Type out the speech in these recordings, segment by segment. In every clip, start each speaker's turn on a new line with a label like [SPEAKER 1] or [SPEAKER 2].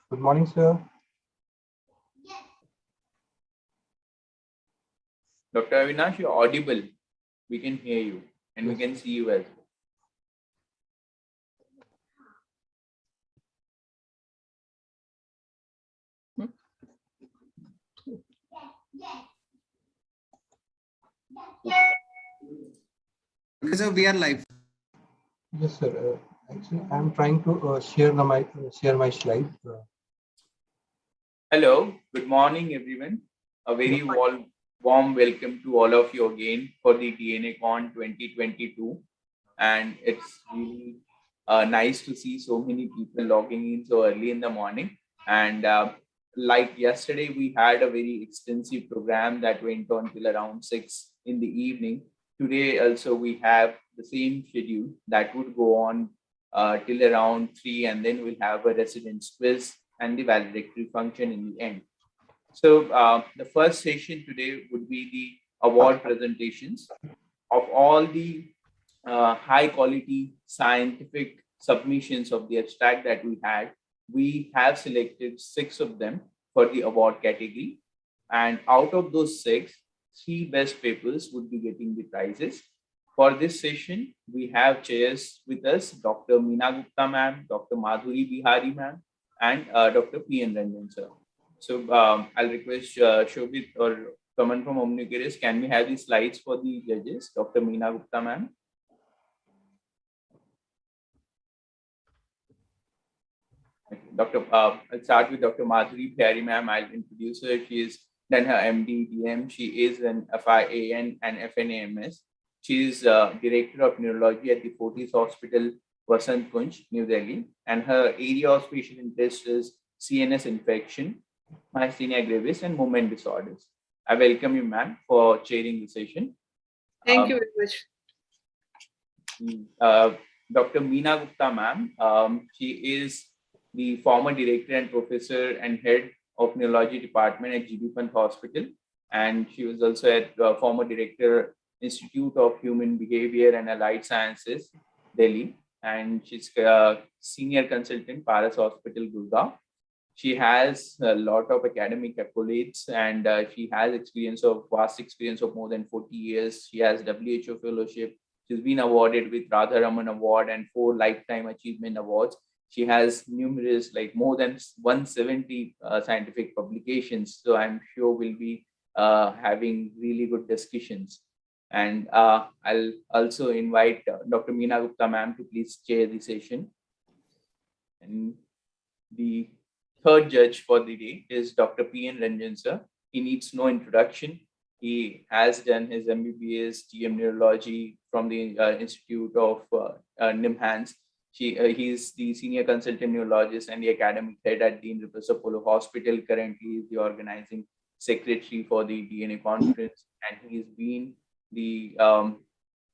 [SPEAKER 1] Good morning, sir.
[SPEAKER 2] Dr. Avinash, you're audible. We can hear you and we can see you as well.
[SPEAKER 3] Okay, so we are live.
[SPEAKER 1] Yes, sir. Actually, I'm trying to share my slide.
[SPEAKER 2] Hello, good morning, everyone. A very warm welcome to all of you again for the DNACon 2022. And it's really nice to see so many people logging in so early in the morning. And like yesterday, we had a very extensive program that went on till around 6 in the evening. Today also we have the same schedule that would go on till around 3, and then we'll have a residence quiz and the valedictory function in the end. So the first session today would be the award presentations. Of all the high quality scientific submissions of the abstract that we have selected 6 of them for the award category. And out of those 6, 3 best papers would be getting the prizes. For this session, we have chairs with us, Dr. Meena Gupta ma'am, Dr. Madhuri Bihari ma'am, and Dr. P.N. Ranjan sir. So I'll request Shobit or someone from Omnicaris, can we have the slides for the judges, Dr. Meena Gupta ma'am? I'll start with Dr. Madhuri Bihari ma'am. I'll introduce her. She has done her MD, DM. She is an FIAN and FNAMS. She is Director of Neurology at the Fortis Hospital, Vasant Kunj, New Delhi. And her area of special interest is CNS infection, myasthenia gravis, and movement disorders. I welcome you, ma'am, for chairing the session.
[SPEAKER 4] Thank you very much.
[SPEAKER 2] Dr. Meena Gupta ma'am, she is the former director and professor and head of neurology department at Jd Hospital, and she was also at former director Institute of Human Behavior and Allied Sciences, Delhi, and she's senior consultant Paras Hospital, Gurgaon. She has a lot of academic accolades, and she has vast experience of more than 40 years. She has WHO fellowship. She's been awarded with Radha Raman Award and 4 Lifetime Achievement Awards. She has numerous, like more than 170 scientific publications. So I'm sure we'll be having really good discussions. And I'll also invite Dr. Meena Gupta ma'am to please chair the session. And the third judge for the day is Dr. P.N. Ranjan sir. He needs no introduction. He has done his MBBS GM Neurology from the Institute of NIMHANS. He is the senior consultant neurologist and the academic head at the Intra Apollo Hospital. Currently, he is the organizing secretary for the DNA conference, and he's been the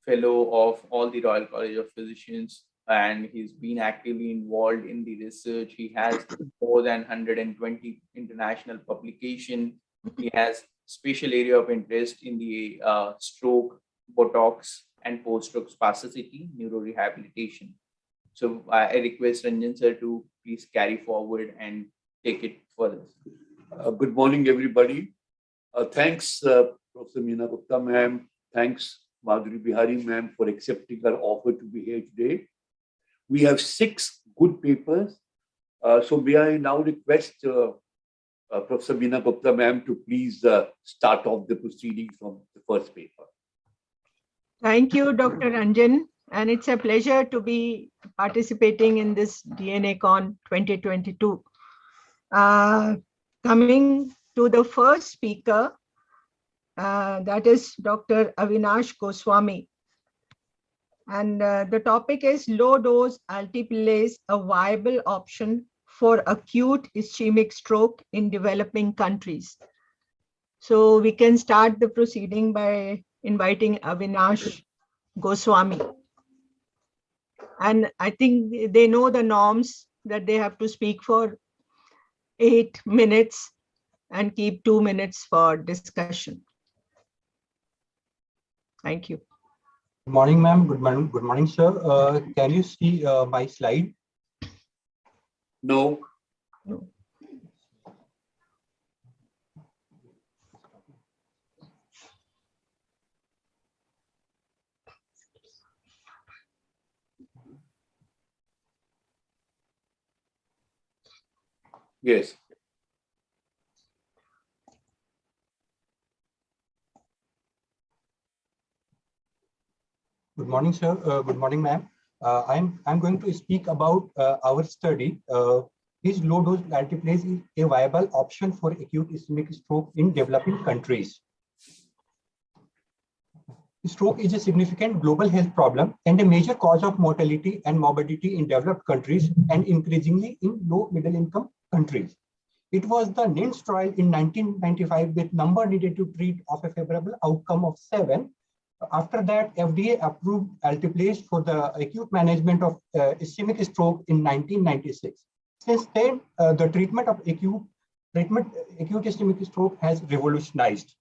[SPEAKER 2] fellow of all the Royal College of Physicians, and he's been actively involved in the research. He has more than 120 international publications. He has special area of interest in the stroke, Botox, and post-stroke spasticity, neurorehabilitation. So I request Ranjan sir to please carry forward and take it further.
[SPEAKER 5] Good morning, everybody. Thanks, Professor Meena Gupta ma'am. Thanks, Madhuri Bihari ma'am, for accepting our offer to be here today. We have 6 good papers. So may I now request Professor Meena Gupta ma'am to please start off the proceedings from the first paper.
[SPEAKER 4] Thank you, Dr. Ranjan. And it's a pleasure to be participating in this DNACon 2022. Coming to the first speaker, that is Dr. Avinash Goswami. And the topic is low-dose alteplase, a viable option for acute ischemic stroke in developing countries. So we can start the proceeding by inviting Avinash Goswami. And I think they know the norms that they have to speak for 8 minutes and keep 2 minutes for discussion. Thank you.
[SPEAKER 1] Good morning, ma'am. Good morning, sir. Can you see my slide?
[SPEAKER 5] No.
[SPEAKER 4] No.
[SPEAKER 5] Yes.
[SPEAKER 1] Good morning, sir. Good morning, ma'am. I'm going to speak about our study. Is low dose altiplase a viable option for acute ischemic stroke in developing countries? Stroke is a significant global health problem and a major cause of mortality and morbidity in developed countries and increasingly in low middle income countries. It was the NINS trial in 1995 with number needed to treat of a favorable outcome of 7. After that, FDA approved altiplase for the acute management of ischemic stroke in 1996. Since then, the treatment of acute ischemic stroke has revolutionized.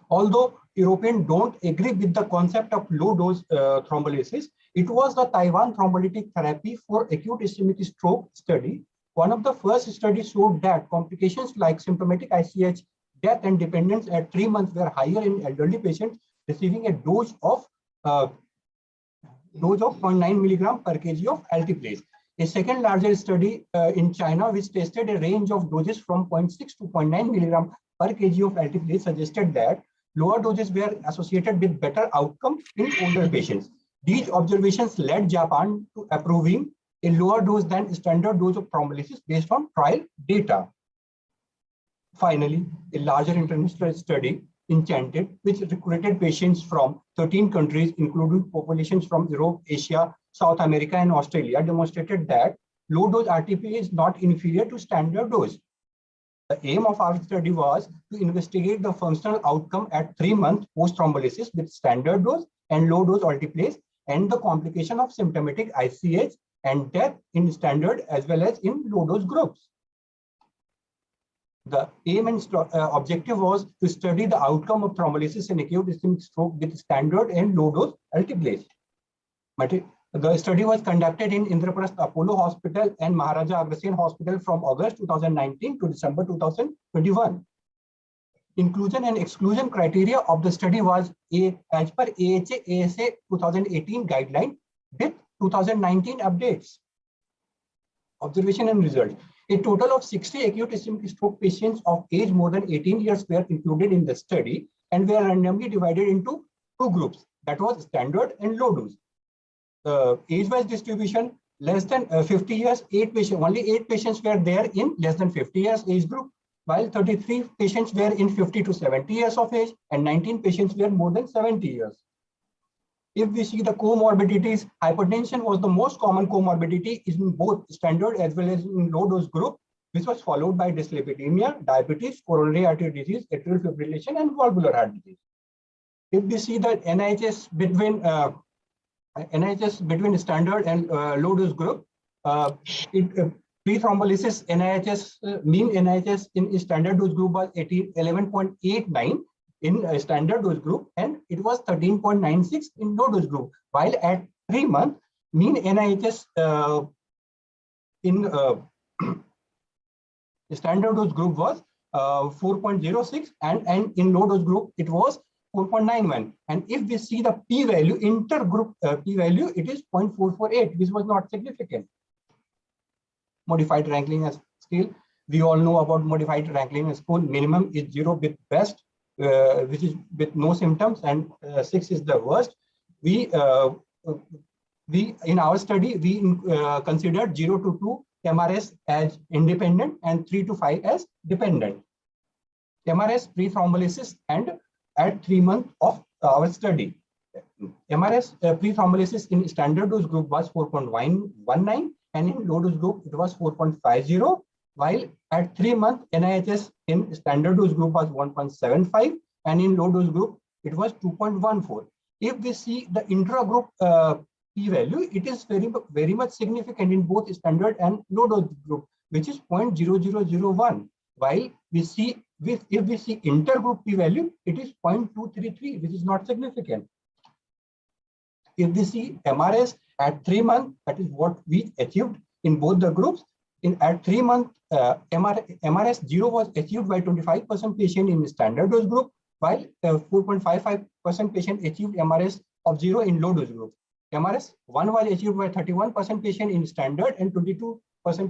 [SPEAKER 1] Although Europeans don't agree with the concept of low-dose thrombolysis, it was the Taiwan thrombolytic therapy for acute ischemic stroke study. One of the first studies showed that complications like symptomatic ICH, death, and dependence at 3 months were higher in elderly patients receiving a dose of 0.9 milligram per kg of altiplase. A second larger study in China, which tested a range of doses from 0.6 to 0.9 milligram per kg of altiplase, suggested that lower doses were associated with better outcome in older patients. These observations led Japan to approving a lower dose than standard dose of thrombolysis based on trial data. Finally, a larger international study, Enchanted, which recruited patients from 13 countries, including populations from Europe, Asia, South America, and Australia, demonstrated that low-dose RTP is not inferior to standard dose. The aim of our study was to investigate the functional outcome at 3 months post-thrombolysis with standard dose and low-dose altiplase and the complication of symptomatic ICH and death in standard as well as in low-dose groups. The aim and objective was to study the outcome of thrombolysis in acute ischemic stroke with standard and low-dose altiplase. The study was conducted in Indraprasth Apollo Hospital and Maharaja Agrasen Hospital from August 2019 to December 2021. Inclusion and exclusion criteria of the study was as per AHA-ASA 2018 guideline with 2019 updates. Observation and results. A total of 60 acute ischemic stroke patients of age more than 18 years were included in the study and were randomly divided into 2 groups, that was standard and low dose. Age-wise distribution, less than 50 years, only 8 patients were there in less than 50 years age group, while 33 patients were in 50 to 70 years of age and 19 patients were more than 70 years. If we see the comorbidities, hypertension was the most common comorbidity in both standard as well as in low dose group, which was followed by dyslipidemia, diabetes, coronary artery disease, atrial fibrillation, and valvular heart disease. If we see the NIHS between standard and low dose group, pre-thrombolysis NIHS mean NIHS in standard dose group was 11.89 in a standard dose group, and it was 13.96 in low dose group, while at 3 months mean NIHS in standard dose group was 4.06 and in low dose group it was 4.91. And if we see the p-value, intergroup p-value, it is 0.448, which was not significant. Modified Rankling scale, we all know about modified Rankling scale. Minimum is 0 with best, which is with no symptoms, and 6 is the worst. We in our study we considered 0 to 2 MRS as independent and 3 to 5 as dependent. MRS pre-thrombolysis and at 3 months of our study. MRS pre-thrombolysis in standard dose group was 4.19 and in low dose group it was 4.50, while at 3 months NIHS in standard dose group was 1.75 and in low dose group it was 2.14. If we see the intra-group p-value, it is very much significant in both standard and low dose group, which is 0.0001, while we see if we see intergroup p-value, it is 0.233, which is not significant. If we see MRS at 3 months, that is what we achieved in both the groups, At 3 months, MRS 0 was achieved by 25% patient in standard dose group, while 4.55% patient achieved MRS of 0 in low dose group. MRS 1 was achieved by 31% patient in standard and 22%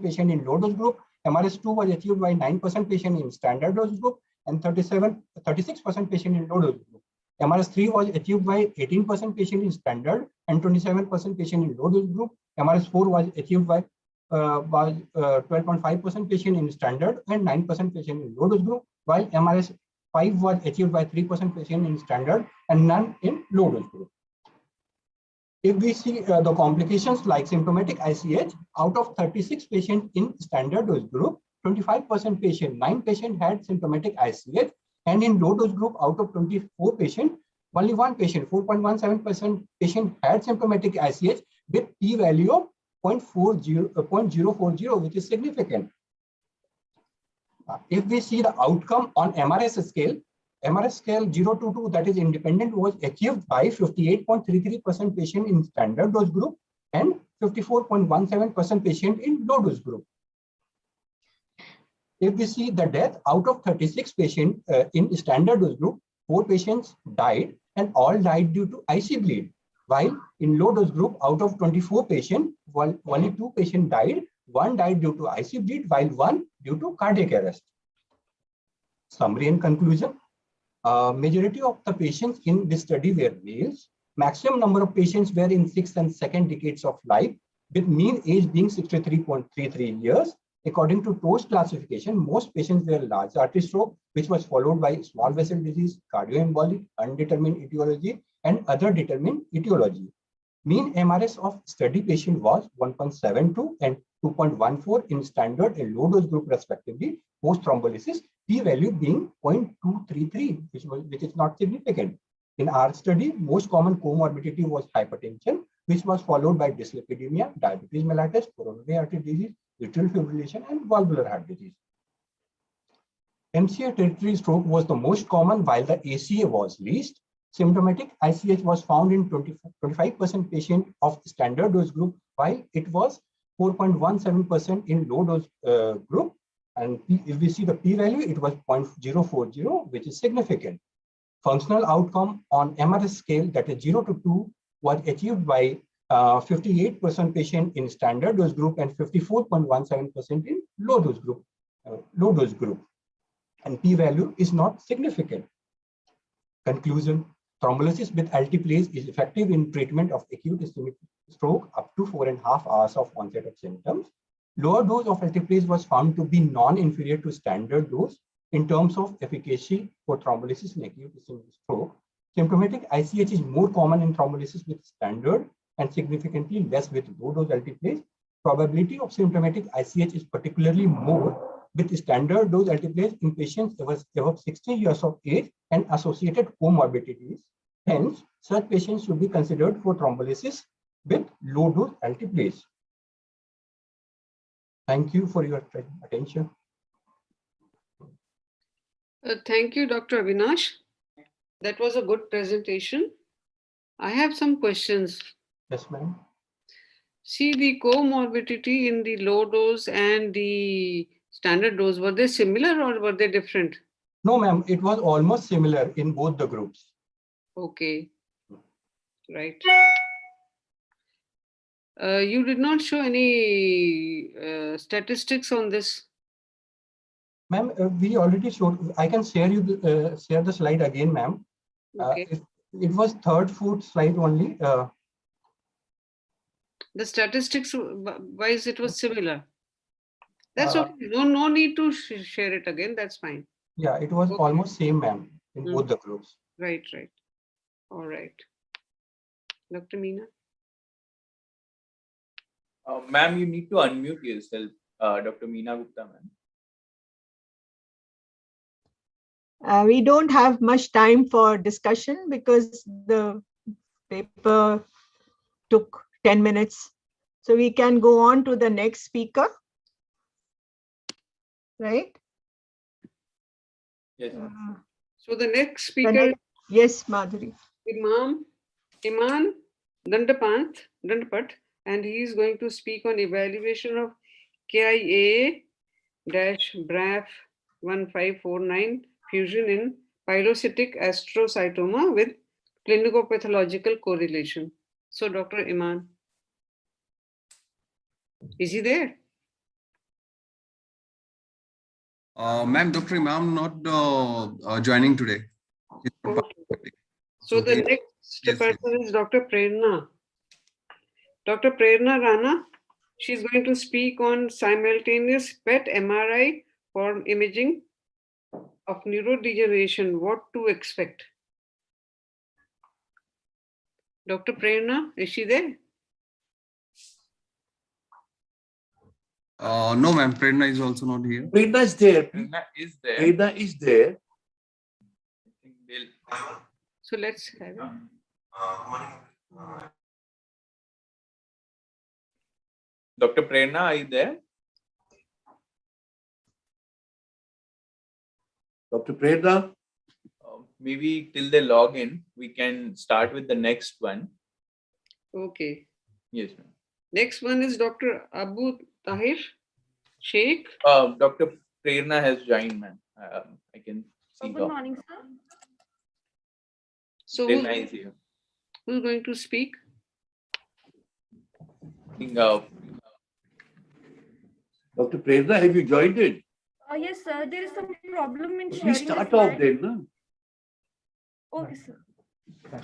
[SPEAKER 1] patient in low dose group. MRS 2 was achieved by 9% patient in standard dose group and 36% patient in low dose group. MRS 3 was achieved by 18% patient in standard and 27% patient in low dose group. MRS 4 was achieved by 12.5% patient in standard and 9% patient in low dose group, while MRS 5 was achieved by 3% patient in standard and none in low dose group. If we see the complications like symptomatic ICH, out of 36 patients in standard dose group, 25% patient, 9 patients had symptomatic ICH, and in low dose group, out of 24 patients, only 1 patient, 4.17% patient had symptomatic ICH with p-value of 0.040, which is significant. If we see the outcome on MRS scale 0 to 2, that is independent, was achieved by 58.33% patient in standard dose group and 54.17% patient in low dose group. If we see the death, out of 36 patients in standard dose group, 4 patients died and all died due to IC bleed. While in low dose group, out of 24 patients, only 2 patients died. 1 died due to IC bleed, while 1 due to cardiac arrest. Summary and conclusion. Majority of the patients in this study were males. Maximum number of patients were in 6th and 2nd decades of life, with mean age being 63.33 years. According to TOS classification, most patients were large artery stroke, which was followed by small vessel disease, cardioembolic, undetermined etiology, and other determined etiology. Mean MRS of study patient was 1.72 and 2.14 in standard and low dose group respectively, post thrombolysis, p-value being 0.233, which is not significant. In our study, most common comorbidity was hypertension, which was followed by dyslipidemia, diabetes mellitus, coronary artery disease, atrial fibrillation, and valvular heart disease. MCA territory stroke was the most common, while the ACA was least. Symptomatic ICH was found in 25% patient of standard dose group, while it was 4.17% in low dose group. And if we see the p-value, it was 0.040, which is significant. Functional outcome on MRS scale, that is 0 to 2, was achieved by 58% patient in standard dose group and 54.17% in low dose group. And p-value is not significant. Conclusion: thrombolysis with alteplase is effective in treatment of acute ischemic stroke up to 4.5 hours of onset of symptoms. Lower dose of alteplase was found to be non-inferior to standard dose in terms of efficacy for thrombolysis in acute ischemic stroke. Symptomatic ICH is more common in thrombolysis with standard and significantly less with low dose alteplase. Probability of symptomatic ICH is particularly more with standard dose alteplase in patients above 60 years of age and associated comorbidities. Hence, such patients should be considered for thrombolysis with low dose alteplase. Thank you for your attention.
[SPEAKER 3] Thank you, Dr. Avinash. That was a good presentation. I have some questions.
[SPEAKER 1] Yes, ma'am.
[SPEAKER 3] See, the comorbidity in the low dose and the standard dose, were they similar or were they different?
[SPEAKER 1] No, ma'am, it was almost similar in both the groups.
[SPEAKER 3] Okay, right. You did not show any statistics on this.
[SPEAKER 1] Ma'am, we already showed. I can share you share the slide again, ma'am.
[SPEAKER 3] Okay.
[SPEAKER 1] It was 3rd, 4th slide only.
[SPEAKER 3] The statistics wise, it was similar. That's okay. No need to share it again. That's fine.
[SPEAKER 1] Yeah, it was almost same, ma'am, in both the groups.
[SPEAKER 3] Right. All right. Dr. Meena?
[SPEAKER 2] Ma'am, you need to unmute yourself, Dr. Meena Gupta, ma'am.
[SPEAKER 4] We don't have much time for discussion because the paper took 10 minutes. So we can go on to the next speaker. Right?
[SPEAKER 2] Yes.
[SPEAKER 3] So the next speaker,
[SPEAKER 4] yes, Madhuri.
[SPEAKER 3] Iman Dandapat, and he is going to speak on evaluation of KIA-BRAF1549 fusion in pilocytic astrocytoma with clinicopathological correlation. So, Dr. Iman, is he there?
[SPEAKER 6] Ma'am, Dr. Imam not joining today.
[SPEAKER 3] Okay. So the
[SPEAKER 6] he-
[SPEAKER 3] next
[SPEAKER 6] yes,
[SPEAKER 3] person is Dr. Prerna. Dr. Prerna Rana, she's going to speak on simultaneous PET MRI for imaging of neurodegeneration, what to expect. Dr. Prerna, is she there?
[SPEAKER 6] No, ma'am. Prerna is also not here.
[SPEAKER 5] Panda is there.
[SPEAKER 2] Prerna is there.
[SPEAKER 5] Panda is there.
[SPEAKER 2] I think they'll-
[SPEAKER 3] So let's have it.
[SPEAKER 2] Dr. Prerna, are you there?
[SPEAKER 5] Dr. Prerna,
[SPEAKER 2] Maybe till they log in, we can start with the next one.
[SPEAKER 3] Okay.
[SPEAKER 2] Yes, ma'am.
[SPEAKER 3] Next one is Dr. Abu Tahir Sheikh.
[SPEAKER 2] Dr. Prerna has joined, ma'am. I can see
[SPEAKER 7] Good
[SPEAKER 2] her.
[SPEAKER 7] morning, sir.
[SPEAKER 3] So
[SPEAKER 2] Prerna is here.
[SPEAKER 3] who's going to speak?
[SPEAKER 2] I think,
[SPEAKER 5] Dr. Prerna, have you joined it?
[SPEAKER 7] Yes, sir. There is some problem in sharing.
[SPEAKER 5] Please
[SPEAKER 7] the
[SPEAKER 5] start off
[SPEAKER 7] slide.
[SPEAKER 5] then. No?
[SPEAKER 7] Okay, sir. The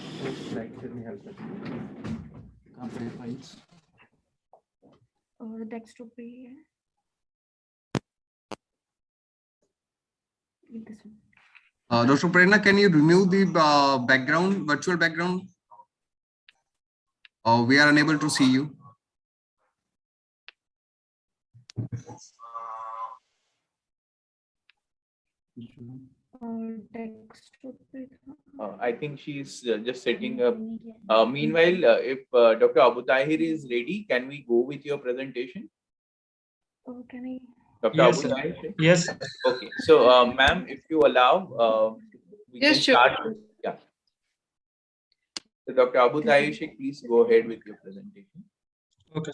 [SPEAKER 7] text will be here. This one.
[SPEAKER 6] Dr. Prerna, can you remove the background, virtual background? We are unable to see you.
[SPEAKER 7] Text will be.
[SPEAKER 2] I think she's just setting up. Meanwhile, if Dr. Abu Tahir is ready, can we go with your presentation?
[SPEAKER 7] Oh, can I?
[SPEAKER 2] Dr.
[SPEAKER 8] Yes,
[SPEAKER 2] Abu
[SPEAKER 8] sir.
[SPEAKER 2] Tahir?
[SPEAKER 8] Yes.
[SPEAKER 2] Okay. So, ma'am, if you allow, we
[SPEAKER 3] Yes,
[SPEAKER 2] can
[SPEAKER 3] sure.
[SPEAKER 2] start. Yeah. So, Dr. Abu Tahir, please go ahead with your presentation.
[SPEAKER 8] Okay.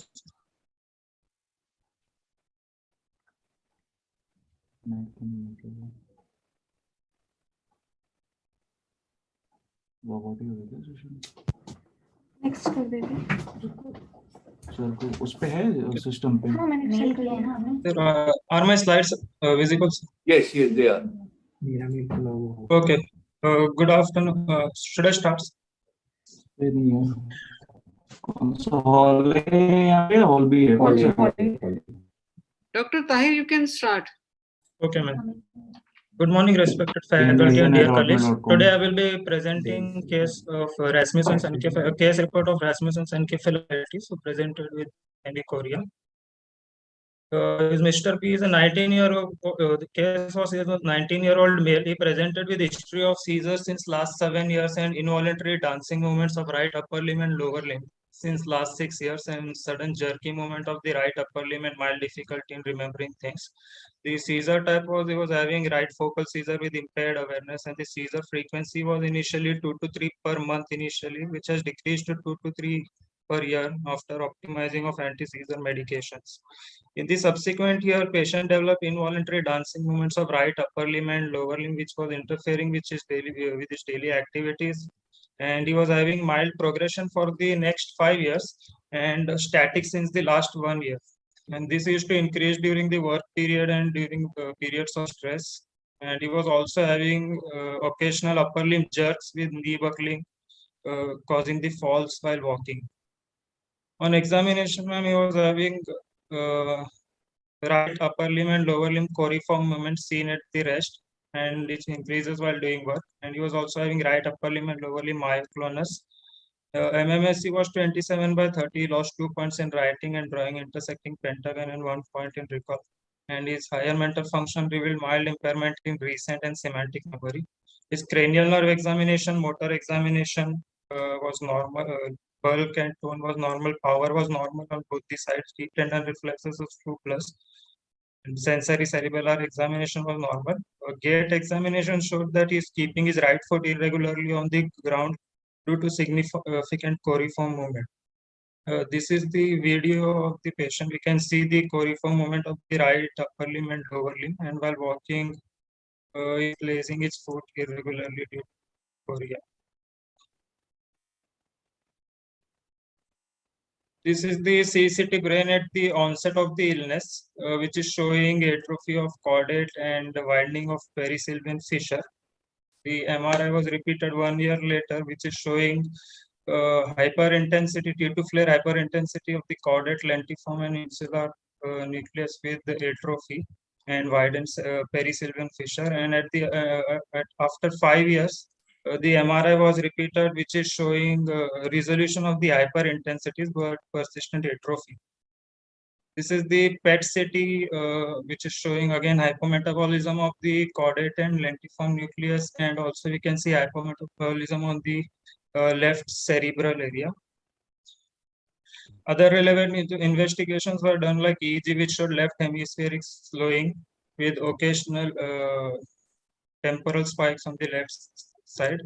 [SPEAKER 7] Next कर देते
[SPEAKER 9] sir को उस पे है system पे
[SPEAKER 7] हाँ मैंने send कर दिया
[SPEAKER 8] Sir, are my slides visible?
[SPEAKER 5] Yes, yes, they are.
[SPEAKER 9] मेरा मेल खुला हुआ हो
[SPEAKER 8] Okay. Good afternoon. Should I start?
[SPEAKER 9] पे नहीं है कौन सा हॉल है यहाँ पे हॉल भी है कौन सा
[SPEAKER 3] Dr. Tahir, you can start.
[SPEAKER 8] Okay, ma'am. Good morning, respected faculty and dear colleagues.
[SPEAKER 9] DNACON.2022.
[SPEAKER 8] Today I will be presenting case of Rasmussen's case report of Rasmussen's encephalitis, so presented with Andy Korea. Mr. P is a 19-year-old. The case was a 19-year-old male. He presented with history of seizures since last 7 years and involuntary dancing movements of right upper limb and lower limb since last 6 years, and sudden jerky movement of the right upper limb and mild difficulty in remembering things. The seizure type was he was having right focal seizure with impaired awareness, and the seizure frequency was initially 2 to 3 per month initially, which has decreased to 2 to 3 per year after optimizing of anti-seizure medications. In the subsequent year, patient developed involuntary dancing movements of right upper limb and lower limb, which was interfering with his daily activities. And he was having mild progression for the next 5 years and static since the last 1 year. And this used to increase during the work period and during periods of stress. And he was also having occasional upper limb jerks with knee buckling, causing the falls while walking. On examination, ma'am, he was having right upper limb and lower limb coriform movements seen at the rest, and which increases while doing work. And he was also having right upper limb and lower limb myoclonus. MMSE was 27/30, lost 2 points in writing and drawing, intersecting pentagon, and 1 point in recall. And his higher mental function revealed mild impairment in recent and semantic memory. His cranial nerve examination, motor examination was normal. Bulk and tone was normal. Power was normal on both the sides. Deep tendon reflexes was 2+. And sensory cerebellar examination was normal. Gait examination showed that he is keeping his right foot irregularly on the ground due to significant coriform movement. This is the video of the patient. We can see the coriform movement of the right upper limb and lower limb, and while walking, he's placing his foot irregularly due to chorea. This is the CCT brain at the onset of the illness, which is showing atrophy of caudate and widening of perisylvian fissure. The MRI was repeated 1 year later, which is showing hyperintensity, T2 flare hyperintensity of the caudate, lentiform, and insular nucleus with the atrophy and widened perisylvian fissure. And after 5 years, the MRI was repeated, which is showing resolution of the hyperintensities but persistent atrophy. This is the PET-CT, which is showing again hypometabolism of the caudate and lentiform nucleus, and also we can see hypometabolism on the left cerebral area. Other relevant investigations were done, like EEG, which showed left hemispheric slowing with occasional temporal spikes on the left side.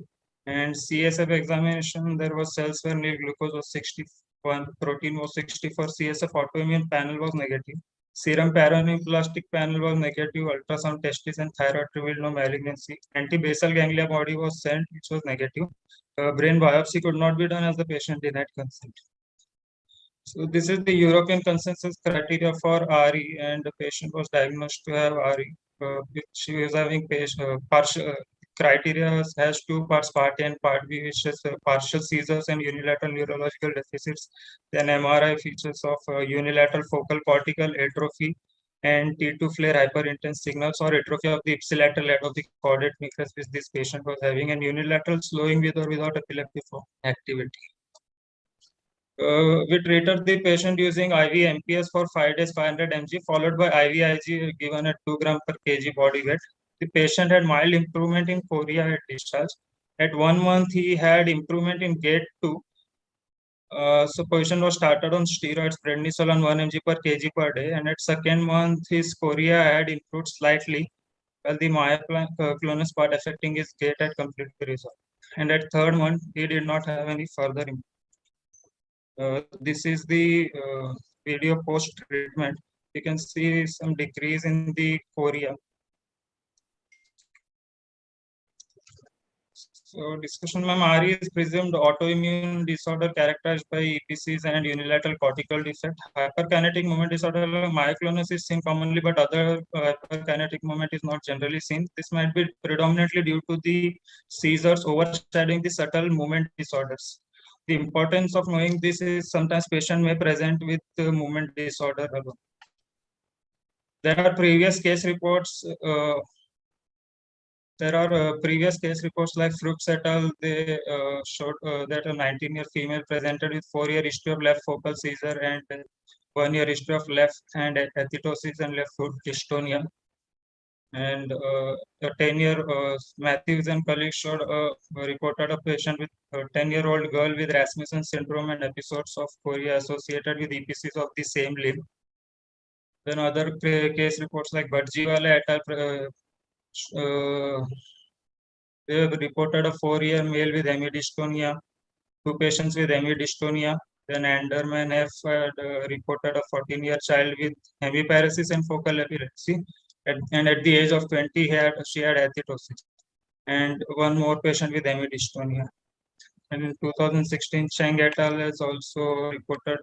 [SPEAKER 8] And CSF examination, there was cells where nil, glucose was 61, protein was 64, CSF autoimmune panel was negative. Serum paraneoplastic panel was negative, ultrasound testis and thyroid revealed no malignancy. Anti-basal ganglia body was sent, which was negative. Brain biopsy could not be done as the patient denied consent. So this is the European consensus criteria for RE, and the patient was diagnosed to have RE, which is having partial criteria has two parts, part A and part B, which is partial seizures and unilateral neurological deficits. Then MRI features of unilateral focal cortical atrophy and T2 flare hyperintense signals or atrophy of the ipsilateral head of the caudate nucleus, which this patient was having, and unilateral slowing with or without epileptic activity. We treated the patient using IV MPS for 5 days, 500 mg, followed by IVIG given at 2 gram per kg body weight. The patient had mild improvement in chorea at discharge. At 1 month, he had improvement in gait 2. So patient was started on steroids, prednisolone 1 mg per kg per day. And at 2nd month, his chorea had improved slightly, while the myoclonus part affecting his gait had completely resolved. And at 3rd month, he did not have any further improvement. This is the video post-treatment. You can see some decrease in the chorea. So discussion, ma'am, RE is presumed autoimmune disorder characterized by EPCs and unilateral cortical defect. Hyperkinetic movement disorder, myoclonus is seen commonly, but other hyperkinetic movement is not generally seen. This might be predominantly due to the seizures overshadowing the subtle movement disorders. The importance of knowing this is sometimes patient may present with movement disorder alone. There are previous case reports. Previous case reports like Fruits et al. They showed that a 19-year female presented with 4-year history of left focal seizure and 1-year history of left hand athetosis and left foot dystonia. And a 10-year Matthews and colleagues showed reported a patient with a 10-year-old girl with Rasmussen syndrome and episodes of chorea associated with EPCs of the same limb. Then other case reports like Bhadjiwala et al. They have reported a 4-year male with hemidystonia, 2 patients with hemidystonia. Then Anderman F had reported a 14-year child with hemiparesis and focal epilepsy. And at the age of 20, she had athetosis. And 1 more patient with hemidystonia. And in 2016, Cheng et al. Has also reported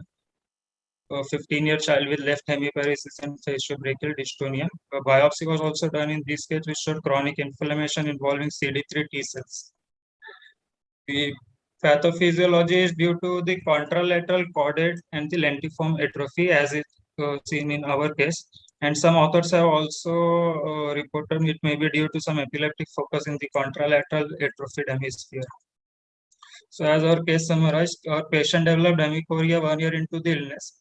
[SPEAKER 8] a 15-year child with left hemiparesis and faciobrachial dystonia. A biopsy was also done in this case, which showed chronic inflammation involving CD3 T cells. The pathophysiology is due to the contralateral caudate and the lentiform atrophy, as is seen in our case. And some authors have also reported it may be due to some epileptic focus in the contralateral atrophied hemisphere. So as our case summarized, our patient developed hemichorea 1 year into the illness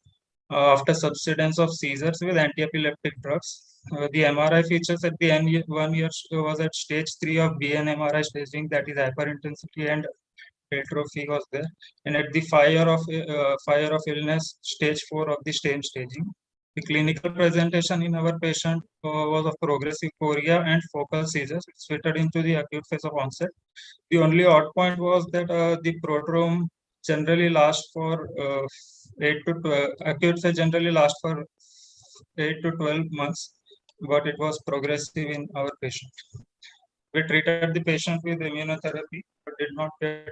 [SPEAKER 8] after subsidence of seizures with anti-epileptic drugs. The MRI features at the end 1 year was at stage 3 of BN MRI staging, that is hyperintensity and atrophy was there. And at the 5 year of illness, stage 4 of the same staging. The clinical presentation in our patient was of progressive chorea and focal seizures, which fitted into the acute phase of onset. The only odd point was that the prodrome generally lasts for 8 to 12. Acute phase generally lasts for 8 to 12 months, but it was progressive in our patient. We treated the patient with immunotherapy, but did not get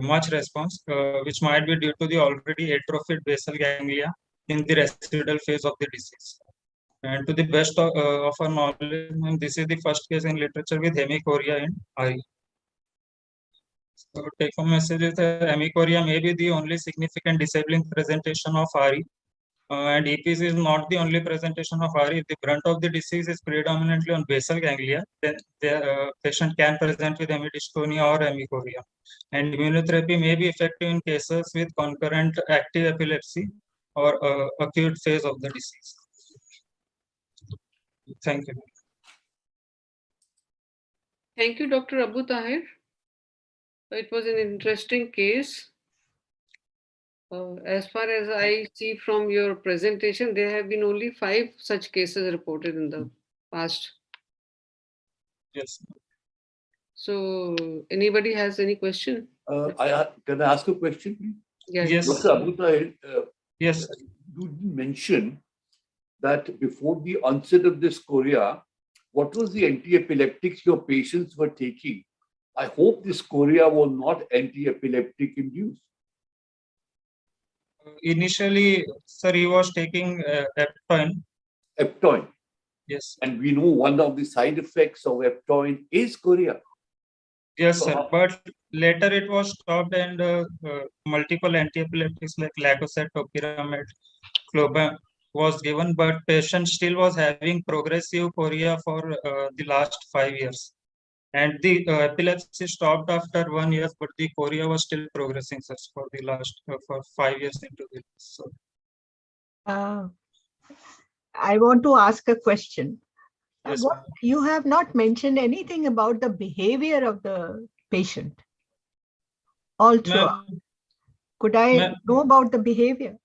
[SPEAKER 8] much response, which might be due to the already atrophied basal ganglia in the residual phase of the disease. And to the best of our knowledge, this is the first case in literature with hemichoria in RE. So take home message is that hemichoria may be the only significant disabling presentation of RE. And EPC is not the only presentation of RE. If the brunt of the disease is predominantly on basal ganglia, then the patient can present with hemidystonia or hemichoria. And immunotherapy may be effective in cases with concurrent active epilepsy or acute phase of the disease. Thank you.
[SPEAKER 3] Thank you, Dr. Abu Tahir. It was an interesting case. As far as I see from your presentation, there have been only 5 such cases reported in the past.
[SPEAKER 8] Yes.
[SPEAKER 3] So, anybody has any question?
[SPEAKER 5] Can I ask a question, please?
[SPEAKER 3] Yeah.
[SPEAKER 8] Yes.
[SPEAKER 5] Dr. Abu Tahir,
[SPEAKER 8] Yes.
[SPEAKER 5] you did mention that before the onset of this chorea, what was the anti-epileptics your patients were taking? I hope this chorea was not anti-epileptic induced.
[SPEAKER 8] Initially, sir, he was taking Eptoin.
[SPEAKER 5] Eptoin.
[SPEAKER 8] Yes.
[SPEAKER 5] And we know one of the side effects of Eptoin is chorea.
[SPEAKER 8] Yes, sir. But later it was stopped, and multiple anti-epileptics like Lacosette, Topiramate, Clobam was given, but patient still was having progressive chorea for the last 5 years. And the epilepsy stopped after 1 year, but the chorea was still progressing, sir, for the last for 5 years into this. So,
[SPEAKER 4] I want to ask a question.
[SPEAKER 8] yes,
[SPEAKER 4] You have not mentioned anything about the behavior of the patient all throughout. Could I know about the behavior?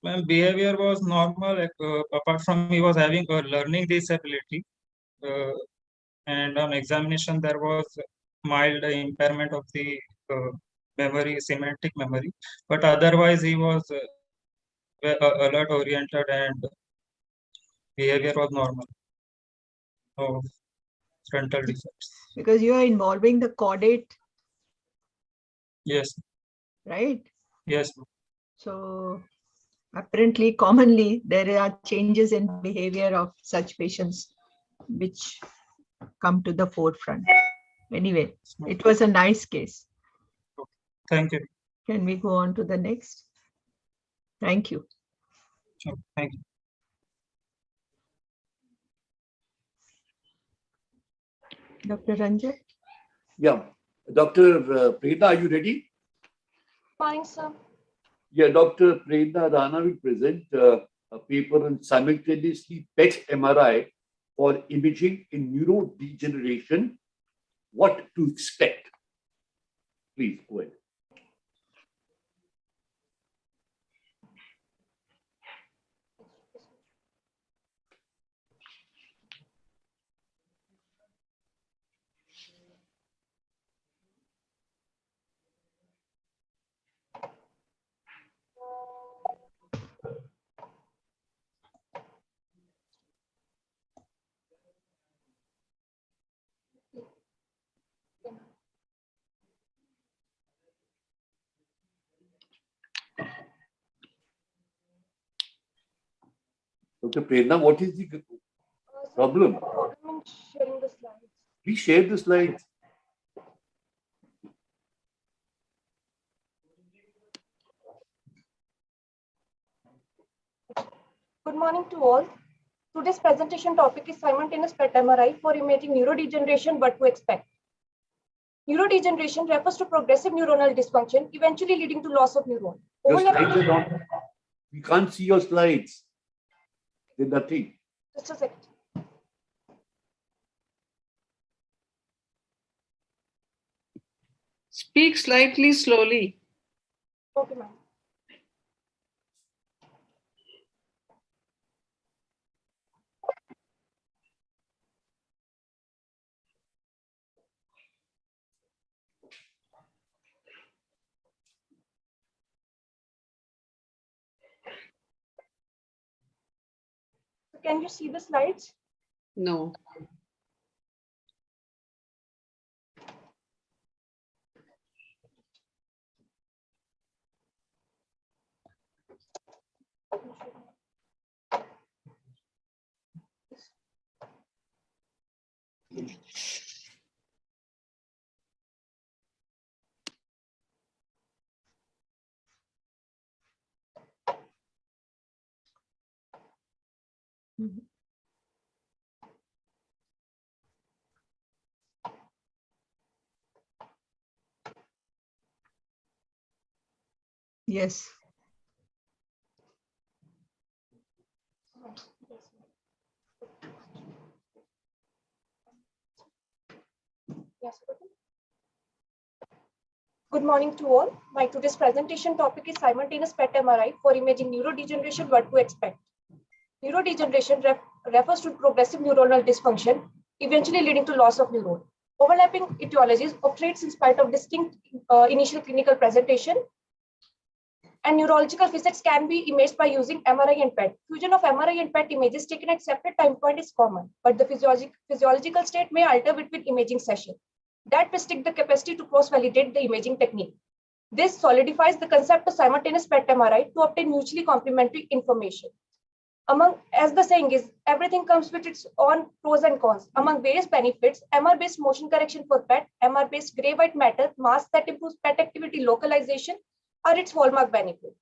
[SPEAKER 8] Ma'am, behavior was normal, apart from he was having a learning disability. And on examination, there was mild impairment of the memory, semantic memory. But otherwise, he was alert oriented and behavior was normal. No frontal defects.
[SPEAKER 4] Because you are involving the caudate.
[SPEAKER 8] Yes.
[SPEAKER 4] Right?
[SPEAKER 8] Yes.
[SPEAKER 4] So apparently, commonly, there are changes in behavior of such patients which come to the forefront. Anyway, it was a nice case.
[SPEAKER 8] Thank you.
[SPEAKER 4] Can we go on to the next? Thank you.
[SPEAKER 8] Sure. Thank you.
[SPEAKER 4] Dr. Ranjay?
[SPEAKER 5] Yeah. Dr. Prerna, are you ready?
[SPEAKER 7] Fine, sir.
[SPEAKER 5] Yeah, Dr. Prerna Rana will present a paper on simultaneously PET MRI for imaging in neurodegeneration, what to expect. Please go ahead. Dr. Prerna, what is the problem?
[SPEAKER 7] I'm sharing the slides.
[SPEAKER 5] Please share the slides.
[SPEAKER 7] Good morning to all. Today's presentation topic is simultaneous PET MRI for imaging neurodegeneration, what to expect. Neurodegeneration refers to progressive neuronal dysfunction, eventually leading to loss of neuron.
[SPEAKER 5] Your slides are not. We can't see your slides. There's nothing.
[SPEAKER 7] Just a second.
[SPEAKER 3] Speak slightly slowly.
[SPEAKER 7] Okay, ma'am. Can you see the slides?
[SPEAKER 3] No.
[SPEAKER 4] Yes.
[SPEAKER 7] Yes. Good morning to all. My today's presentation topic is simultaneous PET MRI for imaging neurodegeneration, what to expect. Neurodegeneration refers to progressive neuronal dysfunction, eventually leading to loss of neuron. Overlapping etiologies of traits in spite of distinct initial clinical presentation. And neurological physics can be imaged by using MRI and PET. Fusion of MRI and PET images taken at separate time point is common, but the physiological state may alter between imaging sessions. That restrict the capacity to cross-validate the imaging technique. This solidifies the concept of simultaneous PET MRI to obtain mutually complementary information. As the saying is, everything comes with its own pros and cons. Among various benefits, MR-based motion correction for PET, MR-based gray-white matter, mask that improves PET activity localization are its hallmark benefit.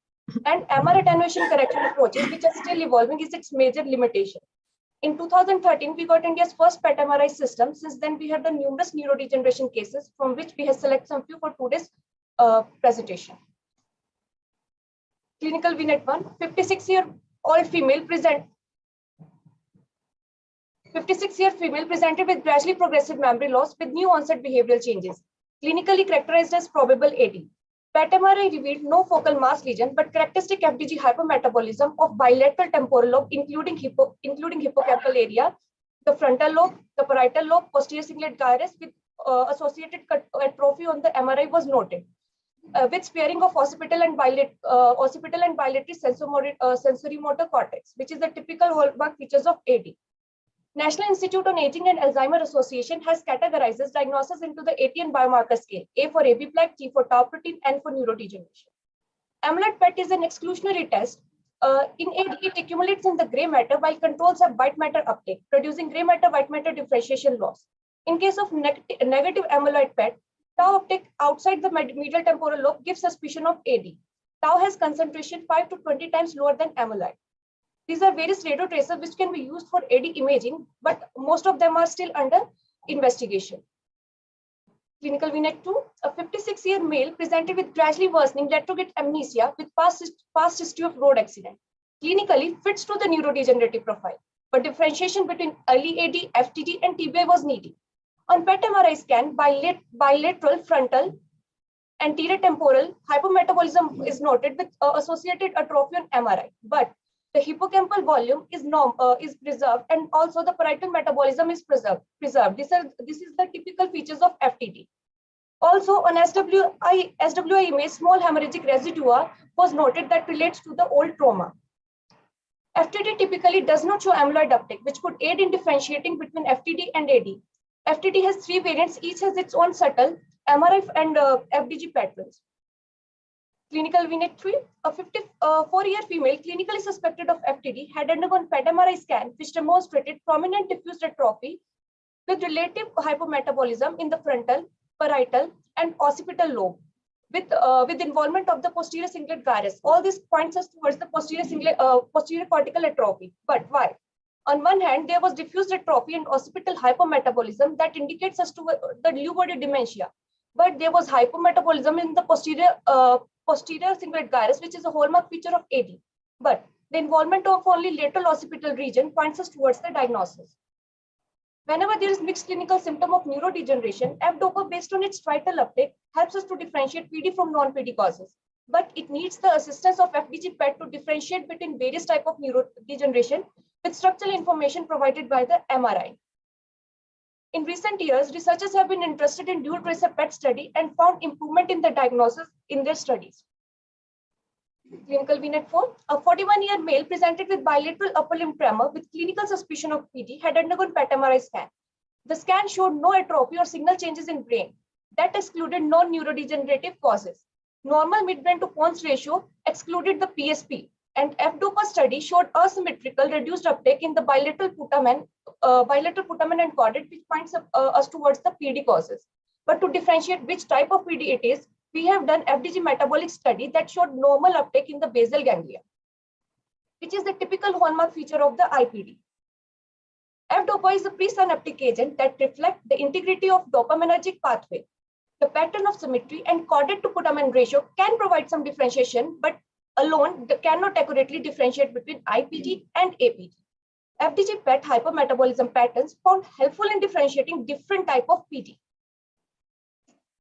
[SPEAKER 7] And MR attenuation correction approaches, which are still evolving, is its major limitation. In 2013, we got India's first PET MRI system. Since then, we have the numerous neurodegeneration cases from which we have selected some few for today's presentation. Clinical vignette 1, 56-year-old female presented with gradually progressive memory loss with new onset behavioral changes, clinically characterized as probable AD. PET MRI revealed no focal mass lesion, but characteristic FDG hypermetabolism of bilateral temporal lobe, including hippocampal area, the frontal lobe, the parietal lobe, posterior cingulate gyrus with associated atrophy on the MRI was noted, with sparing of occipital and bilateral sensory motor cortex, which is the typical hallmark features of AD. National Institute on Aging and Alzheimer Association has categorized diagnosis into the ATN biomarker scale, A for AB plaque, T for tau protein, N for neurodegeneration. Amyloid PET is an exclusionary test. In AD, it accumulates in the gray matter while controls have white matter uptake, producing gray matter white matter differentiation loss. In case of negative amyloid PET, tau uptake outside the medial temporal lobe gives suspicion of AD. Tau has concentration 5 to 20 times lower than amyloid. These are various radio tracers which can be used for AD imaging, but most of them are still under investigation. Clinical vignette 2, a 56-year male presented with gradually worsening retrograde amnesia with past history of road accident. Clinically fits to the neurodegenerative profile, but differentiation between early AD, FTD, and TBI was needed. On PET MRI scan, bilateral frontal anterior temporal hypometabolism is noted with associated atrophy on MRI, but the hippocampal volume is preserved, and also the parietal metabolism is preserved. This is the typical features of FTD. Also, on SWI image, small hemorrhagic residua was noted that relates to the old trauma. FTD typically does not show amyloid uptake, which could aid in differentiating between FTD and AD. FTD has 3 variants, each has its own subtle MRI and FDG patterns. Clinical vignette 3, a 54-year female clinically suspected of FTD had undergone PET MRI scan, which demonstrated prominent diffuse atrophy with relative hypometabolism in the frontal, parietal, and occipital lobe, with involvement of the posterior cingulate gyrus. All this points us towards the posterior cortical atrophy. But why? On one hand, there was diffuse atrophy and occipital hypometabolism that indicates us to the Lewy body dementia. But there was hypometabolism in the posterior cingulate gyrus, which is a hallmark feature of AD. But the involvement of only lateral occipital region points us towards the diagnosis. Whenever there is mixed clinical symptom of neurodegeneration, F-DOPA based on its vital uptake helps us to differentiate PD from non-PD causes. But it needs the assistance of FDG PET to differentiate between various types of neurodegeneration with structural information provided by the MRI. In recent years, researchers have been interested in dual tracer PET study and found improvement in the diagnosis in their studies. Clinical VNet 4. A 41-year male presented with bilateral upper limb tremor with clinical suspicion of PD had undergone PET MRI scan. The scan showed no atrophy or signal changes in brain. That excluded non-neurodegenerative causes. Normal midbrain to pons ratio excluded the PSP, and F-DOPA study showed asymmetrical reduced uptake in the bilateral putamen and chordate, which points us towards the PD causes. But to differentiate which type of PD it is, we have done FDG metabolic study that showed normal uptake in the basal ganglia, which is the typical hallmark feature of the IPD. F-DOPA is a presynaptic agent that reflects the integrity of dopaminergic pathway. The pattern of symmetry and chordate to putamen ratio can provide some differentiation, but alone cannot accurately differentiate between IPD and APD. FDG PET hypermetabolism patterns found helpful in differentiating different type of PD.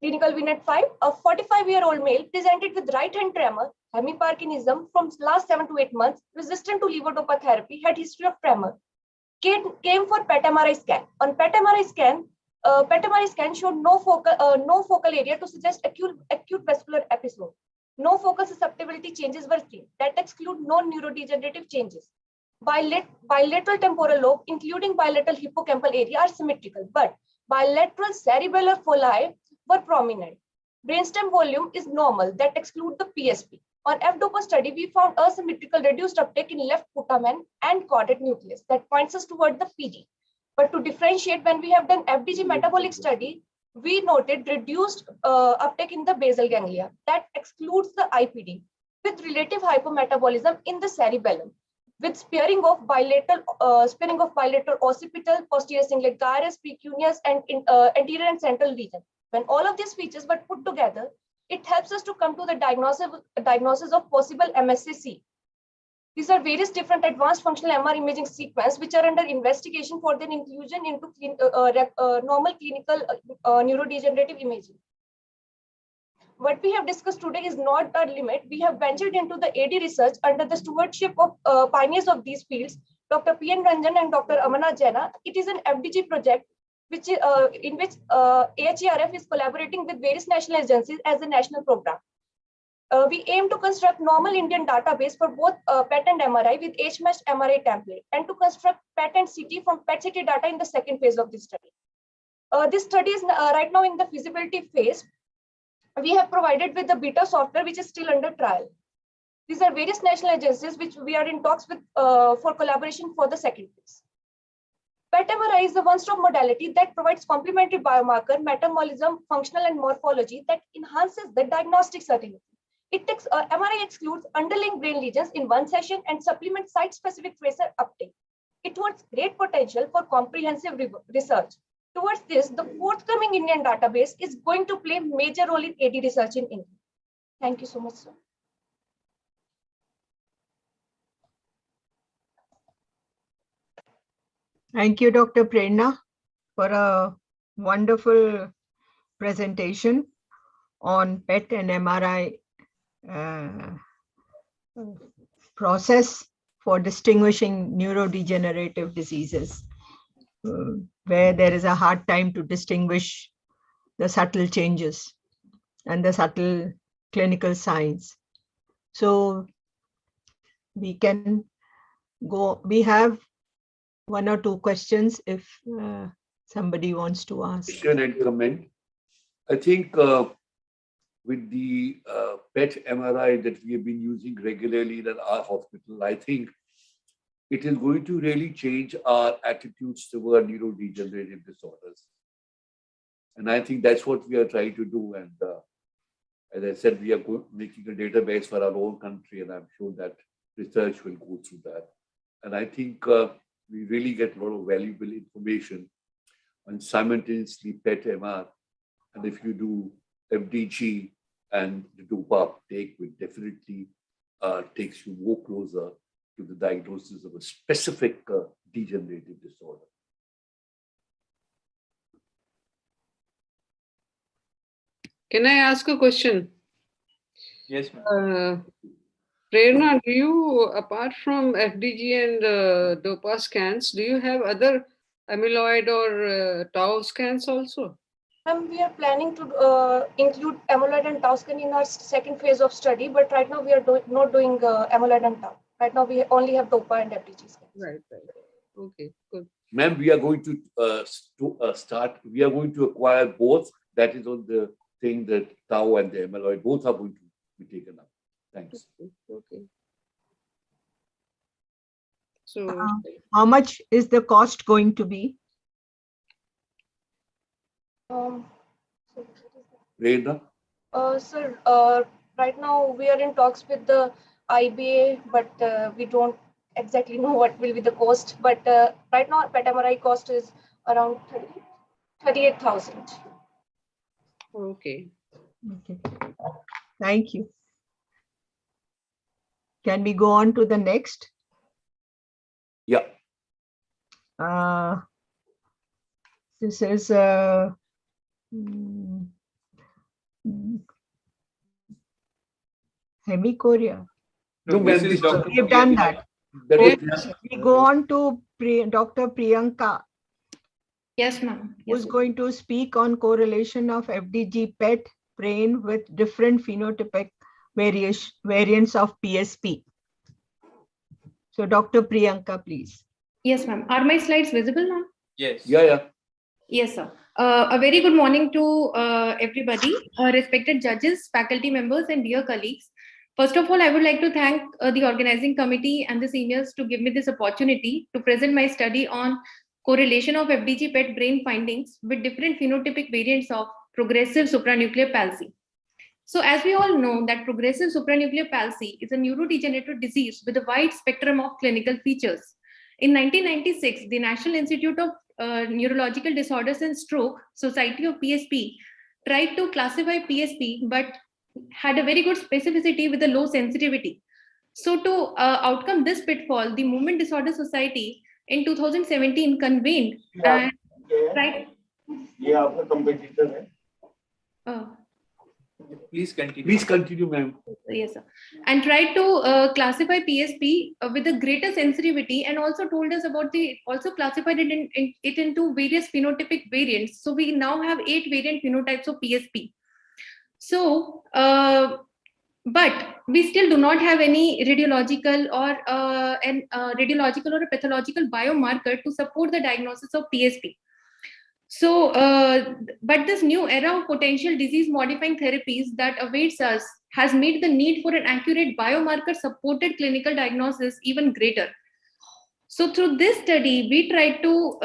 [SPEAKER 7] Clinical VNet 5, a 45-year-old male presented with right hand tremor, hemiparkinsonism from last 7 to 8 months, resistant to levodopa therapy, had history of tremor. Came for PET MRI scan. On PET MRI scan showed no focal area to suggest acute vascular episode. No focal susceptibility changes were seen. That exclude non-neurodegenerative changes. Bilateral temporal lobe, including bilateral hippocampal area, are symmetrical, but bilateral cerebellar foci were prominent. Brainstem volume is normal. That exclude the PSP. On F-DOPA study, we found asymmetrical reduced uptake in left putamen and chordate nucleus. That points us toward the PD. But to differentiate, when we have done FDG metabolic study, we noted reduced uptake in the basal ganglia. That excludes the IPD with relative hypometabolism in the cerebellum, with sparing of bilateral occipital, posterior cingulate gyrus, precuneus, and anterior and central region. When all of these features were put together, it helps us to come to the diagnosis of possible MSAC. These are various different advanced functional MR imaging sequences which are under investigation for their inclusion into normal clinical neurodegenerative imaging. What we have discussed today is not a limit. We have ventured into the AD research under the stewardship of pioneers of these fields, Dr. P.N. Ranjan and Dr. Amana Jaina. It is an FDG project in which AHERF is collaborating with various national agencies as a national program. We aim to construct normal Indian database for both PET and MRI with H-meshed MRI template, and to construct PET and CT from PET-CT data in the second phase of this study. This study is right now in the feasibility phase. We have provided with the beta software, which is still under trial. These are various national agencies which we are in talks with for collaboration for the second phase. PET MRI is a one-stop modality that provides complementary biomarker, metabolism, functional, and morphology that enhances the diagnostic certainty. MRI excludes underlying brain lesions in one session and supplements site-specific tracer uptake. It holds great potential for comprehensive research. Towards this, the forthcoming Indian database is going to play a major role in AD research in India. Thank you so much, sir.
[SPEAKER 4] Thank you, Dr. Prerna, for a wonderful presentation on PET and MRI process for distinguishing neurodegenerative diseases, where there is a hard time to distinguish the subtle changes and the subtle clinical signs. So we can go, we have 1 or 2 questions if somebody wants to ask.
[SPEAKER 5] Question and comment. I think with the PET MRI that we have been using regularly in our hospital, I think it is going to really change our attitudes toward neurodegenerative disorders. And I think that's what we are trying to do. And as I said, we are making a database for our own country, and I'm sure that research will go through that. And I think we really get a lot of valuable information on simultaneously PET MR. And if you do FDG and the DOPA uptake, will definitely takes you more closer to the diagnosis of a specific degenerative disorder.
[SPEAKER 3] Can I ask a question?
[SPEAKER 2] Yes, ma'am.
[SPEAKER 3] Prerna, do you, apart from FDG and DOPA scans, do you have other amyloid or tau scans also?
[SPEAKER 7] We are planning to include amyloid and tau scan in our second phase of study, but right now we are not doing amyloid and tau. Right now we only have DOPA and FDG scans.
[SPEAKER 3] Right. Okay, good.
[SPEAKER 5] Ma'am, we are going to start. We are going to acquire both. That is on the thing that tau and the amyloid both are going to be taken up. Thanks.
[SPEAKER 3] Okay. So,
[SPEAKER 4] How much is the cost going to be?
[SPEAKER 5] Prerna?
[SPEAKER 7] Sir, right now we are in talks with the IBA, but we don't exactly know what will be the cost. But right now, PET MRI cost is around 38,000.
[SPEAKER 3] okay.
[SPEAKER 4] Okay. Thank you. Can we go on to the next?
[SPEAKER 5] Yeah.
[SPEAKER 4] This is hemicoria.
[SPEAKER 5] No,
[SPEAKER 2] this
[SPEAKER 5] ma'am,
[SPEAKER 2] is Dr.
[SPEAKER 4] We have done that.
[SPEAKER 5] that
[SPEAKER 3] Yes.
[SPEAKER 5] is-
[SPEAKER 4] We go on to Dr. Priyanka,
[SPEAKER 10] Yes, ma'am.
[SPEAKER 4] who's going to speak on correlation of FDG PET brain with different phenotypic variants of PSP. So Dr. Priyanka, please.
[SPEAKER 10] Yes, ma'am. Are my slides visible now?
[SPEAKER 2] Yes.
[SPEAKER 5] Yeah.
[SPEAKER 10] Yes, sir. A very good morning to everybody, respected judges, faculty members, and dear colleagues. First of all, I would like to thank the organizing committee and the seniors to give me this opportunity to present my study on correlation of FDG PET brain findings with different phenotypic variants of progressive supranuclear palsy. So as we all know that progressive supranuclear palsy is a neurodegenerative disease with a wide spectrum of clinical features. In 1996, the National Institute of Neurological Disorders and Stroke, Society of PSP, tried to classify PSP, but had a very good specificity with a low sensitivity. So to outcome this pitfall, the Movement Disorder Society in 2017 convened and tried.
[SPEAKER 2] Please continue.
[SPEAKER 5] Please continue, ma'am.
[SPEAKER 10] Yes, sir. And tried to classify PSP with a greater sensitivity, and also told us about also classified it into various phenotypic variants. So we now have 8 variant phenotypes of PSP. So, but we still do not have any radiological or a pathological biomarker to support the diagnosis of PSP. So, but this new era of potential disease-modifying therapies that awaits us has made the need for an accurate biomarker-supported clinical diagnosis even greater. So through this study, we tried to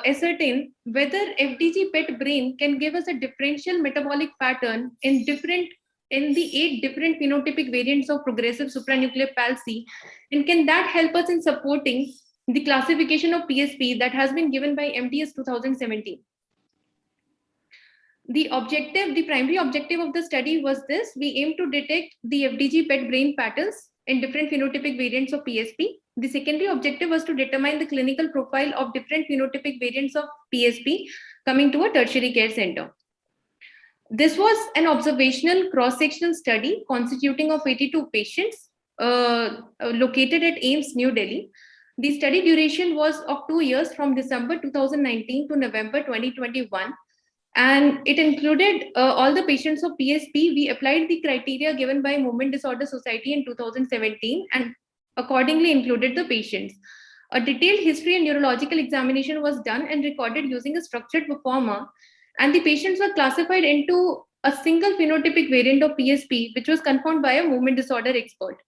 [SPEAKER 10] ascertain whether FDG PET brain can give us a differential metabolic pattern in the 8 different phenotypic variants of progressive supranuclear palsy, and can that help us in supporting the classification of PSP that has been given by MDS 2017. The primary objective of the study was this: we aim to detect the FDG PET brain patterns in different phenotypic variants of PSP. The secondary objective was to determine the clinical profile of different phenotypic variants of PSP coming to a tertiary care center. This was an observational cross-sectional study constituting of 82 patients located at AIIMS, New Delhi. The study duration was of 2 years, from December 2019 to November 2021. And it included all the patients of PSP. We applied the criteria given by Movement Disorder Society in 2017 and accordingly included the patients. A detailed history and neurological examination was done and recorded using a structured performer, and the patients were classified into a single phenotypic variant of PSP, which was confirmed by a movement disorder expert.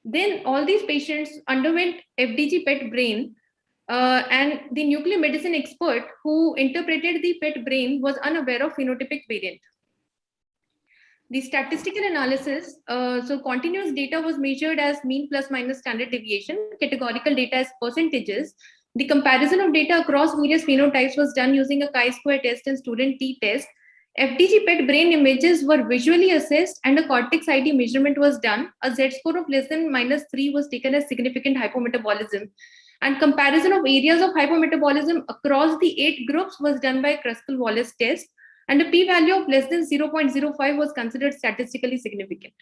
[SPEAKER 10] Then all these patients underwent FDG PET brain, and the nuclear medicine expert who interpreted the PET brain was unaware of phenotypic variant. The statistical analysis, so continuous data was measured as mean plus minus standard deviation, categorical data as percentages. The comparison of data across various phenotypes was done using a chi-square test and student t-test. FDG PET brain images were visually assessed and a cortex ID measurement was done. A Z-score of less than -3 was taken as significant hypometabolism. And comparison of areas of hypometabolism across the 8 groups was done by Kruskal-Wallis test, and a p-value of less than 0.05 was considered statistically significant.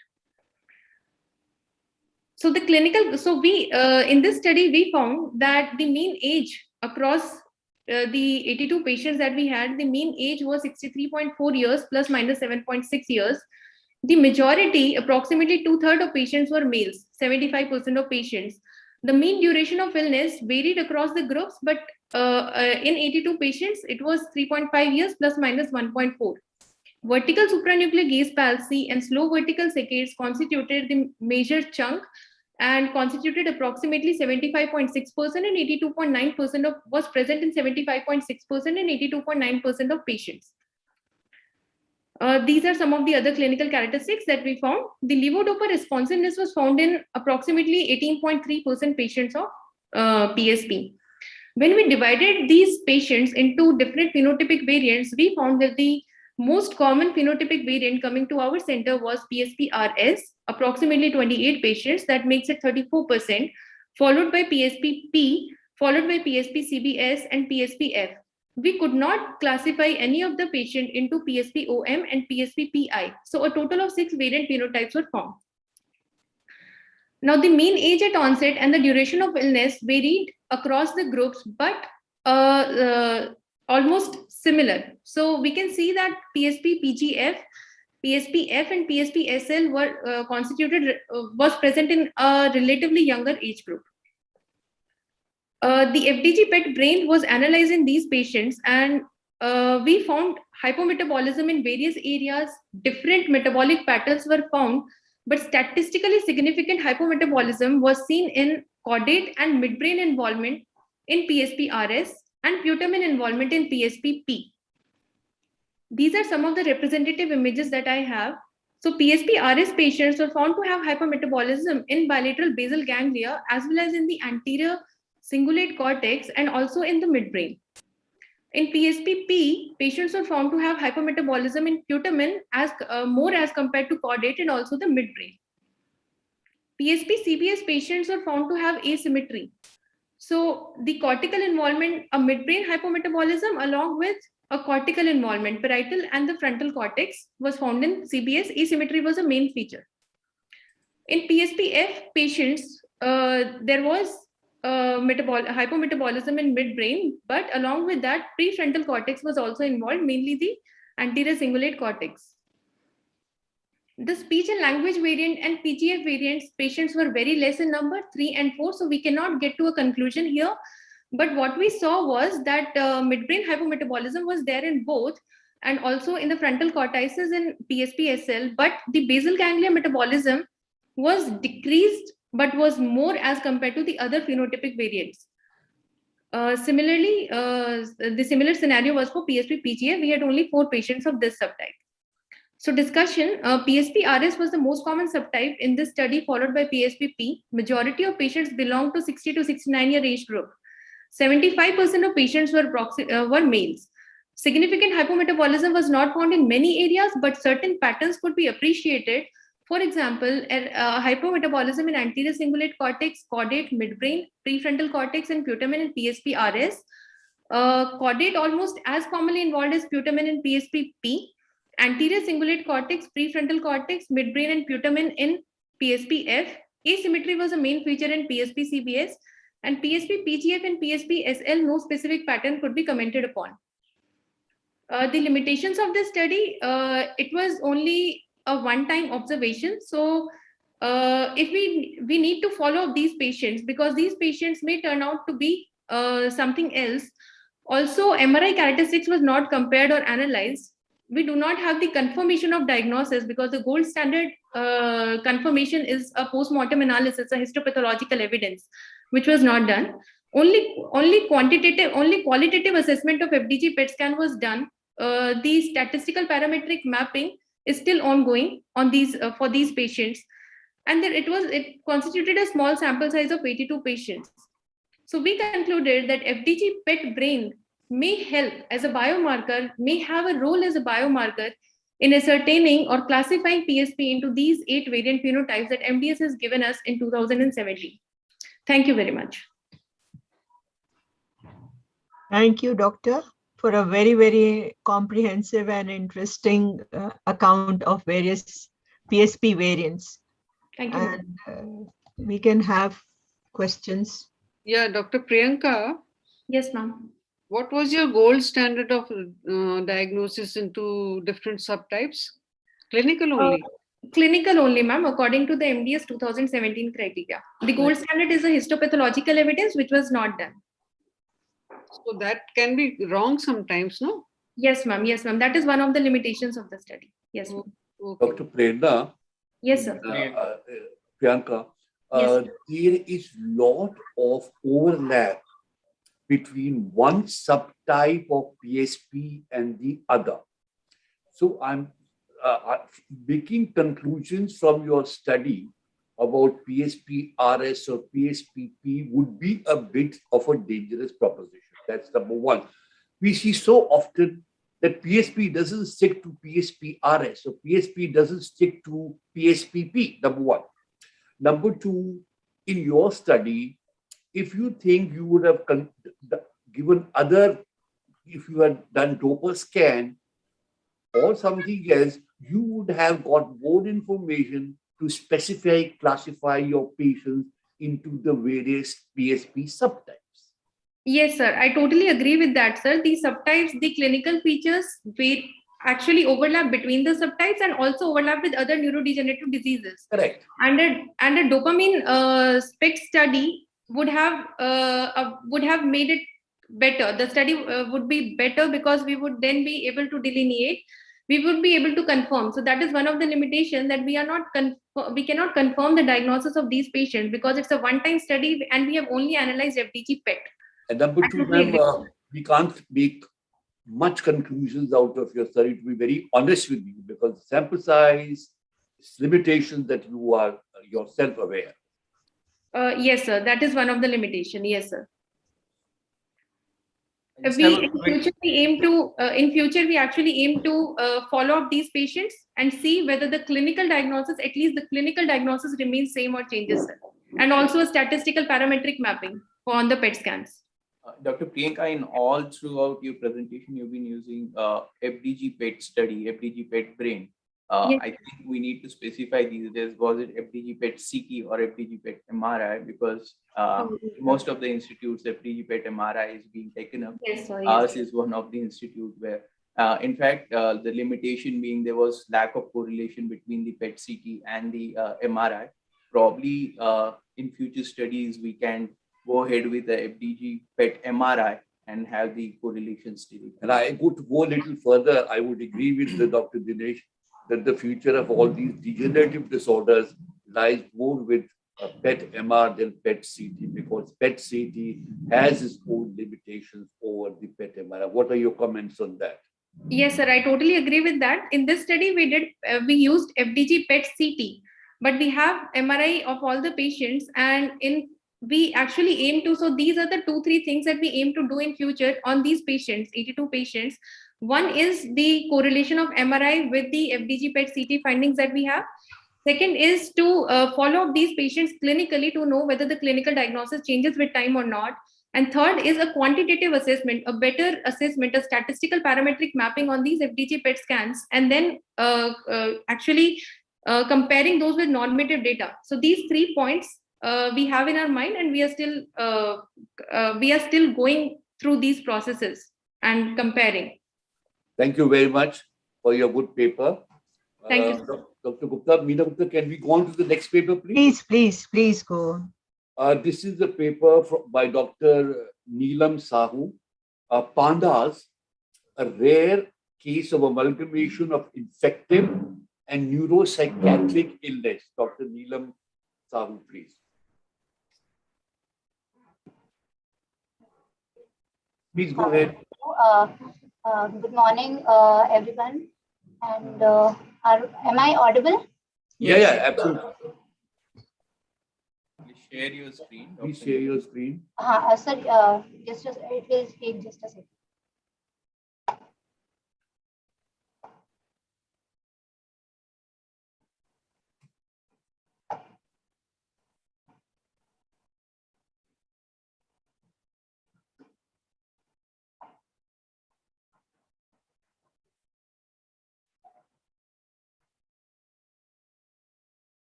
[SPEAKER 10] So in this study, we found that the mean age across the 82 patients that we had, the mean age was 63.4 years plus minus 7.6 years. The majority, approximately 2/3 of patients were males, 75% of patients. The mean duration of illness varied across the groups, but in 82 patients, it was 3.5 years plus minus 1.4. Vertical supranuclear gaze palsy and slow vertical saccades constituted the major chunk and constituted approximately 75.6% and 82.9% of was present in 75.6% and 82.9% of patients. These are some of the other clinical characteristics that we found. The levodopa responsiveness was found in approximately 18.3% patients of PSP. When we divided these patients into different phenotypic variants, we found that the most common phenotypic variant coming to our center was PSP-RS, approximately 28 patients, that makes it 34%, followed by PSP-P, followed by PSP-CBS and PSP-F. We could not classify any of the patient into PSP-OM and PSP-PI. So a total of 6 variant phenotypes were found. Now the mean age at onset and the duration of illness varied across the groups, but almost similar. So we can see that PSP-PGF, PSP-F and PSP-SL were was present in a relatively younger age group. The FDG PET brain was analyzed in these patients, and we found hypometabolism in various areas. Different metabolic patterns were found, but statistically significant hypometabolism was seen in caudate and midbrain involvement in PSP-RS and putamen involvement in PSP-P. These are some of the representative images that I have. So PSP-RS patients were found to have hypermetabolism in bilateral basal ganglia as well as in the anterior cingulate cortex and also in the midbrain. In PSP-P, patients were found to have hypermetabolism in putamen as more as compared to caudate and also the midbrain. PSP-CBS patients were found to have asymmetry. So the cortical involvement, a midbrain hypometabolism along with a cortical involvement, parietal and the frontal cortex was found in CBS. Asymmetry was a main feature. In PSP-F patients, there was hypometabolism in midbrain, but along with that, prefrontal cortex was also involved, mainly the anterior cingulate cortex. The speech and language variant and PGF variants, patients were very less in number, 3 and 4, so we cannot get to a conclusion here. But what we saw was that midbrain hypometabolism was there in both and also in the frontal cortices in PSP-SL, but the basal ganglia metabolism was decreased but was more as compared to the other phenotypic variants. Similarly, the similar scenario was for PSP-PGF. We had only 4 patients of this subtype. So discussion, PSP-RS was the most common subtype in this study, followed by PSP-P. Majority of patients belonged to 60 to 69-year age group. 75% of patients were males. Significant hypometabolism was not found in many areas, but certain patterns could be appreciated. For example, hypometabolism in anterior cingulate cortex, caudate, midbrain, prefrontal cortex, and putamen in PSP-RS. Caudate almost as commonly involved as putamen in PSP-P. Anterior cingulate cortex, prefrontal cortex, midbrain, and putamen in PSP-F. Asymmetry was a main feature in PSP-CBS. And PSP-PGF and PSP-SL, no specific pattern could be commented upon. The limitations of this study, it was only a one-time observation. So if we need to follow up these patients, because these patients may turn out to be something else. Also, MRI characteristics was not compared or analyzed. We do not have the confirmation of diagnosis because the gold standard confirmation is a post-mortem analysis, a histopathological evidence, which was not done. Only qualitative assessment of FDG PET scan was done. The statistical parametric mapping is still ongoing on these for these patients, and then it constituted a small sample size of 82 patients. So we concluded that FDG PET brain may help as a biomarker, may have a role as a biomarker in ascertaining or classifying PSP into these 8 variant phenotypes that MDS has given us in 2017. Thank you very much.
[SPEAKER 4] Thank you, Doctor, for a very, very comprehensive and interesting account of various PSP variants.
[SPEAKER 10] Thank you.
[SPEAKER 4] And we can have questions.
[SPEAKER 3] Yeah, Dr. Priyanka.
[SPEAKER 10] Yes, ma'am.
[SPEAKER 3] What was your gold standard of diagnosis into different subtypes? Clinical only?
[SPEAKER 10] Clinical only, ma'am, according to the MDS 2017 criteria. The gold standard is a histopathological evidence, which was not done.
[SPEAKER 3] So that can be wrong sometimes, no?
[SPEAKER 10] Yes, ma'am. Yes, ma'am. That is one of the limitations of the study. Yes, ma'am.
[SPEAKER 3] Okay.
[SPEAKER 5] Dr. Prerna,
[SPEAKER 10] Yes, sir.
[SPEAKER 5] Priyanka,
[SPEAKER 10] Yes.
[SPEAKER 5] there is lot of overlap between one subtype of PSP and the other. So I'm making conclusions from your study about PSP-RS or PSP-P would be a bit of a dangerous proposition. That's number one. We see so often that PSP doesn't stick to PSP-RS or PSP doesn't stick to PSP-P, number one. Number two, in your study, if you think you would have given other, if you had done Doppler scan or something else, you would have got more information to specify, classify your patients into the various PSP subtypes.
[SPEAKER 10] Yes, sir. I totally agree with that, sir. The subtypes, the clinical features, they actually overlap between the subtypes and also overlap with other neurodegenerative diseases.
[SPEAKER 5] Correct.
[SPEAKER 10] And a dopamine SPECT study would have made it better. The study would be better because we would then be able to delineate. We would be able to confirm. So that is one of the limitations, that we cannot confirm the diagnosis of these patients because it's a one-time study and we have only analyzed FDG PET.
[SPEAKER 5] And number two, ma'am, we can't make much conclusions out of your study, to be very honest with you, because sample size, limitations that you are yourself aware.
[SPEAKER 10] Yes, sir. That is one of the limitations. Yes, sir. In future, we actually aim to follow up these patients and see whether the clinical diagnosis, at least the clinical diagnosis, remains same or changes, sir. And also a statistical parametric mapping on the PET scans.
[SPEAKER 2] Dr. Priyanka, in all throughout your presentation, you've been using FDG PET study, FDG PET brain.
[SPEAKER 10] Yes.
[SPEAKER 2] I think we need to specify these days, was it FDG PET CT or FDG PET MRI? Because most of the institutes, FDG PET MRI is being taken up.
[SPEAKER 10] Yes, sir. Yes.
[SPEAKER 2] Ours is one of the institutes where, in fact, the limitation being there was lack of correlation between the PET CT and the MRI. Probably in future studies, we can go ahead with the FDG PET MRI and have the correlation study.
[SPEAKER 5] And I go a little further. I would agree with the Dr. Dinesh that the future of all these degenerative disorders lies more with PET MR than PET CT, because PET CT has its own limitations over the PET MR. What are your comments on that?
[SPEAKER 10] Yes, sir. I totally agree with that. In this study, we used FDG PET CT, but we have MRI of all the patients, and we actually aim to, so these are the 2-3 things that we aim to do in future on these patients, 82 patients. One is the correlation of MRI with the FDG PET CT findings that we have. Second is to follow up these patients clinically to know whether the clinical diagnosis changes with time or not. And third is a quantitative assessment, a better assessment, a statistical parametric mapping on these FDG PET scans, and then actually comparing those with normative data. So these 3 points we have in our mind, and we are still going through these processes and comparing.
[SPEAKER 5] Thank you very much for your good paper.
[SPEAKER 10] Thank you.
[SPEAKER 5] Dr. Gupta, Meena Gupta, can we go on to the next paper, please?
[SPEAKER 4] Please go on.
[SPEAKER 5] This is the paper by Dr. Neelam Sahu, Pandas, a rare case of amalgamation of infective and neuropsychiatric illness. Dr. Neelam Sahu, please. Please go ahead.
[SPEAKER 11] Good morning, everyone. And am I audible?
[SPEAKER 5] Yeah, absolutely.
[SPEAKER 2] Please share your screen.
[SPEAKER 5] Please share your screen.
[SPEAKER 11] Sorry, it will take just a second.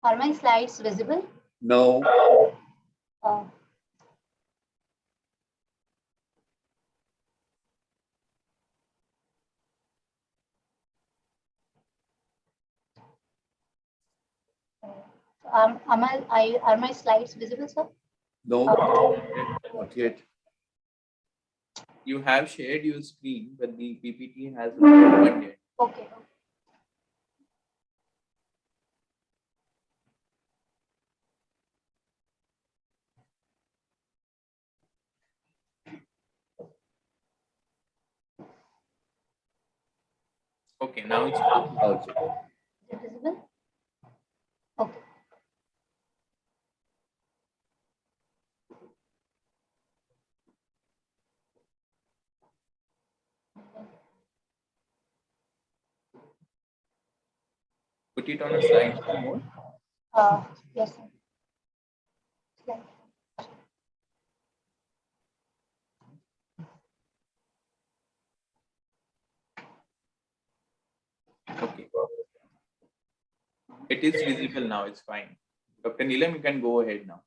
[SPEAKER 11] Are my slides visible?
[SPEAKER 5] No.
[SPEAKER 11] Uh, are my slides visible, sir?
[SPEAKER 5] No, not yet.
[SPEAKER 2] You have shared your screen, but the PPT has not opened yet.
[SPEAKER 11] Okay.
[SPEAKER 2] Okay, now it's
[SPEAKER 5] Also.
[SPEAKER 11] Is it visible? Okay.
[SPEAKER 2] put it on a slide mode.
[SPEAKER 11] Yes, sir. Slide.
[SPEAKER 2] Okay. It is visible now, it's fine. Dr. Neelam, you can go ahead now.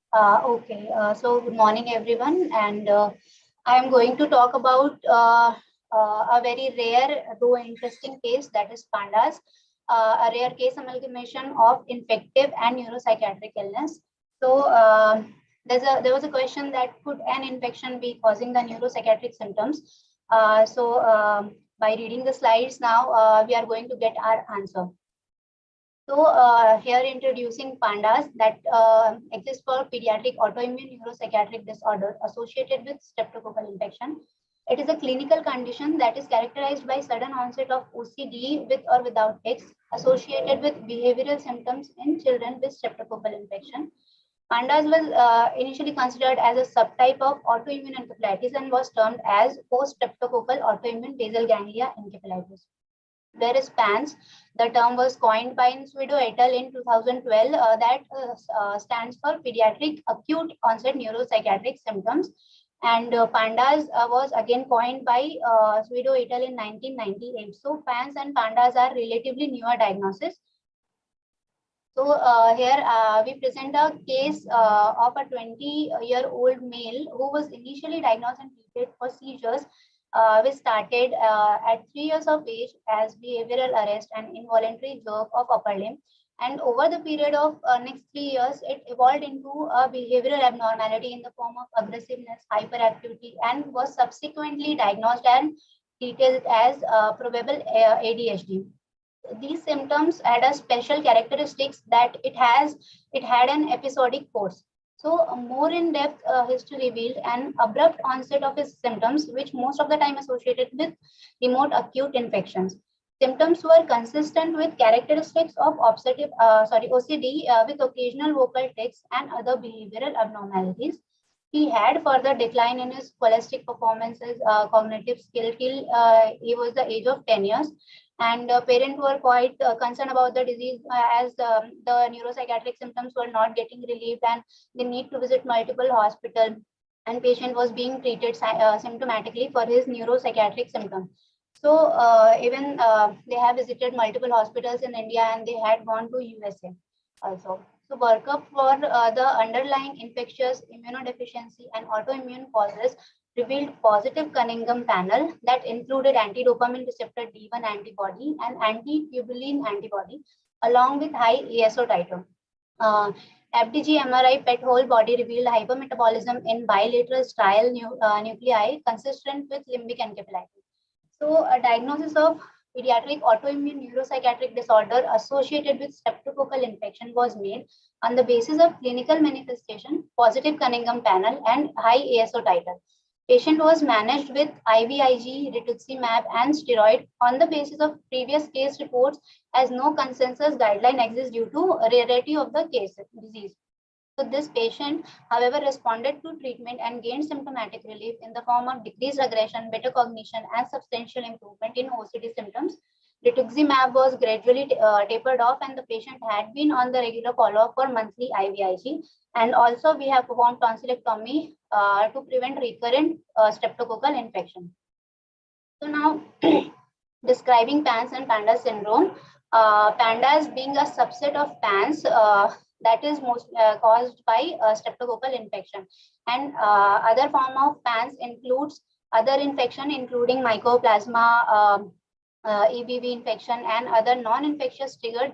[SPEAKER 11] Okay. So good morning, everyone. And I am going to talk about a very rare though interesting case, that is Pandas, a rare case amalgamation of infective and neuropsychiatric illness. So there was a question that could an infection be causing the neuropsychiatric symptoms? By reading the slides now, we are going to get our answer. So here introducing Pandas, that exists for pediatric autoimmune neuropsychiatric disorder associated with streptococcal infection. It is a clinical condition that is characterized by sudden onset of OCD with or without tics associated with behavioral symptoms in children with streptococcal infection. Pandas was initially considered as a subtype of autoimmune encephalitis and was termed as post-streptococcal autoimmune basal ganglia encephalitis. Whereas PANS, the term was coined by Swido et al. In 2012 that stands for Pediatric Acute Onset Neuropsychiatric Symptoms. And Pandas was again coined by Swido et al. In 1998. So PANS and Pandas are relatively newer diagnoses. So here we present a case of a 20-year-old male who was initially diagnosed and treated for seizures, which started at 3 years of age as behavioral arrest and involuntary jerk of upper limb. And over the period of next 3 years, it evolved into a behavioral abnormality in the form of aggressiveness, hyperactivity, and was subsequently diagnosed and treated as probable ADHD. These symptoms had a special characteristics that it had an episodic course. So more in-depth history revealed an abrupt onset of his symptoms, which most of the time associated with remote acute infections. Symptoms were consistent with characteristics of OCD with occasional vocal tics and other behavioral abnormalities. He had further decline in his scholastic performances, cognitive skill till he was the age of 10 years. And parents were quite concerned about the disease as the neuropsychiatric symptoms were not getting relieved and they need to visit multiple hospitals, and patient was being treated symptomatically for his neuropsychiatric symptoms. So even they have visited multiple hospitals in India and they had gone to USA also. So workup for the underlying infectious immunodeficiency and autoimmune causes revealed positive Cunningham panel that included anti-dopamine receptor D1 antibody and anti-tubulin antibody, along with high ASO titer. FDG MRI PET whole body revealed hypermetabolism in bilateral strial nuclei consistent with limbic encephalitis. So a diagnosis of pediatric autoimmune neuropsychiatric disorder associated with streptococcal infection was made on the basis of clinical manifestation, positive Cunningham panel, and high ASO titer. Patient was managed with IVIG, rituximab, and steroid on the basis of previous case reports, as no consensus guideline exists due to rarity of the case disease. So this patient, however, responded to treatment and gained symptomatic relief in the form of decreased aggression, better cognition, and substantial improvement in OCD symptoms. Rituximab was gradually tapered off, and the patient had been on the regular follow-up for monthly IVIG. And also, we have performed tonsillectomy to prevent recurrent streptococcal infection. So now, describing PANS and Panda syndrome. Pandas being a subset of PANS, that is most caused by streptococcal infection. And other form of PANS includes other infection, including mycoplasma, EBV infection, and other non-infectious triggered.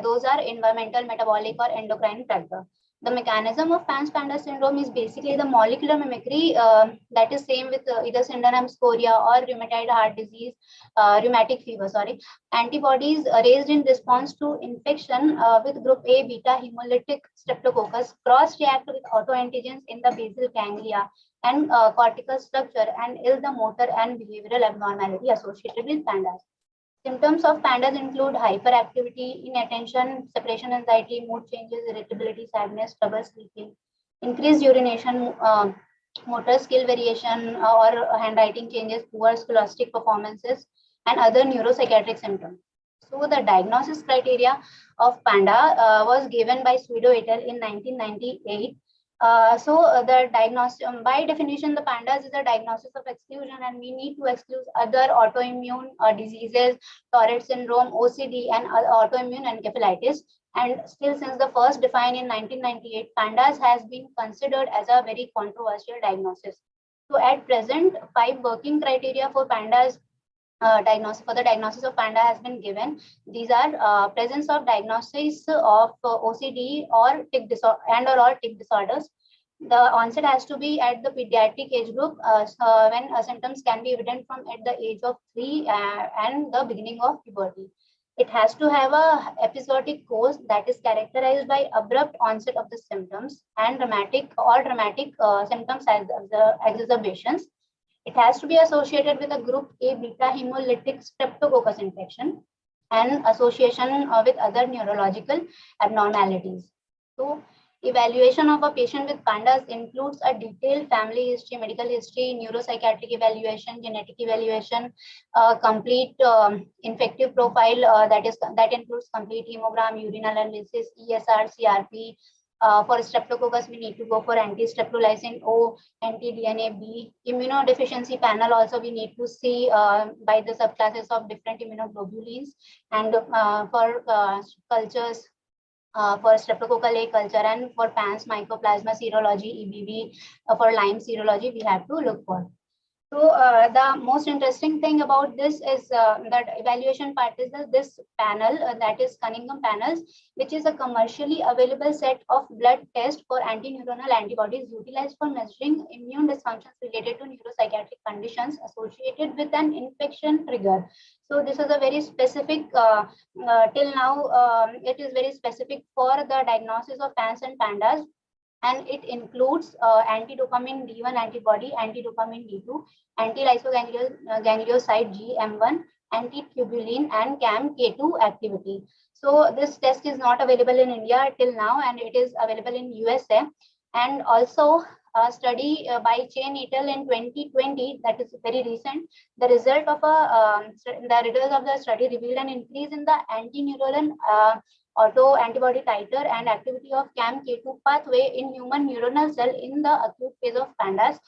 [SPEAKER 11] Those are environmental, metabolic, or endocrine factor. The mechanism of PANS-Panda syndrome is basically the molecular mimicry that is same with either syndrome scoria or rheumatoid heart disease, rheumatic fever, sorry. Antibodies raised in response to infection with group A beta hemolytic streptococcus cross-react with autoantigens in the basal ganglia and cortical structure and ill the motor and behavioral abnormality associated with Pandas. Symptoms of Pandas include hyperactivity, inattention, separation anxiety, mood changes, irritability, sadness, trouble sleeping, increased urination, motor skill variation or handwriting changes, poor scholastic performances, and other neuropsychiatric symptoms. So the diagnosis criteria of Panda was given by Swedo et al. In 1998. The diagnosis, by definition, the Pandas is a diagnosis of exclusion, and we need to exclude other autoimmune diseases, Tourette syndrome, OCD, and autoimmune encephalitis. And still, since the first defined in 1998, Pandas has been considered as a very controversial diagnosis. So at present, 5 working criteria for Pandas the diagnosis of Panda has been given. These are presence of diagnosis of OCD or tic disorder or tic disorders. The onset has to be at the pediatric age group when symptoms can be evident from at the age of 3 and the beginning of puberty. It has to have a episodic course that is characterized by abrupt onset of the symptoms and dramatic symptoms as the exacerbations. It has to be associated with a group A beta hemolytic streptococcus infection and association with other neurological abnormalities. So, evaluation of a patient with Pandas includes a detailed family history, medical history, neuropsychiatric evaluation, genetic evaluation, complete infective profile that includes complete hemogram, urine analysis, ESR, CRP. For streptococcus, we need to go for anti-streptolysin O, anti-DNA B. Immunodeficiency panel also we need to see by the subclasses of different immunoglobulins. And for cultures, for streptococcal A culture and for PANS, mycoplasma serology, EBV, for Lyme serology, we have to look for. So the most interesting thing about this is that evaluation part is this panel that is Cunningham Panels, which is a commercially available set of blood tests for anti-neuronal antibodies utilized for measuring immune dysfunctions related to neuropsychiatric conditions associated with an infection trigger. So this is a very specific, till now, it is very specific for the diagnosis of PANS and Pandas. And it includes anti-dopamine D1 antibody, anti-dopamine D2, anti-lysoganglioside GM1, anti-tubulin, and CAM-K2 activity. So this test is not available in India till now, and it is available in USA. And also a study by Chen et al. In 2020, that is very recent. The result of the study revealed an increase in the anti-neuronal auto-antibody titer and activity of CAM-K2 pathway in human neuronal cell in the acute phase of Pandas,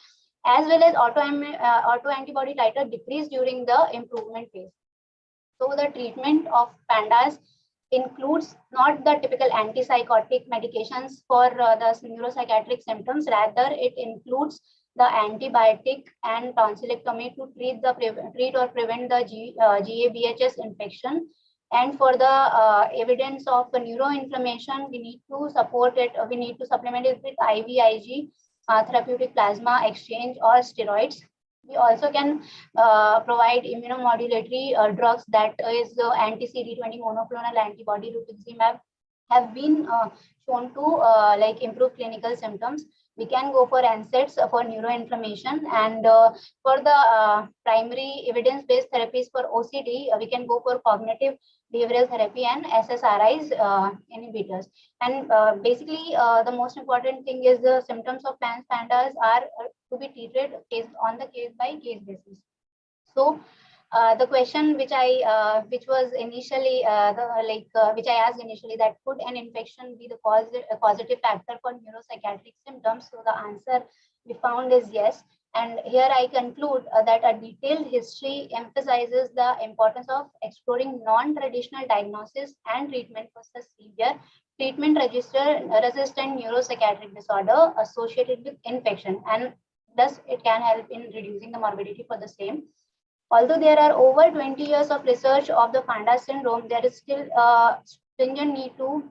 [SPEAKER 11] as well as auto-antibody titer decreased during the improvement phase. So the treatment of Pandas includes not the typical antipsychotic medications for the neuropsychiatric symptoms. Rather, it includes the antibiotic and tonsillectomy to treat or prevent the GABHS infection. And for the evidence of neuroinflammation, we need to support it. We need to supplement it with IVIG, therapeutic plasma exchange, or steroids. We also can provide immunomodulatory drugs, that is anti-CD20 monoclonal antibody rituximab, have been shown to improve clinical symptoms. We can go for NSAIDs for neuroinflammation, and for the primary evidence-based therapies for OCD, we can go for cognitive behavioral therapy and SSRIs inhibitors. And basically, the most important thing is the symptoms of Pandas are to be treated on the case-by-case basis. So the question which was initially which I asked initially, that could an infection be the causative factor for neuropsychiatric symptoms? So the answer we found is yes. And here I conclude that a detailed history emphasizes the importance of exploring non-traditional diagnosis and treatment for such severe treatment-resistant neuropsychiatric disorder associated with infection, and thus it can help in reducing the morbidity for the same. Although there are over 20 years of research of the Panda syndrome, there is still a stringent need to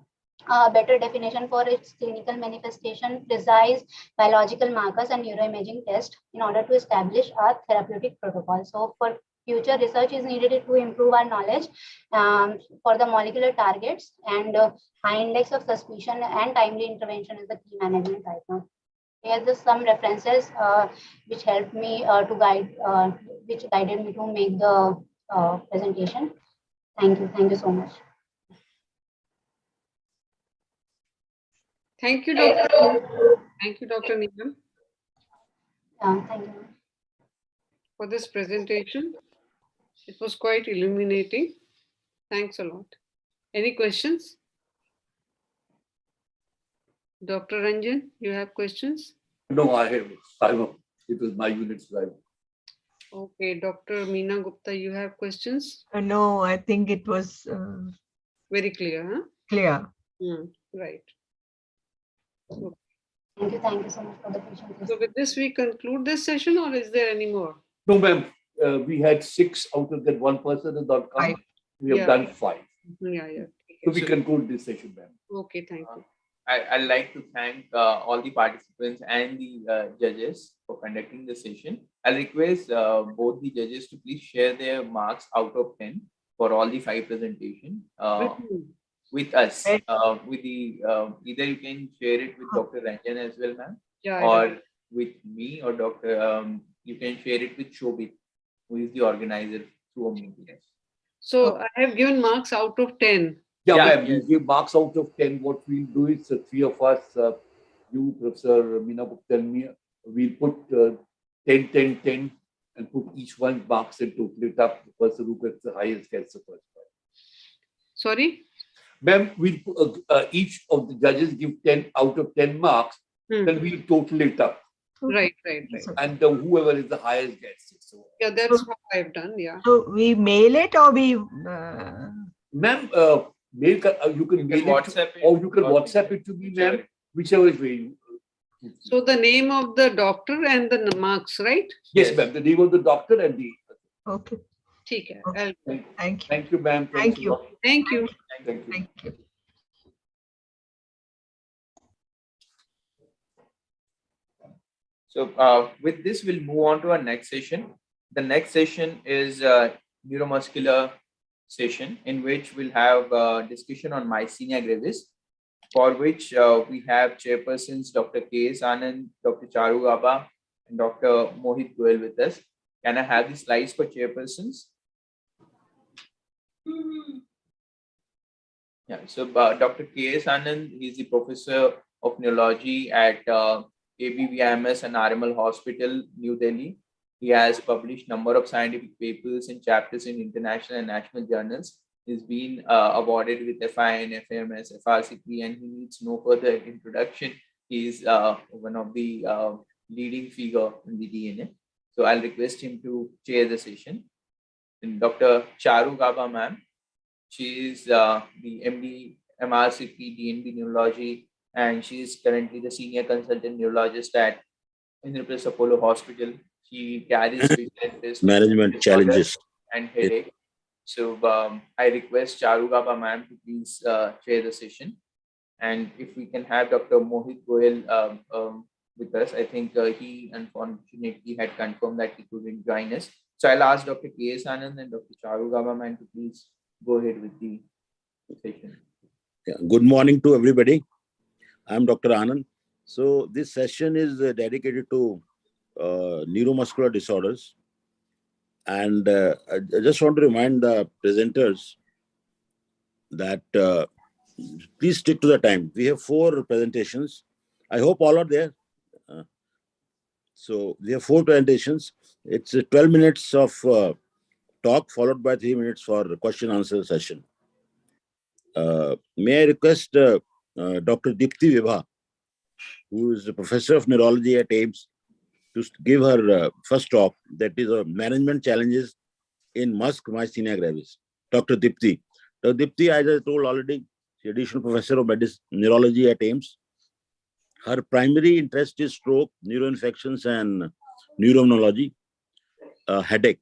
[SPEAKER 11] better definition for its clinical manifestation, precise biological markers, and neuroimaging tests in order to establish a therapeutic protocol. So for future research is needed to improve our knowledge for the molecular targets, and high index of suspicion and timely intervention is the key management right now. Here are just some references which helped me to guide, which guided me to make the presentation. Thank you so much.
[SPEAKER 3] Thank you, Dr. Thank you, Dr. Neelam,
[SPEAKER 11] Thank you
[SPEAKER 3] for this presentation. It was quite illuminating. Thanks a lot. Any questions? Dr. Ranjan, you have questions?
[SPEAKER 5] No, I have. It was my unit slide.
[SPEAKER 3] Okay, Dr. Meena Gupta, you have questions?
[SPEAKER 4] No, I think it was
[SPEAKER 3] Very clear, huh?
[SPEAKER 4] clear.
[SPEAKER 3] Right.
[SPEAKER 11] Thank you so much for the presentation.
[SPEAKER 3] So with this, we conclude this session, or is there any more?
[SPEAKER 5] No, ma'am. We had 6 out of that one person has not come.
[SPEAKER 4] 5.
[SPEAKER 5] We have done 5.
[SPEAKER 3] Yeah.
[SPEAKER 5] So we conclude this session, ma'am.
[SPEAKER 3] Okay, thank you.
[SPEAKER 2] I'd like to thank all the participants and the judges for conducting the session. I'll request both the judges to please share their marks out of 10 for all the 5 presentations with us. With the either you can share it with Dr. Ranjan as well, ma'am, or with me, or Dr. You can share it with Shobit, who is the organizer through a meeting.
[SPEAKER 3] So I have given marks out of 10.
[SPEAKER 5] Yeah, ma'am. You give marks out of 10. What we'll do is 3 of us, you, Professor Meena Gupta, and me, we'll put 10, 10, 10, and put each one marks and total it up. The person who gets the highest gets the first one.
[SPEAKER 3] Sorry?
[SPEAKER 5] Ma'am, we'll each of the judges give 10 out of 10 marks, then we'll total it up.
[SPEAKER 3] Right.
[SPEAKER 5] And whoever is the highest gets it. So,
[SPEAKER 3] yeah, that's what I've done. Yeah.
[SPEAKER 4] So we mail it, or we
[SPEAKER 5] ma'am, you can mail
[SPEAKER 2] WhatsApp
[SPEAKER 5] it, or you can WhatsApp it to me, ma'am, whichever way.
[SPEAKER 3] So the name of the doctor and the marks, right?
[SPEAKER 5] Yes, ma'am. The name of the doctor and the.
[SPEAKER 4] Okay.
[SPEAKER 3] Okay.
[SPEAKER 4] Thank you.
[SPEAKER 5] Thank you, ma'am.
[SPEAKER 4] Thank you.
[SPEAKER 3] Thank you.
[SPEAKER 4] Thank you.
[SPEAKER 2] So with this, we'll move on to our next session. The next session is neuromuscular session, in which we'll have a discussion on myasthenia gravis, for which we have chairpersons Dr. K.S. Anand, Dr. Charu Gaba, and Dr. Mohit Goel with us. Can I have the slides for chairpersons? Yeah, so Dr. K.S. Anand, he's the professor of neurology at ABVMS and RML Hospital, New Delhi. He has published number of scientific papers and chapters in international and national journals. He's been awarded with FIN, FMS, FRCP, and he needs no further introduction. He's one of the leading figure in the DNA. So I'll request him to chair the session. And Dr. Charu Gaba, ma'am, she is the MD, MRCP, DNB Neurology, and she is currently the senior consultant neurologist at Intra Apollo Hospital. She carries
[SPEAKER 12] management challenges
[SPEAKER 2] and headache. So I request Charu Gaba ma'am to please chair the session. And if we can have Dr. Mohit Goel with us, I think he unfortunately had confirmed that he couldn't join us. So I'll ask Dr. K.S. Anand and Dr. Charu Gaba ma'am to please go ahead with the session.
[SPEAKER 12] Yeah. Good morning to everybody. I'm Dr. Anand. So this session is dedicated to neuromuscular disorders. And I just want to remind the presenters that please stick to the time. We have 4 presentations. I hope all are there. So we have 4 presentations. It's 12 minutes of talk followed by 3 minutes for question answer session. May I request Dr. Dipti Vibha, who is a professor of neurology at AIIMS, to give her first talk, that is management challenges in Musk myasthenia gravis. Dr. Dipti. Dr. Dipti, as I told already, she is additional professor of neurology at AIIMS. Her primary interest is stroke, neuroinfections, and neuroimmunology, headache.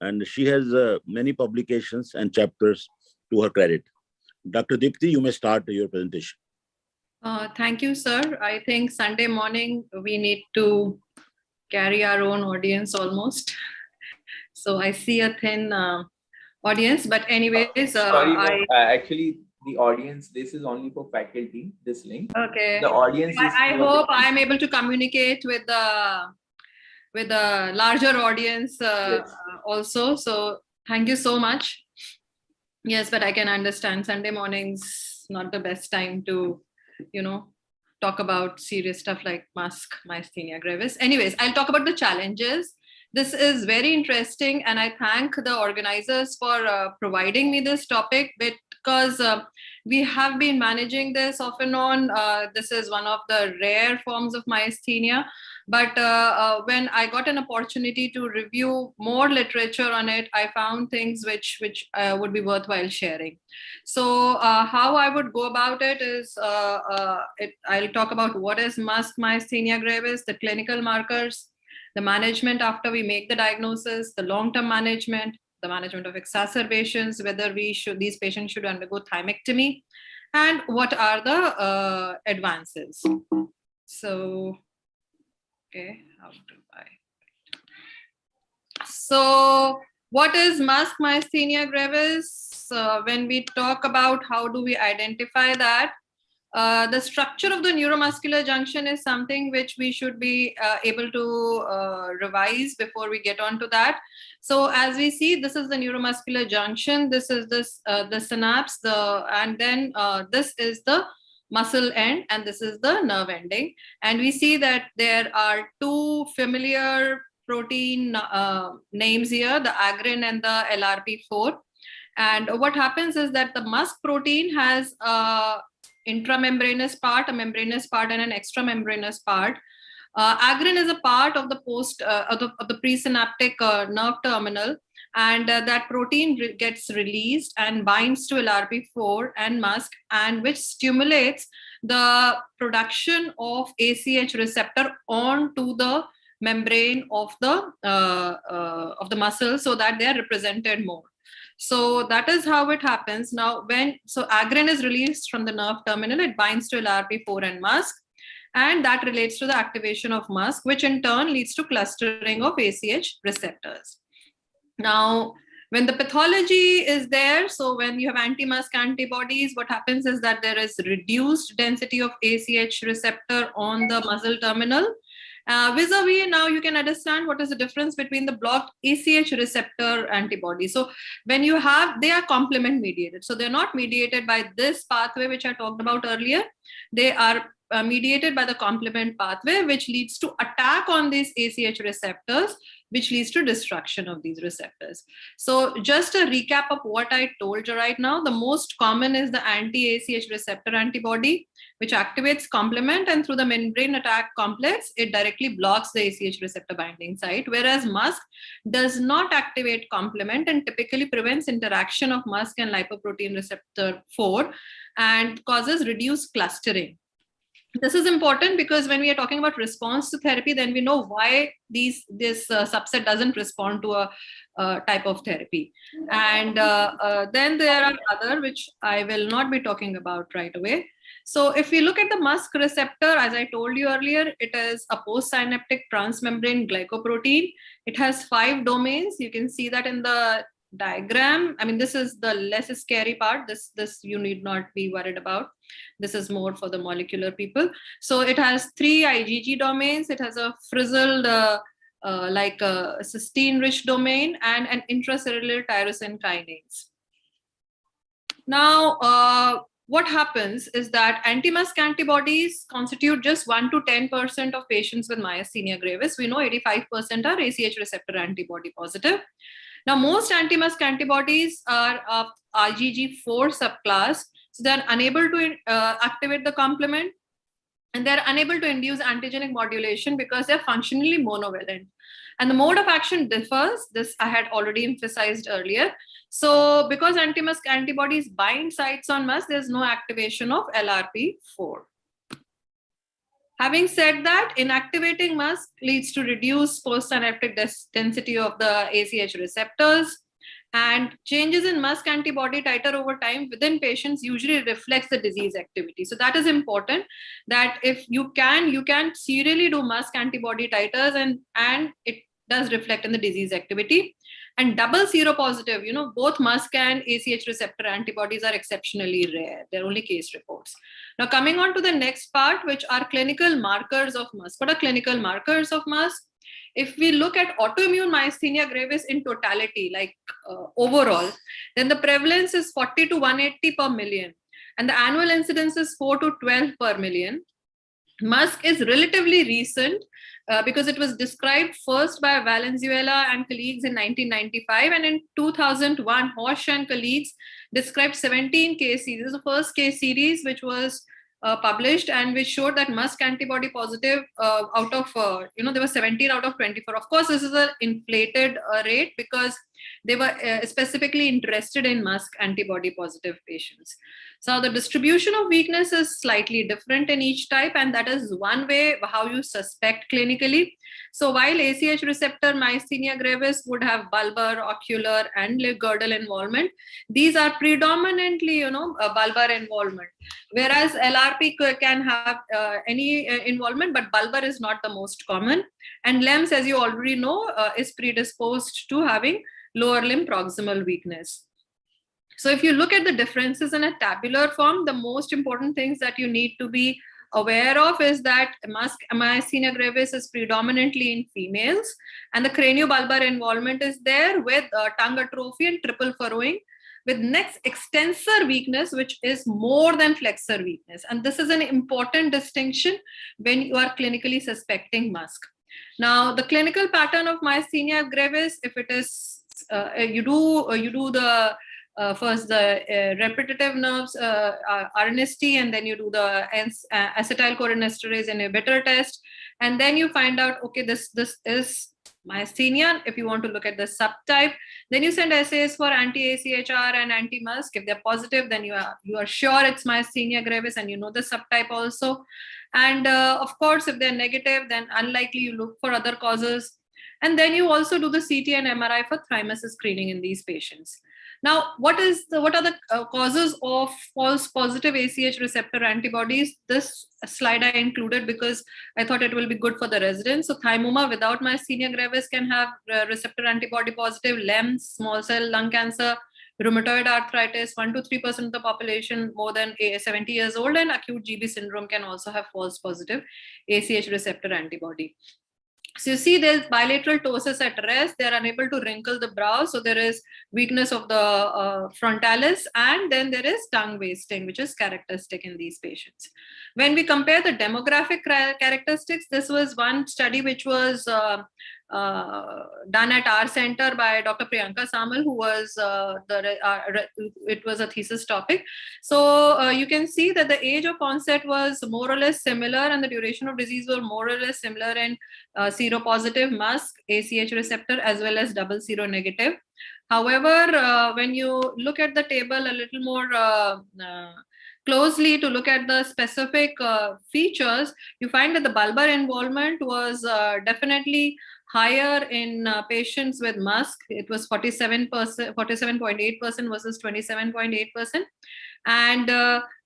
[SPEAKER 12] And she has many publications and chapters to her credit. Dr. Dipti, you may start your presentation.
[SPEAKER 13] Thank you, sir. I think Sunday morning we need to carry our own audience almost. So I see a thin audience, but anyways,
[SPEAKER 2] sorry, actually the audience, this is only for faculty, this link.
[SPEAKER 13] Okay.
[SPEAKER 2] The audience is
[SPEAKER 13] I hope I'm able to communicate with the larger audience
[SPEAKER 2] yes.
[SPEAKER 13] Also. So thank you so much. Yes, but I can understand Sunday mornings not the best time to, talk about serious stuff like Musk myasthenia gravis. Anyways, I'll talk about the challenges. This is very interesting, and I thank the organizers for providing me this topic, because we have been managing this off and on. This is one of the rare forms of myasthenia. But when I got an opportunity to review more literature on it, I found things which would be worthwhile sharing. So how I would go about it is, I'll talk about what is Musk myasthenia gravis, the clinical markers, the management after we make the diagnosis, the long-term management, the management of exacerbations, whether these patients should undergo thymectomy, and what are the advances. So, okay, how do I? So, what is Musk myasthenia gravis? When we talk about how do we identify that, the structure of the neuromuscular junction is something which we should be able to revise before we get on to that. So as we see, this is the neuromuscular junction. This is the synapse, and then this is the muscle end, and this is the nerve ending. And we see that there are two familiar protein names here, the agrin and the LRP4. And what happens is that the Musk protein has intramembranous part, a membranous part, and an extramembranous part. Agrin is a part of the of the presynaptic nerve terminal, and that protein gets released and binds to LRP4 and Musk, and which stimulates the production of ACH receptor onto the membrane of the muscle, so that they are represented more. So that is how it happens. Now, so agrin is released from the nerve terminal, it binds to LRP4 and Musk, and that relates to the activation of Musk, which in turn leads to clustering of ACH receptors. Now, when the pathology is there, so when you have anti-Musk antibodies, what happens is that there is reduced density of ACH receptor on the muscle terminal. Vis-a-vis, now you can understand what is the difference between the blocked ACH receptor antibodies. So when you have, they are complement mediated. So they're not mediated by this pathway, which I talked about earlier. They are mediated by the complement pathway, which leads to attack on these ACH receptors, which leads to destruction of these receptors. So just a recap of what I told you right now, the most common is the anti-ACH receptor antibody, which activates complement, and through the membrane attack complex, it directly blocks the ACH receptor binding site, whereas Musk does not activate complement and typically prevents interaction of Musk and lipoprotein receptor 4 and causes reduced clustering. This is important because when we are talking about response to therapy, then we know why this subset doesn't respond to a type of therapy. And then there are other, which I will not be talking about right away. So if we look at the Musk receptor, as I told you earlier, it is a postsynaptic transmembrane glycoprotein. It has 5 domains. You can see that in the diagram. I mean, this is the less scary part. This you need not be worried about. This is more for the molecular people. So it has 3 IgG domains. It has a frizzled like a cysteine-rich domain and an intracellular tyrosine kinase. Now, what happens is that anti-Musk antibodies constitute just 1 to 10% of patients with myasthenia gravis. We know 85% are ACH receptor antibody positive. Now, most anti-Musk antibodies are of IgG4 subclass, so they're unable to activate the complement. and they're unable to induce antigenic modulation because they're functionally monovalent. And the mode of action differs. This I had already emphasized earlier. So because anti-Musk antibodies bind sites on Musk, there's no activation of LRP4. Having said that, inactivating Musk leads to reduced post-synaptic density of the ACH receptors, and changes in Musk antibody titer over time within patients usually reflects the disease activity. So that is important, that if you can serially do Musk antibody titers, and it does reflect in the disease activity. And double seropositive, both Musk and ACH receptor antibodies are exceptionally rare. They're only case reports. Now coming on to the next part, which are clinical markers of Musk. What are clinical markers of Musk? If we look at autoimmune myasthenia gravis in totality, like overall, then the prevalence is 40 to 180 per million. And the annual incidence is 4 to 12 per million. Musk is relatively recent because it was described first by Valenzuela and colleagues in 1995. And in 2001, Hosch and colleagues described 17 case series. The first case series, which was published and which showed that Musk antibody positive out of, there were 17 out of 24. Of course, this is an inflated rate because they were specifically interested in Musk antibody positive patients. So the distribution of weakness is slightly different in each type, and that is one way how you suspect clinically. So while ACH receptor myasthenia gravis would have bulbar, ocular, and leg girdle involvement, these are predominantly, bulbar involvement. Whereas LRP can have any involvement, but bulbar is not the most common. And LEMS, as you already know, is predisposed to having lower limb proximal weakness. So if you look at the differences in a tabular form, the most important things that you need to be aware of is that Musk myasthenia gravis is predominantly in females, and the craniobulbar involvement is there with tongue atrophy and triple furrowing, with next extensor weakness, which is more than flexor weakness. And this is an important distinction when you are clinically suspecting Musk. Now, the clinical pattern of myasthenia gravis, if it is, you do the first the repetitive nerves RNST, and then you do the acetylcholinesterase inhibitor test, and then you find out, okay, this is myasthenia. If you want to look at the subtype, then you send assays for anti-ACHR and anti-Musk. If they're positive, then you are sure it's myasthenia gravis, and you know the subtype also. And of course, if they're negative, then unlikely you look for other causes. And then you also do the CT and MRI for thymus screening in these patients. Now, what are the causes of false positive ACH receptor antibodies? This slide I included because I thought it will be good for the residents. So thymoma without myasthenia gravis can have receptor antibody positive, LEMS, small cell lung cancer, rheumatoid arthritis, 1 to 3% of the population more than 70 years old, and acute GB syndrome can also have false positive ACH receptor antibody. So you see there's bilateral ptosis at rest. They're unable to wrinkle the brow. So there is weakness of the frontalis, and then there is tongue wasting, which is characteristic in these patients. When we compare the demographic characteristics, this was one study which was done at our center by Dr. Priyanka Samal, who was it was a thesis topic. So you can see that the age of onset was more or less similar, and the duration of disease were more or less similar in seropositive Musk, ACH receptor, as well as double seronegative. However, when you look at the table a little more closely to look at the specific features, you find that the bulbar involvement was definitely higher in patients with Musk. It was 47.8% versus 27.8%. And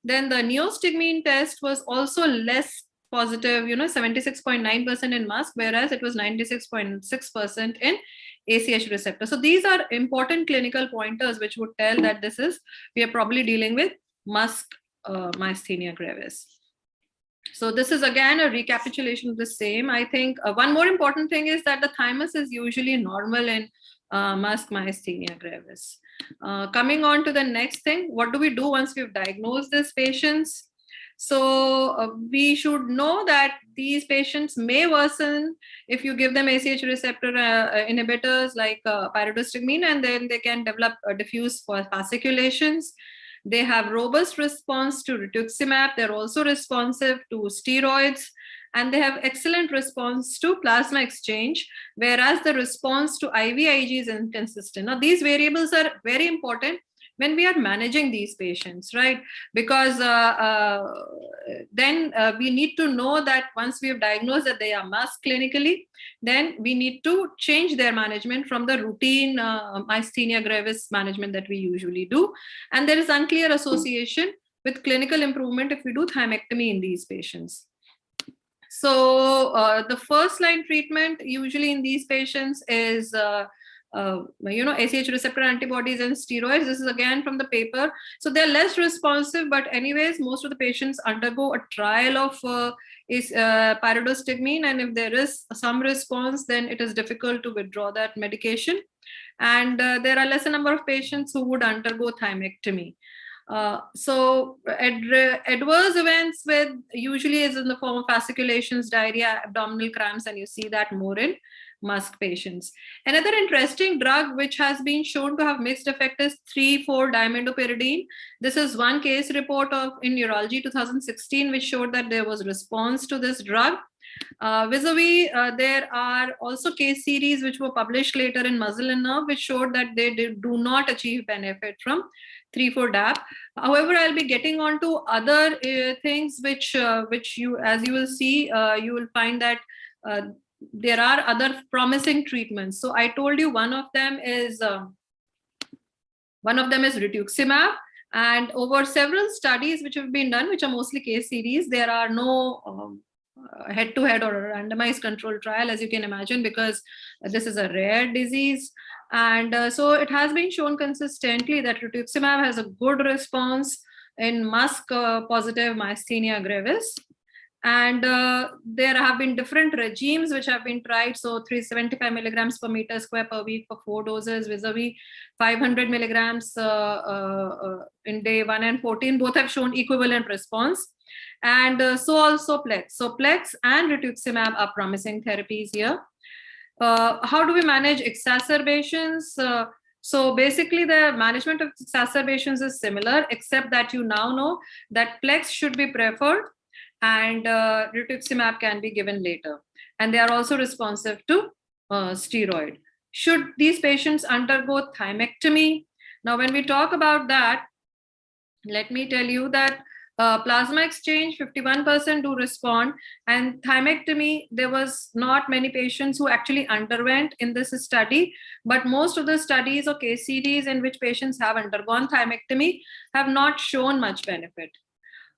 [SPEAKER 13] then the neostigmine test was also less positive, 76.9% in Musk, whereas it was 96.6% in ACH receptor. So these are important clinical pointers which would tell that we are probably dealing with Musk myasthenia gravis. So this is again a recapitulation of the same. I think one more important thing is that the thymus is usually normal in Musk myasthenia gravis. Coming on to the next thing, what do we do once we've diagnosed these patients? So we should know that these patients may worsen if you give them ACH receptor inhibitors like pyridostigmine, and then they can develop diffuse fasciculations. They have robust response to rituximab. They're also responsive to steroids, and they have excellent response to plasma exchange, whereas the response to IVIG is inconsistent. Now, these variables are very important when we are managing these patients, right? Because then we need to know that once we have diagnosed that they are Musk clinically, then we need to change their management from the routine myasthenia gravis management that we usually do. And there is unclear association with clinical improvement if we do thymectomy in these patients. So the first line treatment usually in these patients is ACH receptor antibodies and steroids. This is again from the paper. So they're less responsive, but anyways, most of the patients undergo a trial of pyridostigmine, and if there is some response, then it is difficult to withdraw that medication. And there are lesser number of patients who would undergo thymectomy. So adverse events with usually is in the form of fasciculations, diarrhea, abdominal cramps, and you see that more in Musk patients. Another interesting drug which has been shown to have mixed effect is 3,4-dimethylpyridine. This is one case report in Neurology 2016, which showed that there was response to this drug. Vis-a-vis, there are also case series which were published later in Muscle and Nerve, which showed that they do not achieve benefit from 3,4-DAP. However, I'll be getting on to other things which you, as you will see, you will find that there are other promising treatments. So I told you one of them is rituximab, and over several studies which have been done, which are mostly case series, there are no head-to-head or a randomized control trial, as you can imagine, because this is a rare disease. And so it has been shown consistently that rituximab has a good response in Musk positive myasthenia gravis. And there have been different regimes which have been tried. So 375 milligrams per meter square per week for 4 doses, vis-a-vis 500 milligrams in day 1 and 14. Both have shown equivalent response. And so also Plex. So Plex and rituximab are promising therapies here. How do we manage exacerbations? So basically the management of exacerbations is similar, except that you now know that Plex should be preferred and rituximab can be given later. And they are also responsive to steroid. Should these patients undergo thymectomy? Now, when we talk about that, let me tell you that plasma exchange, 51% do respond, and thymectomy, there was not many patients who actually underwent in this study, but most of the studies or case series in which patients have undergone thymectomy have not shown much benefit.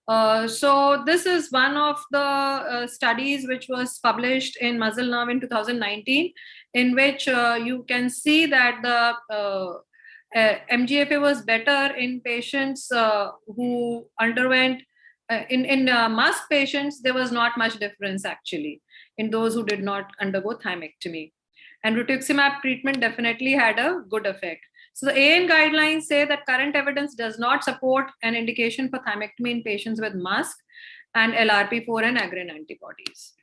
[SPEAKER 13] So this is one of the studies which was published in Muscle Nerve in 2019, in which you can see that the MGFA was better in patients who underwent, in Musk patients, there was not much difference actually in those who did not undergo thymectomy. And rituximab treatment definitely had a good effect. So the AN guidelines say that current evidence does not support an indication for thymectomy in patients with Musk and LRP4 and agrin antibodies.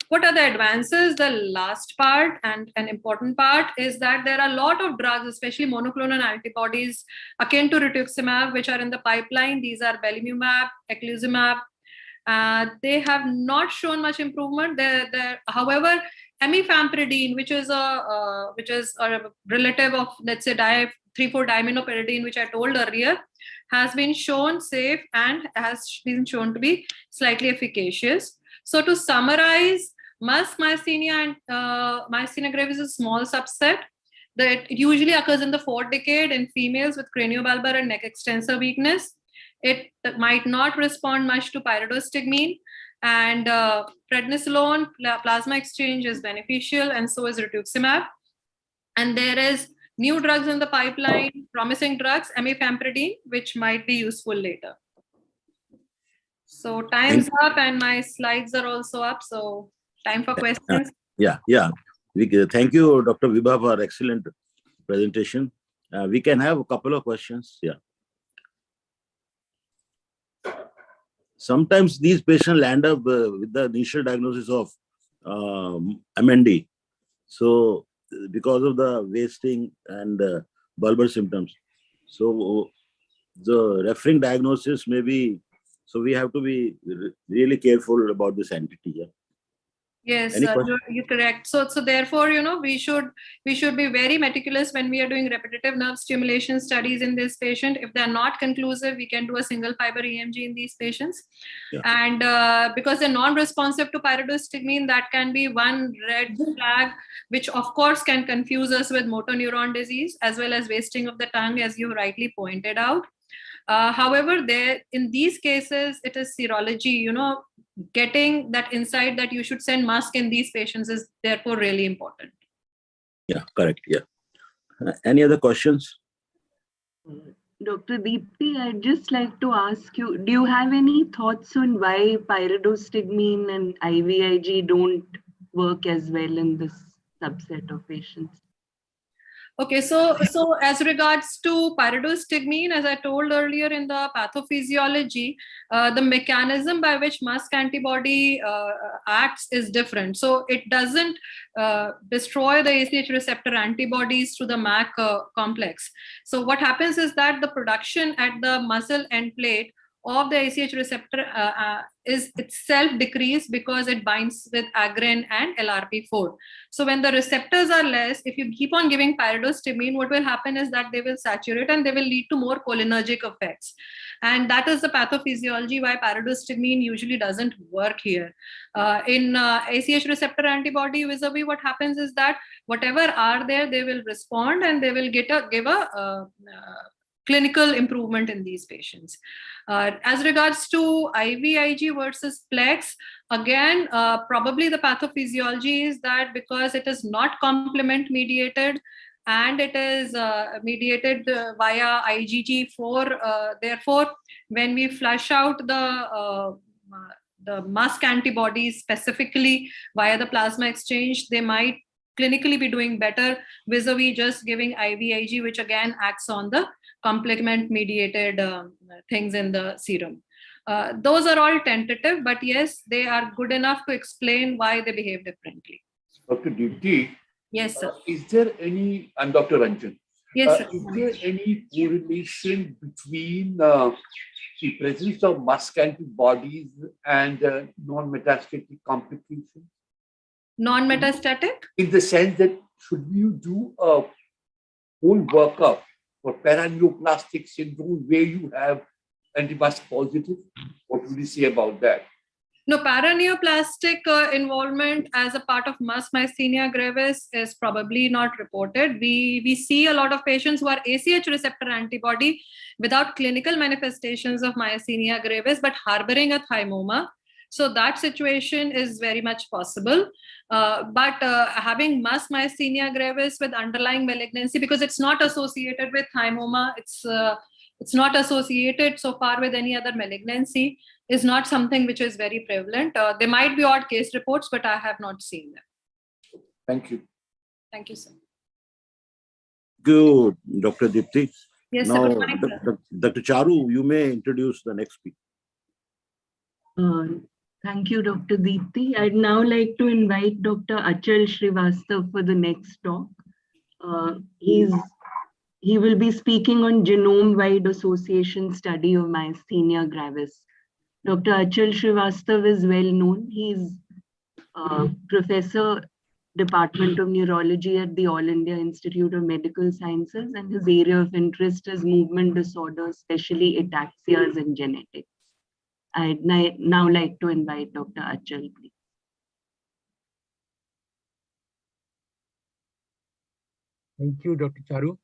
[SPEAKER 13] What are the advances? The last part and an important part is that there are a lot of drugs, especially monoclonal antibodies akin to rituximab, which are in the pipeline. These are belimumab, eculizumab. They have not shown much improvement. However, amifampridine, which is a relative of, let's say, 3,4-dimethylpyridine, which I told earlier, has been shown safe and has been shown to be slightly efficacious. So to summarize, Musk myasthenia and myasthenia gravis is a small subset that usually occurs in the 4th decade in females with craniobulbar and neck extensor weakness. It might not respond much to pyridostigmine, and prednisolone plasma exchange is beneficial, and so is rituximab. And there is new drugs in the pipeline, promising drugs, amifampridine, which might be useful later. So time's up, and my slides are also up. So time for questions.
[SPEAKER 12] Yeah. Thank you, Dr. Vibha, for excellent presentation. We can have a couple of questions. Yeah. Sometimes these patients land up with the initial diagnosis of MND. So because of the wasting and bulbar symptoms. So the referring diagnosis may be, so we have to be really careful about this entity. Yeah.
[SPEAKER 13] Yes,
[SPEAKER 12] Any question?
[SPEAKER 13] you're correct. So therefore, we should be very meticulous when we are doing repetitive nerve stimulation studies in this patient. If they're not conclusive, we can do a single fiber EMG in these patients.
[SPEAKER 12] Yeah.
[SPEAKER 13] And because they're non-responsive to pyridostigmine, that can be one red flag, which of course can confuse us with motor neuron disease as well as wasting of the tongue, as you rightly pointed out. However, in these cases, it is serology, getting that insight that you should send Musk in these patients is therefore really important.
[SPEAKER 12] Yeah, correct. Yeah. Any other questions?
[SPEAKER 14] Dr. Deepti, I'd just like to ask you, do you have any thoughts on why pyridostigmine and IVIG don't work as well in this subset of patients?
[SPEAKER 13] Okay, so as regards to pyridostigmine, as I told earlier in the pathophysiology, the mechanism by which Musk antibody acts is different. So it doesn't destroy the ACH receptor antibodies through the MAC complex. So what happens is that the production at the muscle end plate of the ACH receptor is itself decreased because it binds with agrin and LRP4. So when the receptors are less, if you keep on giving pyridostigmine, what will happen is that they will saturate and they will lead to more cholinergic effects. And that is the pathophysiology why pyridostigmine usually doesn't work here. In ACH receptor antibody vis-a-vis, what happens is that whatever are there, they will respond and they will give a clinical improvement in these patients. As regards to IVIG versus Plex, again, probably the pathophysiology is that because it is not complement mediated and it is mediated via IgG4, therefore, when we flush out the Musk antibodies specifically via the plasma exchange, they might clinically be doing better vis-a-vis just giving IVIG, which again acts on the complement mediated things in the serum. Those are all tentative, but yes, they are good enough to explain why they behave differently.
[SPEAKER 5] Dr. Deepti,
[SPEAKER 13] yes, sir.
[SPEAKER 5] Is there any, I'm Dr. Ranjan,
[SPEAKER 13] yes, sir.
[SPEAKER 5] Is there any correlation between the presence of Musk antibodies and non-metastatic complications?
[SPEAKER 13] Non-metastatic?
[SPEAKER 5] In the sense that should you do a whole workup for paraneoplastic syndrome where you have anti-Musk positive? What would you say about that?
[SPEAKER 13] No, paraneoplastic involvement as a part of Musk myasthenia gravis is probably not reported. We see a lot of patients who are ACH receptor antibody without clinical manifestations of myasthenia gravis, but harboring a thymoma. So that situation is very much possible. But having Musk myasthenia gravis with underlying malignancy, because it's not associated with thymoma, it's not associated so far with any other malignancy, is not something which is very prevalent. There might be odd case reports, but I have not seen them.
[SPEAKER 5] Thank you.
[SPEAKER 13] Thank you, sir.
[SPEAKER 12] Good, Dr. Deepti.
[SPEAKER 13] Yes,
[SPEAKER 12] now,
[SPEAKER 13] sir. Good morning, sir.
[SPEAKER 12] Dr. Charu, you may introduce the next speaker.
[SPEAKER 14] Thank you, Dr. Deepti. I'd now like to invite Dr. Achal Srivastav for the next talk. He will be speaking on genome-wide association study of myasthenia gravis. Dr. Achal Srivastav is well known. He's Professor, Department of Neurology at the All India Institute of Medical Sciences, and his area of interest is movement disorders, especially ataxias and genetics. I'd now like to invite Dr. Achal, please.
[SPEAKER 15] Thank you, Dr. Charu.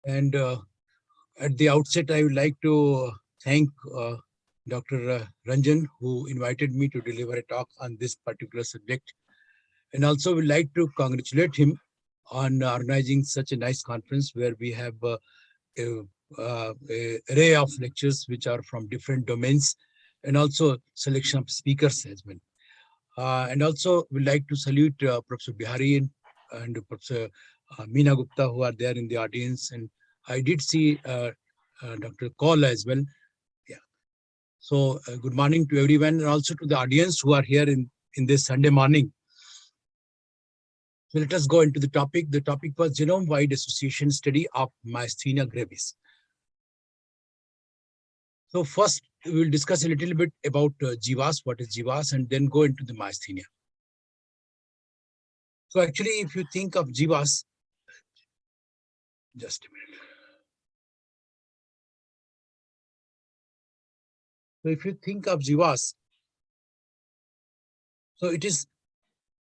[SPEAKER 15] And at the outset, I would like to thank Dr. Ranjan, who invited me to deliver a talk on this particular subject. And also would like to congratulate him on organizing such a nice conference where we have an array of lectures which are from different domains, and also selection of speakers as well. And also would like to salute Professor Bihari and Professor Meena Gupta, who are there in the audience. And I did see Dr. Kaul as well. Yeah. So good morning to everyone, and also to the audience who are here in this Sunday morning. So let us go into the topic. The topic was genome-wide association study of myasthenia gravis. So first, we will discuss a little bit about GWAS, what is GWAS, and then go into the myasthenia. So actually, if you think of GWAS, just a minute. So if you think of GWAS, so it is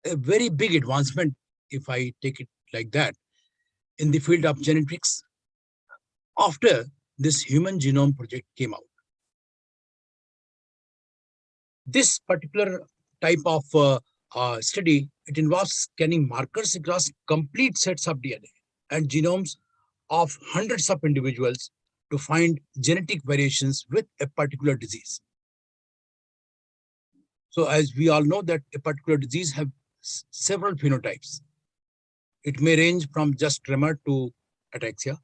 [SPEAKER 15] a very big advancement, if I take it like that, in the field of genetics after this Human Genome Project came out. This particular type of study, it involves scanning markers across complete sets of DNA and genomes of hundreds of individuals to find genetic variations with a particular disease. So as we all know that a particular disease have several phenotypes. It may range from just tremor to ataxia,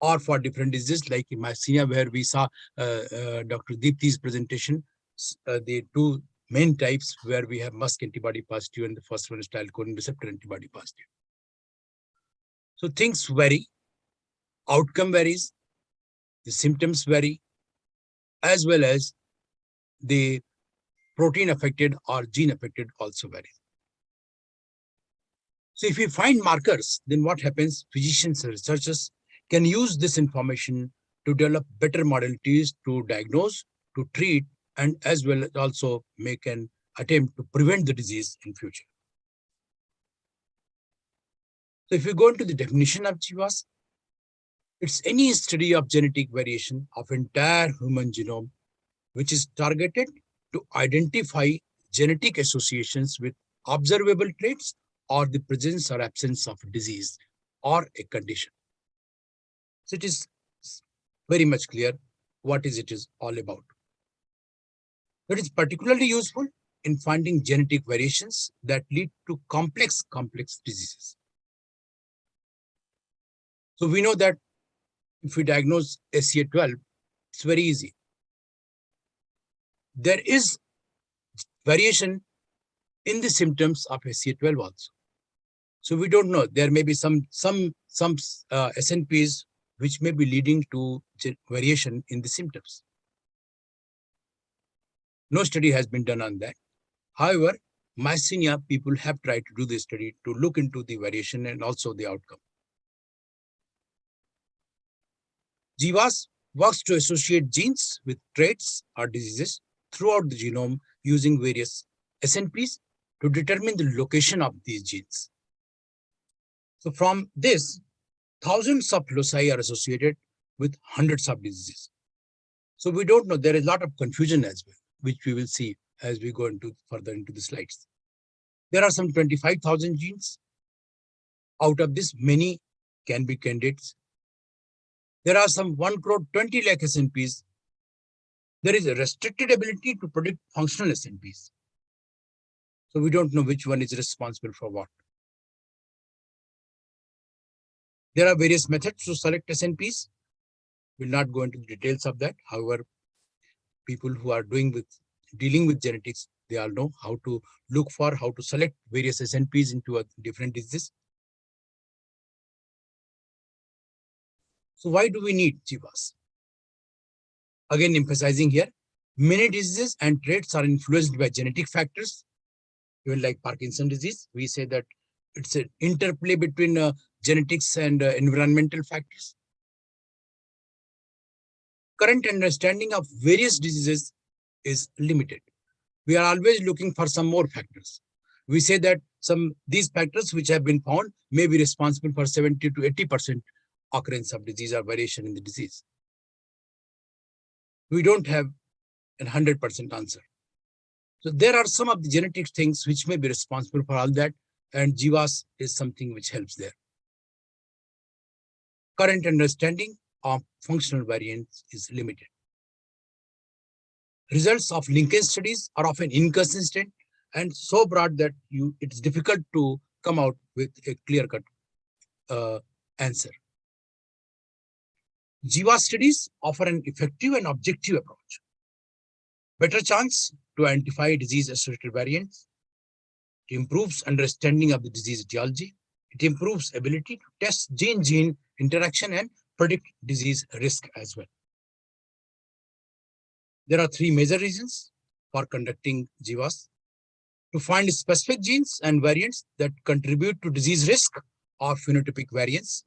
[SPEAKER 15] or for different diseases like myasthenia, where we saw Dr. Deepti's presentation, the two main types where we have Musk antibody positive, and the first one is Cunningham receptor antibody positive. So things vary, outcome varies, the symptoms vary, as well as the protein affected or gene affected also varies. So if we find markers, then what happens? Physicians and researchers can use this information to develop better modalities to diagnose, to treat, and as well as also make an attempt to prevent the disease in future. So if we go into the definition of GWAS, it's any study of genetic variation of entire human genome, which is targeted to identify genetic associations with observable traits or the presence or absence of a disease or a condition. So it is very much clear what it is all about. It is particularly useful in finding genetic variations that lead to complex diseases. So we know that if we diagnose SCA12, it's very easy. There is variation in the symptoms of SCA12 also. So we don't know. There may be some SNPs which may be leading to variation in the symptoms. No study has been done on that. However, myasthenia people have tried to do this study to look into the variation and also the outcome. GWAS works to associate genes with traits or diseases throughout the genome using various SNPs to determine the location of these genes. So from this, thousands of loci are associated with hundreds of diseases. So we don't know. There is a lot of confusion as well, which we will see as we go further into the slides. There are some 25,000 genes. Out of this, many can be candidates. There are some 1,20 lakh SNPs. There is a restricted ability to predict functional SNPs. So we don't know which one is responsible for what. There are various methods to select SNPs. We'll not go into the details of that. However, people who are dealing with genetics, they all know how to look for, how to select various SNPs into a different disease. So why do we need GWAS? Again, emphasizing here, many diseases and traits are influenced by genetic factors. Even like Parkinson's disease, we say that it's an interplay between genetics and environmental factors. Current understanding of various diseases is limited. We are always looking for some more factors. We say that these factors which have been found may be responsible for 70 to 80% occurrence of disease or variation in the disease. We don't have a 100% answer. So there are some of the genetic things which may be responsible for all that, and GWAS is something which helps there. Current understanding of functional variants is limited. Results of linkage studies are often inconsistent and so broad that it's difficult to come out with a clear-cut answer. GWAS studies offer an effective and objective approach. Better chance to identify disease-associated variants. It improves understanding of the disease etiology. It improves ability to test gene-gene interaction and predict disease risk as well. There are three major reasons for conducting GWAS: to find specific genes and variants that contribute to disease risk or phenotypic variance,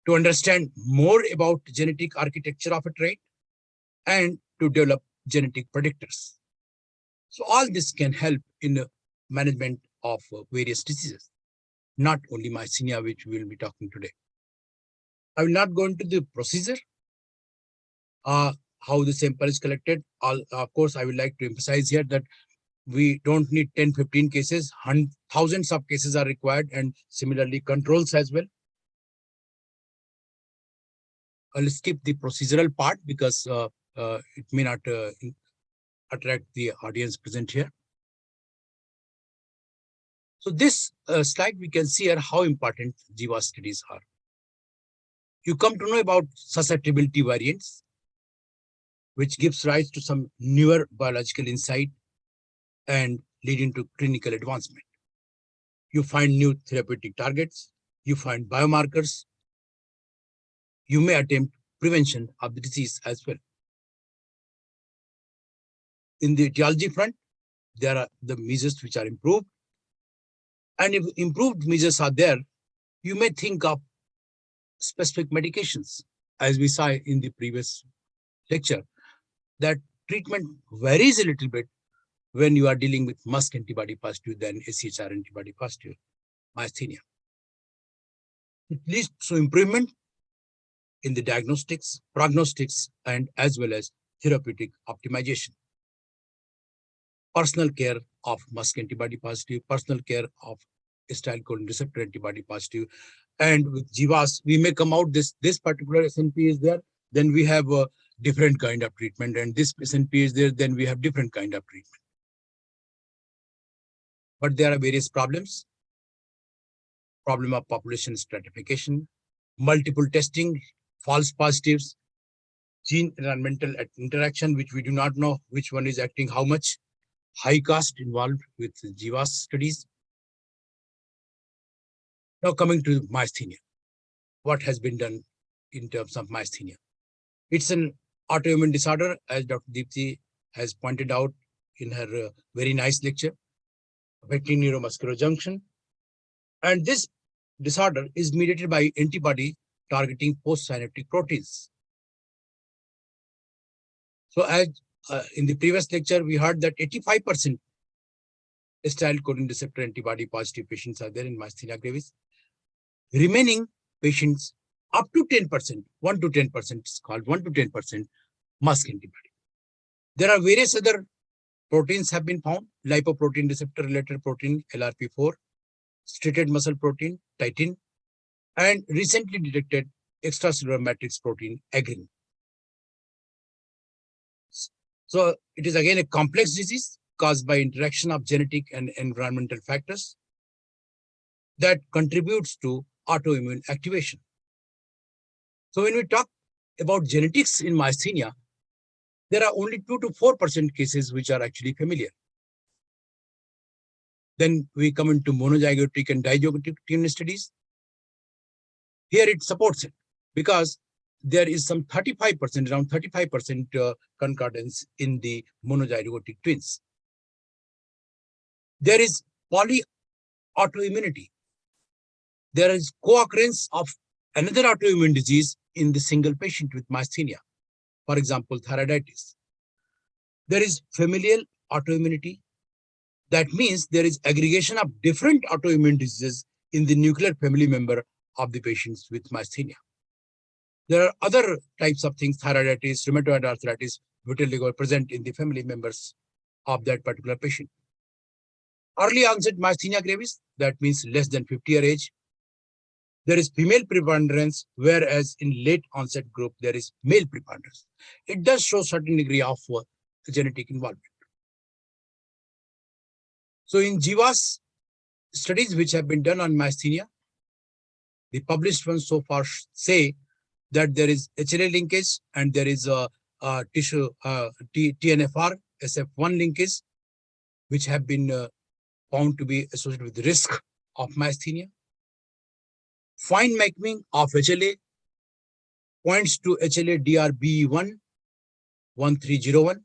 [SPEAKER 15] to understand more about genetic architecture of a trait, and to develop genetic predictors. So all this can help in the management of various diseases, not only myasthenia, which we will be talking today. I will not go into the procedure, how the sample is collected. Of course, I would like to emphasize here that we don't need 10, 15 cases, thousands of cases are required, and similarly controls as well. I'll skip the procedural part because it may not attract the audience present here. So this slide, we can see here how important GWAS studies are. You come to know about susceptibility variants, which gives rise to some newer biological insight and leading to clinical advancement. You find new therapeutic targets, you find biomarkers, you may attempt prevention of the disease as well. In the etiology front, there are the measures which are improved. And if improved measures are there, you may think of specific medications, as we saw in the previous lecture, that treatment varies a little bit when you are dealing with Musk antibody positive than AChR antibody positive myasthenia. It leads to improvement in the diagnostics, prognostics, and as well as therapeutic optimization. Personal care of Musk antibody positive, personal care of acetylcholine receptor antibody positive, and with GWAS, we may come out this particular SNP is there, then we have a different kind of treatment, and this SNP is there, then we have different kind of treatment. But there are various problems. Problem of population stratification, multiple testing, false positives, gene environmental interaction, which we do not know which one is acting how much, high cost involved with GWAS studies. Now coming to myasthenia, what has been done in terms of myasthenia? It's an autoimmune disorder, as Dr. Deepti has pointed out in her very nice lecture, affecting neuromuscular junction. And this disorder is mediated by antibody targeting postsynaptic proteins. So as in the previous lecture, we heard that 85% acetylcholine receptor antibody positive patients are there in myasthenia gravis. Remaining patients up to 10%, 1 to 10% is called 1 to 10% Musk antibody. There are various other proteins have been found, lipoprotein receptor related protein, LRP4, striated muscle protein, titin, and recently detected extracellular matrix protein, agrin. So it is again a complex disease caused by interaction of genetic and environmental factors that contributes to autoimmune activation. So when we talk about genetics in myasthenia, there are only 2 to 4% cases which are actually familiar. Then we come into monozygotic and dizygotic DNA studies. Here it supports it because there is some 35%, around 35% concordance in the monozygotic twins. There is polyautoimmunity. There is co-occurrence of another autoimmune disease in the single patient with myasthenia, for example, thyroiditis. There is familial autoimmunity. That means there is aggregation of different autoimmune diseases in the nuclear family member of the patients with myasthenia. There are other types of things, thyroiditis, rheumatoid arthritis, vitiligo present in the family members of that particular patient. Early onset myasthenia gravis, that means less than 50-year age. There is female preponderance, whereas in late onset group, there is male preponderance. It does show certain degree of genetic involvement. So in GWAS studies which have been done on myasthenia, the published ones so far say that there is HLA linkage and there is a tissue TNFR SF1 linkage, which have been found to be associated with the risk of myasthenia. Fine mapping of HLA points to HLA DRB1 1301,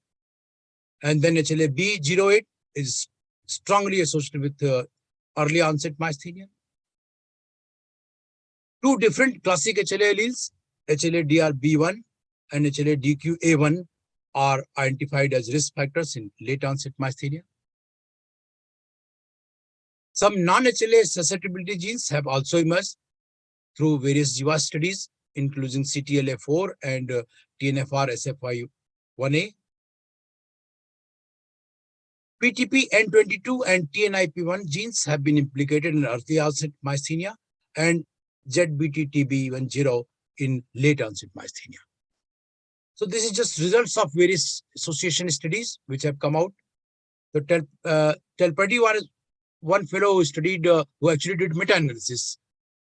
[SPEAKER 15] and then HLA B08 is strongly associated with early onset myasthenia. Two different classic HLA alleles, HLA DRB1 and HLA DQA1, are identified as risk factors in late onset myasthenia. Some non-HLA susceptibility genes have also emerged through various Jiva studies, including CTLA4 and TNFR SF1A. PTP-N22 and TNIP1 genes have been implicated in early onset myasthenia and ZBT-TB10 in late onset myasthenia. So this is just results of various association studies which have come out. So Telpady was one fellow who studied, who actually did meta-analysis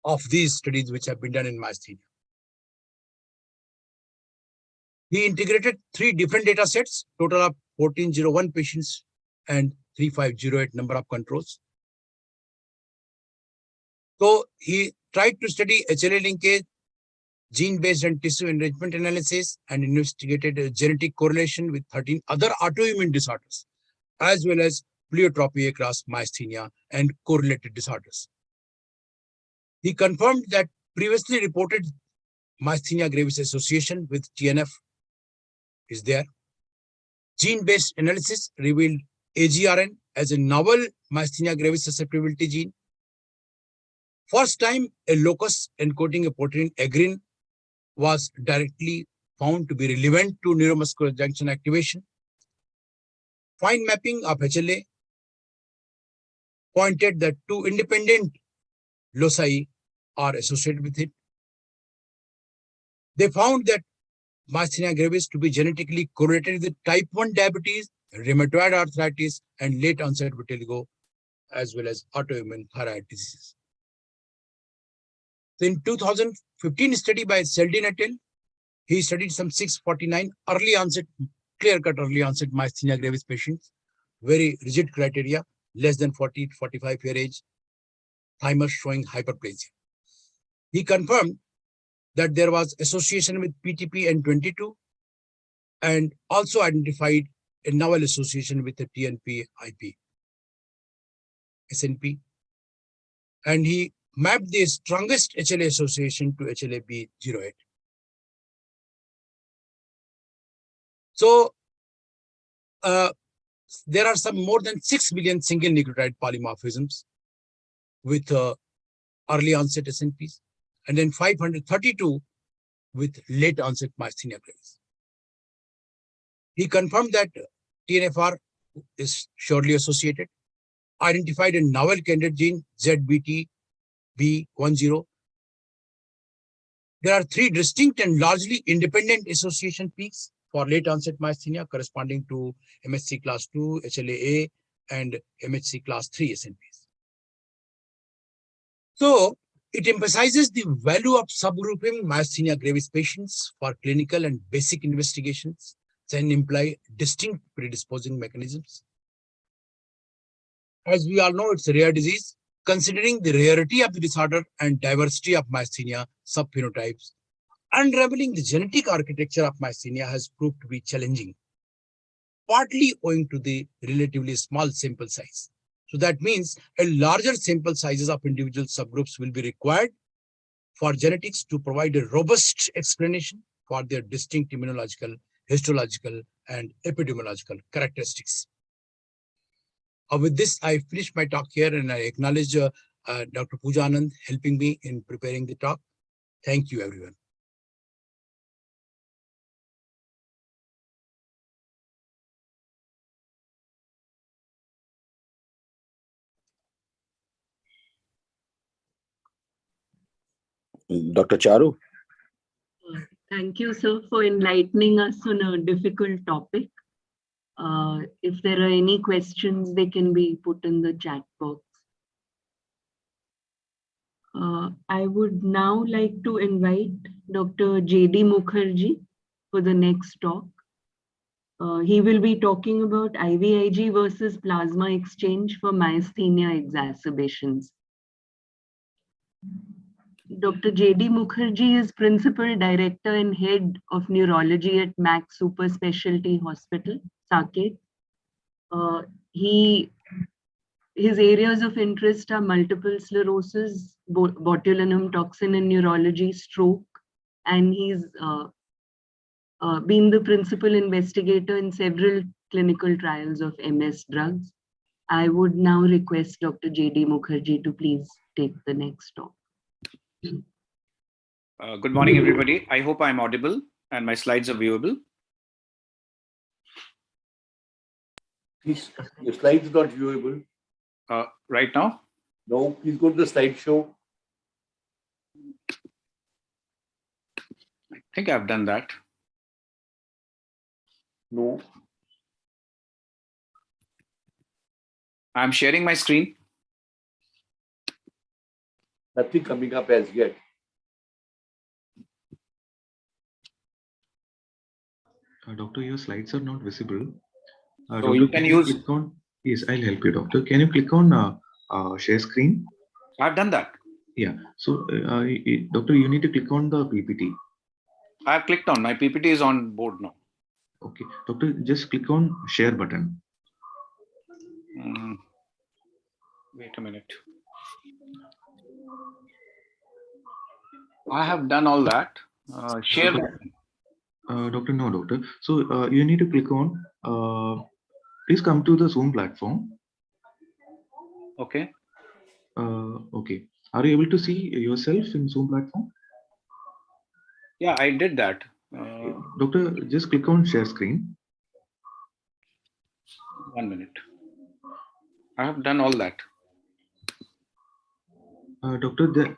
[SPEAKER 15] of these studies which have been done in myasthenia. He integrated 3 different data sets, total of 1401 patients and 3508 number of controls. So he tried to study HLA linkage, gene-based and tissue enrichment analysis, and investigated a genetic correlation with 13 other autoimmune disorders, as well as pleiotropy across myasthenia and correlated disorders. He confirmed that previously reported myasthenia gravis association with TNF is there. Gene-based analysis revealed AGRN as a novel myasthenia gravis susceptibility gene. First time a locus encoding a protein agrin was directly found to be relevant to neuromuscular junction activation. Fine mapping of HLA pointed that 2 independent loci are associated with it. They found that myasthenia gravis to be genetically correlated with type 1 diabetes, rheumatoid arthritis, and late onset vitiligo, as well as autoimmune thyroid diseases. So in 2015 study by Seldin et al., he studied some 649 early onset, clear-cut early onset myasthenia gravis patients, very rigid criteria, less than 40 to 45 year age, thymus showing hyperplasia. He confirmed that there was association with PTP-N22 and also identified a novel association with the TNP-IP, SNP. And he mapped the strongest HLA association to HLA-B08. So there are some more than 6 million single nucleotide polymorphisms with early onset SNPs, and then 532 with late onset myasthenia gravis. He confirmed that TNFR is surely associated, identified a novel candidate gene ZBT-B10. There are 3 distinct and largely independent association peaks for late onset myasthenia corresponding to MHC class 2, HLA-A, and MHC class 3 SNPs. So it emphasizes the value of subgrouping myasthenia gravis patients for clinical and basic investigations and imply distinct predisposing mechanisms. As we all know, it's a rare disease. Considering the rarity of the disorder and diversity of myasthenia subphenotypes, unraveling the genetic architecture of myasthenia has proved to be challenging, partly owing to the relatively small sample size. So that means a larger sample sizes of individual subgroups will be required for genetics to provide a robust explanation for their distinct immunological, histological, and epidemiological characteristics. With this, I finish my talk here, and I acknowledge Dr. Pooja Anand helping me in preparing the talk. Thank you, everyone.
[SPEAKER 12] Dr. Charu.
[SPEAKER 14] Thank you, sir, for enlightening us on a difficult topic. If there are any questions, they can be put in the chat box. I would now like to invite Dr. Jd Mukherjee for the next talk. He will be talking about IVIG versus plasma exchange for myasthenia exacerbations. Dr. Jd Mukherjee is Principal Director and Head of Neurology at Max Super Specialty Hospital, Saket. His areas of interest are multiple sclerosis, botulinum toxin in neurology, stroke, and he's been the principal investigator in several clinical trials of MS drugs. I would now request Dr. Jd Mukherjee to please take the next talk.
[SPEAKER 16] Good morning, everybody. I hope I'm audible and my slides are viewable.
[SPEAKER 5] Please, your slides not viewable.
[SPEAKER 16] Right now?
[SPEAKER 5] No, please go to the slideshow.
[SPEAKER 16] I think I've done that.
[SPEAKER 5] No.
[SPEAKER 16] I'm sharing my screen.
[SPEAKER 5] Nothing coming up as yet.
[SPEAKER 17] Doctor, your slides are not visible.
[SPEAKER 16] So
[SPEAKER 17] Doctor,
[SPEAKER 16] you can use.
[SPEAKER 17] Click on, yes, I'll help you, Doctor. Can you click on share screen?
[SPEAKER 16] I've done that.
[SPEAKER 17] Yeah. So, Doctor, you need to click on the PPT.
[SPEAKER 16] I've clicked on. My PPT is on board now.
[SPEAKER 17] Okay. Doctor, just click on share button.
[SPEAKER 16] Wait a minute. I have done all that. Share.
[SPEAKER 17] Doctor, no, Doctor. So you need to click on, please come to the Zoom platform.
[SPEAKER 16] Okay.
[SPEAKER 17] Okay. Are you able to see yourself in Zoom platform?
[SPEAKER 16] Yeah, I did that.
[SPEAKER 17] Doctor, just click on share screen.
[SPEAKER 16] 1 minute. I have done all that.
[SPEAKER 17] Doctor,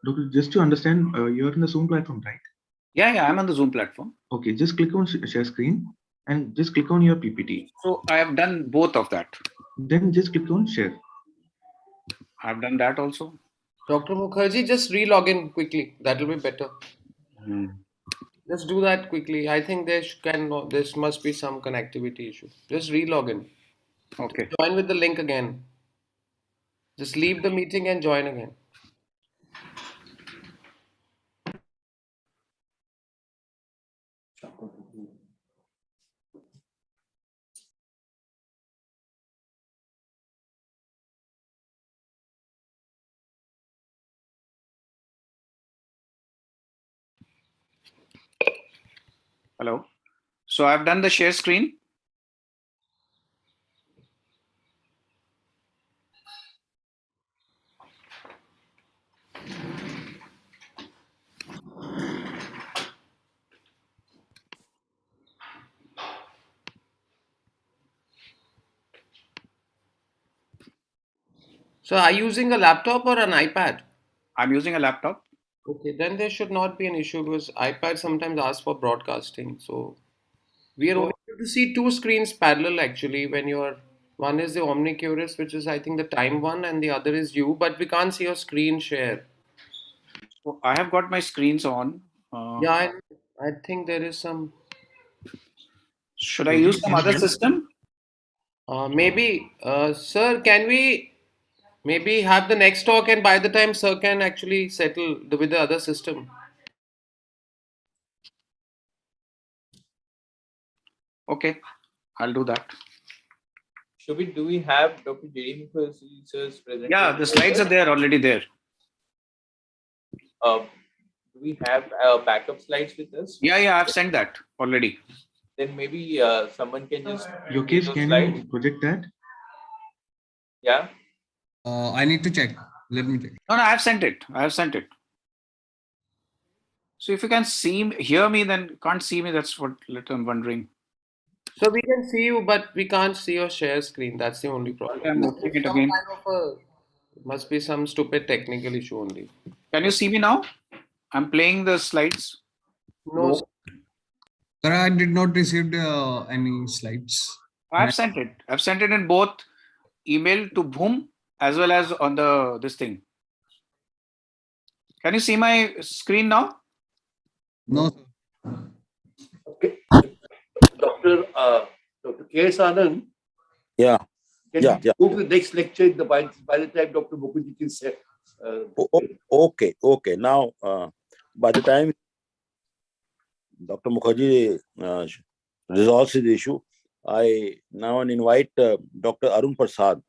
[SPEAKER 17] Doctor, just to understand, you're in the Zoom platform, right?
[SPEAKER 16] Yeah, I'm on the Zoom platform.
[SPEAKER 17] Okay, just click on share screen and just click on your PPT.
[SPEAKER 16] So I have done both of that.
[SPEAKER 17] Then just click on share.
[SPEAKER 16] I've done that also.
[SPEAKER 18] Dr. Mukherjee, just re-log in quickly. That will be better. Just do that quickly. I think there must be some connectivity issue. Just re-log in.
[SPEAKER 16] Okay.
[SPEAKER 18] Join with the link again. Just leave the meeting and join again.
[SPEAKER 16] Hello. So I've done the share screen.
[SPEAKER 18] So are you using a laptop or an iPad?
[SPEAKER 16] I'm using a laptop.
[SPEAKER 18] Okay, then there should not be an issue because iPad sometimes asks for broadcasting. So we are only able to see two screens parallel actually when one is the Omnicurus, which is I think the time one, and the other is you, but we can't see your screen share.
[SPEAKER 16] So I have got my screens on.
[SPEAKER 18] Yeah, I think there is some.
[SPEAKER 16] Should I use some other system?
[SPEAKER 18] Maybe, sir, can we maybe have the next talk, and by the time sir can actually settle with the other system?
[SPEAKER 16] Okay, I'll do that.
[SPEAKER 2] Do we have Dr. Jd Mukherjee's presentation?
[SPEAKER 16] Yeah, the slides are there already there.
[SPEAKER 2] Do we have backup slides with us?
[SPEAKER 16] Yeah, I've sent that already.
[SPEAKER 2] Then maybe someone can just.
[SPEAKER 17] Yogesh, can you project that?
[SPEAKER 2] Yeah.
[SPEAKER 6] I need to check. Let me check.
[SPEAKER 16] No, I've sent it. So if you can hear me, then can't see me. That's what I'm wondering.
[SPEAKER 18] So we can see you, but we can't see your share screen. That's the only problem.
[SPEAKER 16] I'm opening it again.
[SPEAKER 18] Must be some stupid technical issue only.
[SPEAKER 16] Can you see me now? I'm playing the slides.
[SPEAKER 18] No.
[SPEAKER 6] Sir, I did not receive any slides.
[SPEAKER 16] I've sent it. I've sent it in both email to Bhoom as well as on this thing. Can you see my screen now?
[SPEAKER 6] No.
[SPEAKER 5] Okay. Dr. K.S. Anand.
[SPEAKER 12] Yeah.
[SPEAKER 5] Can
[SPEAKER 12] Yeah.
[SPEAKER 5] you go to the next lecture by the time Dr. Mukherjee can say?
[SPEAKER 12] Okay. Now, by the time Dr. Mukherjee resolves his issue, I now invite Dr. Arun Prasad.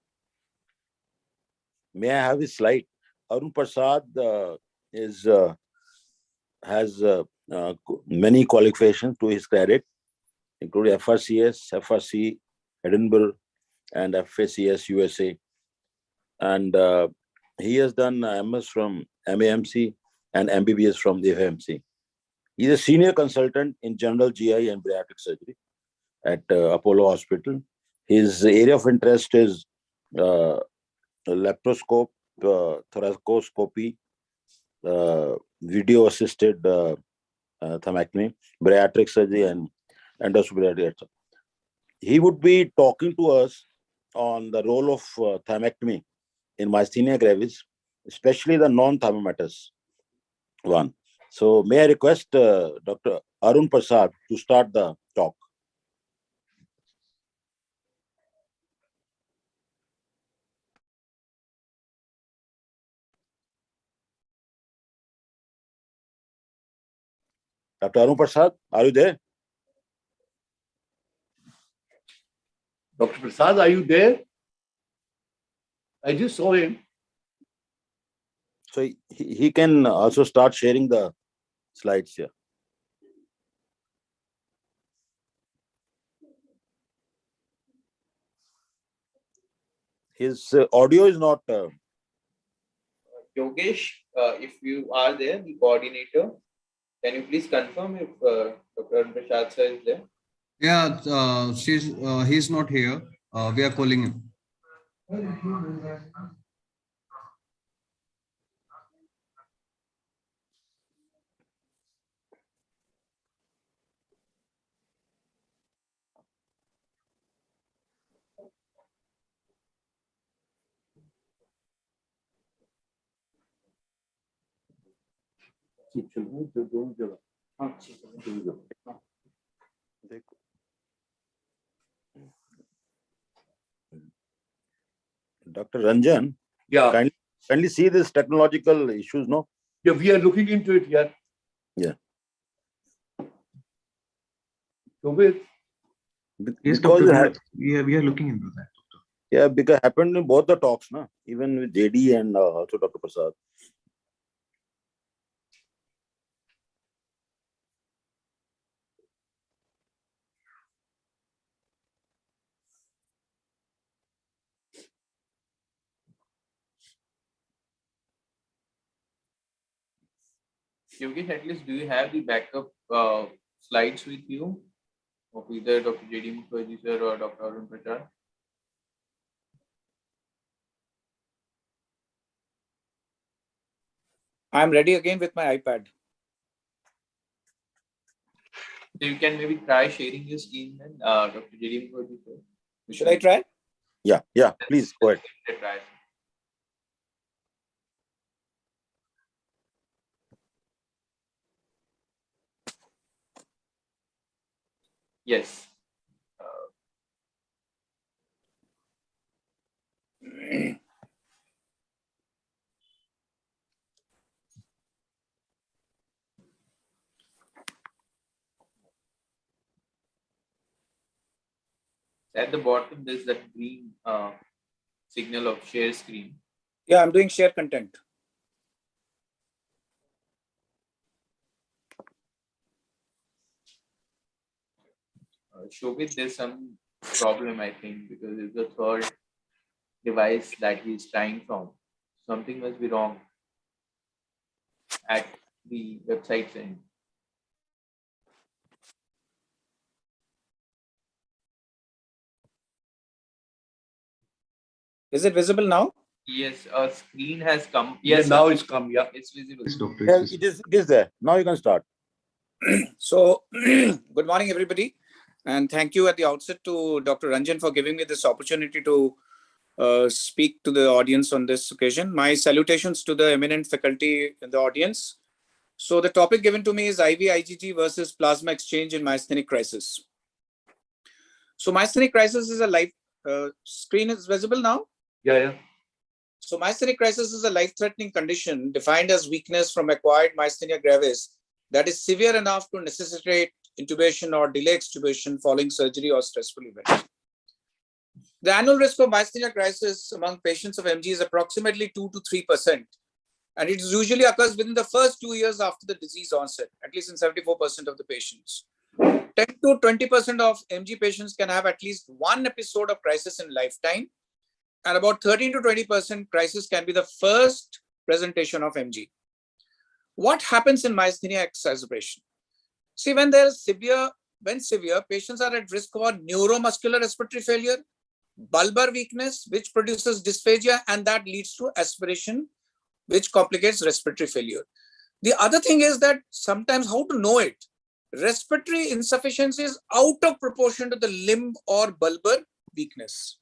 [SPEAKER 12] May I have his slide? Arun Prasad has many qualifications to his credit, including FRCS, FRC, Edinburgh, and FACS USA. And he has done MS from MAMC and MBBS from the FMC. He's a senior consultant in general GI and bariatric surgery at Apollo Hospital. His area of interest is laparoscope, thoracoscopy, video-assisted thymectomy, bariatric surgery, and endoscopy. He would be talking to us on the role of thymectomy in myasthenia gravis, especially the non-thymomatous one. So may I request Dr. Arun Prasad to start the talk. Dr. Arun Prasad, are you there?
[SPEAKER 5] Dr. Prasad, are you there? I just saw him.
[SPEAKER 12] So he can also start sharing the slides here. His audio is not.
[SPEAKER 2] Yogesh, if you are there, the coordinator, can you please confirm if Dr. Prasad sir is there?
[SPEAKER 6] Yeah, he's not here. We are calling him.
[SPEAKER 12] Dr. Ranjan,
[SPEAKER 5] yeah,
[SPEAKER 12] kindly see these technological issues, no?
[SPEAKER 5] Yeah, we are looking into it here.
[SPEAKER 12] Yeah.
[SPEAKER 5] So with
[SPEAKER 17] Yes,
[SPEAKER 12] because
[SPEAKER 17] Doctor. We are looking into that.
[SPEAKER 12] Yeah, because it happened in both the talks, no? Even with JD and also Dr. Prasad.
[SPEAKER 2] Yogesh, at least do you have the backup slides with you of either Dr. Jd Mukherjee sir or Dr. Arun Prasad?
[SPEAKER 16] I'm ready again with my iPad.
[SPEAKER 2] So you can maybe try sharing your screen then, Dr. Jd Mukherjee sir.
[SPEAKER 16] Should I try?
[SPEAKER 12] Yeah, please go ahead.
[SPEAKER 2] Try. Yes. At the bottom, there's that green signal of share screen.
[SPEAKER 16] Yeah, I'm doing share content.
[SPEAKER 2] Shobit, there's some problem, I think, because it's the third device that he's trying from. Something must be wrong at the website's end.
[SPEAKER 16] Is it visible now?
[SPEAKER 2] Yes, a screen has come.
[SPEAKER 5] Yes, now it's come. Yeah,
[SPEAKER 2] it's visible.
[SPEAKER 17] Yes, Doctor.
[SPEAKER 12] Yeah, it is there. Now you can start.
[SPEAKER 16] So, good morning, everybody. And thank you at the outset to Dr. Ranjan for giving me this opportunity to
[SPEAKER 19] speak to the audience on this occasion. My salutations to the eminent faculty in the audience. So the topic given to me is IV-IgG versus plasma exchange in myasthenic crisis. So myasthenic crisis is a life, screen is visible now?
[SPEAKER 5] Yeah.
[SPEAKER 19] So myasthenic crisis is a life-threatening condition defined as weakness from acquired myasthenia gravis that is severe enough to necessitate intubation or delay extubation following surgery or stressful event. The annual risk of myasthenia crisis among patients of MG is approximately 2 to 3%, and it usually occurs within the first 2 years after the disease onset, at least in 74% of the patients. 10 to 20% of MG patients can have at least one episode of crisis in lifetime, and about 13 to 20% crisis can be the first presentation of MG. What happens in myasthenia exacerbation? See, when severe, patients are at risk for neuromuscular respiratory failure, bulbar weakness, which produces dysphagia, and that leads to aspiration, which complicates respiratory failure. The other thing is that sometimes, how to know it? Respiratory insufficiency is out of proportion to the limb or bulbar weakness.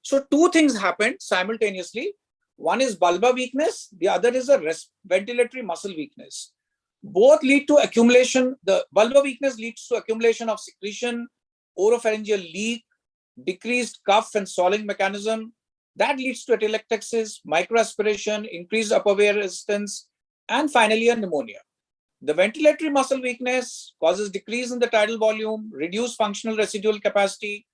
[SPEAKER 19] So two things happened simultaneously. One is bulbar weakness, the other is a ventilatory muscle weakness. Both lead to accumulation. The bulbar weakness leads to accumulation of secretion, oropharyngeal leak, decreased cough and swallowing mechanism. That leads to atelectasis, microaspiration, increased upper air resistance, and finally a pneumonia. The ventilatory muscle weakness causes decrease in the tidal volume, reduced functional residual capacity,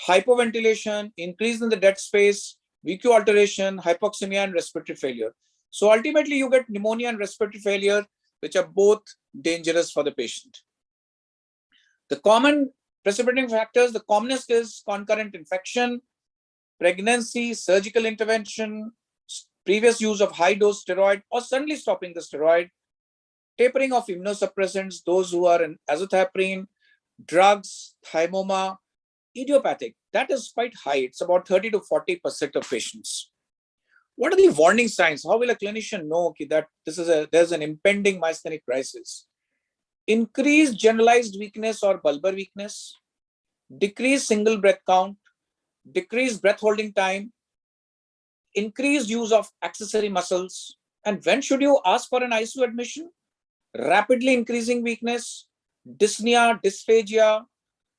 [SPEAKER 19] hypoventilation, increase in the dead space, VQ alteration, hypoxemia, and respiratory failure. So ultimately you get pneumonia and respiratory failure, which are both dangerous for the patient. The common precipitating factors, the commonest is concurrent infection, pregnancy, surgical intervention, previous use of high-dose steroid or suddenly stopping the steroid, tapering of immunosuppressants, those who are in azathioprine, drugs, thymoma, idiopathic. That is quite high. It's about 30 to 40% of patients. What are the warning signs? How will a clinician know that there's an impending myasthenic crisis? Increased generalized weakness or bulbar weakness, decreased single breath count, decreased breath holding time, increased use of accessory muscles. And when should you ask for an ICU admission? Rapidly increasing weakness, dyspnea, dysphagia,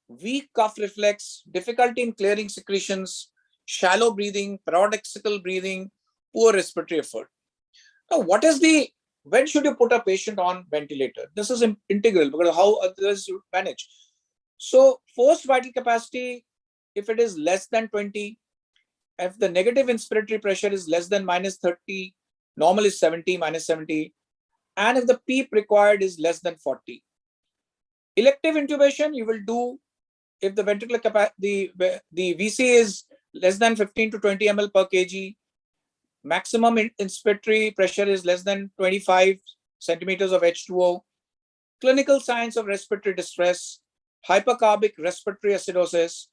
[SPEAKER 19] weak cough reflex, difficulty in clearing secretions, shallow breathing, parodoxical breathing, poor respiratory effort. Now, when should you put a patient on ventilator? This is integral because how others you manage. So forced vital capacity, if it is less than 20, if the negative inspiratory pressure is less than -30, normal is 70, -70, and if the PEEP required is less than 40. Elective intubation, you will do if the ventricular capacity, the VC is less than 15 to 20 ml per kg, maximum inspiratory pressure is less than 25 centimeters of H2O, clinical signs of respiratory distress, hypercarbic respiratory acidosis,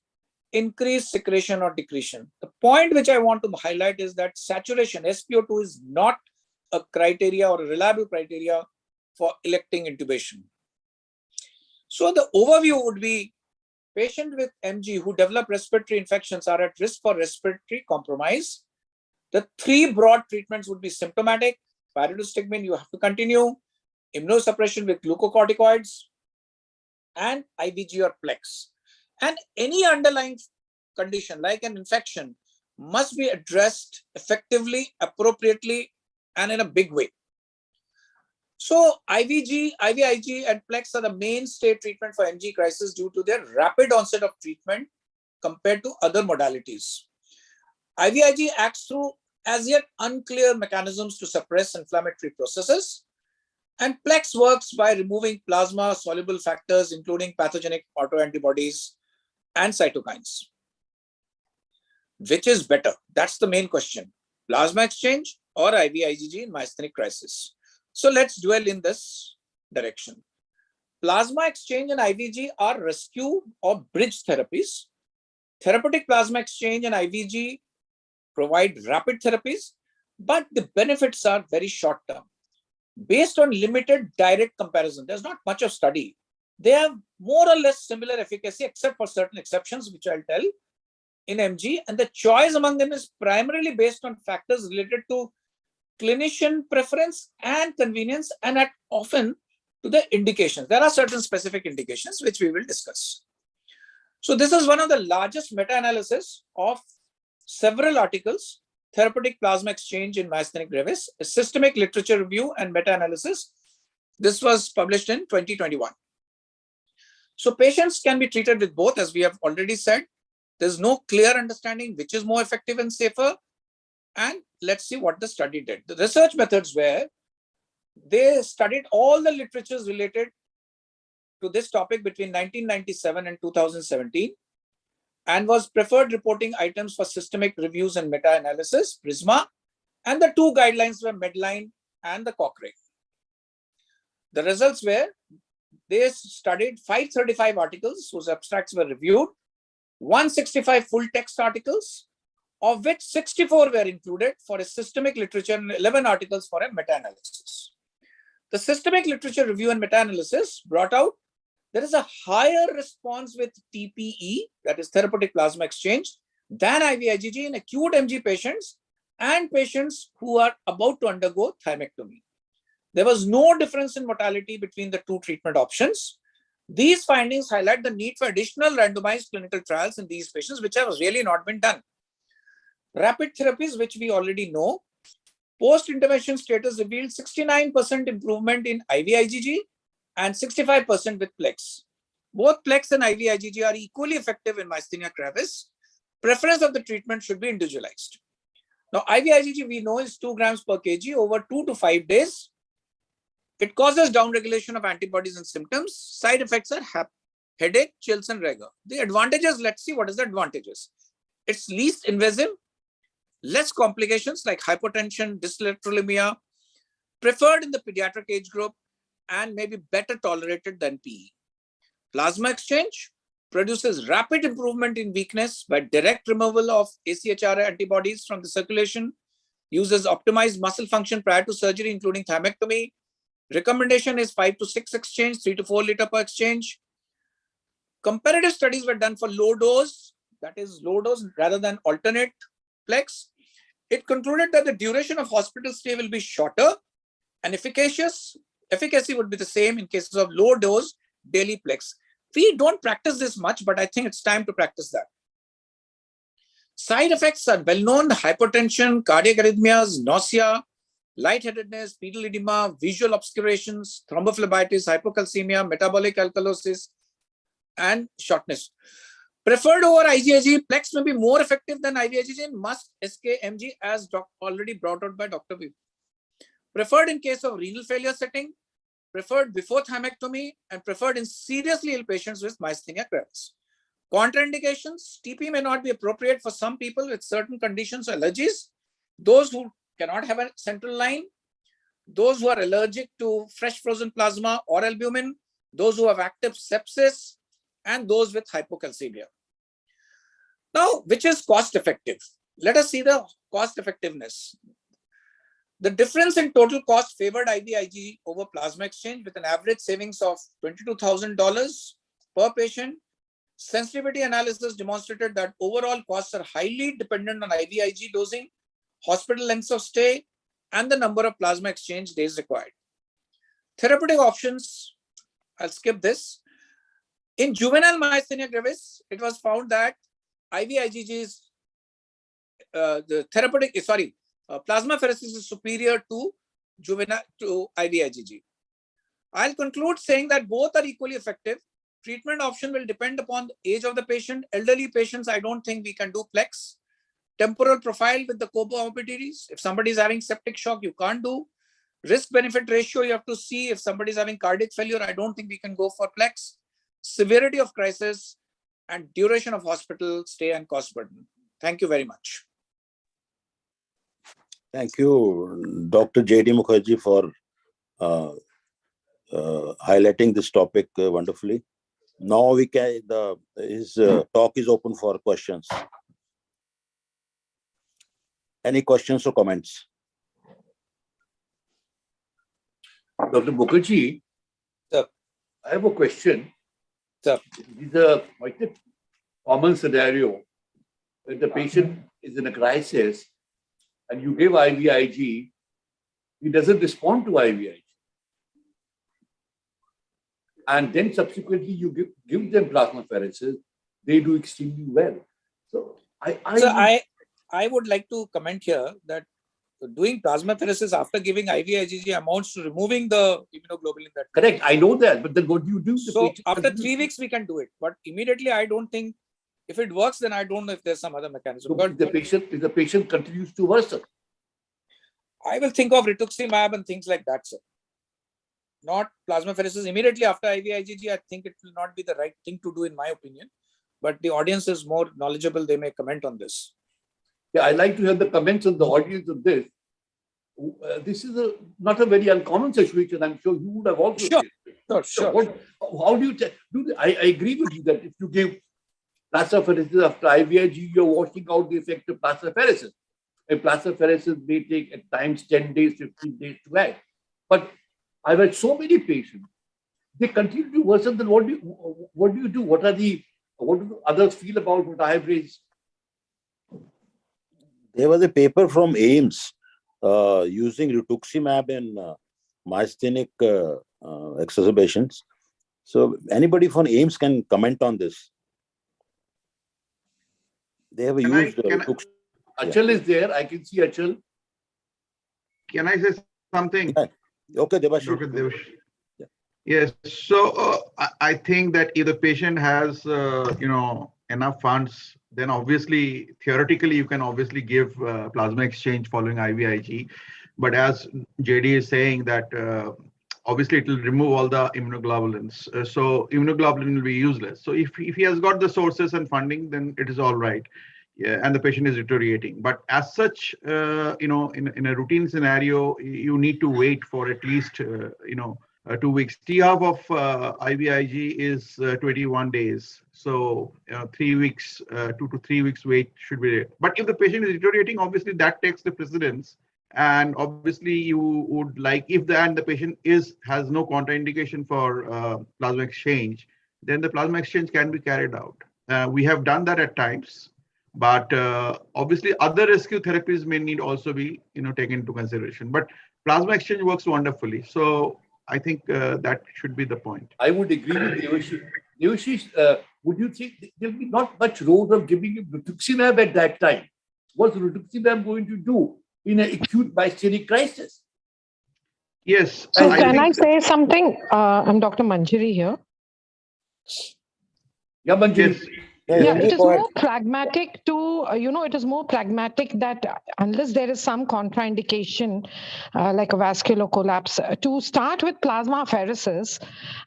[SPEAKER 19] increased secretion or decretion. The point which I want to highlight is that saturation, SpO2, is not a criteria or a reliable criteria for electing intubation. So the overview would be patients with MG who develop respiratory infections are at risk for respiratory compromise. The three broad treatments would be symptomatic, pyridostigmine you have to continue, immunosuppression with glucocorticoids, and IVG or Plex. And any underlying condition like an infection must be addressed effectively, appropriately, and in a big way. So IVG, IVIG, and Plex are the mainstay treatment for MG crisis due to their rapid onset of treatment compared to other modalities. IVIG acts through as yet unclear mechanisms to suppress inflammatory processes, and Plex works by removing plasma soluble factors, including pathogenic autoantibodies and cytokines. Which is better? That's the main question. Plasma exchange or IVIG in myasthenic crisis. So let's dwell in this direction. Plasma exchange and IVG are rescue or bridge therapies. Therapeutic plasma exchange and IVG provide rapid therapies, but the benefits are very short term. Based on limited direct comparison, there's not much of study. They have more or less similar efficacy except for certain exceptions, which I'll tell. in MG, and the choice among them is primarily based on factors related to clinician preference and convenience, and often to the indications. There are certain specific indications which we will discuss. So this is one of the largest meta-analysis of several articles, therapeutic plasma exchange in myasthenia gravis, a systemic literature review and meta-analysis. This was published in 2021. So patients can be treated with both, as we have already said. There's no clear understanding which is more effective and safer. And let's see what the study did. The research methods were, they studied all the literatures related to this topic between 1997 and 2017, and was preferred reporting items for systemic reviews and meta-analysis, PRISMA, and the two guidelines were Medline and the Cochrane. The results were, they studied 535 articles whose abstracts were reviewed, 165 full text articles, of which 64 were included for a systemic literature and 11 articles for a meta-analysis. The systemic literature review and meta-analysis brought out there is a higher response with TPE, that is therapeutic plasma exchange, than IVIG in acute MG patients and patients who are about to undergo thymectomy. There was no difference in mortality between the two treatment options. These findings highlight the need for additional randomized clinical trials in these patients, which have really not been done. Rapid therapies, which we already know, post-intervention status revealed 69% improvement in IVIG and 65% with PLEX. Both PLEX and IVIG are equally effective in myasthenia gravis. Preference of the treatment should be individualized. Now, IVIG we know is 2 grams per kg over 2 to 5 days. It causes downregulation of antibodies and symptoms. Side effects are headache, chills, and rigor. The advantages, let's see what is the advantages. It's least invasive, less complications like hypertension, dyslipidemia, preferred in the pediatric age group, and may be better tolerated than PE. Plasma exchange produces rapid improvement in weakness by direct removal of AChR antibodies from the circulation, uses optimized muscle function prior to surgery, including thymectomy. Recommendation is 5 to 6 exchange, 3 to 4 liter per exchange. Comparative studies were done for low dose, that is low dose rather than alternate PLEX. It concluded that the duration of hospital stay will be shorter and efficacy would be the same in cases of low dose daily PLEX. We don't practice this much, but I think it's time to practice that. Side effects are well known: hypertension, cardiac arrhythmias, nausea, lightheadedness, pedal edema, visual obscurations, thrombophlebitis, hypocalcemia, metabolic alkalosis, and shortness. Preferred over IVIG, PLEX may be more effective than IVIG in Musk SKMG, as already brought out by Dr. V. Preferred in case of renal failure setting, preferred before thymectomy, and preferred in seriously ill patients with myasthenia gravis. Contraindications: TP may not be appropriate for some people with certain conditions or allergies, those who cannot have a central line, those who are allergic to fresh frozen plasma or albumin, those who have active sepsis, and those with hypocalcemia. Now, which is cost effective? Let us see the cost effectiveness. The difference in total cost favored IVIG over plasma exchange with an average savings of $22,000 per patient. Sensitivity analysis demonstrated that overall costs are highly dependent on IVIG dosing, hospital lengths of stay, and the number of plasma exchange days required. Therapeutic options, I'll skip this. In juvenile myasthenia gravis, it was found that IVIG's plasmapheresis is superior to IVIG. I'll conclude saying that both are equally effective. Treatment option will depend upon the age of the patient. Elderly patients, I don't think we can do PLEX. Temporal profile with the comorbidities. If somebody is having septic shock, you can't do. Risk-benefit ratio, you have to see. If somebody is having cardiac failure, I don't think we can go for PLEX. Severity of crisis and duration of hospital stay and cost burden. Thank you very much.
[SPEAKER 12] Thank you, Dr. Jd Mukherjee, for highlighting this topic wonderfully. Now we can, his talk is open for questions. Any questions or comments?
[SPEAKER 5] Dr. Mukherjee,
[SPEAKER 19] sir,
[SPEAKER 5] I have a question.
[SPEAKER 19] Sir.
[SPEAKER 5] This is quite a common scenario When the patient is in a crisis and you give IVIG, he doesn't respond to IVIG. And then subsequently you give them plasmapheresis, they do extremely well. So
[SPEAKER 19] I would like to comment here that doing plasmapheresis after giving IVIG amounts to removing the immunoglobulin. That
[SPEAKER 5] correct, I know that, but then what do you do?
[SPEAKER 19] So after 3 weeks we can do it, but immediately I don't think. If it works, then I don't know if there's some other mechanism.
[SPEAKER 5] So if the patient continues to worsen,
[SPEAKER 19] I will think of rituximab and things like that, sir. Not plasmapheresis immediately after IVIG. I think it will not be the right thing to do, in my opinion. But the audience is more knowledgeable; they may comment on this.
[SPEAKER 5] Yeah, I'd like to hear the comments of the audience of this. This is not a very uncommon situation. I'm sure you would have also.
[SPEAKER 19] Sure.
[SPEAKER 5] So how do you do? I agree with you that if you give plasmapheresis after IVIG, you're washing out the effect of plasmapheresis. And plasmapheresis may take at times 10 days, 15 days to act. But I've had so many patients, they continue to worsen. Then what do you do? What do others feel about what I have raised?
[SPEAKER 12] There was a paper from AIMS using rituximab in myasthenic exacerbations. So anybody from AIMS can comment on this. They have used
[SPEAKER 5] Achal is there. I can see Achal.
[SPEAKER 20] Can I say something?
[SPEAKER 12] Yeah. Okay, Deviation.
[SPEAKER 20] Dr. Deviation. Yeah. Yes. So I think that if the patient has enough funds, then obviously theoretically you can obviously give plasma exchange following IVIG. But as JD is saying that obviously it will remove all the immunoglobulins. So immunoglobulin will be useless. So if he has got the sources and funding, then it is all right. Yeah, and the patient is deteriorating. But as such, in a routine scenario, you need to wait for at least 2 weeks. T-half of IVIG is 21 days. So 3 weeks, 2 to 3 weeks wait should be there. But if the patient is deteriorating, obviously that takes the precedence. And obviously you would like, if the patient has no contraindication for plasma exchange, then the plasma exchange can be carried out. We have done that at times. But obviously, other rescue therapies may need also be taken into consideration. But plasma exchange works wonderfully. So I think that should be the point.
[SPEAKER 5] I would agree with Deviation. Deviation, would you think there will be not much role of giving him rituximab at that time? What's rituximab going to do in an acute myasthenic crisis?
[SPEAKER 20] Yes.
[SPEAKER 21] So can I say something? I'm Dr. Manjari here.
[SPEAKER 5] Yeah, Manjari.
[SPEAKER 21] Yes. Yeah, it is more pragmatic to, it is more pragmatic that unless there is some contraindication, like a vascular collapse, to start with plasmapheresis.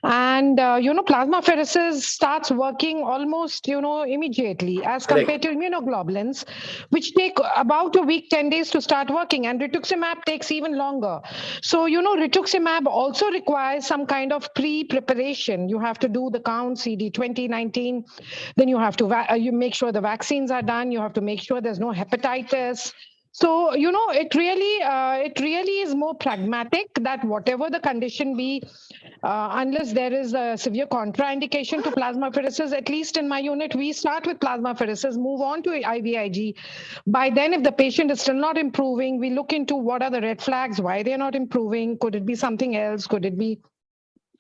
[SPEAKER 21] And, plasmapheresis starts working almost, immediately as compared to immunoglobulins, which take about a week, 10 days to start working. And rituximab takes even longer. So, rituximab also requires some kind of pre-preparation. You have to do the count, CD20, 19, then you have to you make sure the vaccines are done. You have to make sure there's no hepatitis. So, it really is more pragmatic that whatever the condition be, unless there is a severe contraindication to plasmapheresis, at least in my unit, we start with plasmapheresis, move on to IVIG. By then, if the patient is still not improving, we look into what are the red flags, why they're not improving. Could it be something else? Could it be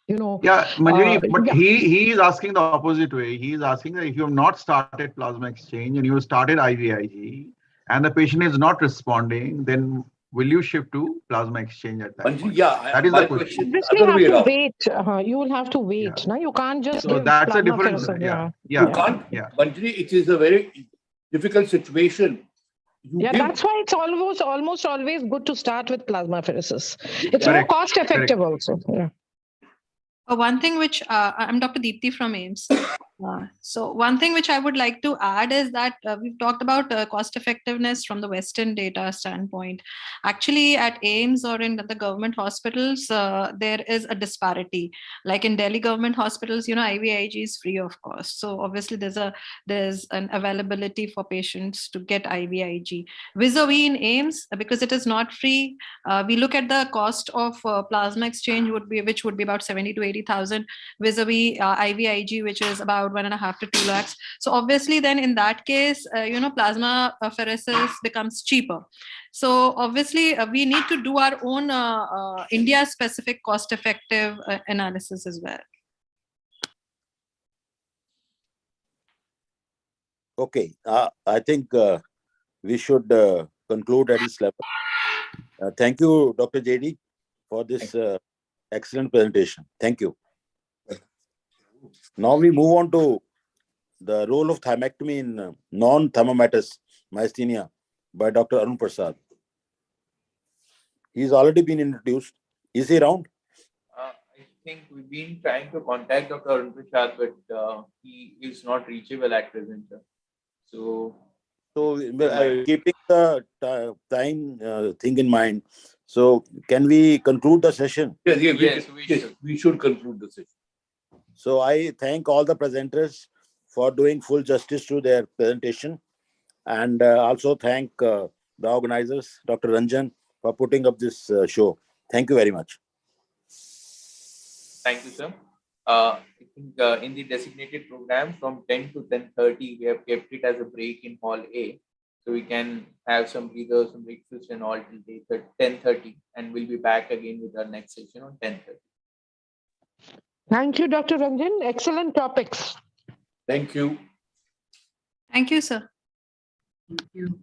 [SPEAKER 20] Yeah, Manjari, but he is asking the opposite way. He is asking that if you have not started plasma exchange and you have started IVIG and the patient is not responding, then will you shift to plasma exchange at that point?
[SPEAKER 5] Yeah,
[SPEAKER 20] that is the question.
[SPEAKER 21] Obviously, you have to wait. You will have to wait. Yeah. No? You can't just give
[SPEAKER 20] that's a different.
[SPEAKER 5] You can't. Manjari, it is a very difficult situation.
[SPEAKER 21] That's why it's almost always good to start with plasmapheresis. It's more cost effective also. Yeah.
[SPEAKER 13] One thing which I'm Dr. Deepti from AIMS. So one thing which I would like to add is that we've talked about cost effectiveness from the Western data standpoint. Actually, at AIMS or in the government hospitals, there is a disparity. Like in Delhi government hospitals, IVIG is free of cost. So obviously there's an availability for patients to get IVIG. Vis-a-vis in AIMS, because it is not free, we look at the cost of plasma exchange which would be about 70 to 80,000 vis-a-vis IVIG, which is about about 1.5 to 2 lakhs. So obviously then in that case, plasma pheresis becomes cheaper. So obviously we need to do our own India specific cost effective analysis as well.
[SPEAKER 12] Okay, I think we should conclude at this level. Thank you, Dr. Jd, for this excellent presentation. Thank you. Now we move on to the role of thymectomy in non-thymomatous myasthenia by Dr. Arun Prasad. He's already been introduced. Is he around?
[SPEAKER 2] I think we've been trying to contact Dr. Arun Prasad, but he is not reachable at present. So
[SPEAKER 12] keeping the time thing in mind, so can we conclude the session?
[SPEAKER 5] Yes, we should conclude the session.
[SPEAKER 12] So I thank all the presenters for doing full justice to their presentation, and also thank the organizers, Dr. Ranjan, for putting up this show. Thank you very much.
[SPEAKER 2] Thank you, sir. I think in the designated program from 10 to 10:30, we have kept it as a break in Hall A. So we can have some breathers, some breakfast and all till 10:30. And we'll be back again with our next session on 10:30.
[SPEAKER 21] Thank you, Dr. Ranjan. Excellent topics.
[SPEAKER 5] Thank you.
[SPEAKER 13] Thank you, sir.
[SPEAKER 14] Thank you.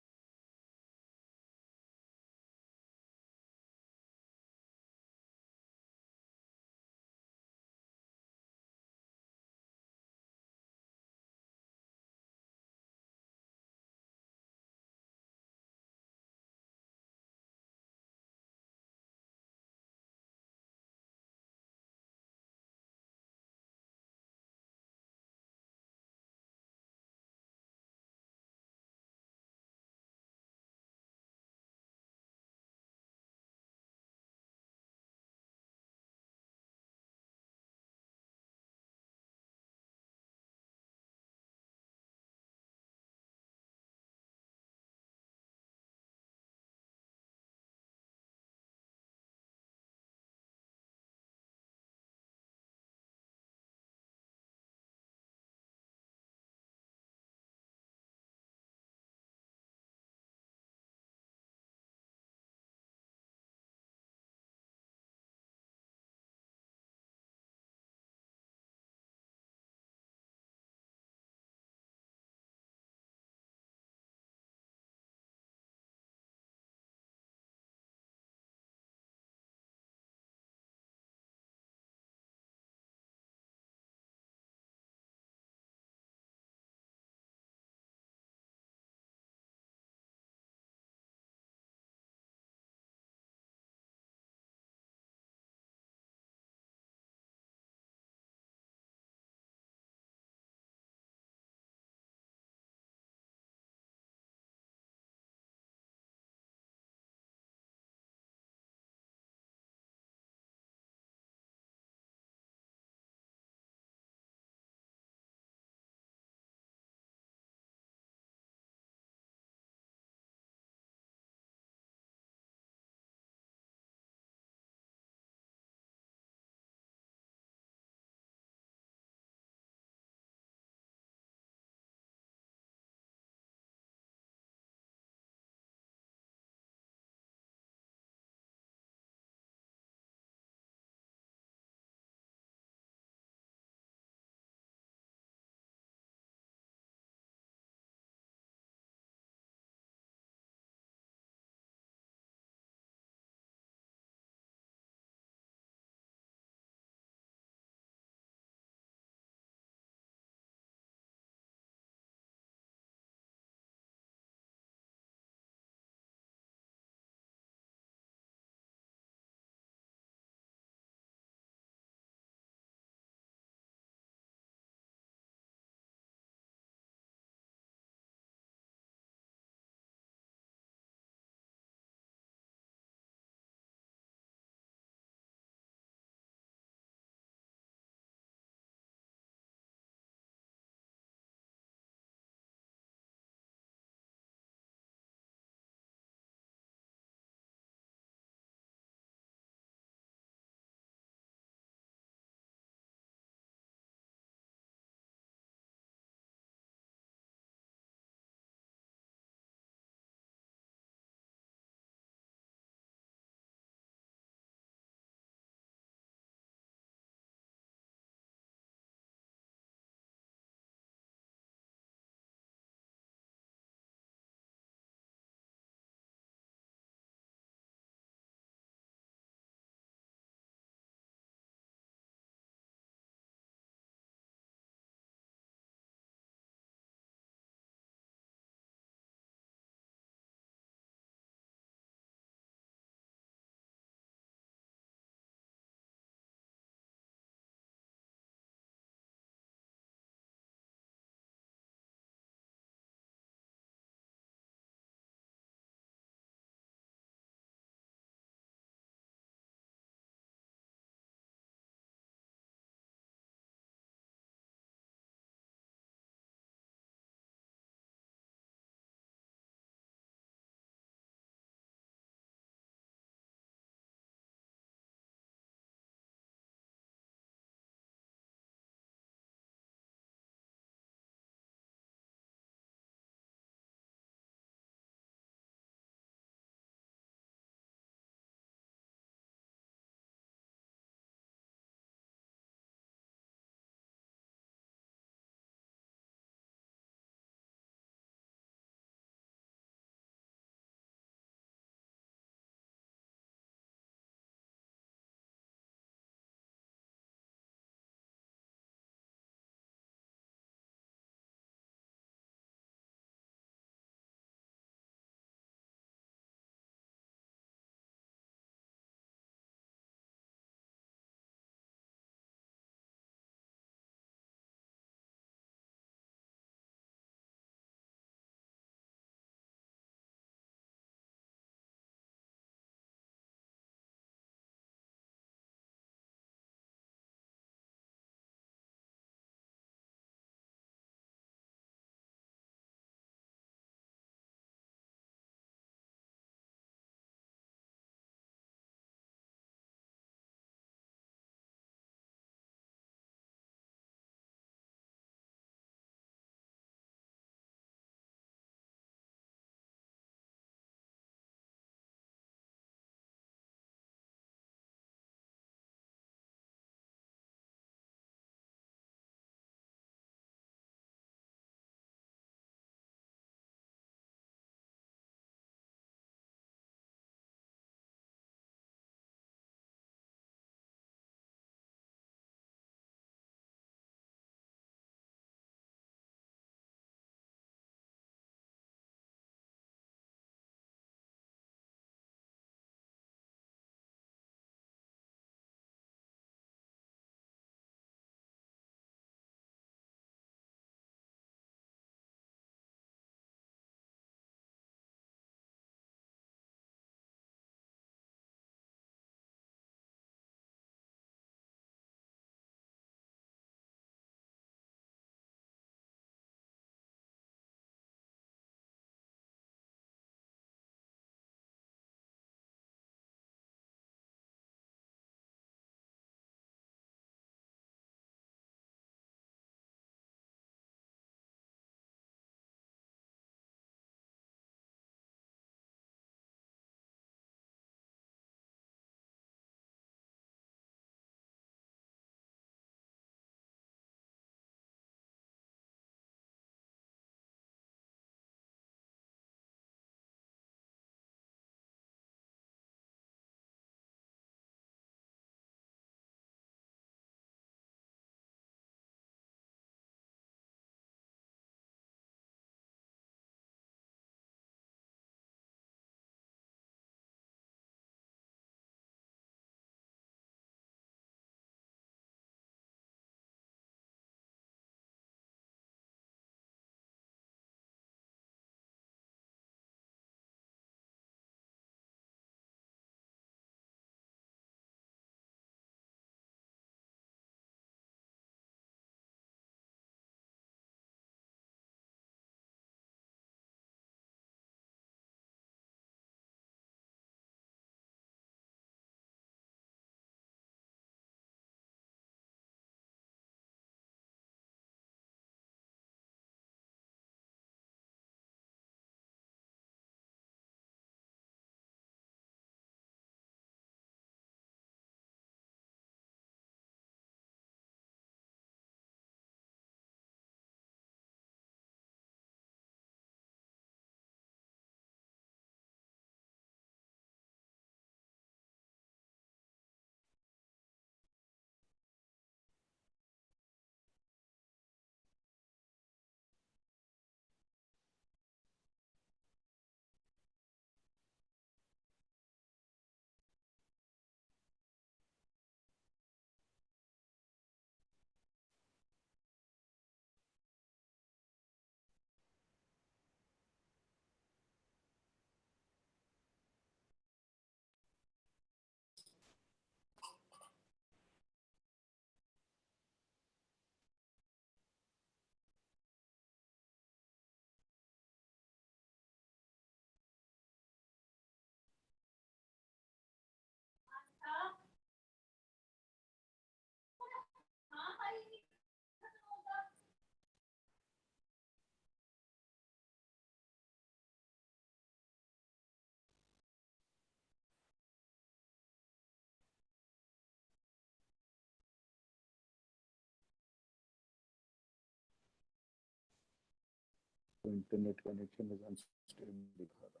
[SPEAKER 5] internet connection is unstable. दिखा रहा है.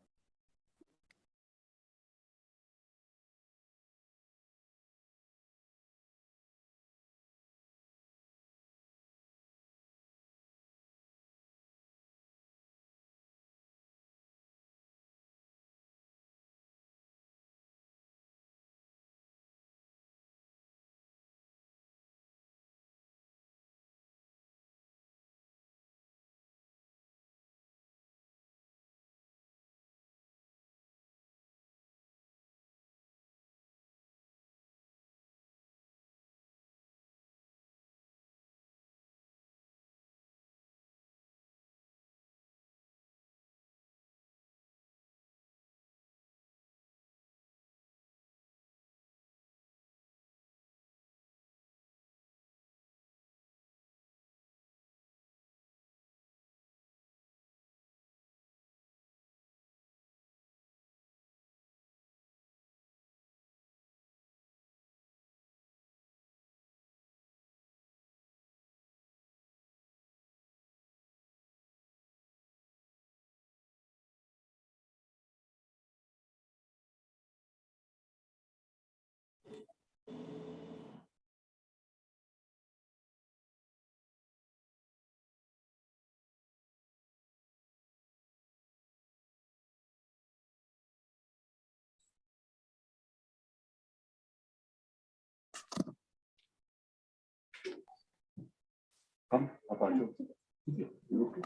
[SPEAKER 5] Come, up on you. Okay.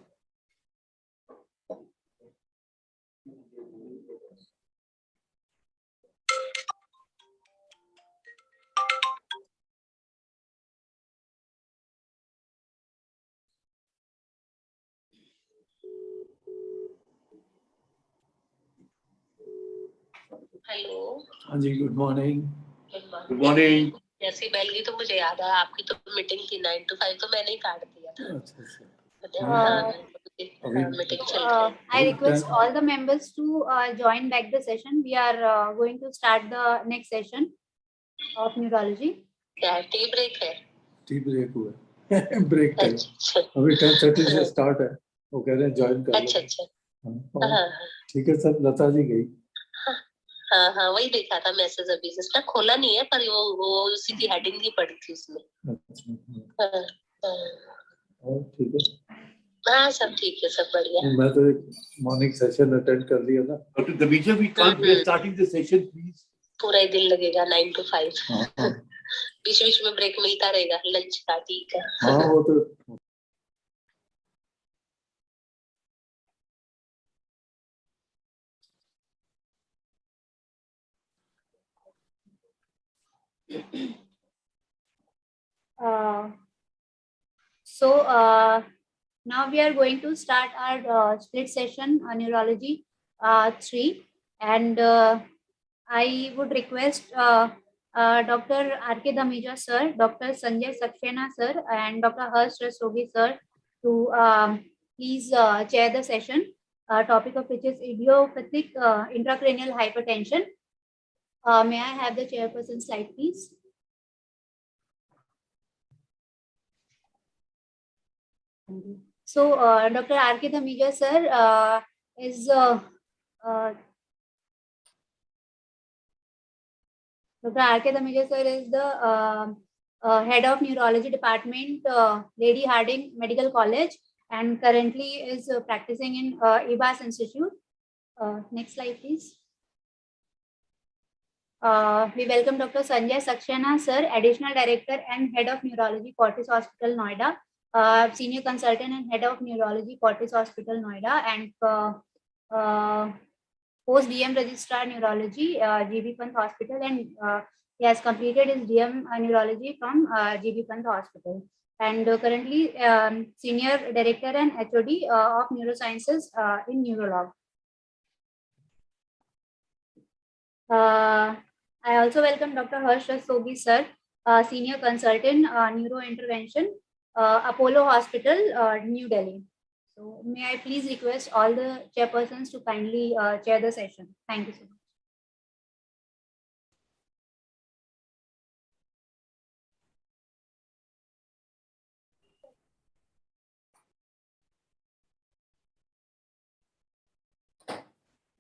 [SPEAKER 1] Hello.
[SPEAKER 5] हाँ जी, good morning.
[SPEAKER 1] Good morning. जैसी bell गई तो मुझे याद आया आपकी तो मीटिंग थी 9 to 5 तो मैंने ही काट दिया था.
[SPEAKER 5] अच्छा अच्छा.
[SPEAKER 1] मीटिंग चल रही है.
[SPEAKER 11] I request all the members to join back the session. We are going to start the next session of neurology.
[SPEAKER 1] क्या टी ब्रेक है?
[SPEAKER 5] टी ब्रेक हुआ है. Break time. अभी 10:30 से स्टार्ट है. वो कह रहे हैं ज्वाइन कर लो.
[SPEAKER 1] अच्छा अच्छा.
[SPEAKER 5] हाँ. ठीक है सर. लता जी गई.
[SPEAKER 1] हाँ हाँ वही देखा था मैसेज अभी जिसका खोला नहीं है पर वो उसी की हेडिंग ही पड़ी थी उसमें.
[SPEAKER 5] और ठीक है.
[SPEAKER 1] हाँ सब ठीक है सब बढ़िया.
[SPEAKER 5] मैं तो एक मॉर्निंग सेशन अटेंड कर लिया ना. डॉक्टर दवीजा we starting the session please.
[SPEAKER 1] पूरा ही दिन लगेगा 9 to 5.
[SPEAKER 5] हाँ.
[SPEAKER 1] बीच बीच में ब्रेक मिलता रहेगा लंच का टी का.
[SPEAKER 5] हाँ वो तो.
[SPEAKER 11] Now we are going to start our split session on neurology 3, and I would request Dr. R.K. Dhamija sir, Dr. Sanjay Saxena sir, and Dr. Harsh Rastogi sir to please chair the session. Topic of which is idiopathic intracranial hypertension. May I have the chairperson slide, please? So, Dr. R.K. Dhamija sir is Dr. R.K. Dhamija sir is the head of neurology department, Lady Harding Medical College, and currently is practicing in IBAS Institute. Next slide, please. We welcome Dr. Sanjay Saxena sir, Additional Director and Head of Neurology, Fortis Hospital, Noida. Senior Consultant and Head of Neurology, Fortis Hospital, Noida, and Post DM Registrar Neurology, GB Pant Hospital, and he has completed his DM Neurology from GB Pant Hospital. And currently Senior Director and HOD of Neurosciences in Neurolog. I also welcome Dr. Harsh Rastogi sir, Senior Consultant Neurointervention, Apollo Hospital, New Delhi. So may I please request all the chairpersons to kindly chair the session. Thank you so much.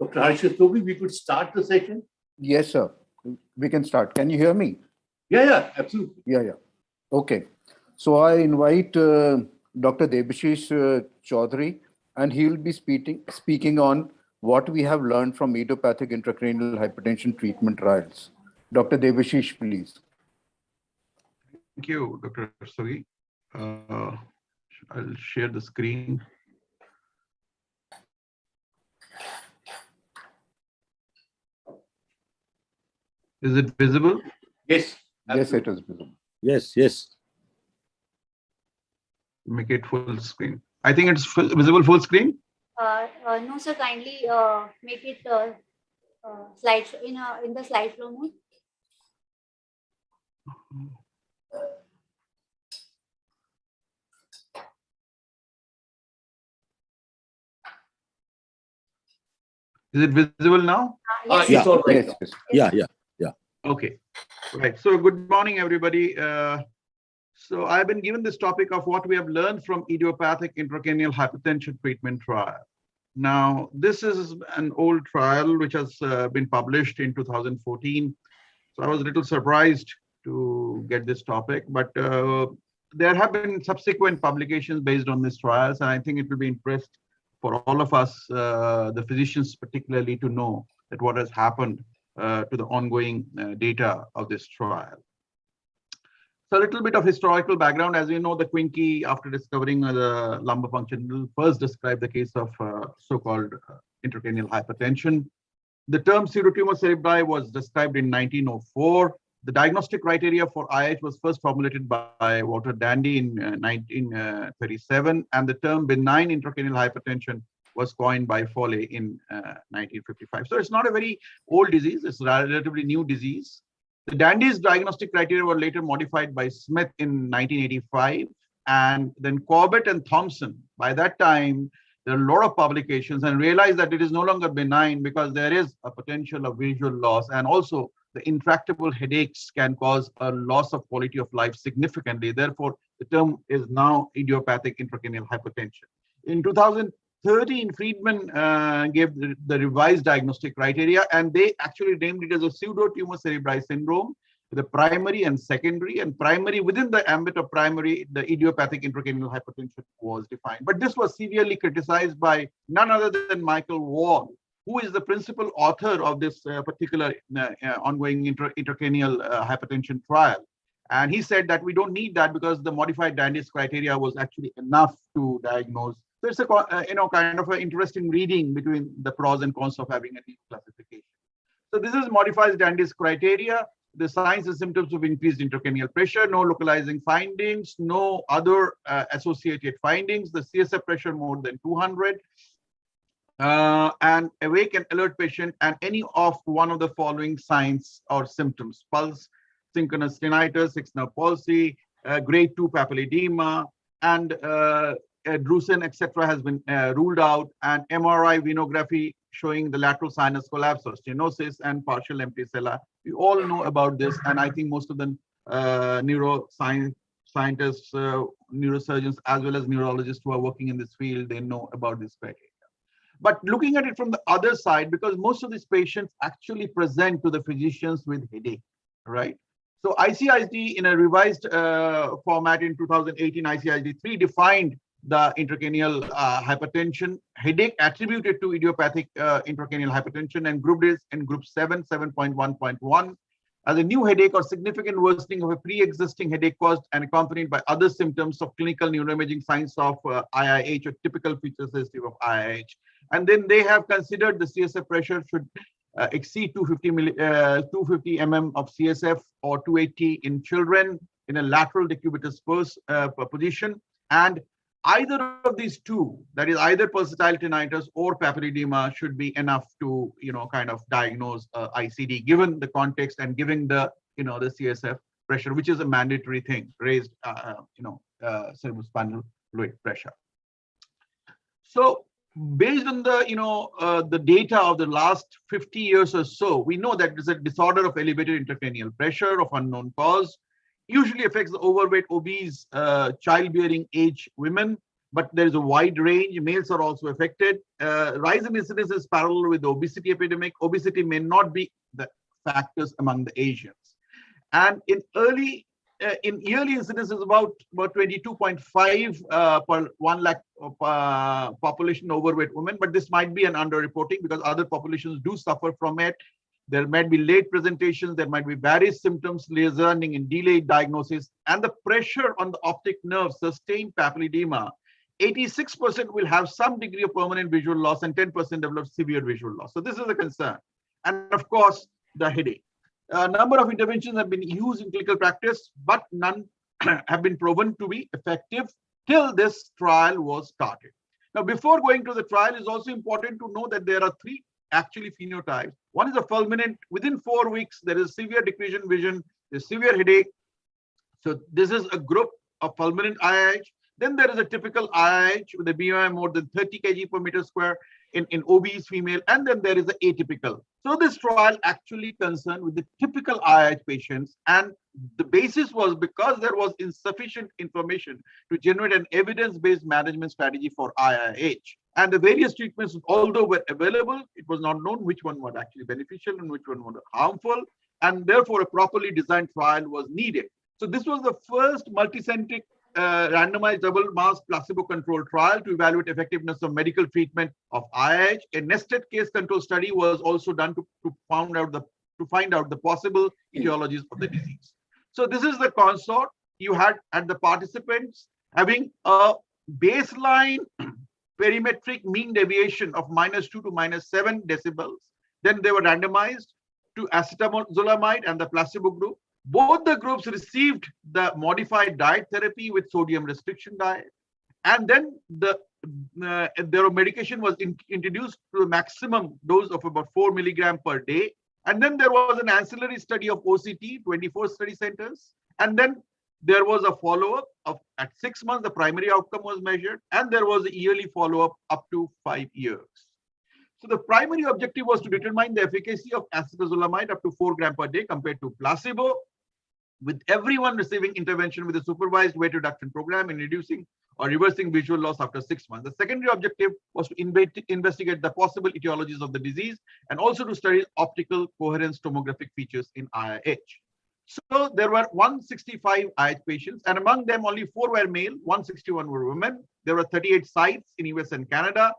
[SPEAKER 5] Dr. Harshatobi, we could start the session?
[SPEAKER 9] Yes, sir. We can start. Can you hear me?
[SPEAKER 5] Yeah, absolutely.
[SPEAKER 9] Yeah. Okay. So I invite Dr. Debashish Chaudhary, and he will be speaking on what we have learned from idiopathic intracranial hypertension treatment trials. Dr. Debashish, please.
[SPEAKER 20] Thank you, Dr. Sagi. I'll share the screen. Is it visible?
[SPEAKER 5] Yes.
[SPEAKER 9] Yes, it is visible.
[SPEAKER 12] Yes.
[SPEAKER 20] Make it full screen. I think it's visible full screen.
[SPEAKER 11] No, sir. Kindly make it slide in the slideshow mode.
[SPEAKER 20] Is it visible now?
[SPEAKER 11] Yes,
[SPEAKER 12] Yeah.
[SPEAKER 20] All right.
[SPEAKER 12] Yeah.
[SPEAKER 20] Okay. Right. So good morning, everybody. So I've been given this topic of what we have learned from idiopathic intracranial hypertension treatment trial. Now, this is an old trial which has been published in 2014. So I was a little surprised to get this topic, but there have been subsequent publications based on this trials, and I think it will be interest for all of us, the physicians particularly, to know that what has happened to the ongoing data of this trial. So a little bit of historical background. As you know, the Quincke, after discovering the lumbar puncture, first described the case of so-called intracranial hypertension. The term pseudotumor cerebri was described in 1904. The diagnostic criteria for IH was first formulated by Walter Dandy in 1937, and the term benign intracranial hypertension was coined by Foley in 1955. So it's not a very old disease, it's a relatively new disease. The Dandy's diagnostic criteria were later modified by Smith in 1985, and then Corbett and Thompson. By that time, there are a lot of publications and realized that it is no longer benign because there is a potential of visual loss, and also the intractable headaches can cause a loss of quality of life significantly. Therefore, the term is now idiopathic intracranial hypertension. In 2013, Friedman gave the revised diagnostic criteria, and they actually named it as a pseudotumor cerebri syndrome, the primary and secondary, and primary, within the ambit of primary, the idiopathic intracranial hypertension was defined. But this was severely criticized by none other than Michael Wall, who is the principal author of this particular ongoing intracranial hypertension trial. And he said that we don't need that because the modified Dandy's criteria was actually enough to diagnose. So it's a kind of an interesting reading between the pros and cons of having a new classification. So this is modified Dandy's criteria. The signs and symptoms of increased intracranial pressure, no localizing findings, no other associated findings, the CSF pressure more than 200, and awake and alert patient, and any of one of the following signs or symptoms: pulse, synchronous tinnitus, sixth nerve palsy, grade 2 papilledema, and drusen, etc. has been ruled out, and MRI venography showing the lateral sinus collapse or stenosis and partial empty sella. We all know about this, and I think most of the neuroscientists, neurosurgeons, as well as neurologists who are working in this field, they know about this criteria. But looking at it from the other side, because most of these patients actually present to the physicians with headache, right? So ICID in a revised format in 2018, ICID-3 defined the intracranial hypertension headache attributed to idiopathic intracranial hypertension and grouped it in group 7, 7.1.1 as a new headache or significant worsening of a pre-existing headache caused and accompanied by other symptoms of clinical neuroimaging signs of IIH or typical features sensitive of IIH. And then they have considered the CSF pressure should exceed 250 mm of CSF or 280 in children in a lateral decubitus position, and either of these two, that is either pulsatile tinnitus or papilledema, should be enough to kind of diagnose ICD given the context and given the the CSF pressure, which is a mandatory thing, raised cerebrospinal fluid pressure. So based on the data of the last 50 years or so, we know that it's a disorder of elevated intracranial pressure of unknown cause, usually affects the overweight, obese, childbearing age women but there is a wide range. Males are also affected. Rise in incidence is parallel with the obesity epidemic. Obesity may not be the factors among the Asians. And in yearly incidence is about 22.5 per 1 lakh population overweight women, but this might be an underreporting because other populations do suffer from it. There might be late presentations, there might be various symptoms resulting in delayed diagnosis, and the pressure on the optic nerve, sustained papilledema. 86% will have some degree of permanent visual loss and 10% develop severe visual loss. So this is a concern. And of course, the headache. A number of interventions have been used in clinical practice, but none have been proven to be effective till this trial was started. Now, before going to the trial, it's also important to know that there are three actually phenotypes. One is a fulminant. Within 4 weeks, there is severe decrease in vision, there's severe headache. So this is a group of fulminant IIH. Then there is a typical IIH with a BMI more than 30 kg per meter square in obese female, and then there is the atypical. So this trial actually concerned with the typical IIH patients, and the basis was because there was insufficient information to generate an evidence-based management strategy for IIH. And the various treatments, although were available, it was not known which one was actually beneficial and which one was harmful, and therefore a properly designed trial was needed. So this was the first multicentric randomized double-masked placebo-controlled trial to evaluate effectiveness of medical treatment of IIH. A nested case control study was also done to find out the possible etiologies of the disease. So this is the consort. You had the participants having a baseline perimetric mean deviation of -2 to -7 decibels. Then they were randomized to acetazolamide and the placebo group. Both the groups received the modified diet therapy with sodium restriction diet. And then their medication was introduced to a maximum dose of about 4 milligrams per day. And then there was an ancillary study of OCT, 24 study centers. And then there was a follow-up at 6 months, the primary outcome was measured. And there was a yearly follow-up up to 5 years. So the primary objective was to determine the efficacy of acetazolamide up to 4 grams per day compared to placebo, with everyone receiving intervention with a supervised weight reduction program in reducing or reversing visual loss after 6 months. The secondary objective was to investigate the possible etiologies of the disease and also to study optical coherence tomographic features in IIH. So there were 165 IIH patients, and among them only 4 were male, 161 were women. There were 38 sites in US and Canada.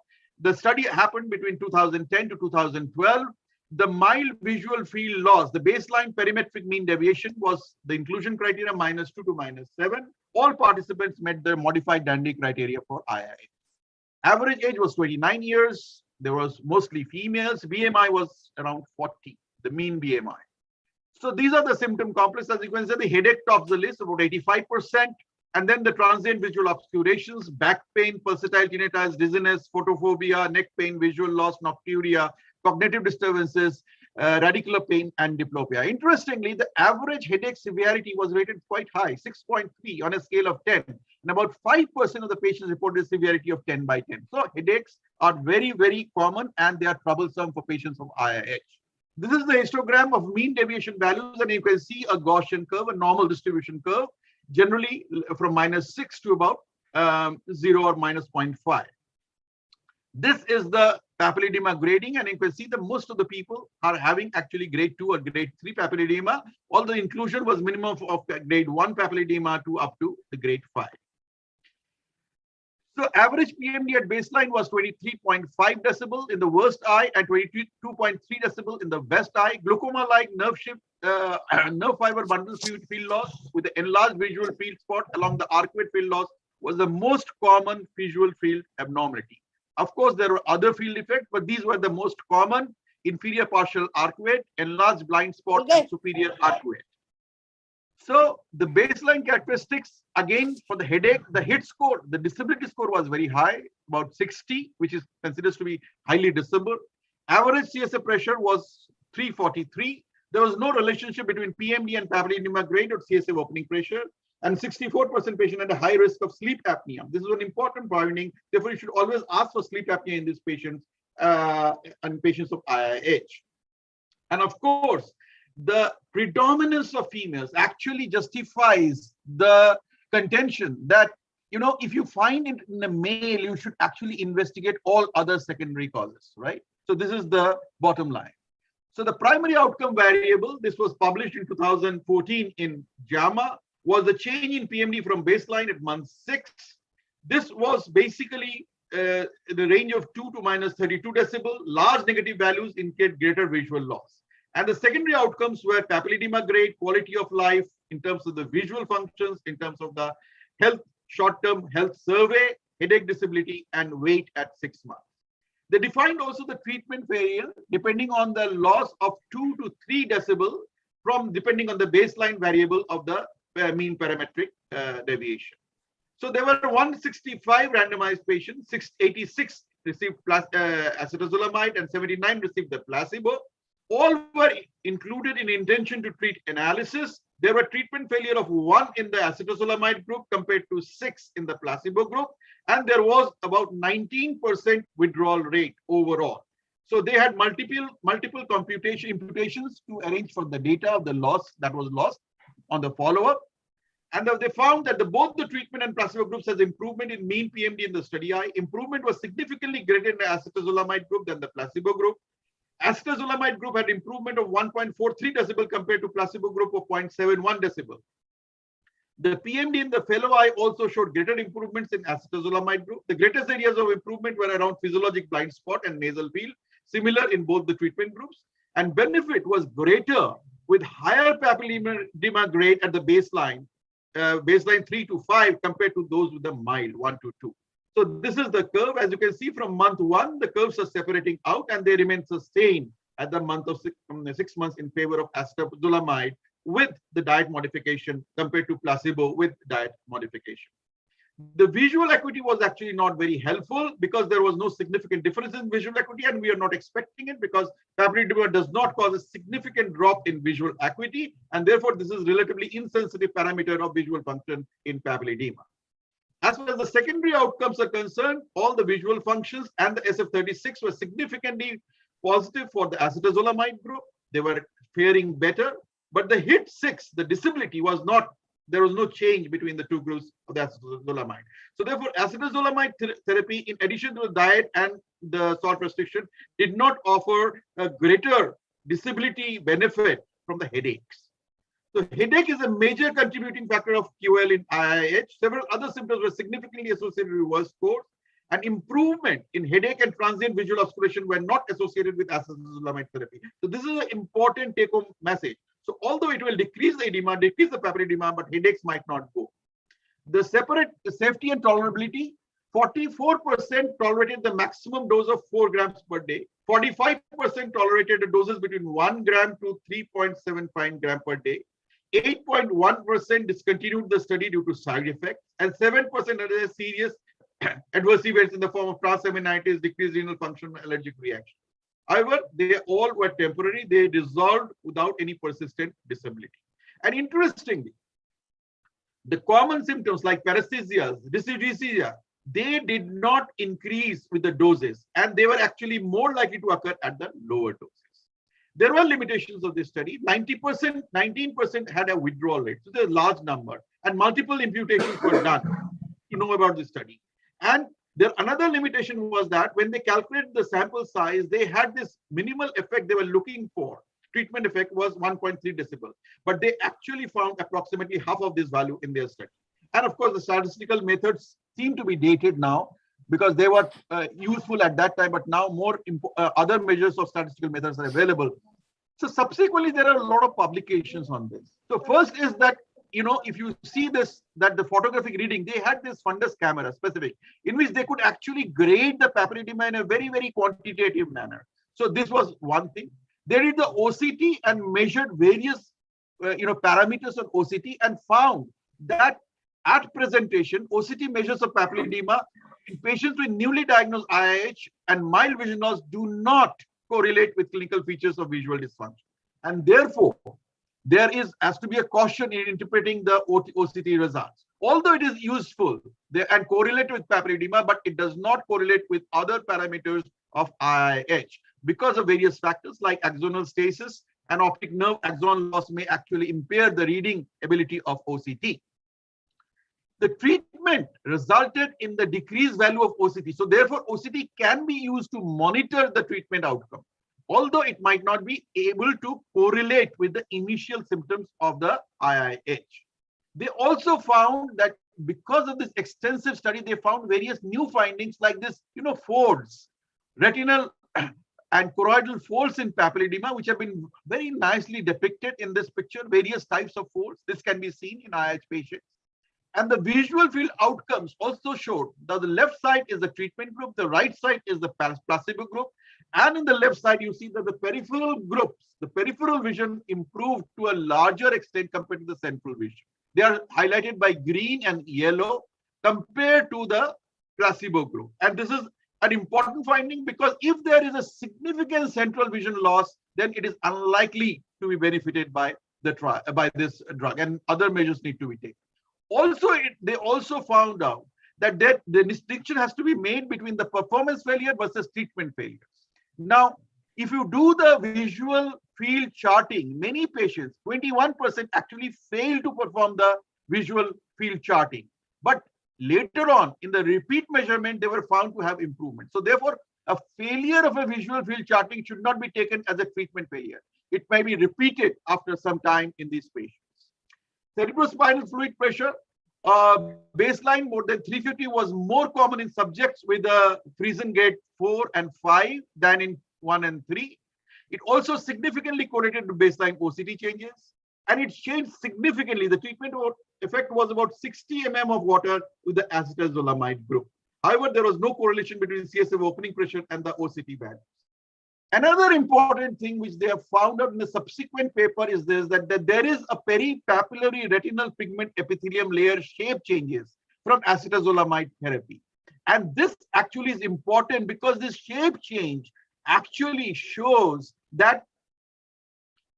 [SPEAKER 20] The study happened between 2010 to 2012. The mild visual field loss, the baseline perimetric mean deviation was the inclusion criteria -2 to -7. All participants met the modified Dandy criteria for IIH. Average age was 29 years. There was mostly females. BMI was around 40, the mean BMI. So these are the symptom complex. As you can see, the headache tops the list, about 85%. And then the transient visual obscurations, back pain, pulsatile tinnitus, dizziness, photophobia, neck pain, visual loss, nocturia, cognitive disturbances, radicular pain, and diplopia. Interestingly, the average headache severity was rated quite high, 6.3 on a scale of 10. And about 5% of the patients reported a severity of 10 by 10. So headaches are very, very common, and they are troublesome for patients of IIH. This is the histogram of mean deviation values, and you can see a Gaussian curve, a normal distribution curve, generally from -6 to about 0 or -0.5. This is the papilledema grading, and you can see that most of the people are having actually grade 2 or grade 3 papilledema. All the inclusion was minimum of grade 1 papilledema to up to the grade 5. So average PMD at baseline was 23.5 decibel in the worst eye and 22.3 decibel in the best eye. Glaucoma-like nerve shift, nerve fiber bundle field loss with the enlarged visual field spot along the arcuate field loss was the most common visual field abnormality. Of course, there were other field effects, but these were the most common: inferior partial arcuate, enlarged blind spot, and superior arcuate. So the baseline characteristics, again, for the headache, the HIT score, the disability score was very high, about 60, which is considered to be highly disable. Average CSF pressure was 343. There was no relationship between PMD and papilledema grade or CSF opening pressure. And 64% patient had a high risk of sleep apnea. This is an important finding. Therefore, you should always ask for sleep apnea in these patients and patients of IIH. And of course, the predominance of females actually justifies the contention that if you find it in a male, you should actually investigate all other secondary causes, right? So this is the bottom line. So the primary outcome variable, this was published in 2014 in JAMA, was the change in PMD from baseline at month 6. This was basically the range of 2 to minus 32 decibel. Large negative values indicate greater visual loss. And the secondary outcomes were papilledema grade, quality of life in terms of the visual functions, in terms of the health, short-term health survey, headache disability, and weight at 6 months. They defined also the treatment variant depending on the loss of 2 to 3 decibel from depending on the baseline variable of the mean parametric deviation. So there were 165 randomized patients, 686 received acetazolamide and 79 received the placebo. All were included in intention to treat analysis. There were treatment failure of 1 in the acetazolamide group compared to 6 in the placebo group. And there was about 19% withdrawal rate overall. So they had multiple imputations to arrange for the data of the loss that was lost on the follow-up. And they found that both the treatment and placebo groups has improvement in mean PMD in the study eye. Improvement was significantly greater in the acetazolamide group than the placebo group. Acetazolamide group had improvement of 1.43 decibel compared to placebo group of 0.71 decibel. The PMD in the fellow eye also showed greater improvements in acetazolamide group. The greatest areas of improvement were around physiologic blind spot and nasal field, similar in both the treatment groups. And benefit was greater with higher papilledema grade at the baseline, baseline 3 to 5 compared to those with the mild 1 to 2. So this is the curve. As you can see from month 1, the curves are separating out and they remain sustained at the month of 6 months in favor of acetazolamide with the diet modification compared to placebo with diet modification. The visual acuity was actually not very helpful because there was no significant difference in visual acuity, and we are not expecting it because papilledema does not cause a significant drop in visual acuity, and therefore this is relatively insensitive parameter of visual function in papilledema. As far as the secondary outcomes are concerned, all the visual functions and the SF36 were significantly positive for the acetazolamide group. They were faring better, but the HIT 6, the disability was not, there was no change between the two groups of the acetazolamide. So therefore, acetazolamide therapy, in addition to the diet and the salt restriction, did not offer a greater disability benefit from the headaches. So headache is a major contributing factor of QL in IIH. Several other symptoms were significantly associated with worse course, and improvement in headache and transient visual obscuration were not associated with acetazolamide therapy. So this is an important take-home message. So although it will decrease the edema, decrease the papilledema, but headaches might not go. The separate safety and tolerability, 44% tolerated the maximum dose of 4 grams per day. 45% tolerated the doses between 1 gram to 3.75 gram per day. 8.1% discontinued the study due to side effects, and 7% had a serious adverse events in the form of transaminitis, decreased renal function, allergic reaction. However, they all were temporary. They resolved without any persistent disability. And interestingly, the common symptoms like paresthesia, dysesthesia, they did not increase with the doses, and they were actually more likely to occur at the lower doses. There were limitations of this study. 19% had a withdrawal rate. So there's a large number, and multiple imputations were done. You know about this study. And another limitation was that when they calculated the sample size, they had this minimal effect they were looking for. Treatment effect was 1.3 decibel, but they actually found approximately half of this value in their study. And of course, the statistical methods seem to be dated now because they were useful at that time, but now more other measures of statistical methods are available. So subsequently, there are a lot of publications on this. So first is that, if you see this, that the photographic reading, they had this fundus camera specific, in which they could actually grade the papilledema in a very, very quantitative manner. So this was one thing. They did the OCT and measured various, parameters of OCT and found that at presentation, OCT measures of papilledema in patients with newly diagnosed IIH and mild vision loss do not correlate with clinical features of visual dysfunction. And therefore, there has to be a caution in interpreting the OCT results. Although it is useful and correlate with papilledema, but it does not correlate with other parameters of IIH because of various factors like axonal stasis and optic nerve axon loss may actually impair the reading ability of OCT. the treatment resulted in the decreased value of OCT. So therefore, OCT can be used to monitor the treatment outcome, although it might not be able to correlate with the initial symptoms of the IIH. They also found that because of this extensive study, they found various new findings like this, folds, retinal and choroidal folds in papilledema, which have been very nicely depicted in this picture, various types of folds. This can be seen in IIH patients. And the visual field outcomes also showed that the left side is the treatment group, the right side is the placebo group. And in the left side, you see that the peripheral groups, the peripheral vision improved to a larger extent compared to the central vision. They are highlighted by green and yellow compared to the placebo group. And this is an important finding because if there is a significant central vision loss, then it is unlikely to be benefited by this drug, and other measures need to be taken. Also, they also found out that the distinction has to be made between the performance failure versus treatment failures. Now, if you do the visual field charting, many patients, 21% actually fail to perform the visual field charting. But later on, in the repeat measurement, they were found to have improvement. So therefore, a failure of a visual field charting should not be taken as a treatment failure. It may be repeated after some time in these patients. Cerebrospinal fluid pressure, baseline more than 350 was more common in subjects with a Friesen grade 4 and 5 than in 1 and 3. It also significantly correlated to baseline OCT changes, and it changed significantly. The treatment effect was about 60 mm of water with the acetazolamide group. However, there was no correlation between CSF opening pressure and the OCT values. Another important thing which they have found out in the subsequent paper is this, that there is a peripapillary retinal pigment epithelium layer shape changes from acetazolamide therapy. And this actually is important because this shape change actually shows that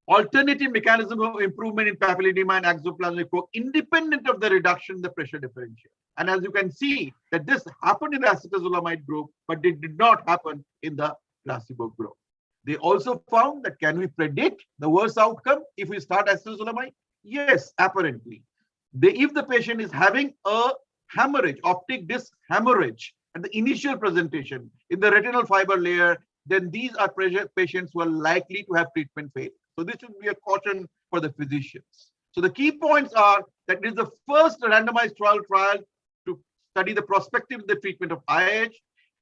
[SPEAKER 20] alternative mechanism of improvement in papilledema and axoplasmic flow independent of the reduction in the pressure differential. And as you can see that this happened in the acetazolamide group, but it did not happen in the placebo group. They also found that can we predict the worst outcome if we start acetazolamide? Yes, apparently. If the patient is having a hemorrhage, optic disc hemorrhage at the initial presentation in the retinal fiber layer, then these are patients who are likely to have treatment failure. So this should be a caution for the physicians. So the key points are that it is the first randomized trial to study the prospective the treatment of IIH.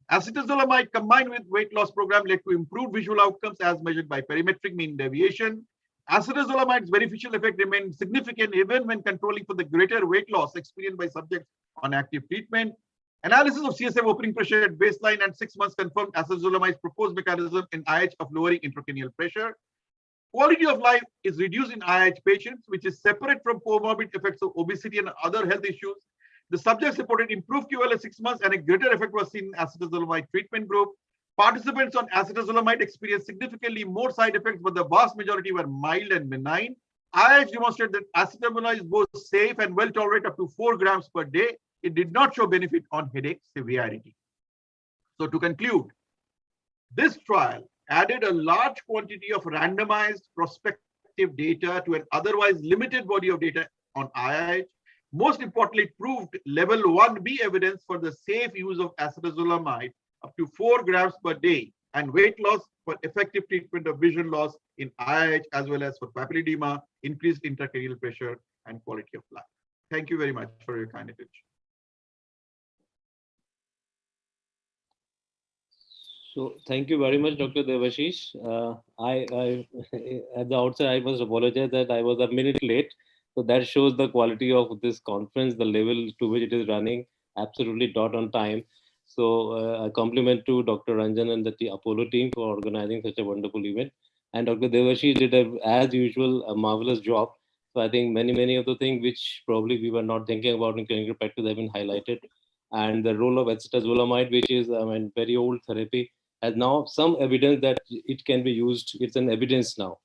[SPEAKER 20] Acetazolamide combined with weight loss program led to improved visual outcomes as measured by perimetric mean deviation. Acetazolamide beneficial effect remained significant even when controlling for the greater weight loss experienced by subjects on active treatment. Analysis of CSF opening pressure at baseline and 6 months confirmed acetazolamide proposed mechanism in IH of lowering intracranial pressure. Quality of life is reduced in IH patients, which is separate from comorbid effects of obesity and other health issues. The subjects reported improved QOL at 6 months and a greater effect was seen in acetazolamide treatment group. Participants on acetazolamide experienced significantly more side effects, but the vast majority were mild and benign. IH demonstrated that acetazolamide is both safe and well tolerated up to 4 grams per day. It did not show benefit on headache severity. So to conclude, this trial added a large quantity of randomized prospective data to an otherwise limited body of data on IIH. Most importantly, it proved level 1B evidence for the safe use of acetazolamide up to 4 grams per day and weight loss for effective treatment of vision loss in IIH as well as for papilledema, increased intracranial pressure and quality of life. Thank you very much for your kind attention.
[SPEAKER 8] So thank you very much, Dr. Devashish. At the outset, I must apologize that I was a minute late. So that shows the quality of this conference, the level to which it is running, absolutely dot on time. So a compliment to Dr. Ranjan and the Apollo team for organizing such a wonderful event. And Dr. Devashish did, as usual, a marvelous job. So I think many of the things which probably we were not thinking about in clinical practice have been highlighted. And the role of acetazolamide, which is very old therapy, has now some evidence that it can be used. It's an evidence now.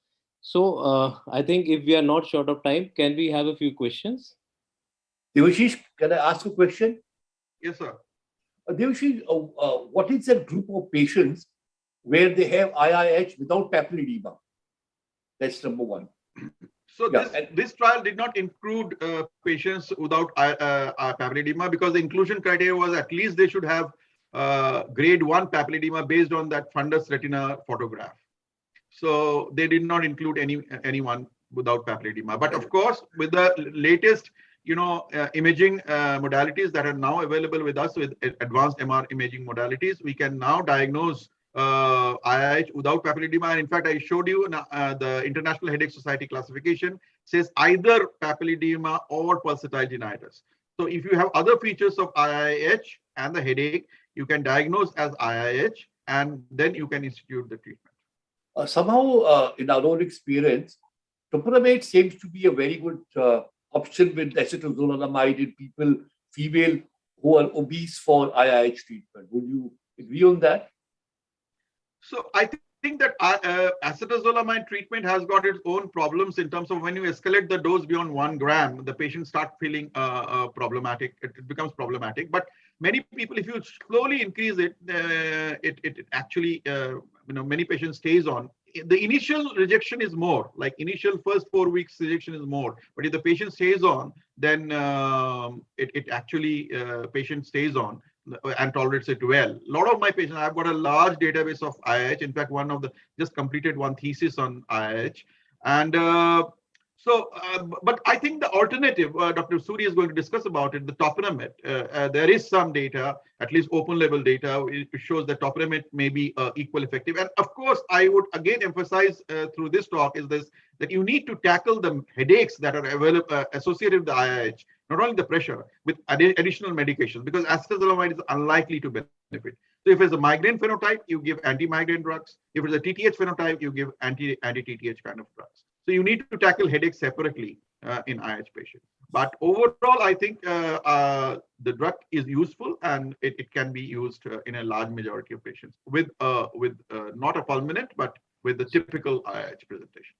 [SPEAKER 8] So I think if we are not short of time, can we have a few questions?
[SPEAKER 5] Devashish, can I ask a question?
[SPEAKER 20] Yes, sir.
[SPEAKER 5] Devashish, what is a group of patients where they have IIH without papilledema? That's number one. So this trial did not include patients without papilledema because the inclusion criteria was at least they should have grade 1 papilledema based on that fundus retina photograph. So they did not include anyone without papilledema. But of course, with the latest, imaging modalities that are now available with us with advanced MR imaging modalities, we can now diagnose IIH without papilledema. And in fact, I showed you the International Headache Society classification says either papilledema or pulsatile tinnitus. So if you have other features of IIH and the headache, you can diagnose as IIH and then you can institute the treatment.
[SPEAKER 7] Somehow, in our own experience, topiramate seems to be a very good option with acetazolamide in people, female who are obese for IIH treatment. Would you agree on that?
[SPEAKER 5] So I think that acetazolamide treatment has got its own problems in terms of when you escalate the dose beyond 1 gram, the patient start feeling problematic. It becomes problematic. But many people, if you slowly increase it, it actually, many patients stays on. The initial rejection is more, like initial first 4 weeks rejection is more. But if the patient stays on, then it actually patient stays on and tolerates it well. A lot of my patients, I've got a large database of IIH. In fact, one of the just completed one thesis on IIH. And but I think the alternative, Dr. Suri is going to discuss about it, the topiramate. There is some data, at least open level data, it shows that topiramate may be equal effective. And of course, I would again emphasize through this talk is this, that you need to tackle the headaches that are available associated with the IIH, not only the pressure, with additional medications, because acetazolamide is unlikely to benefit. So if it's a migraine phenotype, you give anti-migraine drugs. If it's a TTH phenotype, you give anti-TTH kind of drugs. So you need to tackle headaches separately in IH patients. But overall, I think the drug is useful and it can be used in a large majority of patients with not a fulminant, but with the typical IH presentation.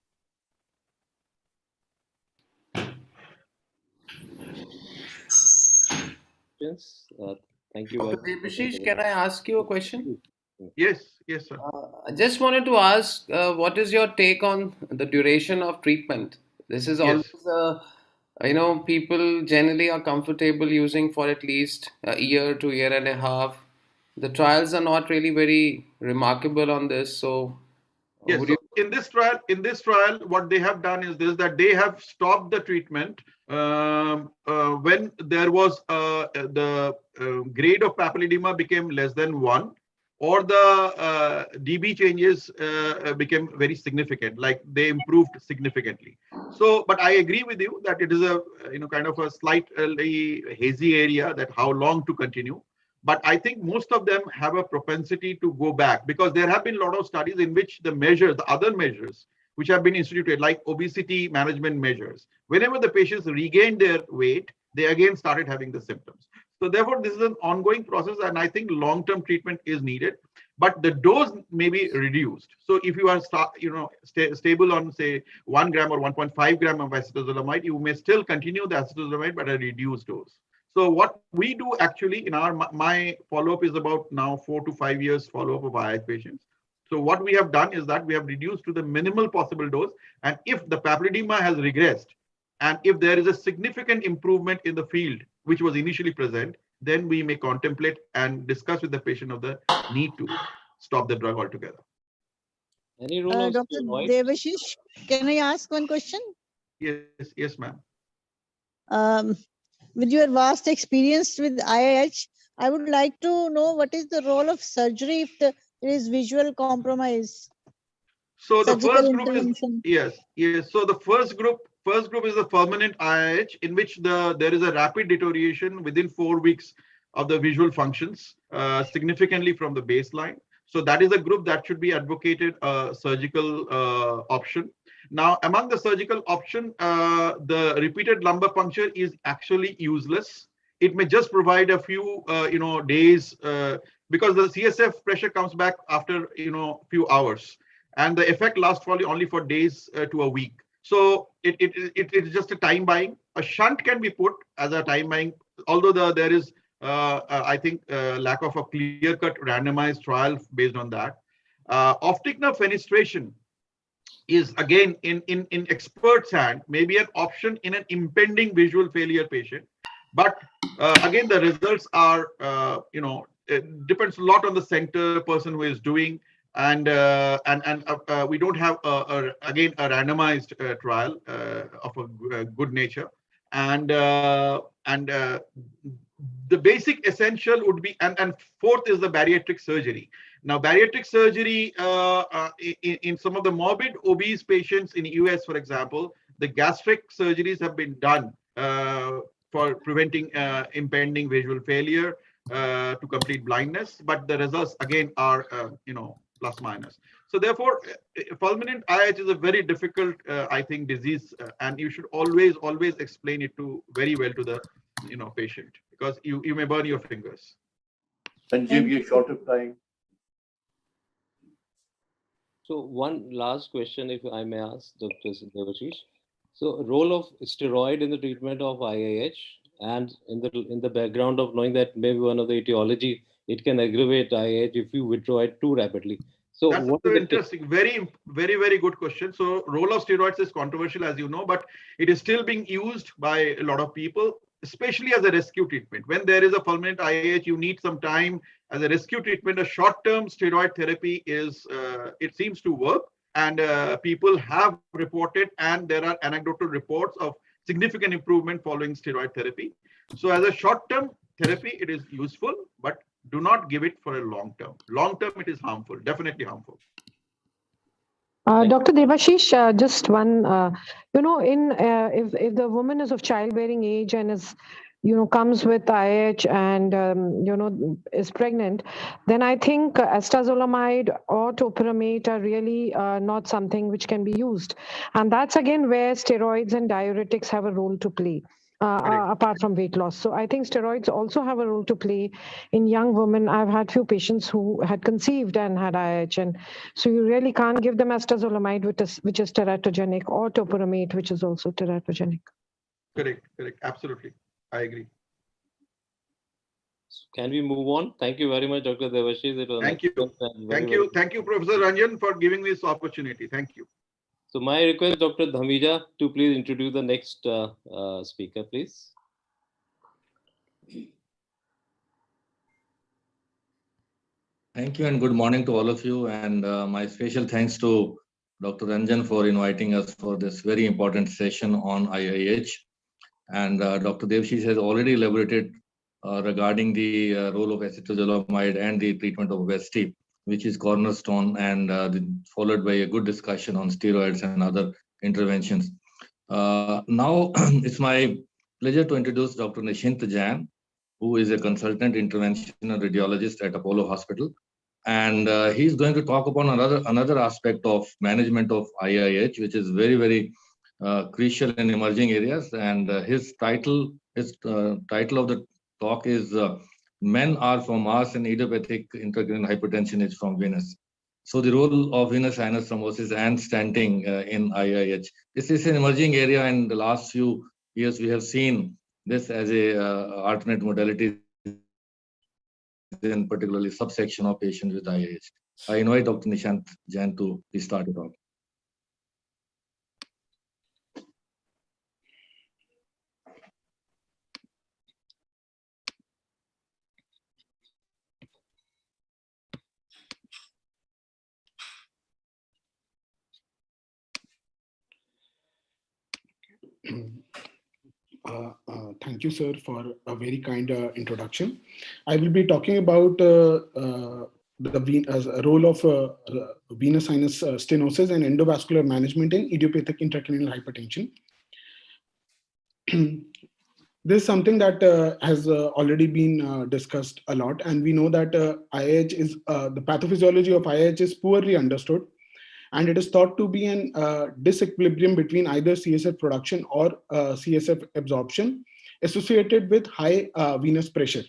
[SPEAKER 8] Yes, thank you.
[SPEAKER 18] Dr. Debashish, can I ask you a question?
[SPEAKER 5] Yes, sir.
[SPEAKER 18] I just wanted to ask, what is your take on the duration of treatment? This is always, people generally are comfortable using for at least a year to year and a half. The trials are not really very remarkable on this. So,
[SPEAKER 5] yes. So in this trial, what they have done is this: that they have stopped the treatment when there was the grade of papilledema became less than 1. Or the dB changes became very significant, like they improved significantly. So, but I agree with you that it is a kind of a slightly hazy area that how long to continue. But I think most of them have a propensity to go back because there have been a lot of studies in which the other measures which have been instituted, like obesity management measures, whenever the patients regained their weight, they again started having the symptoms. So therefore, this is an ongoing process, and I think long-term treatment is needed, but the dose may be reduced. So if you are stable on say 1 gram or 1.5 gram of acetazolamide, you may still continue the acetazolamide but a reduced dose. So what we do actually in my follow-up is about now 4 to 5 years follow-up of IH patients. So what we have done is that we have reduced to the minimal possible dose, and if the papilledema has regressed, and if there is a significant improvement in the field, which was initially present, then we may contemplate and discuss with the patient of the need to stop the drug altogether.
[SPEAKER 8] Any rule of
[SPEAKER 22] Dr. Debashish, can I ask one question?
[SPEAKER 5] Yes, ma'am.
[SPEAKER 22] With your vast experience with IIH, I would like to know what is the role of surgery if there is visual compromise.
[SPEAKER 5] So the first group is yes. So the first group is the permanent IIH, in which there is a rapid deterioration within 4 weeks of the visual functions, significantly from the baseline. So that is a group that should be advocated surgical option. Now, among the surgical option, the repeated lumbar puncture is actually useless. It may just provide a few days because the CSF pressure comes back after few hours, and the effect lasts only for days to a week. So it is just a time buying. A shunt can be put as a time buying, although there is I think lack of a clear-cut randomized trial based on that. Optic nerve fenestration
[SPEAKER 20] is again in experts' hand, maybe an option in an impending visual failure patient. But again, the results are, it depends a lot on the center person who is doing, and we don't have again a randomized trial of a good nature, and the basic essential would be, and fourth is the bariatric surgery. Now, bariatric surgery in some of the morbid obese patients in US, for example, the gastric surgeries have been done for preventing impending visual failure to complete blindness, but the results again are plus minus. So therefore, fulminant IH is a very difficult, I think, disease, and you should always explain it very well to the patient, because you may burn your fingers.
[SPEAKER 5] Sanjeev, you're short of time.
[SPEAKER 8] So one last question, if I may ask, Dr. Devashish. So role of steroid in the treatment of IIH, and in the background of knowing that maybe one of the etiology, it can aggravate IIH if you withdraw it too rapidly. So
[SPEAKER 20] that's interesting. Very good question. So role of steroids is controversial, as you know, but it is still being used by a lot of people, especially as a rescue treatment. When there is a fulminant IH, you need some time as a rescue treatment. A short-term steroid therapy is, it seems to work, and people have reported, and there are anecdotal reports of significant improvement following steroid therapy. So as a short-term therapy, it is useful, but do not give it for a long term. Long term, it is harmful, definitely harmful.
[SPEAKER 21] Dr. Devashish, just one, if the woman is of childbearing age and is, comes with IH and, is pregnant, then I think acetazolamide or topiramate are really not something which can be used. And that's again where steroids and diuretics have a role to play. Apart from weight loss. So I think steroids also have a role to play in young women. I've had few patients who had conceived and had IH, and so you really can't give them acetazolamide, which is teratogenic, or topiramate, which is also teratogenic.
[SPEAKER 20] Correct. Absolutely. I agree.
[SPEAKER 8] Can we move on? Thank you very much, Dr. Devashish. It was
[SPEAKER 20] Thank you, Professor Ranjan, for giving me this opportunity. Thank you.
[SPEAKER 8] So my request, Dr. Dhamija, to please introduce the next speaker, please.
[SPEAKER 3] Thank you and good morning to all of you. And my special thanks to Dr. Ranjan for inviting us for this very important session on IIH. And Dr. Devashish has already elaborated regarding the role of acetazolamide and the treatment of obesity, which is cornerstone, and followed by a good discussion on steroids and other interventions. Now, it's my pleasure to introduce Dr. Nishint Jain, who is a consultant interventional radiologist at Apollo Hospital. And he's going to talk upon another aspect of management of IIH, which is very crucial in emerging areas. And his title of the talk is Men are from Mars and Idiopathic Intracranial Hypertension is from Venus. So the role of venous sinus thrombosis and stenting in IIH. This is an emerging area. In the last few years, we have seen this as a alternate modality in particularly subsection of patients with IIH. I invite Dr. Nishant Jain to start it off.
[SPEAKER 10] Thank you, sir, for a very kind introduction. I will be talking about the role of venous sinus stenosis and endovascular management in idiopathic intracranial hypertension. This is something that has already been discussed a lot, and we know that IIH is the pathophysiology of IIH is poorly understood, and it is thought to be an disequilibrium between either CSF production or CSF absorption associated with high venous pressure.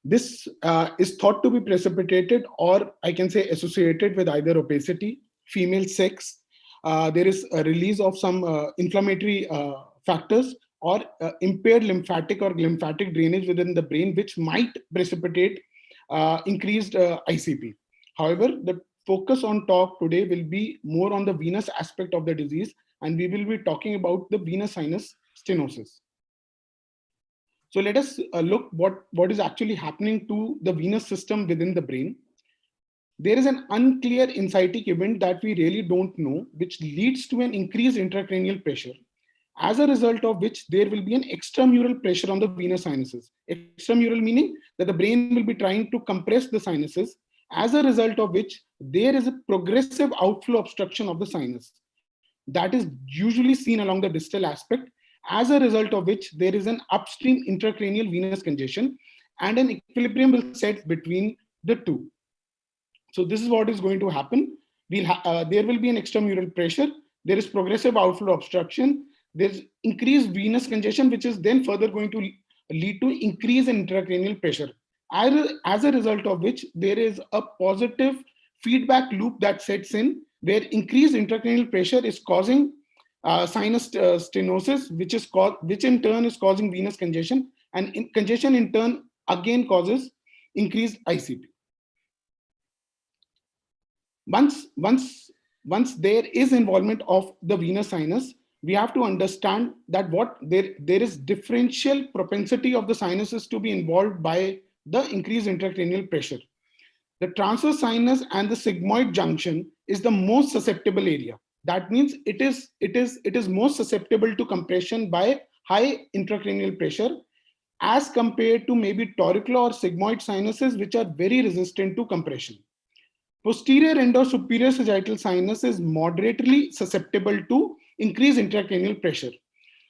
[SPEAKER 10] This is thought to be precipitated, or I can say associated with either obesity, female sex. There is a release of some inflammatory factors, or impaired lymphatic or lymphatic drainage within the brain, which might precipitate increased ICP. However, the focus on talk today will be more on the venous aspect of the disease, and we will be talking about the venous sinus stenosis. So let us look what is actually happening to the venous system within the brain. There is an unclear inciting event that we really don't know, which leads to an increased intracranial pressure, as a result of which there will be an extramural pressure on the venous sinuses. Extramural meaning that the brain will be trying to compress the sinuses, as a result of which there is a progressive outflow obstruction of the sinus. That is usually seen along the distal aspect, as a result of which there is an upstream intracranial venous congestion and an equilibrium will set between the two. So this is what is going to happen. There will be an extramural pressure. There is progressive outflow obstruction. There's increased venous congestion, which is then further going to lead to increase in intracranial pressure. As a result of which there is a positive feedback loop that sets in, where increased intracranial pressure is causing sinus stenosis, which in turn is causing venous congestion, and congestion in turn again causes increased ICP. Once there is involvement of the venous sinus, we have to understand that there is differential propensity of the sinuses to be involved by the increased intracranial pressure. The transverse sinus and the sigmoid junction is the most susceptible area. That means it is most susceptible to compression by high intracranial pressure, as compared to maybe auricular or sigmoid sinuses, which are very resistant to compression. Posterior and or superior sagittal sinus is moderately susceptible to increased intracranial pressure.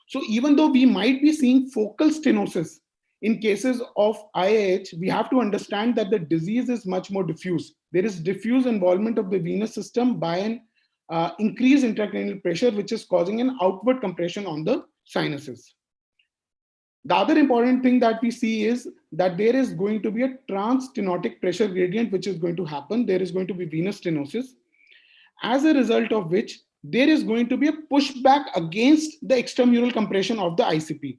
[SPEAKER 10] So even though we might be seeing focal stenosis in cases of IIH, we have to understand that the disease is much more diffuse. There is diffuse involvement of the venous system by an increased intracranial pressure, which is causing an outward compression on the sinuses. The other important thing that we see is that there is going to be a transstenotic pressure gradient, which is going to happen. There is going to be venous stenosis, as a result of which there is going to be a pushback against the extramural compression of the ICP,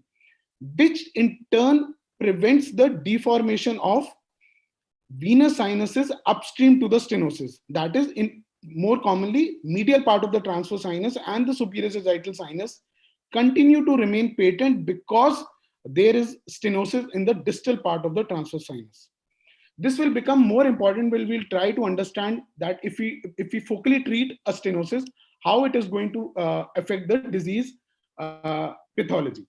[SPEAKER 10] which in turn prevents the deformation of venous sinuses upstream to the stenosis. That is, in more commonly, medial part of the transverse sinus and the superior sagittal sinus continue to remain patent because there is stenosis in the distal part of the transverse sinus. This will become more important when we'll try to understand that if we focally treat a stenosis, how it is going to affect the disease pathology.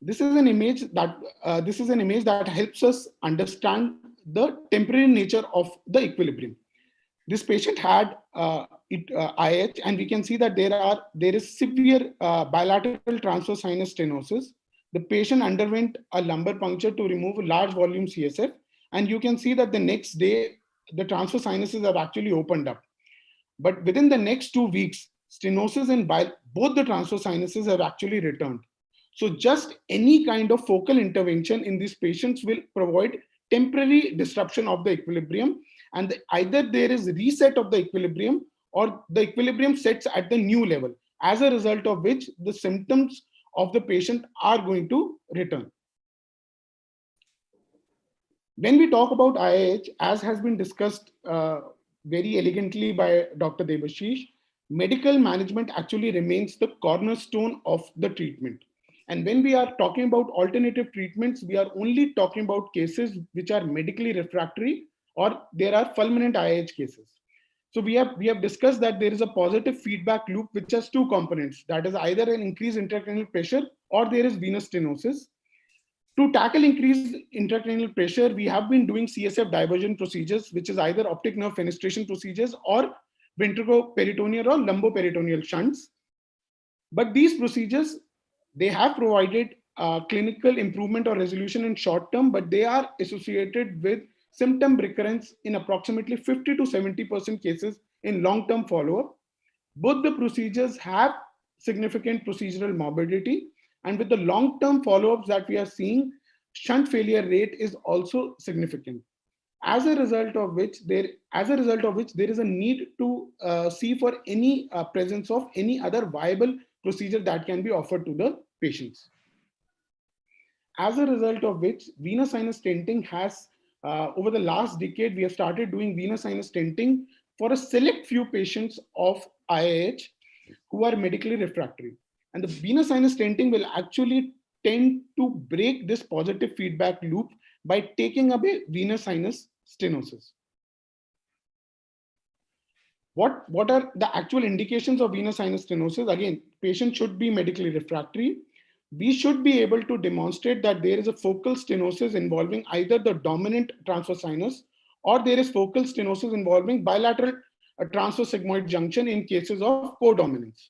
[SPEAKER 10] This is an image that helps us understand the temporary nature of the equilibrium. This patient had IH, and we can see that there is severe bilateral transverse sinus stenosis. The patient underwent a lumbar puncture to remove large volume CSF, and you can see that the next day the transverse sinuses have actually opened up. But within the next 2 weeks, stenosis in both the transverse sinuses have actually returned. So just any kind of focal intervention in these patients will provide temporary disruption of the equilibrium, and either there is reset of the equilibrium or the equilibrium sets at the new level, as a result of which the symptoms of the patient are going to return. When we talk about IIH, as has been discussed very elegantly by Dr. Debashish, medical management actually remains the cornerstone of the treatment. And when we are talking about alternative treatments, we are only talking about cases which are medically refractory or there are fulminant IIH cases. So we have discussed that there is a positive feedback loop which has two components. That is either an increased intracranial pressure or there is venous stenosis. To tackle increased intracranial pressure, we have been doing CSF diversion procedures, which is either optic nerve fenestration procedures or ventriculoperitoneal or lumboperitoneal shunts. But these procedures, they have provided clinical improvement or resolution in short term, but they are associated with symptom recurrence in approximately 50 to 70% cases in long-term follow-up. Both the procedures have significant procedural morbidity, and with the long-term follow-ups that we are seeing, shunt failure rate is also significant. As a result of which there is a need to see for any presence of any other viable procedure that can be offered to the patients. As a result of which, venous sinus stenting has over the last decade, we have started doing venous sinus stenting for a select few patients of IIH who are medically refractory. And the venous sinus stenting will actually tend to break this positive feedback loop by taking away venous sinus stenosis. What are the actual indications of venous sinus stenosis? Again, patient should be medically refractory. We should be able to demonstrate that there is a focal stenosis involving either the dominant transverse sinus or there is focal stenosis involving bilateral transverse sigmoid junction in cases of codominance.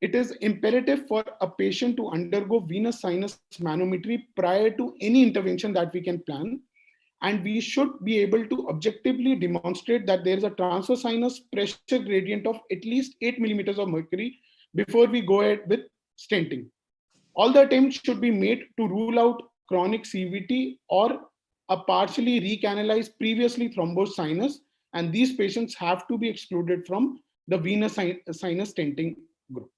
[SPEAKER 10] It is imperative for a patient to undergo venous sinus manometry prior to any intervention that we can plan. And we should be able to objectively demonstrate that there is a transverse sinus pressure gradient of at least 8 millimeters of mercury before we go ahead with stenting. All the attempts should be made to rule out chronic CVT or a partially recanalized previously thrombosed sinus, and these patients have to be excluded from the venous sinus stenting group.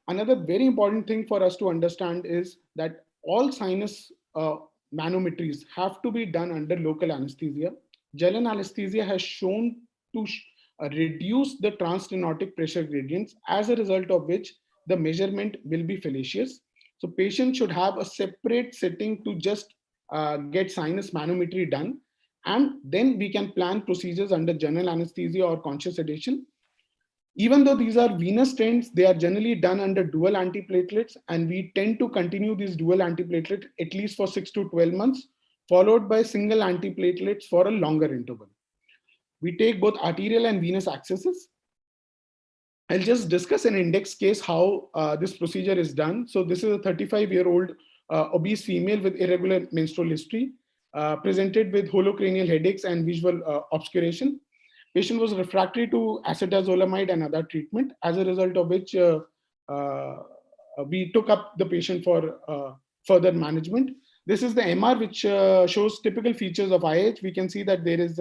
[SPEAKER 10] Another very important thing for us to understand is that all sinus manometries have to be done under local anesthesia. General anesthesia has shown to reduce the transtenotic pressure gradients, as a result of which the measurement will be fallacious. So patients should have a separate setting to just get sinus manometry done, and then we can plan procedures under general anesthesia or conscious sedation. Even though these are venous stents, they are generally done under dual antiplatelets, and we tend to continue these dual antiplatelets at least for 6 to 12 months, followed by single antiplatelets for a longer interval. We take both arterial and venous accesses. I'll just discuss an index case how this procedure is done. So this is a 35-year-old obese female with irregular menstrual history, presented with holocranial headaches and visual obscuration. Patient was refractory to acetazolamide and other treatment, as a result of which we took up the patient for further management. This is the MR, which shows typical features of IH. We can see that there is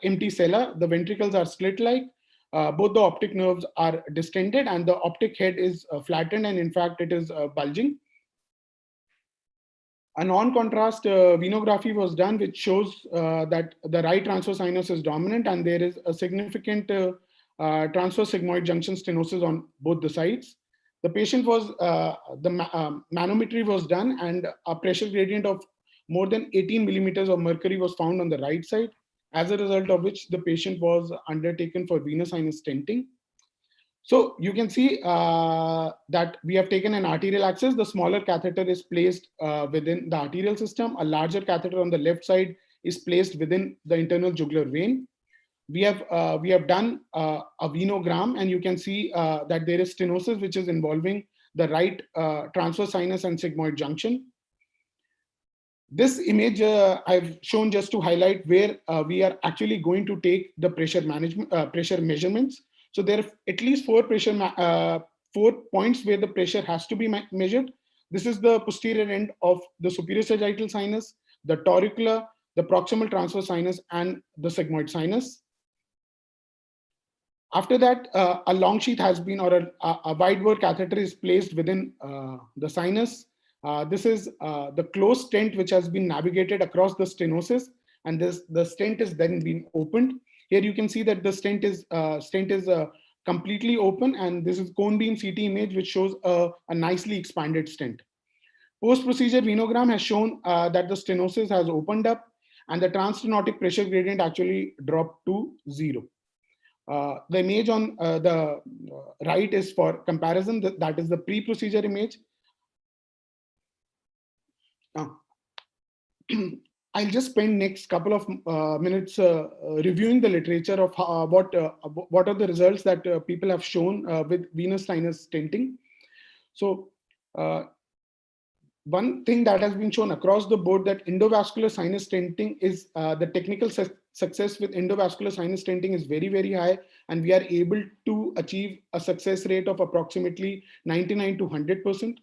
[SPEAKER 10] empty sella, the ventricles are slit-like, both the optic nerves are distended, and the optic head is flattened, and in fact it is bulging. A non-contrast venography was done, which shows that the right transverse sinus is dominant, and there is a significant transverse sigmoid junction stenosis on both the sides. The patient was, manometry was done, and a pressure gradient of more than 18 millimeters of mercury was found on the right side, as a result of which the patient was undertaken for venous sinus stenting. So you can see that we have taken an arterial access. The smaller catheter is placed within the arterial system. A larger catheter on the left side is placed within the internal jugular vein. We have done a venogram, and you can see that there is stenosis which is involving the right transverse sinus and sigmoid junction. This image I've shown just to highlight where we are actually going to take the pressure measurements. So there are at least 4 points where the pressure has to be measured. This is the posterior end of the superior sagittal sinus, the auricular, the proximal transverse sinus, and the sigmoid sinus. After that, a long sheath has been, or a wide bore catheter is placed within the sinus. This is the closed stent which has been navigated across the stenosis, and the stent is then being opened. Here you can see that the stent is completely open, and this is cone beam CT image which shows a nicely expanded stent. Post-procedure venogram has shown that the stenosis has opened up, and the transtenotic pressure gradient actually dropped to 0. The image on the right is for comparison. That is the pre-procedure image. I'll just spend next couple of minutes reviewing the literature of what are the results that people have shown with venous sinus stenting. So one thing that has been shown across the board, that endovascular sinus stenting is the technical success with endovascular sinus stenting is very, very high, and we are able to achieve a success rate of approximately 99 to 100%.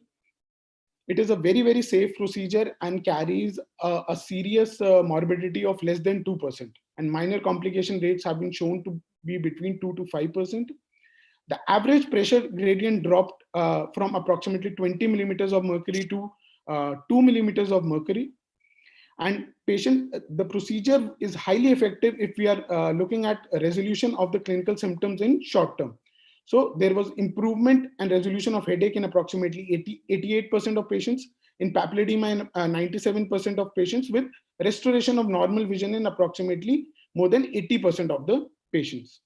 [SPEAKER 10] It is a very, very safe procedure and carries a serious morbidity of less than 2%, and minor complication rates have been shown to be between 2 to 5%. The average pressure gradient dropped from approximately 20 millimeters of mercury to 2 millimeters of mercury. And the procedure is highly effective if we are looking at a resolution of the clinical symptoms in short term. So there was improvement and resolution of headache in approximately 88% of patients, in papilledema in 97% of patients, with restoration of normal vision in approximately more than 80% of the patients.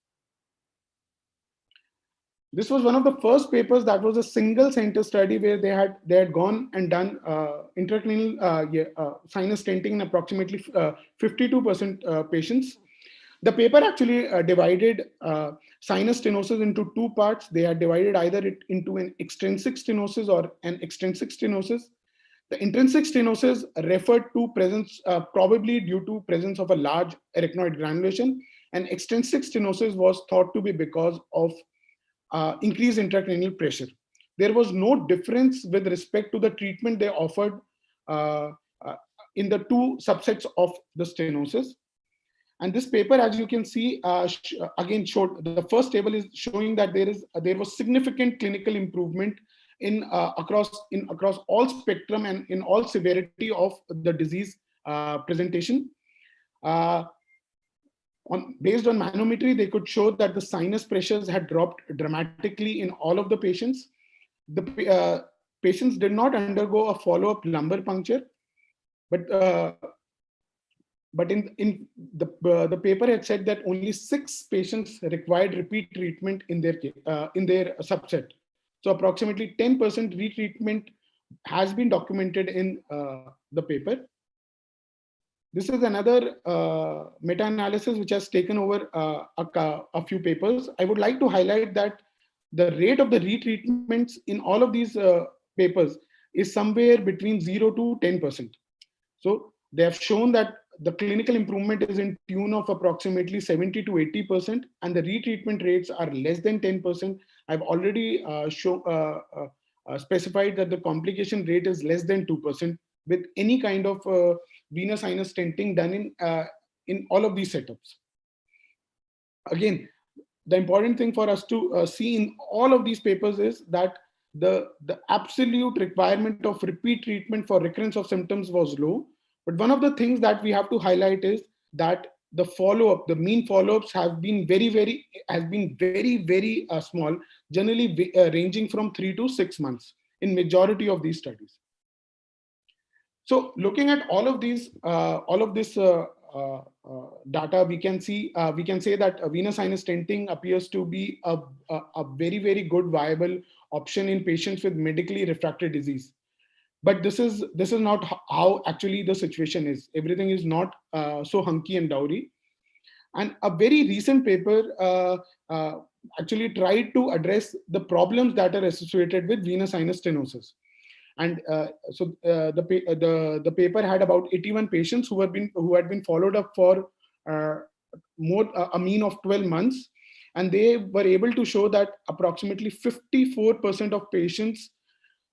[SPEAKER 10] This was one of the first papers that was a single center study where they had gone and done intracranial sinus stenting in approximately 52% patients. The paper actually divided sinus stenosis into two parts. They had divided either it into an extrinsic stenosis or an extrinsic stenosis. The intrinsic stenosis referred to presence, probably due to presence of a large arachnoid granulation, and extrinsic stenosis was thought to be because of increased intracranial pressure. There was no difference with respect to the treatment they offered in the two subsets of the stenosis. And this paper, as you can see, again showed, the first table is showing that there was significant clinical improvement in across all spectrum and in all severity of the disease presentation. Based on manometry, they could show that the sinus pressures had dropped dramatically in all of the patients. The patients did not undergo a follow-up lumbar puncture, but in the paper had said that only 6 patients required repeat treatment in their subset. So approximately 10% retreatment has been documented in the paper. This is another meta-analysis which has taken over a few papers. I would like to highlight that the rate of the retreatments in all of these papers is somewhere between 0 to 10%. So they have shown that the clinical improvement is in tune of approximately 70 to 80%, and the retreatment rates are less than 10%. I've already specified that the complication rate is less than 2% with any kind of venous sinus stenting done in all of these setups. Again, the important thing for us to see in all of these papers is that the absolute requirement of repeat treatment for recurrence of symptoms was low. But one of the things that we have to highlight is that the follow-up, the mean follow-ups have been very small, generally ranging from 3 to 6 months in majority of these studies. So looking at all of this data, we can say that venous sinus stenting appears to be a very good viable option in patients with medically refractory disease. But this is not how actually the situation is. Everything is not so hunky and dowry. And a very recent paper actually tried to address the problems that are associated with venous sinus stenosis. And so the paper had about 81 patients who had been followed up for a mean of 12 months, and they were able to show that approximately 54% of patients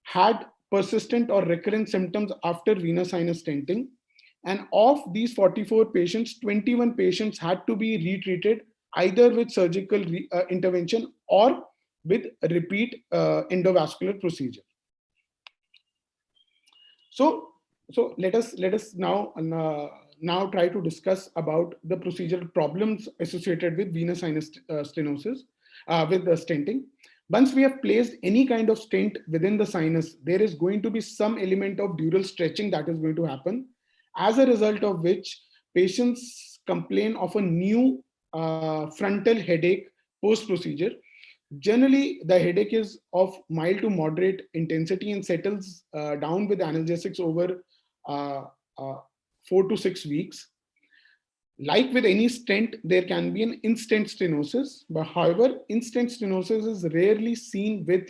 [SPEAKER 10] had persistent or recurrent symptoms after venous sinus stenting. And of these 44 patients, 21 patients had to be retreated either with surgical intervention or with a repeat endovascular procedure. So let us now try to discuss about the procedural problems associated with venous sinus stenosis, with the stenting. Once we have placed any kind of stent within the sinus, there is going to be some element of dural stretching that is going to happen, as a result of which patients complain of a new frontal headache post-procedure. Generally, the headache is of mild to moderate intensity and settles down with analgesics over 4 to 6 weeks. Like with any stent, there can be an in-stent stenosis, but however, in-stent stenosis is rarely seen with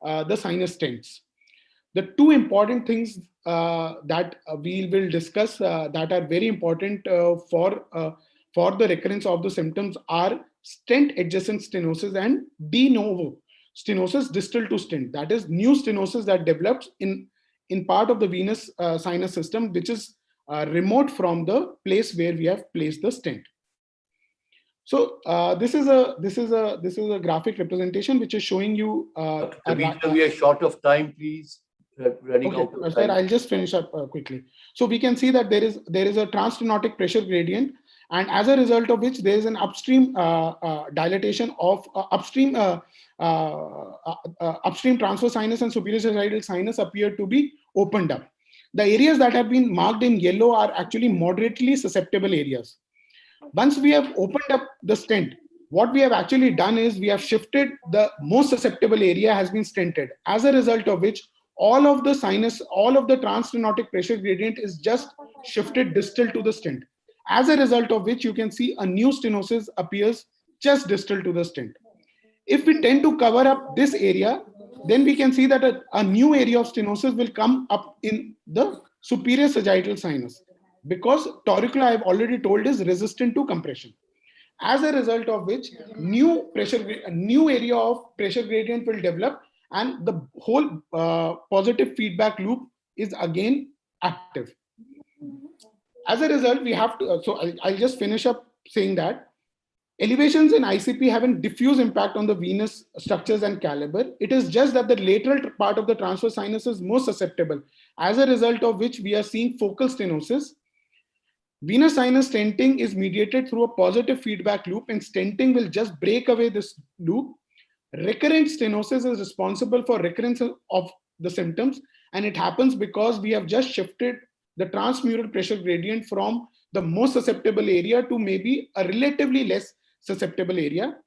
[SPEAKER 10] the sinus stents. The two important things that we will discuss that are very important for the recurrence of the symptoms are stent adjacent stenosis and de novo stenosis distal to stent. That is new stenosis that develops in part of the venous sinus system, which is remote from the place where we have placed the stent. So this is a graphic representation which is showing you.
[SPEAKER 5] We are short of time, please. Running out of
[SPEAKER 10] Sir,
[SPEAKER 5] time.
[SPEAKER 10] I'll just finish up quickly. So we can see that there is a transtenotic pressure gradient, and as a result of which there is an upstream dilatation of upstream transverse sinus and superior sagittal sinus appear to be opened up. The areas that have been marked in yellow are actually moderately susceptible areas. Once we have opened up the stent, what we have actually done is we have shifted the most susceptible area has been stented, as a result of which all of the sinus, all of the transtenotic pressure gradient is just shifted distal to the stent, as a result of which you can see a new stenosis appears just distal to the stent. If we tend to cover up this area, then we can see that a new area of stenosis will come up in the superior sagittal sinus, because auricular, I have already told, is resistant to compression. As a result of which a new area of pressure gradient will develop, and the whole positive feedback loop is again active. As a result, we have to, so I'll just finish up saying that elevations in ICP have a diffuse impact on the venous structures and caliber. It is just that the lateral part of the transverse sinus is most susceptible, as a result of which we are seeing focal stenosis. Venous sinus stenting is mediated through a positive feedback loop, and stenting will just break away this loop. Recurrent stenosis is responsible for recurrence of the symptoms, and it happens because we have just shifted the transmural pressure gradient from the most susceptible area to maybe a relatively less susceptible area.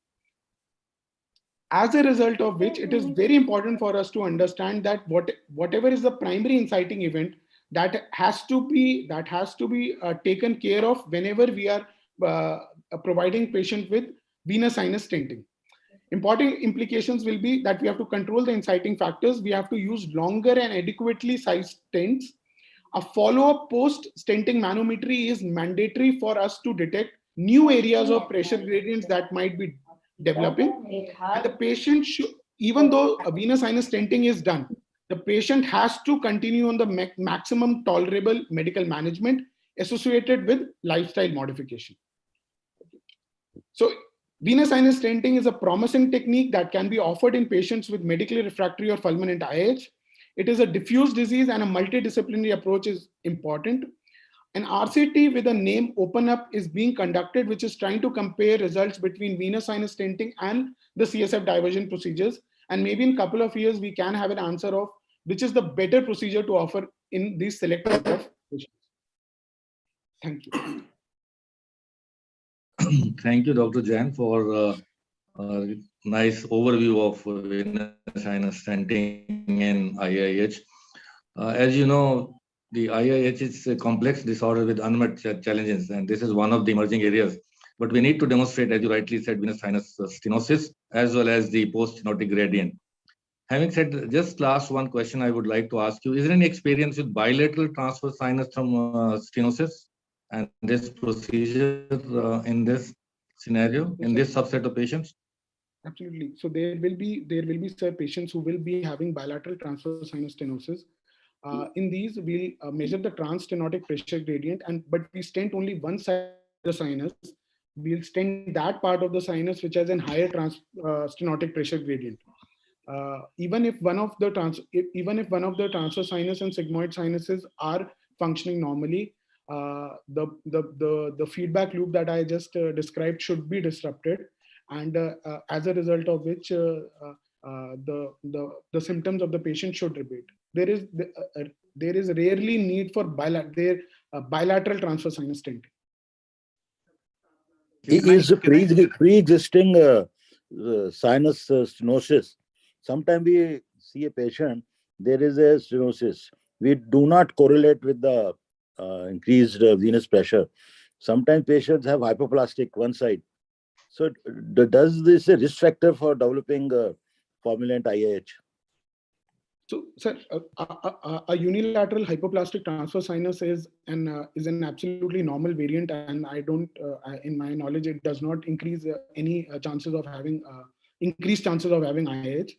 [SPEAKER 10] As a result of which, it is very important for us to understand that whatever is the primary inciting event, that has to be taken care of whenever we are providing patient with venous sinus stenting. Important implications will be that we have to control the inciting factors. We have to use longer and adequately sized stents. A follow-up post-stenting manometry is mandatory for us to detect new areas of pressure gradients that might be developing. And the patient should, even though a venous sinus stenting is done, the patient has to continue on the maximum tolerable medical management associated with lifestyle modification. So venous sinus stenting is a promising technique that can be offered in patients with medically refractory or fulminant IH. It is a diffuse disease, and a multidisciplinary approach is important. An RCT with a name Open Up is being conducted, which is trying to compare results between venous sinus stenting and the CSF diversion procedures. And maybe in a couple of years, we can have an answer of which is the better procedure to offer in these select group of patients. Thank you.
[SPEAKER 3] Thank you, Dr. Jain, for a nice overview of venous sinus stenting in IIH. As you know, the IIH is a complex disorder with unmet challenges, and this is one of the emerging areas. But we need to demonstrate, as you rightly said, venous sinus stenosis as well as the post-stenotic gradient. Having said, just last one question I would like to ask you: is there any experience with bilateral transverse sinus from stenosis and this procedure in this scenario, in this subset of patients?
[SPEAKER 10] Absolutely. So there will be some patients who will be having bilateral transverse sinus stenosis. In these, we'll measure the transtenotic pressure gradient, but we stent only one side of the sinus. We'll stent that part of the sinus which has a higher stenotic pressure gradient. Even if one of the transverse sinus and sigmoid sinuses are functioning normally, the feedback loop that I just described should be disrupted, and as a result of which the symptoms of the patient should repeat. There is rarely need for bilateral transverse sinus stenting.
[SPEAKER 12] Is pre-existing sinus stenosis. Sometimes we see a patient, there is a stenosis. We do not correlate with the increased venous pressure. Sometimes patients have hypoplastic one side. So does this a risk factor for developing fulminant IIH?
[SPEAKER 10] So, sir, a unilateral hypoplastic transverse sinus is an absolutely normal variant, and I don't, in my knowledge, it does not increase any chances of having increased chances of having IIH.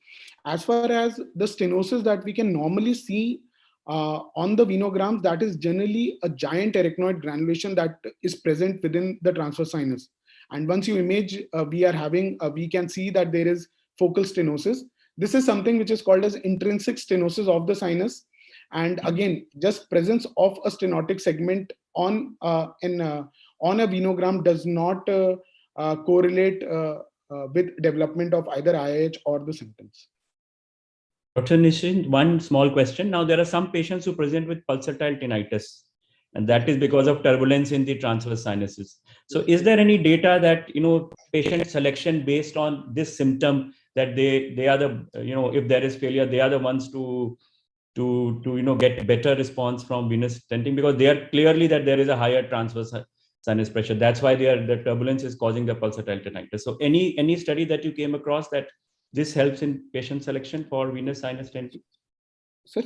[SPEAKER 10] As far as the stenosis that we can normally see on the venograms, that is generally a giant arachnoid granulation that is present within the transverse sinus. And once you image, we can see that there is focal stenosis. This is something which is called as intrinsic stenosis of the sinus. And again, just presence of a stenotic segment on a venogram does not correlate with development of either IIH or the symptoms.
[SPEAKER 4] Dr. Nishant, one small question. Now, there are some patients who present with pulsatile tinnitus, and that is because of turbulence in the transverse sinuses. So is there any data that, patient selection based on this symptom, that they are the, if there is failure, they are the ones to get better response from venous stenting, because they are clearly that there is a higher transverse sinus pressure. That's why the turbulence is causing the pulsatile tinnitus. So any study that you came across that this helps in patient selection for venous sinus stenting?
[SPEAKER 10] So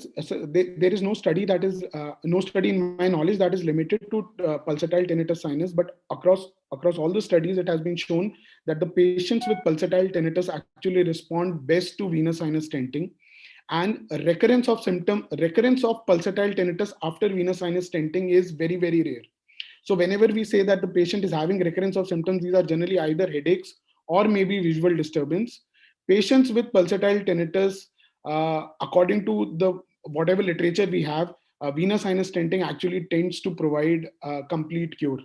[SPEAKER 10] there is no study that is no study in my knowledge that is limited to pulsatile tinnitus sinus, but across all the studies, it has been shown that the patients with pulsatile tinnitus actually respond best to venous sinus stenting, and recurrence of pulsatile tinnitus after venous sinus stenting is very, very rare. So whenever we say that the patient is having recurrence of symptoms, these are generally either headaches or maybe visual disturbance. Patients with pulsatile tinnitus, according to the whatever literature we have, venous sinus stenting actually tends to provide a complete cure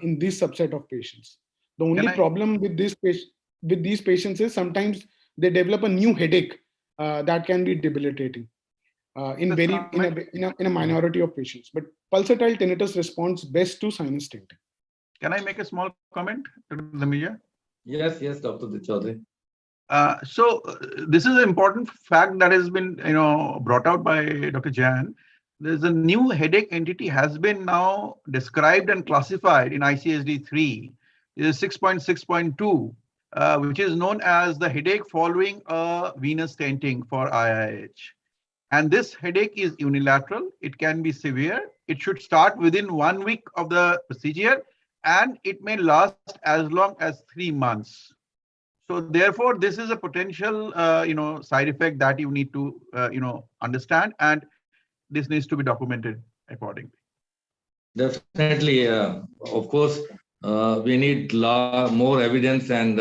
[SPEAKER 10] in this subset of patients. The only problem with these patients is sometimes they develop a new headache that can be debilitating in a minority of patients. But pulsatile tinnitus responds best to sinus stenting.
[SPEAKER 20] Can I make a small comment, Dr. Dhamija?
[SPEAKER 3] Yes, Dr. Chaudhary.
[SPEAKER 20] So this is an important fact that has been brought out by Dr. Jain. There's a new headache entity has been now described and classified in ICSD-3. It is 6.6.2, which is known as the headache following a venous stenting for IIH. And this headache is unilateral. It can be severe. It should start within 1 week of the procedure, and it may last as long as 3 months. So therefore, this is a potential, side effect that you need to, understand, and this needs to be documented accordingly.
[SPEAKER 3] Definitely, of course, we need more evidence and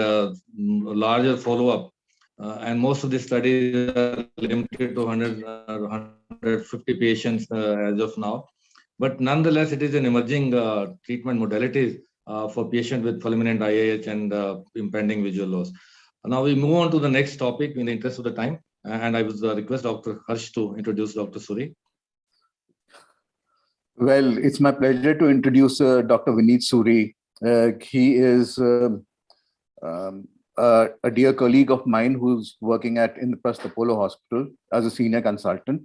[SPEAKER 3] larger follow-up. And most of the studies are limited to 150 patients as of now. But nonetheless, it is an emerging treatment modality for patients with fulminant IIH and impending visual loss. Now we move on to the next topic in the interest of the time. And I would request Dr. Harsh to introduce Dr. Suri.
[SPEAKER 9] Well, it's my pleasure to introduce Dr. Vineet Suri. He is a dear colleague of mine who's working at Intra Apollo Hospital as a senior consultant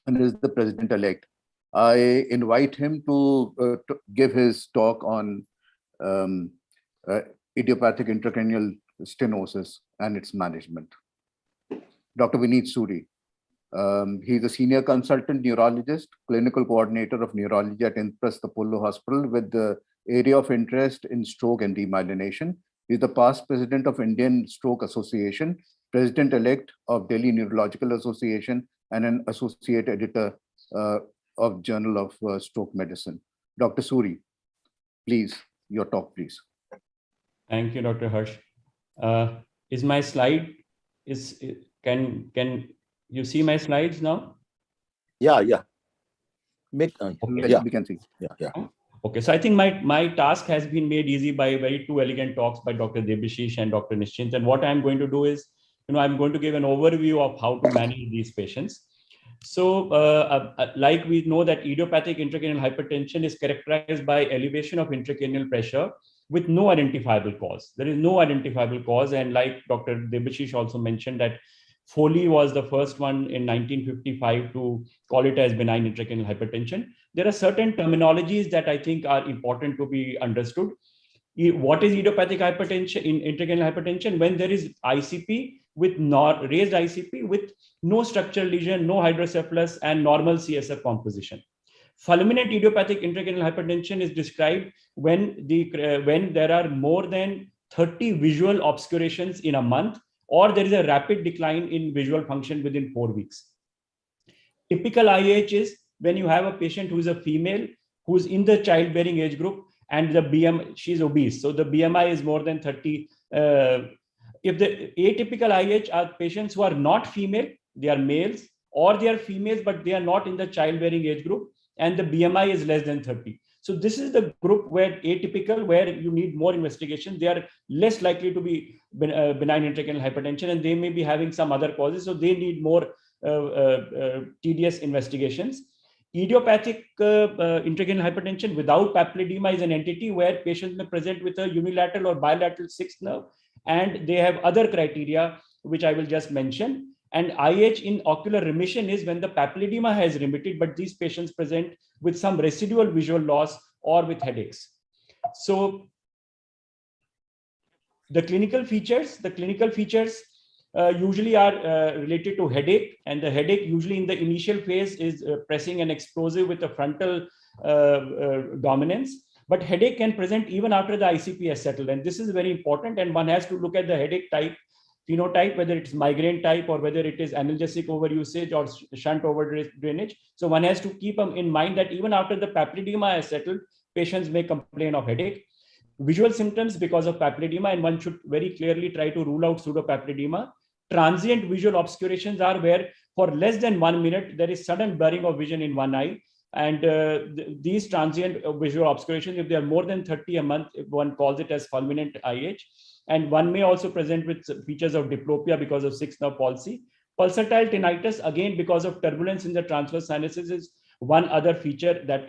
[SPEAKER 9] and is the president-elect. I invite him to give his talk on idiopathic intracranial stenosis and its management. Dr. Vineet Suri. He's a senior consultant neurologist, clinical coordinator of neurology at Intra Apollo Hospital with the area of interest in stroke and demyelination. He's the past president of Indian Stroke Association, president-elect of Delhi Neurological Association, and an associate editor of Journal of Stroke Medicine. Dr. Suri, please, your talk, please.
[SPEAKER 4] Thank you, Dr. Harsh. Is my slide, can you see my slides now?
[SPEAKER 12] Yeah.
[SPEAKER 4] Okay.
[SPEAKER 9] Yes, we can see.
[SPEAKER 12] Yeah.
[SPEAKER 4] Okay, so I think my task has been made easy by very two elegant talks by Dr. Debashish and Dr. Nishant. And what I'm going to do is, I'm going to give an overview of how to manage these patients. So like we know that idiopathic intracranial hypertension is characterized by elevation of intracranial pressure with no identifiable cause. There is no identifiable cause. And like Dr. Debashish also mentioned that Foley was the first one in 1955 to call it as benign intracranial hypertension. There are certain terminologies that I think are important to be understood. What is idiopathic hypertension in intracranial hypertension? When there is ICP with raised ICP with no structural lesion, no hydrocephalus, and normal CSF composition. Fulminant idiopathic intracranial hypertension is described when there are more than 30 visual obscurations in a month, or there is a rapid decline in visual function within 4 weeks. Typical IH is when you have a patient who is a female, who is in the childbearing age group, and the BMI, she's obese, so the BMI is more than 30. If the atypical IH are patients who are not female, they are males, or they are females, but they are not in the childbearing age group, and the BMI is less than 30. So this is the group where atypical, where you need more investigation. They are less likely to be benign intracranial hypertension, and they may be having some other causes, so they need more tedious investigations. Idiopathic intracranial hypertension without papilledema is an entity where patients may present with a unilateral or bilateral sixth nerve, and they have other criteria, which I will just mention. And IH in ocular remission is when the papilledema has remitted, but these patients present with some residual visual loss or with headaches. So the clinical features usually are related to headache, and the headache usually in the initial phase is pressing and explosive with a frontal dominance. But headache can present even after the ICP has settled, and this is very important. And one has to look at the headache type, phenotype, whether it's migraine type or whether it is analgesic overusage or shunt over drainage. So one has to keep in mind that even after the papilledema has settled, patients may complain of headache. Visual symptoms because of papilledema, and one should very clearly try to rule out pseudopapilledema. Transient visual obscurations are where for less than 1 minute, there is sudden blurring of vision in one eye. And these transient visual obscurations, if they are more than 30 a month, one calls it as fulminant IH. And one may also present with features of diplopia because of sixth nerve palsy. Pulsatile tinnitus, again, because of turbulence in the transverse sinuses, is one other feature that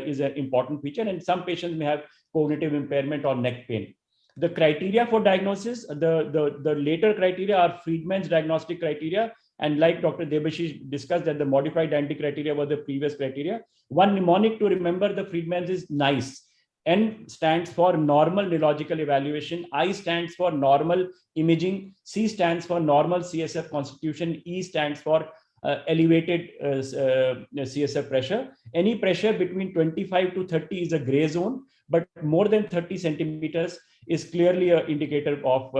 [SPEAKER 4] is an important feature. And some patients may have cognitive impairment or neck pain. The criteria for diagnosis, the later criteria are Friedman's diagnostic criteria. And like Dr. Debashish discussed, that the modified anti-criteria were the previous criteria. One mnemonic to remember the Friedman's is NICE. N stands for normal neurological evaluation. I stands for normal imaging. C stands for normal CSF constitution. E stands for elevated CSF pressure. Any pressure between 25 to 30 is a gray zone, but more than 30 centimeters is clearly an indicator of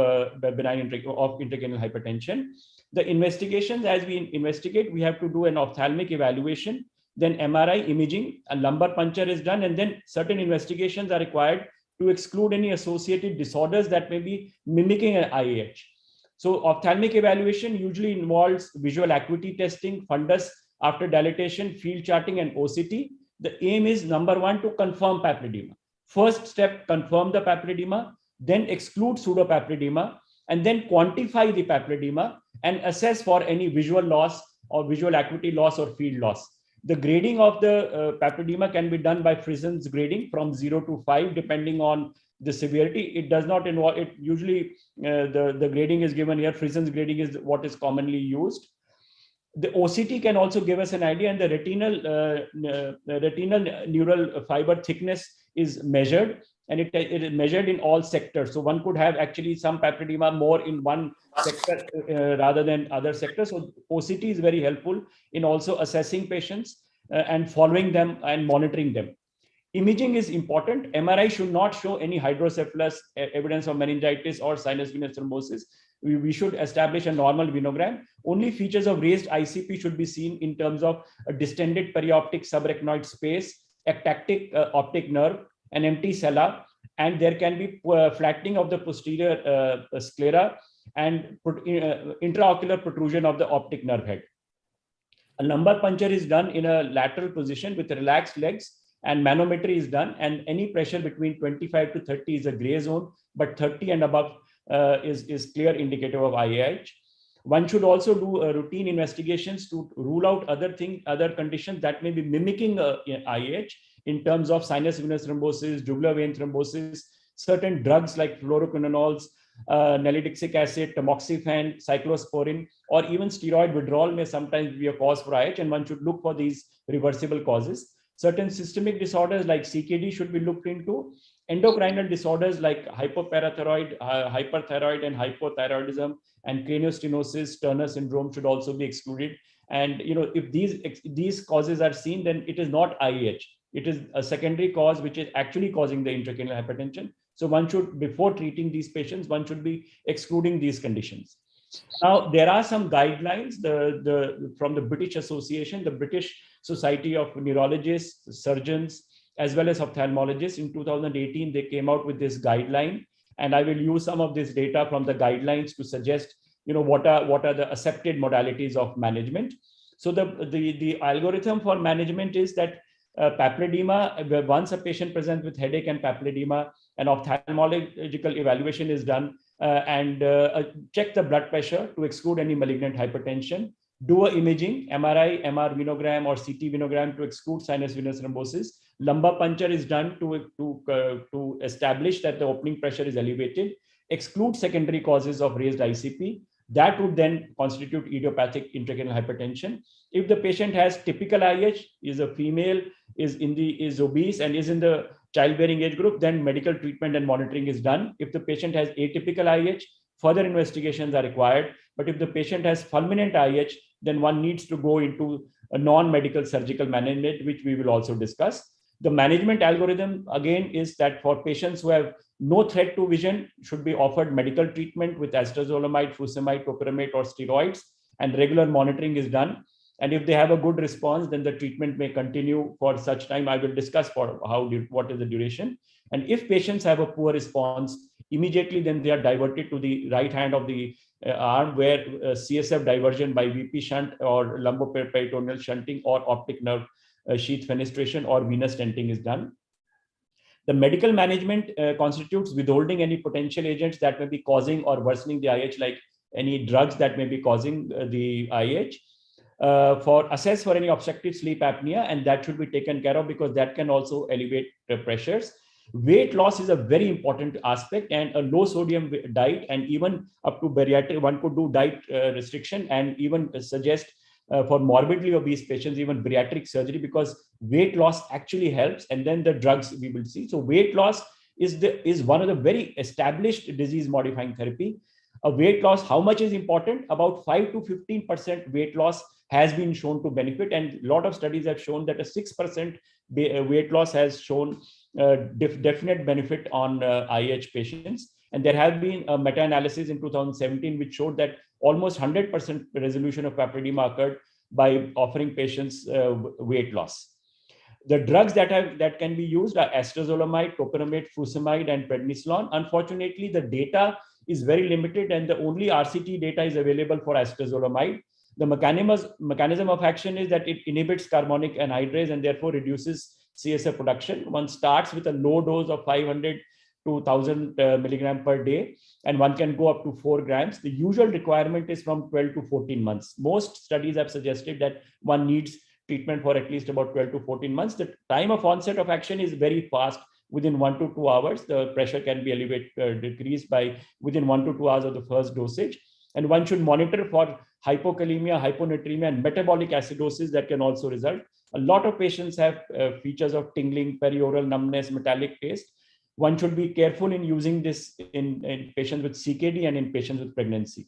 [SPEAKER 4] benign intracranial hypertension. The investigations, as we investigate, we have to do an ophthalmic evaluation, then MRI imaging, a lumbar puncture is done, and then certain investigations are required to exclude any associated disorders that may be mimicking an IAH. So ophthalmic evaluation usually involves visual acuity testing, fundus after dilatation, field charting, and OCT. The aim is, number one, to confirm papilledema. First step, confirm the papilledema, then exclude pseudopapilledema, and then quantify the papilledema and assess for any visual loss or visual acuity loss or field loss. The grading of the papilledema can be done by Frison's grading from 0 to 5, depending on the severity. It does not involve it. Usually the grading is given here. Frison's grading is what is commonly used. The OCT can also give us an idea, and the retinal neural fiber thickness is measured, and it is measured in all sectors. So one could have actually some papilledema more in one sector rather than other sectors. So OCT is very helpful in also assessing patients and following them and monitoring them. Imaging is important. MRI should not show any hydrocephalus, evidence of meningitis or sinus venous thrombosis. We should establish a normal venogram. Only features of raised ICP should be seen in terms of a distended perioptic subarachnoid space, ectatic optic nerve, an empty sella, and there can be flattening of the posterior sclera and intraocular protrusion of the optic nerve head. A lumbar puncture is done in a lateral position with relaxed legs, and manometry is done, and any pressure between 25 to 30 is a gray zone, but 30 and above is clear indicator of IAH. One should also do routine investigations to rule out other conditions that may be mimicking IAH in terms of sinus venous thrombosis, jugular vein thrombosis, certain drugs like fluoroquinolones, nalidixic acid, tamoxifen, cyclosporin, or even steroid withdrawal may sometimes be a cause for IH, and one should look for these reversible causes. Certain systemic disorders like CKD should be looked into. Endocrinal disorders like hypoparathyroid, hyperthyroid, and hypothyroidism, and craniostenosis, Turner syndrome should also be excluded. And if these causes are seen, then it is not IAH. It is a secondary cause which is actually causing the intracranial hypertension. So one should, before treating these patients, one should be excluding these conditions. Now, there are some guidelines from the British Association, the British Society of Neurologists, Surgeons, as well as ophthalmologists. In 2018, they came out with this guideline, and I will use some of this data from the guidelines to suggest, what are the accepted modalities of management. So the algorithm for management is that papilledema, once a patient presents with headache and papilledema, an ophthalmological evaluation is done and check the blood pressure to exclude any malignant hypertension. Do a imaging, MRI, MR venogram or CT venogram to exclude sinus venous thrombosis. Lumbar puncture is done to establish that the opening pressure is elevated. Exclude secondary causes of raised ICP. That would then constitute idiopathic intracranial hypertension. If the patient has typical IH, is a female, is obese and is in the childbearing age group, then medical treatment and monitoring is done. If the patient has atypical IH, further investigations are required. But if the patient has fulminant IH, then one needs to go into a non-medical surgical management, which we will also discuss. The management algorithm, again, is that for patients who have no threat to vision, should be offered medical treatment with acetazolamide, furosemide, topiramate, or steroids, and regular monitoring is done. And if they have a good response, then the treatment may continue for such time. I will discuss what is the duration. And if patients have a poor response, immediately then they are diverted to the right hand of the arm, where CSF diversion by VP shunt or lumboperitoneal shunting or optic nerve sheath fenestration or venous stenting is done. The medical management constitutes withholding any potential agents that may be causing or worsening the IH, like any drugs that may be causing the IH. For assess for any obstructive sleep apnea, and that should be taken care of because that can also elevate the pressures. Weight loss is a very important aspect, and a low sodium diet and even up to bariatric, one could do diet restriction and even suggest for morbidly obese patients, even bariatric surgery, because weight loss actually helps. And then the drugs we will see. So weight loss is one of the very established disease modifying therapy. A weight loss, how much is important? About 5 to 15% weight loss has been shown to benefit. And a lot of studies have shown that a 6% weight loss has shown definite benefit on IH patients. And there have been a meta-analysis in 2017 which showed that almost 100% resolution of papilledema occurred by offering patients weight loss. The drugs that can be used are acetazolamide, topiramate, furosemide, and prednisolone. Unfortunately, the data is very limited, and the only RCT data is available for acetazolamide. The mechanism of action is that it inhibits carbonic anhydrase and therefore reduces CSF production. One starts with a low dose of 500 to 1000 milligram per day, and one can go up to 4 grams. The usual requirement is from 12 to 14 months. Most studies have suggested that one needs treatment for at least about 12 to 14 months. The time of onset of action is very fast. Within 1 to 2 hours, the pressure can be decreased by within 1 to 2 hours of the first dosage. And one should monitor for hypokalemia, hyponatremia, and metabolic acidosis that can also result. A lot of patients have features of tingling, perioral numbness, metallic taste. One should be careful in using this in patients with CKD and in patients with pregnancy.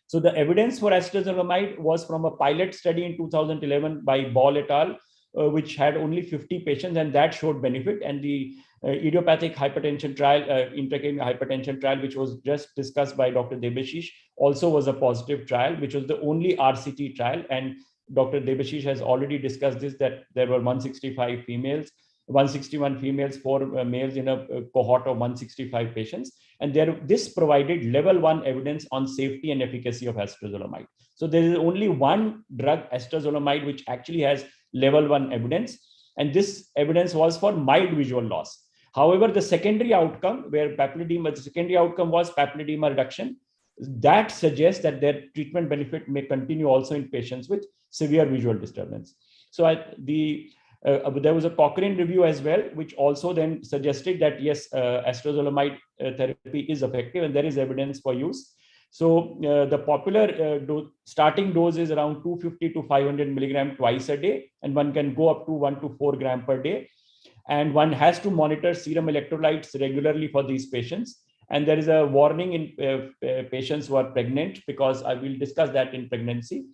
[SPEAKER 4] So the evidence for acetazolamide was from a pilot study in 2011 by Ball et al., which had only 50 patients, and that showed benefit. And the idiopathic hypertension trial, intracranial hypertension trial, which was just discussed by Dr. Debashish, also was a positive trial, which was the only RCT trial. And Dr. Debashish has already discussed this, that there were 165 females, 161 females, 4 males in a cohort of 165 patients. And this provided level 1 evidence on safety and efficacy of acetazolamide. So there is only one drug, acetazolamide, which actually has level 1 evidence. And this evidence was for mild visual loss. However, the secondary outcome where papilledema, the secondary outcome was papilledema reduction. That suggests that their treatment benefit may continue also in patients with severe visual disturbance. So there was a Cochrane review as well, which also then suggested that yes, acetazolamide therapy is effective and there is evidence for use. So the popular starting dose is around 250 to 500 milligram twice a day, and one can go up to 1 to 4 gram per day. And one has to monitor serum electrolytes regularly for these patients. And there is a warning in patients who are pregnant, because I will discuss that in pregnancy.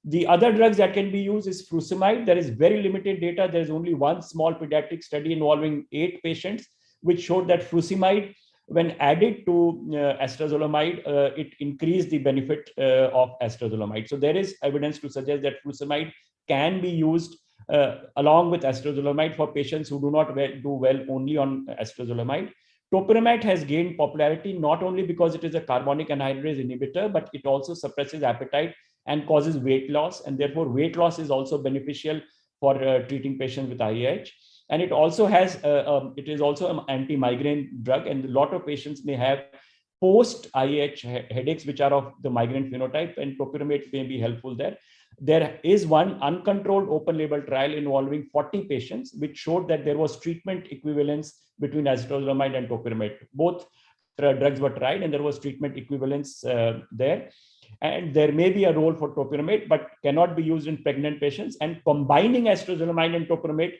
[SPEAKER 4] The other drugs that can be used is furosemide. There is very limited data. There is only one small pediatric study involving 8 patients, which showed that furosemide, when added to acetazolamide, it increased the benefit of acetazolamide. So there is evidence to suggest that furosemide can be used along with acetazolamide for patients who do not do well only on acetazolamide. Topiramate has gained popularity not only because it is a carbonic anhydrase inhibitor, but it also suppresses appetite and causes weight loss, and therefore weight loss is also beneficial for treating patients with IAH. And it also has, it is also an anti-migraine drug, and a lot of patients may have post-IAH headaches which are of the migraine phenotype, and topiramate may be helpful there. There is one uncontrolled open label trial involving 40 patients, which showed that there was treatment equivalence between acetazolamide and topiramate. Both drugs were tried and there was treatment equivalence there. And there may be a role for topiramate, but cannot be used in pregnant patients. And combining acetazolamide and topiramate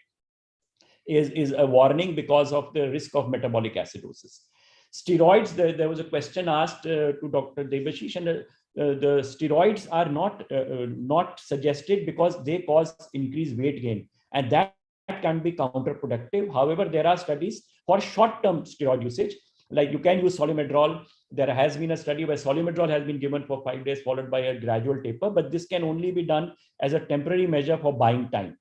[SPEAKER 4] is a warning because of the risk of metabolic acidosis. Steroids, there was a question asked to Dr. Debashish, and the steroids are not suggested because they cause increased weight gain, and that can be counterproductive. However, there are studies for short-term steroid usage, like you can use solimedrol. There has been a study where solimedrol has been given for 5 days followed by a gradual taper, but this can only be done as a temporary measure for buying time.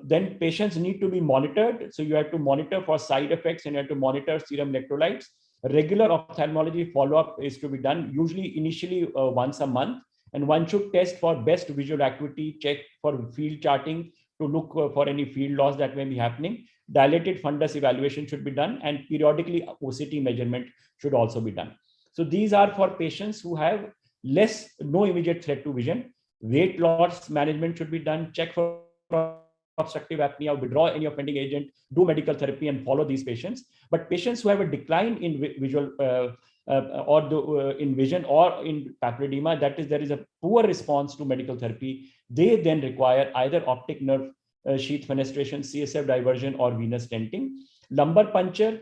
[SPEAKER 4] Then patients need to be monitored. So you have to monitor for side effects and you have to monitor serum electrolytes. Regular ophthalmology follow-up is to be done, usually initially once a month. And one should test for best visual acuity, check for field charting to look for any field loss that may be happening. Dilated fundus evaluation should be done, and periodically OCT measurement should also be done. So these are for patients who have no immediate threat to vision. Weight loss management should be done, check for obstructive apnea, withdraw any offending agent, do medical therapy, and follow these patients. But patients who have a decline in visual in vision or in papilledema, that is, there is a poor response to medical therapy, they then require either optic nerve sheath fenestration, CSF diversion, or venous stenting. Lumbar puncture,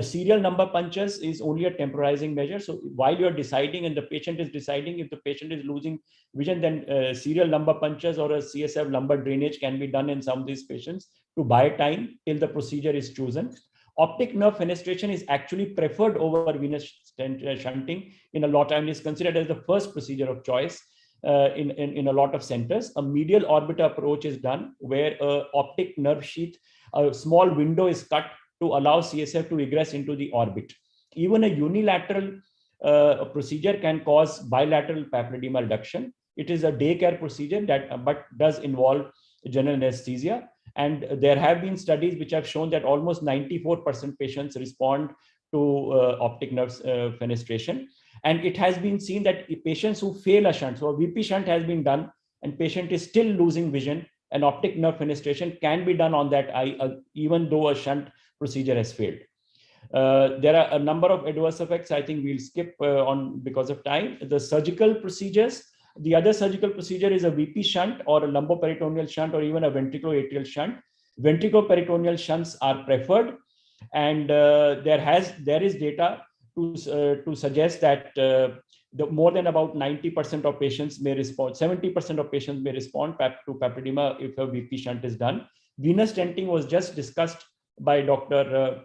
[SPEAKER 4] serial number punctures is only a temporizing measure. So while you're deciding and the patient is deciding, if the patient is losing vision, then serial lumbar punctures or a CSF lumbar drainage can be done in some of these patients to buy time till the procedure is chosen. Optic nerve fenestration is actually preferred over venous shunting in a lot, and is considered as the first procedure of choice in a lot of centers. A medial orbiter approach is done where a optic nerve sheath, a small window is cut to allow CSF to egress into the orbit. Even a unilateral procedure can cause bilateral papilledema reduction. It is a daycare procedure that but does involve general anesthesia. And there have been studies which have shown that almost 94% patients respond to optic nerve fenestration. And it has been seen that patients who fail a shunt, so a VP shunt has been done and patient is still losing vision, an optic nerve fenestration can be done on that eye, even though a shunt procedure has failed. There are a number of adverse effects. I think we'll skip on because of time. The surgical procedures, the other surgical procedure is a VP shunt or a lumboperitoneal shunt or even a ventriculoatrial shunt. Ventriculoperitoneal shunts are preferred, and there is data to suggest that more than about 90% of patients may respond, 70% of patients may respond to papilledema if a VP shunt is done. Venous stenting was just discussed by Dr.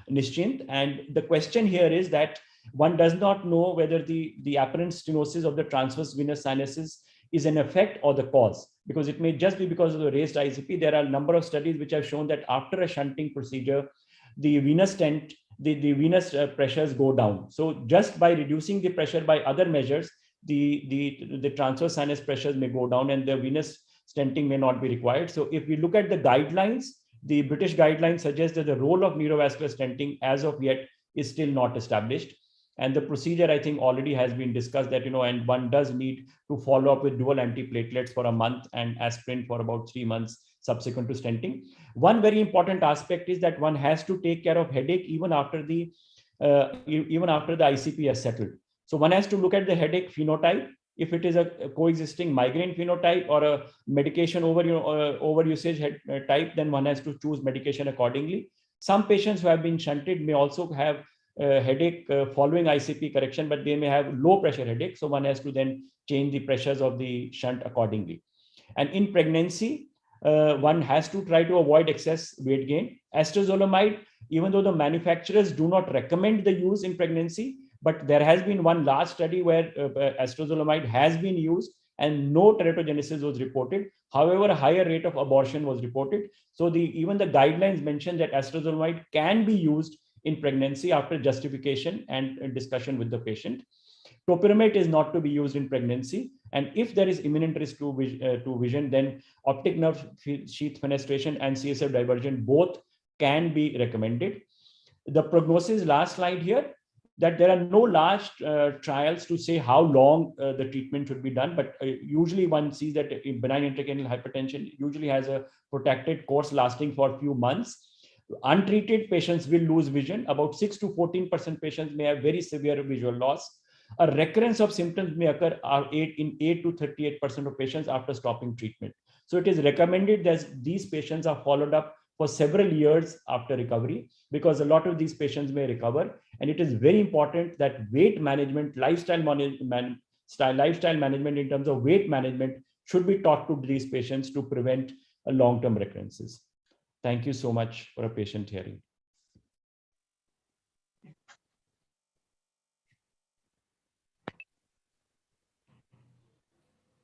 [SPEAKER 4] Nischint, and the question here is that one does not know whether the apparent stenosis of the transverse venous sinuses is an effect or the cause, because it may just be because of the raised ICP. There are a number of studies which have shown that after a shunting procedure, the venous stent, the venous pressures go down. So just by reducing the pressure by other measures, the transverse sinus pressures may go down and the venous stenting may not be required. So if we look at the guidelines, the British guidelines suggest that the role of neurovascular stenting as of yet is still not established. And the procedure, I think, already has been discussed that, and one does need to follow up with dual antiplatelets for a month and aspirin for about 3 months subsequent to stenting. One very important aspect is that one has to take care of headache even after the ICP has settled. So one has to look at the headache phenotype. If it is a coexisting migraine phenotype or a medication over usage type, then one has to choose medication accordingly. Some patients who have been shunted may also have headache following ICP correction, but they may have low pressure headache. So one has to then change the pressures of the shunt accordingly. And in pregnancy, one has to try to avoid excess weight gain. Acetazolamide, even though the manufacturers do not recommend the use in pregnancy, but there has been one large study where acetazolamide has been used and no teratogenesis was reported. However, a higher rate of abortion was reported. So even the guidelines mention that acetazolamide can be used in pregnancy after justification and discussion with the patient. Topiramate is not to be used in pregnancy. And if there is imminent risk to vision, then optic nerve sheath fenestration and CSF diversion both can be recommended. The prognosis, last slide here, that there are no large trials to say how long the treatment should be done, but usually one sees that benign intracranial hypertension usually has a protected course lasting for a few months. Untreated patients will lose vision. About 6 to 14% patients may have very severe visual loss. A recurrence of symptoms may occur in 8 to 38% of patients after stopping treatment. So it is recommended that these patients are followed up for several years after recovery, because a lot of these patients may recover. And it is very important that weight management, lifestyle management in terms of weight management should be taught to these patients to prevent long-term recurrences. Thank you so much for a patient hearing.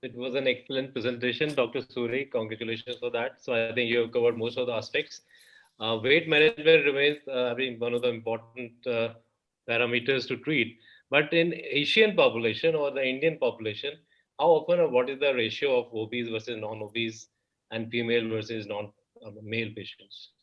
[SPEAKER 8] It was an excellent presentation, Dr. Suri. Congratulations for that. So I think you have covered most of the aspects. Weight management remains, one of the important parameters to treat. But in Asian population or the Indian population, how often or what is the ratio of obese versus non-obese and female versus non-male patients?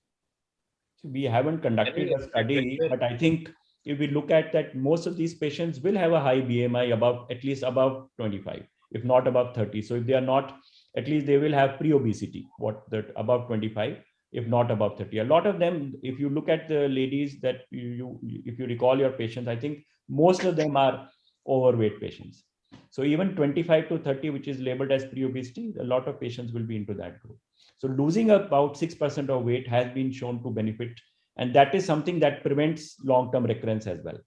[SPEAKER 4] We haven't conducted a study, but I think if we look at that, most of these patients will have a high BMI at least above 25, if not above 30. So if they are not, at least they will have pre-obesity, above 25, if not above 30. A lot of them, if you look at the ladies that if you recall your patients, I think most of them are overweight patients. So even 25 to 30, which is labeled as pre-obesity, a lot of patients will be into that group. So losing about 6% of weight has been shown to benefit, and that is something that prevents long-term recurrence as well.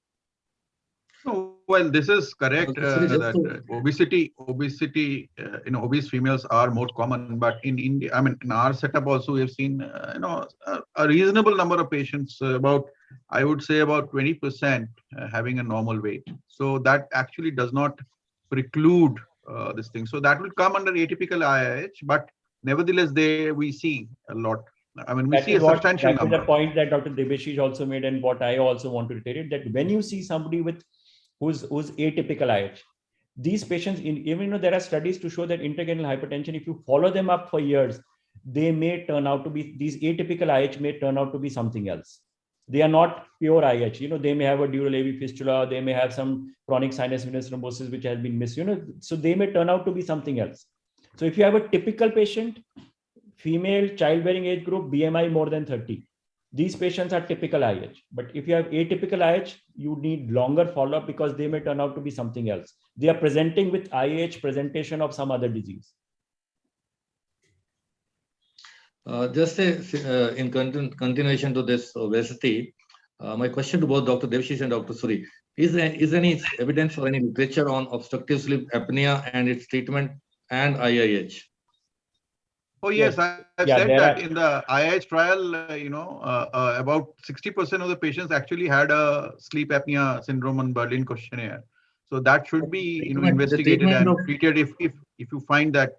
[SPEAKER 20] So, well, this is correct that obesity, obese females are more common. But in India, in our setup also, we have seen, a reasonable number of patients, I would say about 20% having a normal weight. So that actually does not preclude this thing. So that will come under atypical IIH, but nevertheless, we see a lot. We see a substantial number.
[SPEAKER 4] That is the point that Dr. Deviation also made, and what I also want to reiterate, that when you see somebody who's atypical IH, these patients, even though there are studies to show that intracranial hypertension, if you follow them up for years, they may turn out to be, these atypical IH may turn out to be something else. They are not pure IH. They may have a dural AV fistula, they may have some chronic sinus venous thrombosis which has been missed. So they may turn out to be something else. So if you have a typical patient, female, childbearing age group, BMI more than 30, these patients are typical IH. But if you have atypical IH, you need longer follow-up because they may turn out to be something else. They are presenting with IH presentation of some other disease.
[SPEAKER 3] Just in continuation to this obesity, my question to both Dr. Deviation and Dr. Suri, is any evidence or any literature on obstructive sleep apnea and its treatment and IIH?
[SPEAKER 20] Oh yes, I've said that in the IIH trial, about 60% of the patients actually had a sleep apnea syndrome on Berlin questionnaire. So that should be investigated and treated if you find that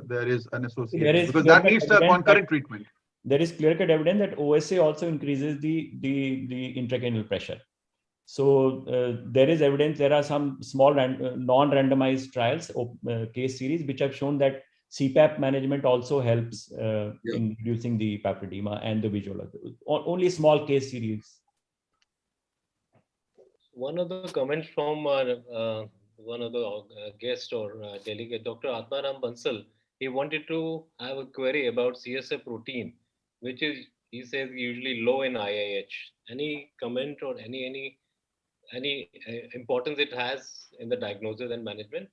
[SPEAKER 20] there is an association, because that needs a concurrent treatment.
[SPEAKER 4] There is clear-cut evidence that OSA also increases the intracranial pressure. So there is evidence. There are some small non-randomized trials, case series, which have shown that CPAP management also helps in reducing the papilledema and the visual. Only small case series.
[SPEAKER 8] One of the comments from one of the guest or delegate, Dr. Atmaram Bansal, he wanted to have a query about CSF protein, which is, he says, usually low in IIH. Any comment or any importance it has in the diagnosis and management?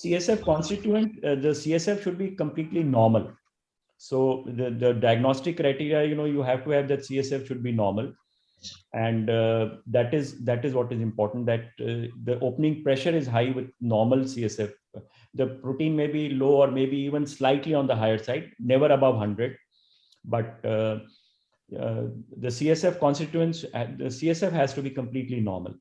[SPEAKER 4] CSF constituent, the CSF should be completely normal. So the diagnostic criteria, you have to have that CSF should be normal. And that is what is important, that the opening pressure is high with normal CSF. The protein may be low or maybe even slightly on the higher side, never above 100. But the CSF constituents, the CSF has to be completely normal.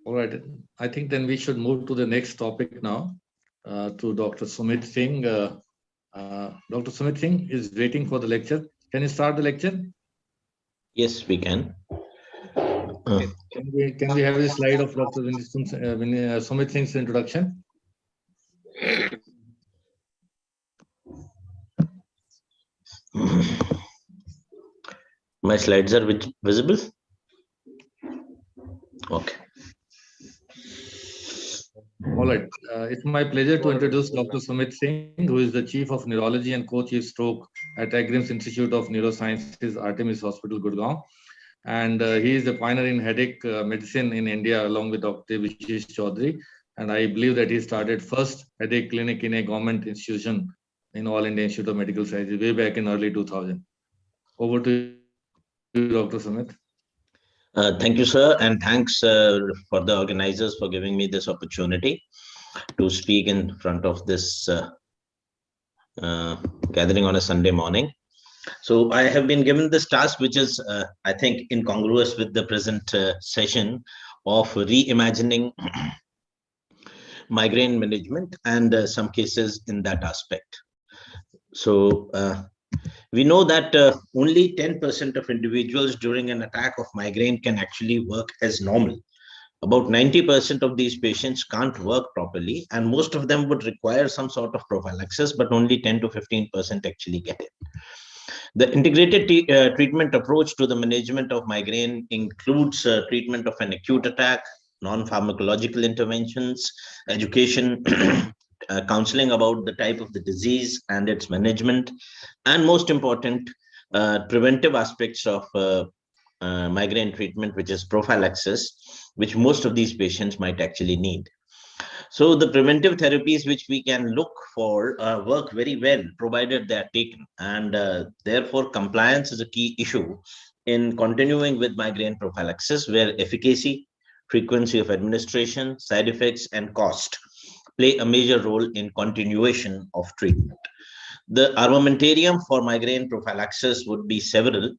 [SPEAKER 3] All right. I think then we should move to the next topic now, to Dr. Sumit Singh. Dr. Sumit Singh is waiting for the lecture. Can you start the lecture?
[SPEAKER 6] Yes, we can.
[SPEAKER 3] Can we have a slide of Dr. Sumit Singh's introduction?
[SPEAKER 6] My slides are visible? Okay.
[SPEAKER 3] All right. It's my pleasure to introduce Dr. Sumit Singh, who is the Chief of Neurology and Co-Chief Stroke at Agrim's Institute of Neurosciences, Artemis Hospital, Gurgaon. And he is the pioneer in headache medicine in India, along with Dr. Deviation Chaudhary. And I believe that he started first headache clinic in a government institution in All India Institute of Medical Sciences way back in early 2000. Over to you, Dr. Sumit.
[SPEAKER 6] Thank you, sir, and thanks for the organizers for giving me this opportunity to speak in front of this gathering on a Sunday morning. So I have been given this task, which is, I think, incongruous with the present session of reimagining migraine management and some cases in that aspect. So we know that only 10% of individuals during an attack of migraine can actually work as normal. About 90% of these patients can't work properly, and most of them would require some sort of prophylaxis, but only 10 to 15% actually get it. The integrated treatment approach to the management of migraine includes treatment of an acute attack, non-pharmacological interventions, education, counseling about the type of the disease and its management, and most important, preventive aspects of migraine treatment, which is prophylaxis, which most of these patients might actually need. So the preventive therapies which we can look for work very well, provided they are taken, and therefore compliance is a key issue in continuing with migraine prophylaxis, where efficacy, frequency of administration, side effects, and cost play a major role in continuation of treatment. The armamentarium for migraine prophylaxis would be several.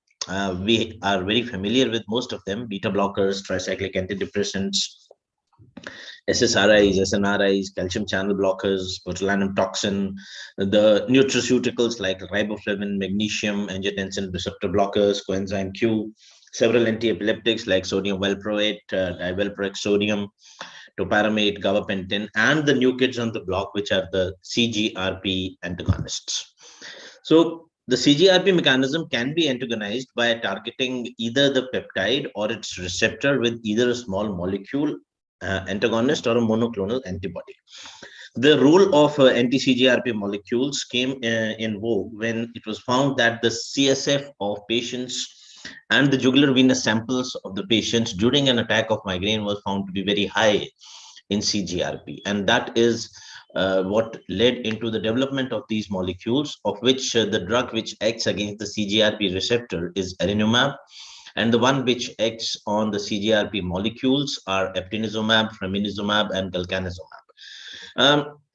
[SPEAKER 6] We are very familiar with most of them: beta blockers, tricyclic antidepressants, SSRIs, SNRIs, calcium channel blockers, botulinum toxin, the nutraceuticals like riboflavin, magnesium, angiotensin receptor blockers, coenzyme Q, several anti-epileptics like sodium valproate, divalproex sodium, topiramate, gabapentin, and the new kids on the block, which are the CGRP antagonists. So the CGRP mechanism can be antagonized by targeting either the peptide or its receptor with either a small molecule antagonist or a monoclonal antibody. The role of anti-CGRP molecules came in vogue when it was found that the CSF of patients and the jugular venous samples of the patients during an attack of migraine was found to be very high in CGRP. And that is what led into the development of these molecules, of which the drug which acts against the CGRP receptor is erinumab, and the one which acts on the CGRP molecules are eptinezumab, freminezumab, and galcanezumab.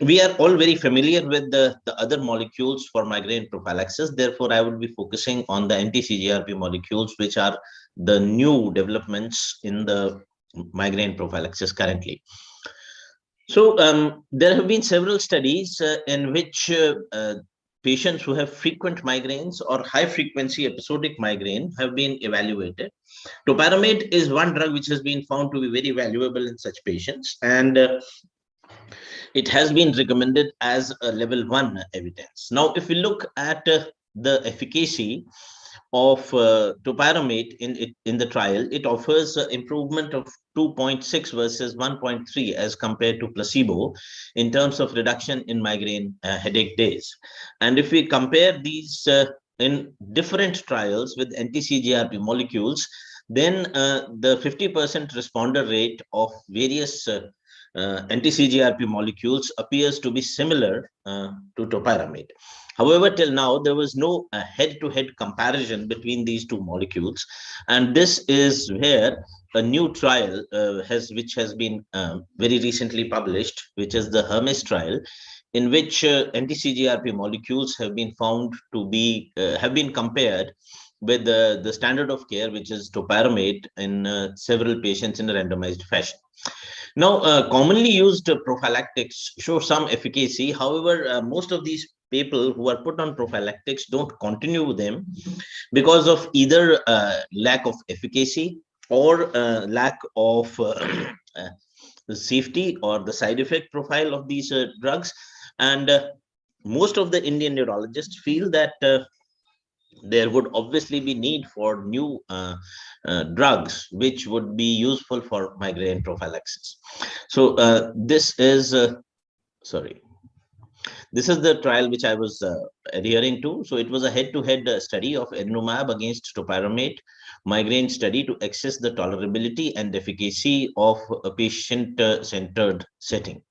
[SPEAKER 6] We are all very familiar with the other molecules for migraine prophylaxis. Therefore, I would be focusing on the anti-CGRP molecules, which are the new developments in the migraine prophylaxis currently. So there have been several studies in which patients who have frequent migraines or high frequency episodic migraine have been evaluated. Topiramate is one drug which has been found to be very valuable in such patients, and it has been recommended as a level 1 evidence. Now, if we look at the efficacy of topiramate in the trial, it offers improvement of 2.6 versus 1.3 as compared to placebo in terms of reduction in migraine headache days. And if we compare these in different trials with anti-CGRP molecules, then the 50% responder rate of various anti-CGRP molecules appears to be similar to topiramate. However, till now, there was no head-to-head comparison between these two molecules. And this is where a new trial which has been very recently published, which is the Hermes trial, in which anti-CGRP molecules have been found to be, have been compared with the standard of care, which is topiramate, in several patients in a randomized fashion. Now, commonly used prophylactics show some efficacy. However, most of these people who are put on prophylactics don't continue them because of either lack of efficacy or lack of the safety or the side effect profile of these drugs. And most of the Indian neurologists feel that there would obviously be need for new drugs which would be useful for migraine prophylaxis. So this is the trial which I was adhering to. So it was a head-to-head study of erenumab against topiramate migraine study to assess the tolerability and efficacy of a patient-centered setting.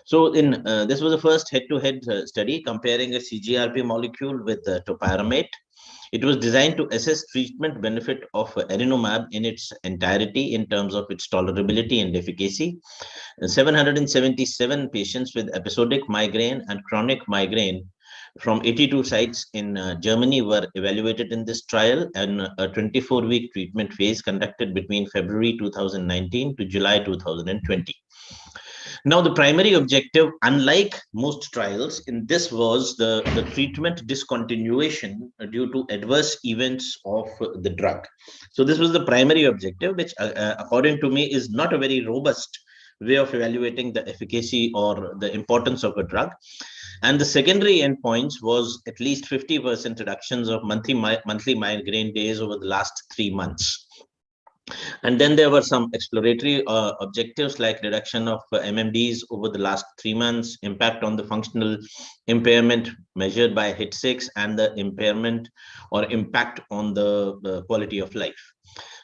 [SPEAKER 6] So this was the first head-to-head study comparing a CGRP molecule with topiramate. It was designed to assess treatment benefit of erenumab in its entirety in terms of its tolerability and efficacy. 777 patients with episodic migraine and chronic migraine from 82 sites in Germany were evaluated in this trial, and a 24-week treatment phase conducted between February 2019 to July 2020. Now, the primary objective, unlike most trials, in this was the treatment discontinuation due to adverse events of the drug. So this was the primary objective, which according to me is not a very robust way of evaluating the efficacy or the importance of a drug. And the secondary endpoints was at least 50% reductions of monthly migraine days over the last 3 months. And then there were some exploratory objectives like reduction of MMDs over the last 3 months, impact on the functional impairment measured by HIT6, and the impairment or impact on the quality of life.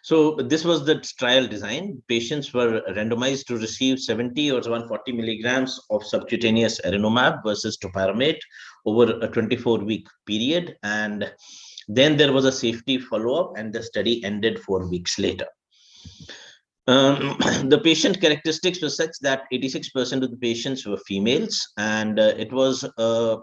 [SPEAKER 6] So this was the trial design. Patients were randomized to receive 70 or 140 milligrams of subcutaneous erenumab versus topiramate over a 24-week period. And then there was a safety follow-up, and the study ended 4 weeks later. The patient characteristics were such that 86% of the patients were females, and it was a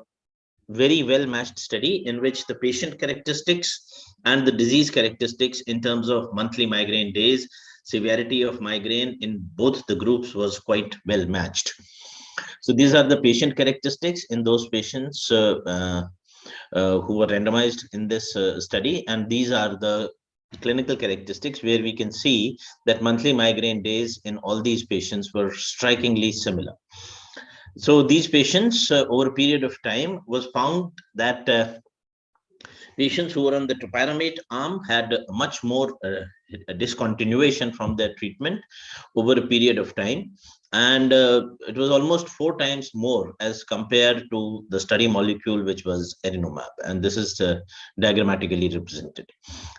[SPEAKER 6] very well-matched study in which the patient characteristics and the disease characteristics in terms of monthly migraine days, severity of migraine in both the groups was quite well matched. So these are the patient characteristics in those patients who were randomized in this study, and these are the clinical characteristics where we can see that monthly migraine days in all these patients were strikingly similar. So these patients over a period of time was found that patients who were on the topiramate arm had much more discontinuation from their treatment over a period of time. And it was almost 4 times more as compared to the study molecule, which was erenumab. And this is diagrammatically represented.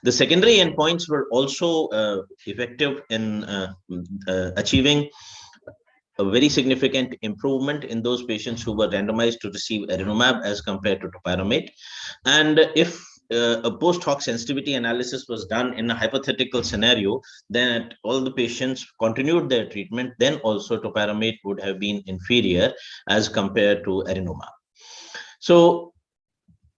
[SPEAKER 6] The secondary endpoints were also effective in achieving a very significant improvement in those patients who were randomized to receive erenumab as compared to topiramate. And if a post hoc sensitivity analysis was done in a hypothetical scenario, then all the patients continued their treatment, then also topiramate would have been inferior as compared to erenumab. So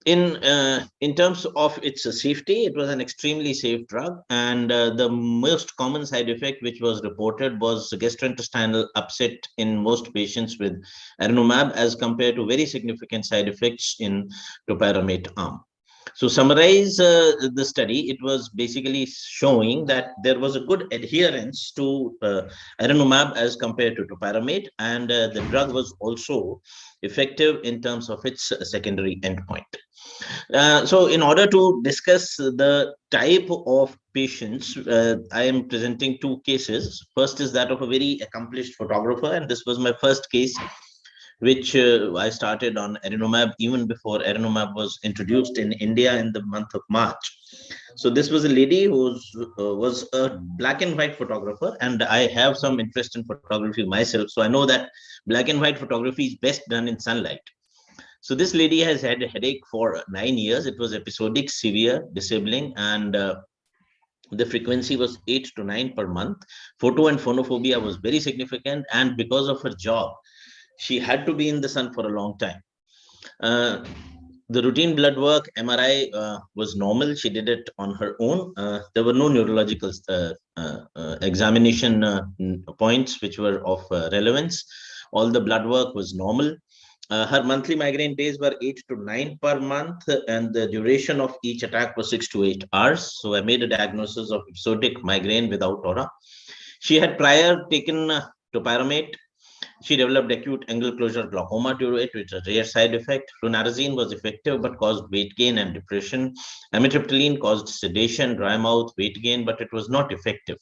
[SPEAKER 6] in terms of its safety, it was an extremely safe drug, and the most common side effect which was reported was gastrointestinal upset in most patients with erenumab as compared to very significant side effects in topiramate arm. So summarize the study, it was basically showing that there was a good adherence to erenumab as compared to topiramate, and the drug was also effective in terms of its secondary endpoint. So in order to discuss the type of patients, I am presenting 2 cases. First is that of a very accomplished photographer, and this was my first case which I started on erenumab even before erenumab was introduced in India in the month of March. So this was a lady who was a black and white photographer, and I have some interest in photography myself. So I know that black and white photography is best done in sunlight. So this lady has had a headache for 9 years. It was episodic, severe, disabling, and the frequency was 8 to 9 per month. Photo and phonophobia was very significant, and because of her job, she had to be in the sun for a long time. The routine blood work, MRI, was normal. She did it on her own. There were no neurological examination points which were of relevance. All the blood work was normal. Her monthly migraine days were 8 to 9 per month, and the duration of each attack was 6 to 8 hours. So I made a diagnosis of episodic migraine without aura. She had prior taken topiramate. She developed acute angle closure glaucoma due to it, which is a rare side effect. Flunarizine was effective but caused weight gain and depression. Amitriptyline caused sedation, dry mouth, weight gain, but it was not effective.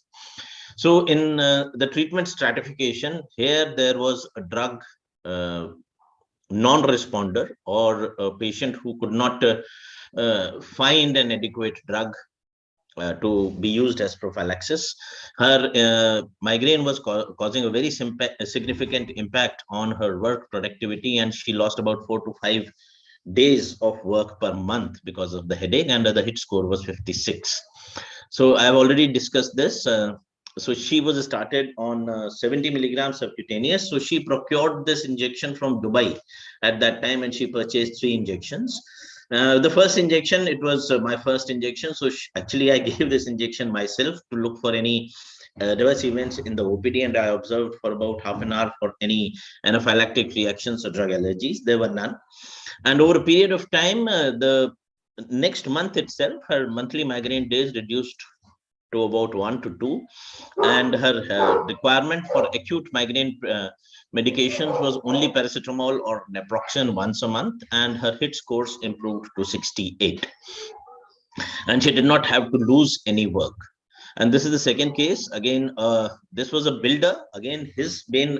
[SPEAKER 6] So in the treatment stratification, here there was a drug non-responder or a patient who could not find an adequate drug to be used as prophylaxis. Her migraine was causing a very significant impact on her work productivity, and she lost about 4 to 5 days of work per month because of the headache, and the HIT score was 56. So I've already discussed this. So she was started on 70 milligrams subcutaneous. So she procured this injection from Dubai at that time, and she purchased 3 injections. The first injection, it was my first injection. So actually, I gave this injection myself to look for any adverse events in the OPD, and I observed for about half an hour for any anaphylactic reactions or drug allergies. There were none. And over a period of time, the next month itself, her monthly migraine days reduced to about 1 to 2, and her requirement for acute migraine medications was only paracetamol or naproxen once a month, and her HIT scores improved to 68. And she did not have to lose any work. And this is the second case. Again, this was a builder. Again, his main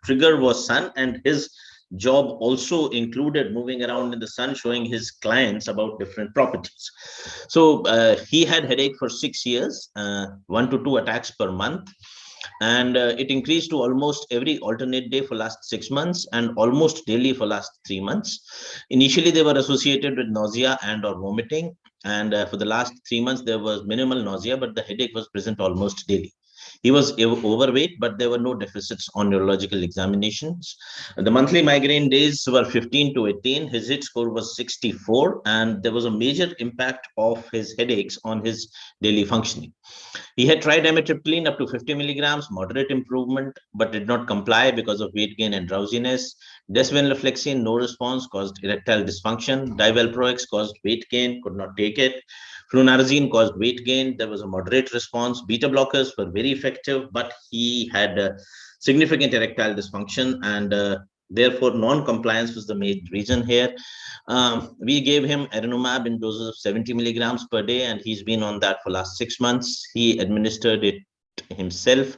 [SPEAKER 6] trigger was sun, and his job also included moving around in the sun, showing his clients about different properties. So he had headache for 6 years, 1 to 2 attacks per month. And it increased to almost every alternate day for last 6 months and almost daily for last 3 months. Initially, they were associated with nausea and or vomiting. And for the last 3 months, there was minimal nausea, but the headache was present almost daily. He was overweight, but there were no deficits on neurological examinations. The monthly migraine days were 15 to 18. His HIT score was 64, and there was a major impact of his headaches on his daily functioning. He had tried amitriptyline up to 50 milligrams, moderate improvement, but did not comply because of weight gain and drowsiness. Desvenlafaxine, no response, caused erectile dysfunction. Divalproex caused weight gain, could not take it. Flunarizine caused weight gain. There was a moderate response. Beta blockers were very effective, but he had significant erectile dysfunction, and therefore non-compliance was the main reason here. We gave him erenumab in doses of 70 milligrams per day, and he's been on that for last 6 months. He administered it himself,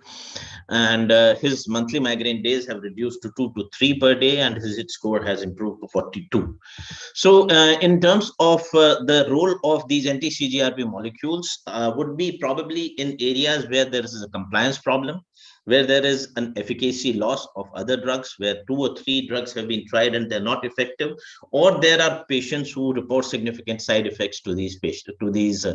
[SPEAKER 6] and his monthly migraine days have reduced to 2 to 3 per day, and his HIT score has improved to 42. So in terms of the role of these anti-CGRP molecules would be probably in areas where there is a compliance problem, where there is an efficacy loss of other drugs, where 2 or 3 drugs have been tried and they're not effective, or there are patients who report significant side effects to these patients, to these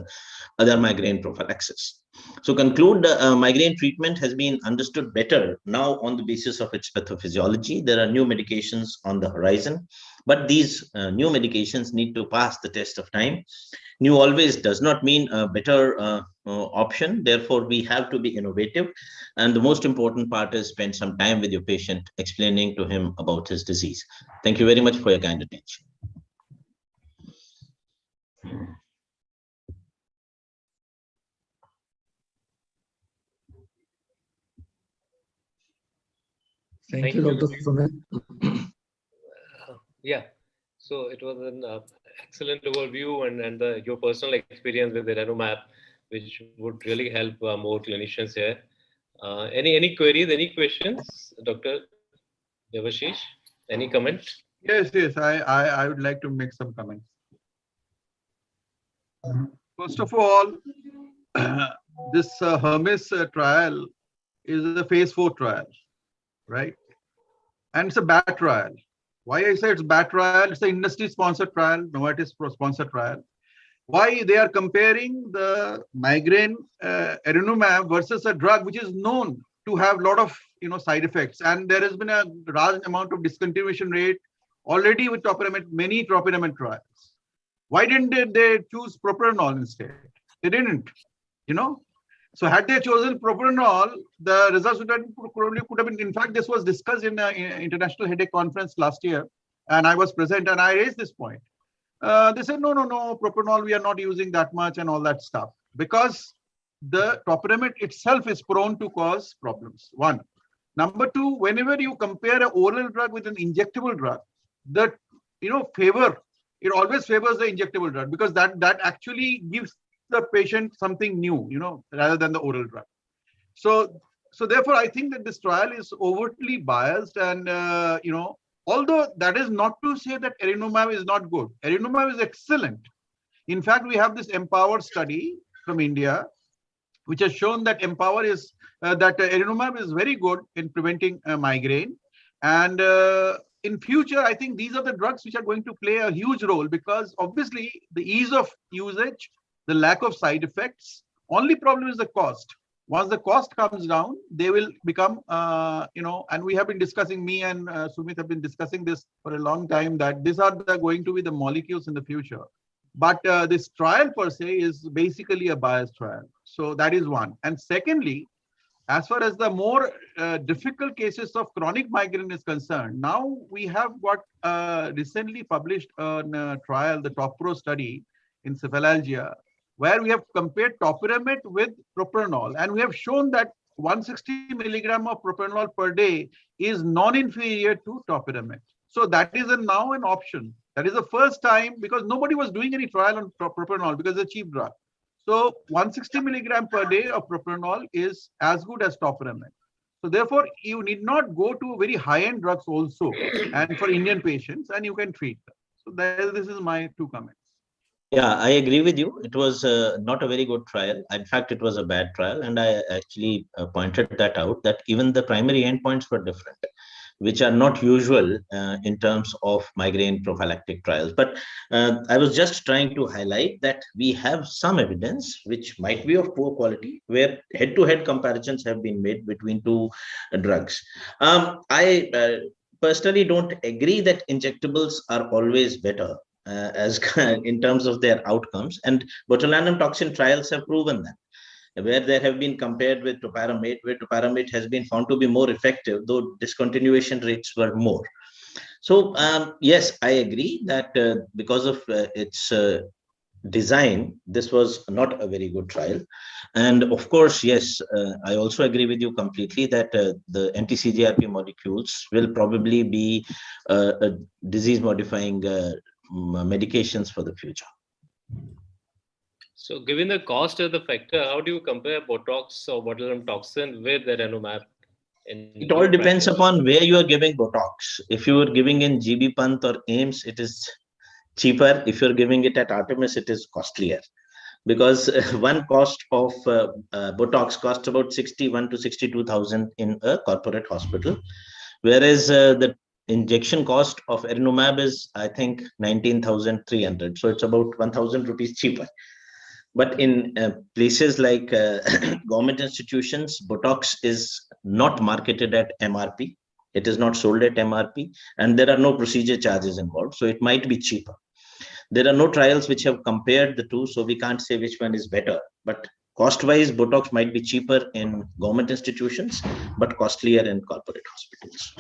[SPEAKER 6] other migraine prophylaxis. So conclude, migraine treatment has been understood better now on the basis of its pathophysiology. There are new medications on the horizon, but these new medications need to pass the test of time. New always does not mean a better option. Therefore, we have to be innovative. And the most important part is spend some time with your patient, explaining to him about his disease. Thank you very much for your kind attention.
[SPEAKER 3] Thank you, Dr. Sumit.
[SPEAKER 8] Yeah, so it was an excellent overview and your personal experience with the erenumab, which would really help more clinicians here. Any queries, any questions, Dr. Devashish? Any comment?
[SPEAKER 20] Yes, I would like to make some comments. First of all, this Hermes trial is a phase 4 trial, right? And it's a bad trial. Why I say it's bad trial? It's an industry-sponsored trial, Novartis sponsored trial. Why they are comparing the migraine erenumab versus a drug which is known to have a lot of side effects, and there has been a large amount of discontinuation rate already with topiramate, many topiramate trials. Why didn't they choose propranolol instead? They didn't, you know. So had they chosen propranolol, the results would have probably could have been. In fact, this was discussed in an international headache conference last year, and I was present and I raised this point. They said, no, propranolol, we are not using that much and all that stuff, because the topiramate itself is prone to cause problems. One. Number two, whenever you compare an oral drug with an injectable drug, the it always favors the injectable drug, because that actually gives the patient something new, rather than the oral drug. So therefore, I think that this trial is overtly biased, and although that is not to say that Erinumab is not good. Erinumab is excellent. In fact, we have this Empower study from India, which has shown that Erinumab is very good in preventing migraine. And in future, I think these are the drugs which are going to play a huge role, because obviously the ease of usage, the lack of side effects, only problem is the cost. Once the cost comes down, they will become, and we have been discussing, me and Sumit have been discussing this for a long time, that these are going to be the molecules in the future. But this trial per se is basically a biased trial. So that is one. And secondly, as far as the more difficult cases of chronic migraine is concerned, now we have got recently published a trial, the TopPro study in cephalalgia, where we have compared topiramate with propranolol, and we have shown that 160 milligram of propranolol per day is non-inferior to topiramate. So that is now an option. That is the first time, because nobody was doing any trial on propranolol because it's a cheap drug. So 160 milligram per day of propranolol is as good as topiramate. So therefore, you need not go to very high-end drugs also, and for Indian patients, and you can treat them. So this is my two comments.
[SPEAKER 6] Yeah, I agree with you. It was not a very good trial. In fact, it was a bad trial. And I actually pointed that out, that even the primary endpoints were different, which are not usual in terms of migraine prophylactic trials. But I was just trying to highlight that we have some evidence, which might be of poor quality, where head-to-head comparisons have been made between two drugs. I personally don't agree that injectables are always better as in terms of their outcomes. And botulinum toxin trials have proven that, where they have been compared with topiramate, where topiramate has been found to be more effective, though discontinuation rates were more. So yes, I agree that because of its design, this was not a very good trial. And of course, yes, I also agree with you completely that the anti-CGRP molecules will probably be a disease-modifying medications for the future.
[SPEAKER 8] So given the cost as the factor, how do you compare Botox or botulinum toxin with the Erinumab?
[SPEAKER 6] It all depends upon where you are giving Botox. If you are giving in GB Pant or AIMS, it is cheaper. If you're giving it at Artemis, it is costlier. Because one cost of Botox costs about 61 to 62,000 in a corporate hospital, whereas the injection cost of Erinumab is, I think, 19,300. So it's about 1,000 rupees cheaper. But in places like government institutions, Botox is not marketed at MRP. It is not sold at MRP, and there are no procedure charges involved. So it might be cheaper. There are no trials which have compared the two, so we can't say which one is better. But cost-wise, Botox might be cheaper in government institutions, but costlier in corporate hospitals.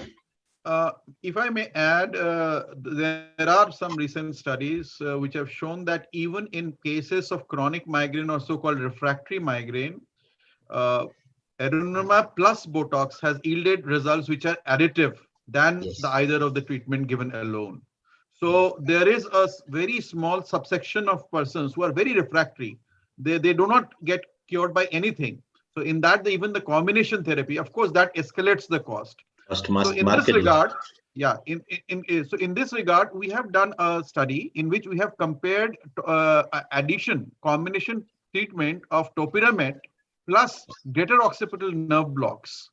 [SPEAKER 20] If I may add, there are some recent studies which have shown that even in cases of chronic migraine or so-called refractory migraine, Erinumab plus Botox has yielded results which are additive than either of the treatment given alone. So there is a very small subsection of persons who are very refractory. They do not get cured by anything. So in that, even the combination therapy, of course, that escalates the cost. So in this regard, so in this regard, we have done a study in which we have compared combination treatment of topiramate plus greater occipital nerve blocks,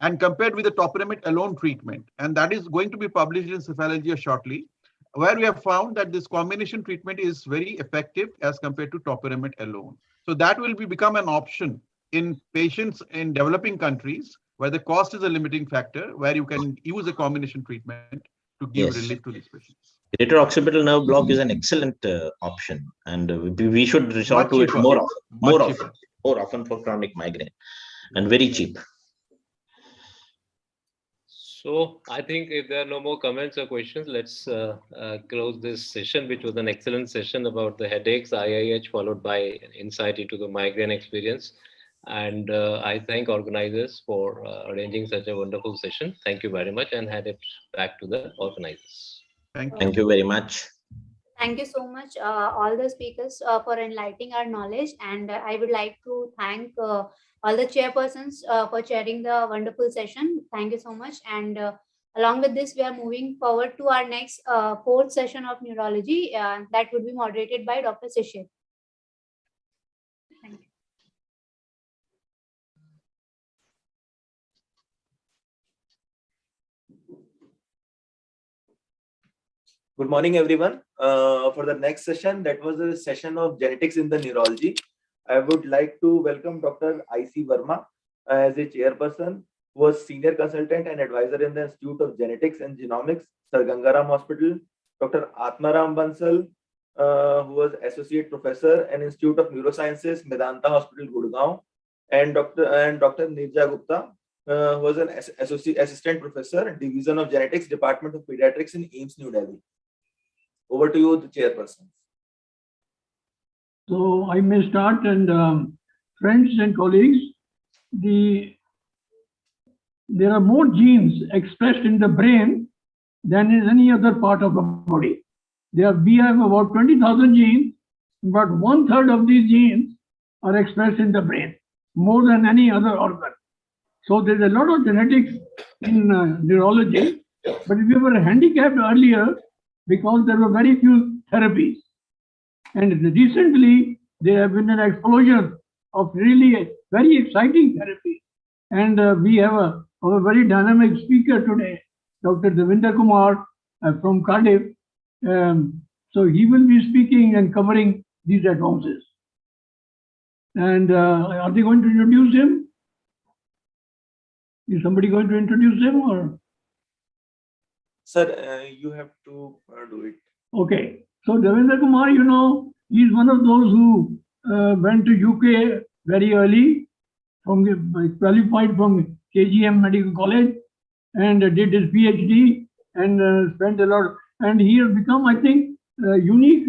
[SPEAKER 20] and compared with the topiramate alone treatment. And that is going to be published in Cephalalgia shortly, where we have found that this combination treatment is very effective as compared to topiramate alone. So that will become an option in patients in developing countries where the cost is a limiting factor, where you can use a combination treatment. to give
[SPEAKER 6] Yes.
[SPEAKER 20] relief to these patients.
[SPEAKER 6] Retrooccipital nerve block is an excellent option, and we should resort
[SPEAKER 20] Much
[SPEAKER 6] to it
[SPEAKER 20] cheaper.
[SPEAKER 6] more
[SPEAKER 20] Much
[SPEAKER 6] often for chronic migraine, and very cheap.
[SPEAKER 8] So I think if there are no more comments or questions, let's close this session, which was an excellent session about the headaches, IIH, followed by insight into the migraine experience. And I thank organizers for arranging such a wonderful session. Thank you very much, and hand it back to the organizers.
[SPEAKER 6] Thank you very much.
[SPEAKER 11] Thank you so much, all the speakers, for enlightening our knowledge. And I would like to thank all the chairpersons for chairing the wonderful session. Thank you so much. And along with this, we are moving forward to our next fourth session of neurology that would be moderated by Dr. Sishir. Thank you.
[SPEAKER 15] Good morning, everyone. For the next session, that was a session of genetics in the neurology. I would like to welcome Dr. I.C. Verma as a chairperson, who was senior consultant and advisor in the Institute of Genetics and Genomics, Sir Gangaram Hospital. Dr. Atmaram Bansal, who was associate professor and Institute of Neurosciences, Medanta Hospital, Gurgaon, and Dr. Meena Gupta, who was an assistant professor, Division of Genetics, Department of Pediatrics in AIIMS, New Delhi. Over to you, the chairperson.
[SPEAKER 17] So I may start, and friends and colleagues, there are more genes expressed in the brain than in any other part of the body. We have about 20,000 genes, but 1/3 of these genes are expressed in the brain, more than any other organ. So there's a lot of genetics in neurology, but we were handicapped earlier because there were very few therapies. And recently, there have been an explosion of really very exciting therapy. And we have a very dynamic speaker today, Dr. Devinder Kumar from Cardiff. So he will be speaking and covering these advances. And are they going to introduce him? Is somebody going to introduce him, or?
[SPEAKER 15] Sir, you have to do it.
[SPEAKER 17] Okay. So Devinder Kumar, he's one of those who went to UK very early, qualified from KGM Medical College, and did his PhD and spent a lot. And he has become, I think, a unique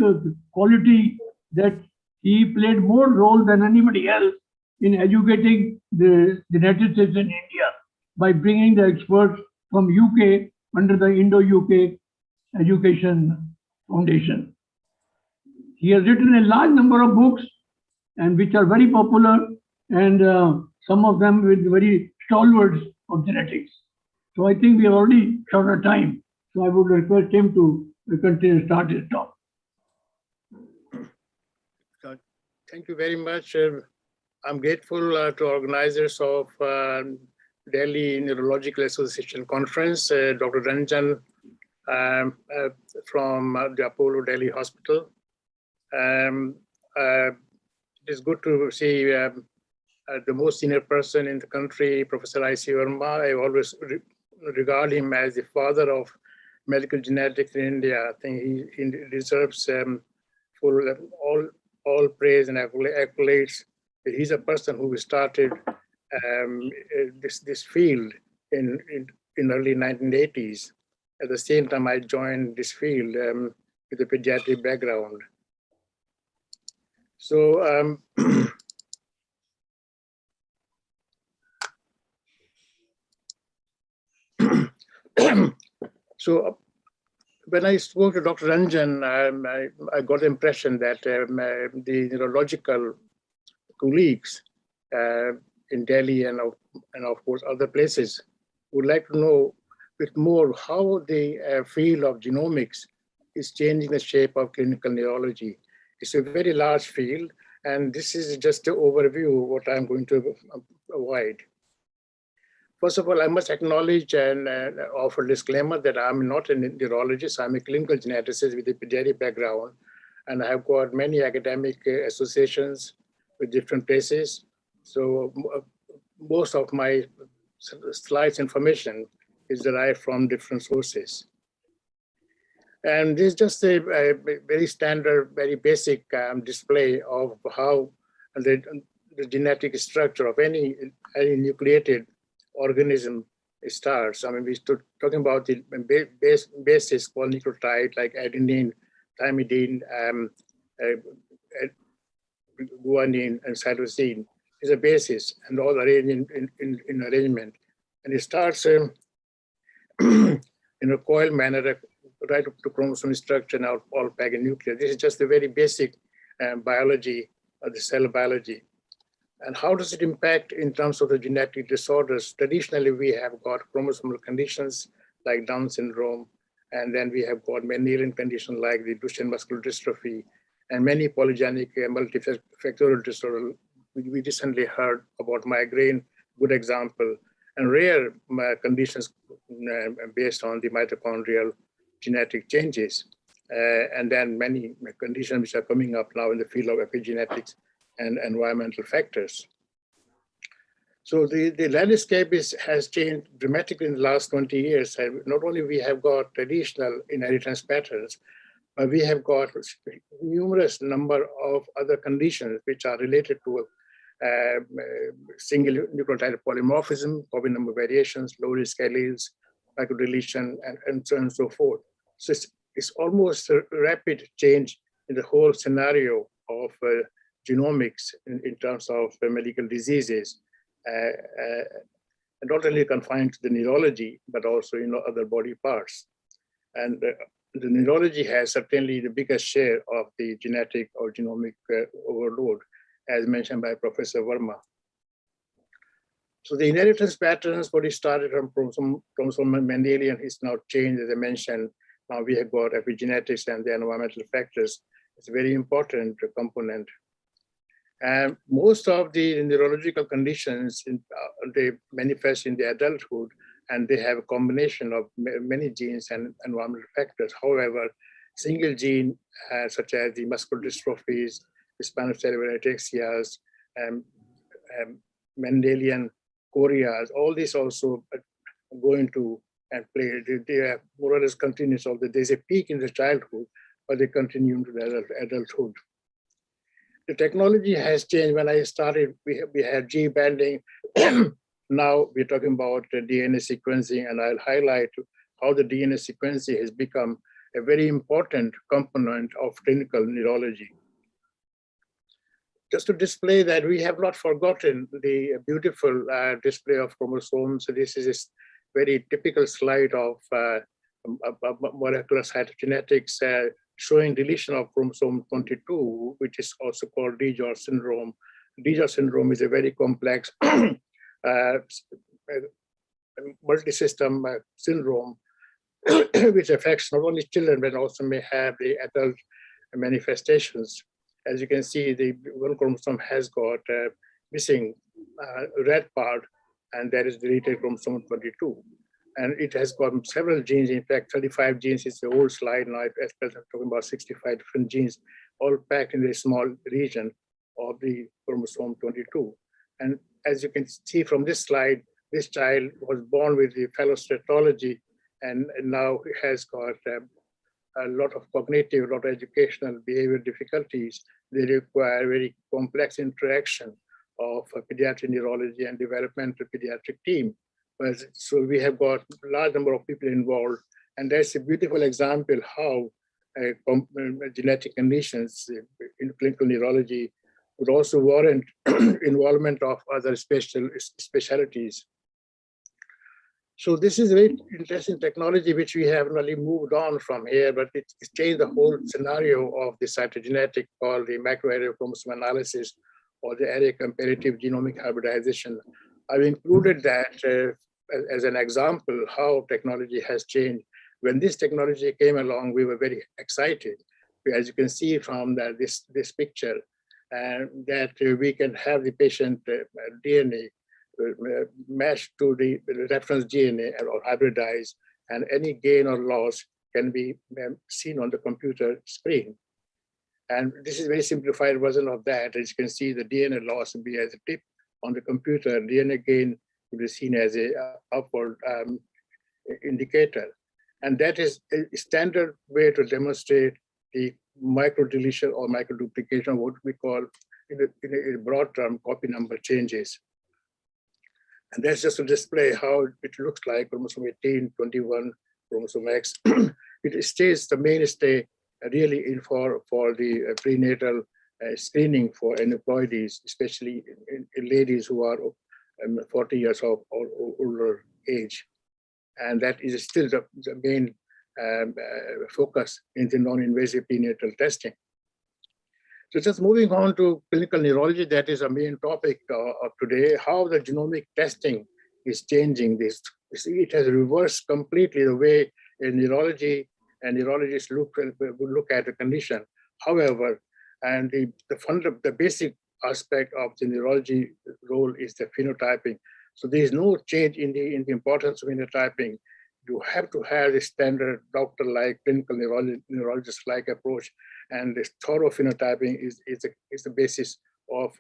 [SPEAKER 17] quality that he played more role than anybody else in educating the geneticists in India by bringing the experts from UK under the Indo-UK Education Foundation. He has written a large number of books, and which are very popular, and some of them with very stalwarts of genetics. So I think we have already short our time. So I would request him to continue, start his talk.
[SPEAKER 23] Thank you very much. I'm grateful to organizers of Delhi Neurological Association Conference, Dr. Ranjan from the Apollo Delhi Hospital. It's good to see the most senior person in the country, Professor I.C. Verma. I always regard him as the father of medical genetics in India. I think he deserves full all praise and accolades. He's a person who started this field in early 1980s. At the same time, I joined this field with a pediatric background. So so when I spoke to Dr. Ranjan, I got the impression that the neurological colleagues in Delhi and of course other places would like to know a bit more how the field of genomics is changing the shape of clinical neurology. It's a very large field, and this is just an overview of what I'm going to provide. First of all, I must acknowledge and offer a disclaimer that I'm not a neurologist. I'm a clinical geneticist with a pediatric background, and I've got many academic associations with different places. So most of my slides information is derived from different sources. And this is just a very standard, very basic display of how the genetic structure of any nucleated organism starts. I mean, we're talking about the basis polynucleotide like adenine, thymidine, guanine, and cytosine is a basis, and all arranged in arrangement. And it starts in a coil manner right up to chromosome structure and all packed in nucleus. This is just a very basic biology of the cell biology. And how does it impact in terms of the genetic disorders? Traditionally, we have got chromosomal conditions like Down syndrome, and then we have got Mendelian conditions like the Duchenne muscular dystrophy, and many polygenic multifactorial disorders. We recently heard about migraine, good example, and rare conditions based on the mitochondrial genetic changes. And then many conditions which are coming up now in the field of epigenetics and environmental factors. So the landscape has changed dramatically in the last 20 years. Not only we have got traditional inheritance patterns, but we have got numerous number of other conditions which are related to single nucleotide polymorphism, copy number variations, low risk alleles, microdeletion, and so on and so forth. So it's almost a rapid change in the whole scenario of genomics in terms of medical diseases, and not only confined to the neurology, but also other body parts. And the neurology has certainly the biggest share of the genetic or genomic overload, as mentioned by Professor Verma. So the inheritance patterns, what it started from chromosomal Mendelian, is now changed, as I mentioned. Now we have got epigenetics and the environmental factors. It's a very important component. And most of the neurological conditions, they manifest in the adulthood, and they have a combination of many genes and environmental factors. However, single gene, such as the muscular dystrophies, the spinocerebellar ataxias, Mendelian chorias, all these also go into and play. They are more or less continuous. Although there's a peak in the childhood, but they continue into the adulthood. The technology has changed. When I started, we had G banding. Now we're talking about DNA sequencing, and I'll highlight how the DNA sequencing has become a very important component of clinical neurology. Just to display that we have not forgotten the beautiful display of chromosomes. So this is a very typical slide of molecular cytogenetics showing deletion of chromosome 22, which is also called DiGeorge syndrome. DiGeorge syndrome is a very complex multi-system syndrome which affects not only children, but also may have the adult manifestations. As you can see, the one chromosome has got missing red part, and that is deleted chromosome 22. And it has got several genes. In fact, 35 genes is the old slide. Now, I'm talking about 65 different genes, all packed in a small region of the chromosome 22. And as you can see from this slide, this child was born with the phallostratology, and now he has got a lot of cognitive, a lot of educational behavior difficulties. They require very complex interaction of pediatric neurology and developmental pediatric team. So we have got a large number of people involved, and that's a beautiful example how genetic conditions in clinical neurology would also warrant involvement of other specialties. So this is a very interesting technology which we have not only moved on from here, but it's changed the whole scenario of the cytogenetic called the microarray chromosome analysis or the array comparative genomic hybridization. I've included that as an example how technology has changed. When this technology came along, we were very excited. As you can see from this picture, that we can have the patient DNA matched to the reference DNA or hybridized, and any gain or loss can be seen on the computer screen. And this is a very simplified version of that. As you can see, the DNA loss will be as a tip on the computer. DNA gain will be seen as a upward indicator. And that is a standard way to demonstrate the microdeletion or microduplication, what we call in a broad term copy number changes. And that's just to display how it looks like chromosome 18, 21, chromosome X. It stays the mainstay really in for the prenatal screening for aneuploidies, especially in ladies who are 40 years of or older age. And that is still the main focus in the non-invasive prenatal testing. So just moving on to clinical neurology, that is a main topic of today, how the genomic testing is changing this. It has reversed completely the way in neurology and neurologists look at the condition. However, and the basic aspect of the neurology role is the phenotyping. So there is no change in the importance of phenotyping. You have to have a standard doctor-like, clinical neurologist-like approach, and this thorough phenotyping is the basis of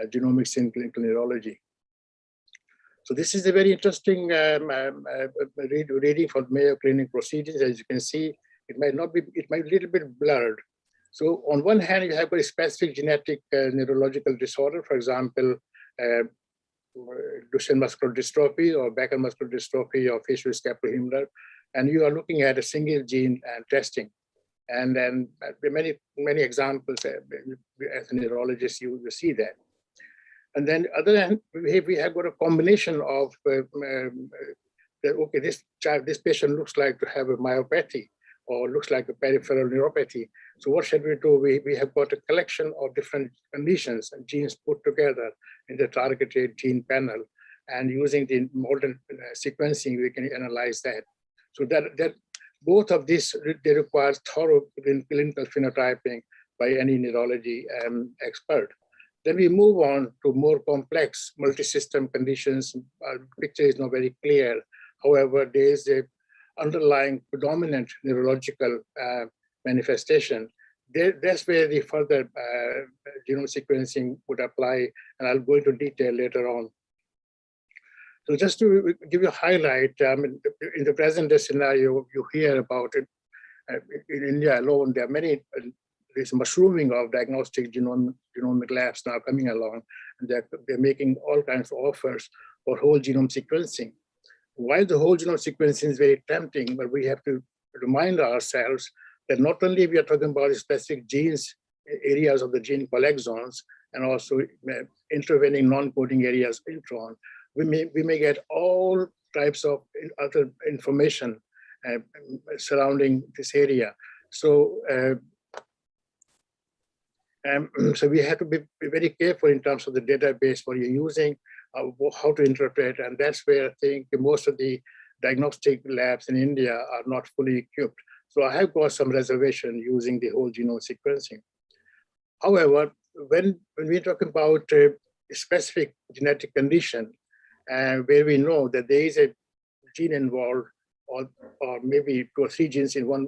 [SPEAKER 23] genomics in clinical neurology. So this is a very interesting reading from Mayo Clinic Proceedings. As you can see, it might be a little bit blurred. So on one hand, you have a specific genetic neurological disorder, for example, Duchenne muscular dystrophy or Becker muscular dystrophy or facioscapulohumeral, and you are looking at a single gene testing. And then there are many examples as a neurologist, you will see that. And then other hand, we have got a combination of, okay, this patient looks like to have a myopathy or looks like a peripheral neuropathy. So what should we do? We have got a collection of different conditions and genes put together in the targeted gene panel. And using the modern sequencing, we can analyze that. So that both of these, they require thorough clinical phenotyping by any neurology expert. Then we move on to more complex multi-system conditions. Our picture is not very clear. However, there is a underlying predominant neurological manifestation. That's where the further genome sequencing would apply, and I'll go into detail later on. So just to give you a highlight, in the present day scenario, you hear about it in India alone. There are there's mushrooming of diagnostic genomic labs now coming along, and they're making all kinds of offers for whole genome sequencing. While the whole genome sequencing is very tempting, but we have to remind ourselves that not only we are talking about specific genes, areas of the gene called exons, and also intervening non-coding areas, intron, we may get all types of other information surrounding this area. So, so we have to be very careful in terms of the database what you're using, how to interpret, and that's where I think most of the diagnostic labs in India are not fully equipped. So I have got some reservation using the whole genome sequencing. However, when we talk about a specific genetic condition, where we know that there is a gene involved, or maybe 2 or 3 genes in one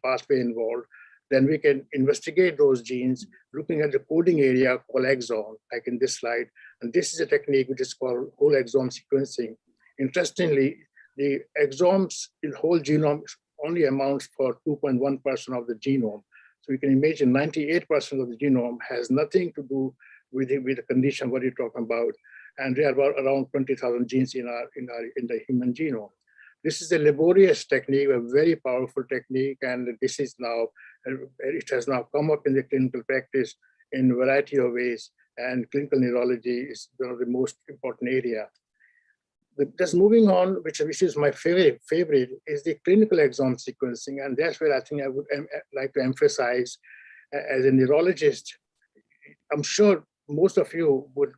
[SPEAKER 23] pathway involved, then we can investigate those genes looking at the coding area called exome, like in this slide. And this is a technique which is called whole exome sequencing. Interestingly, the exomes in whole genome only amounts for 2.1% of the genome. So you can imagine 98% of the genome has nothing to do with the condition what you're talking about. And there are around 20,000 genes in the human genome. This is a laborious technique, a very powerful technique, and this is now, it has now come up in the clinical practice in a variety of ways, and clinical neurology is one of the most important area. Just moving on, which is my favorite, is the clinical exome sequencing, and that's where I think I would like to emphasize as a neurologist. I'm sure most of you would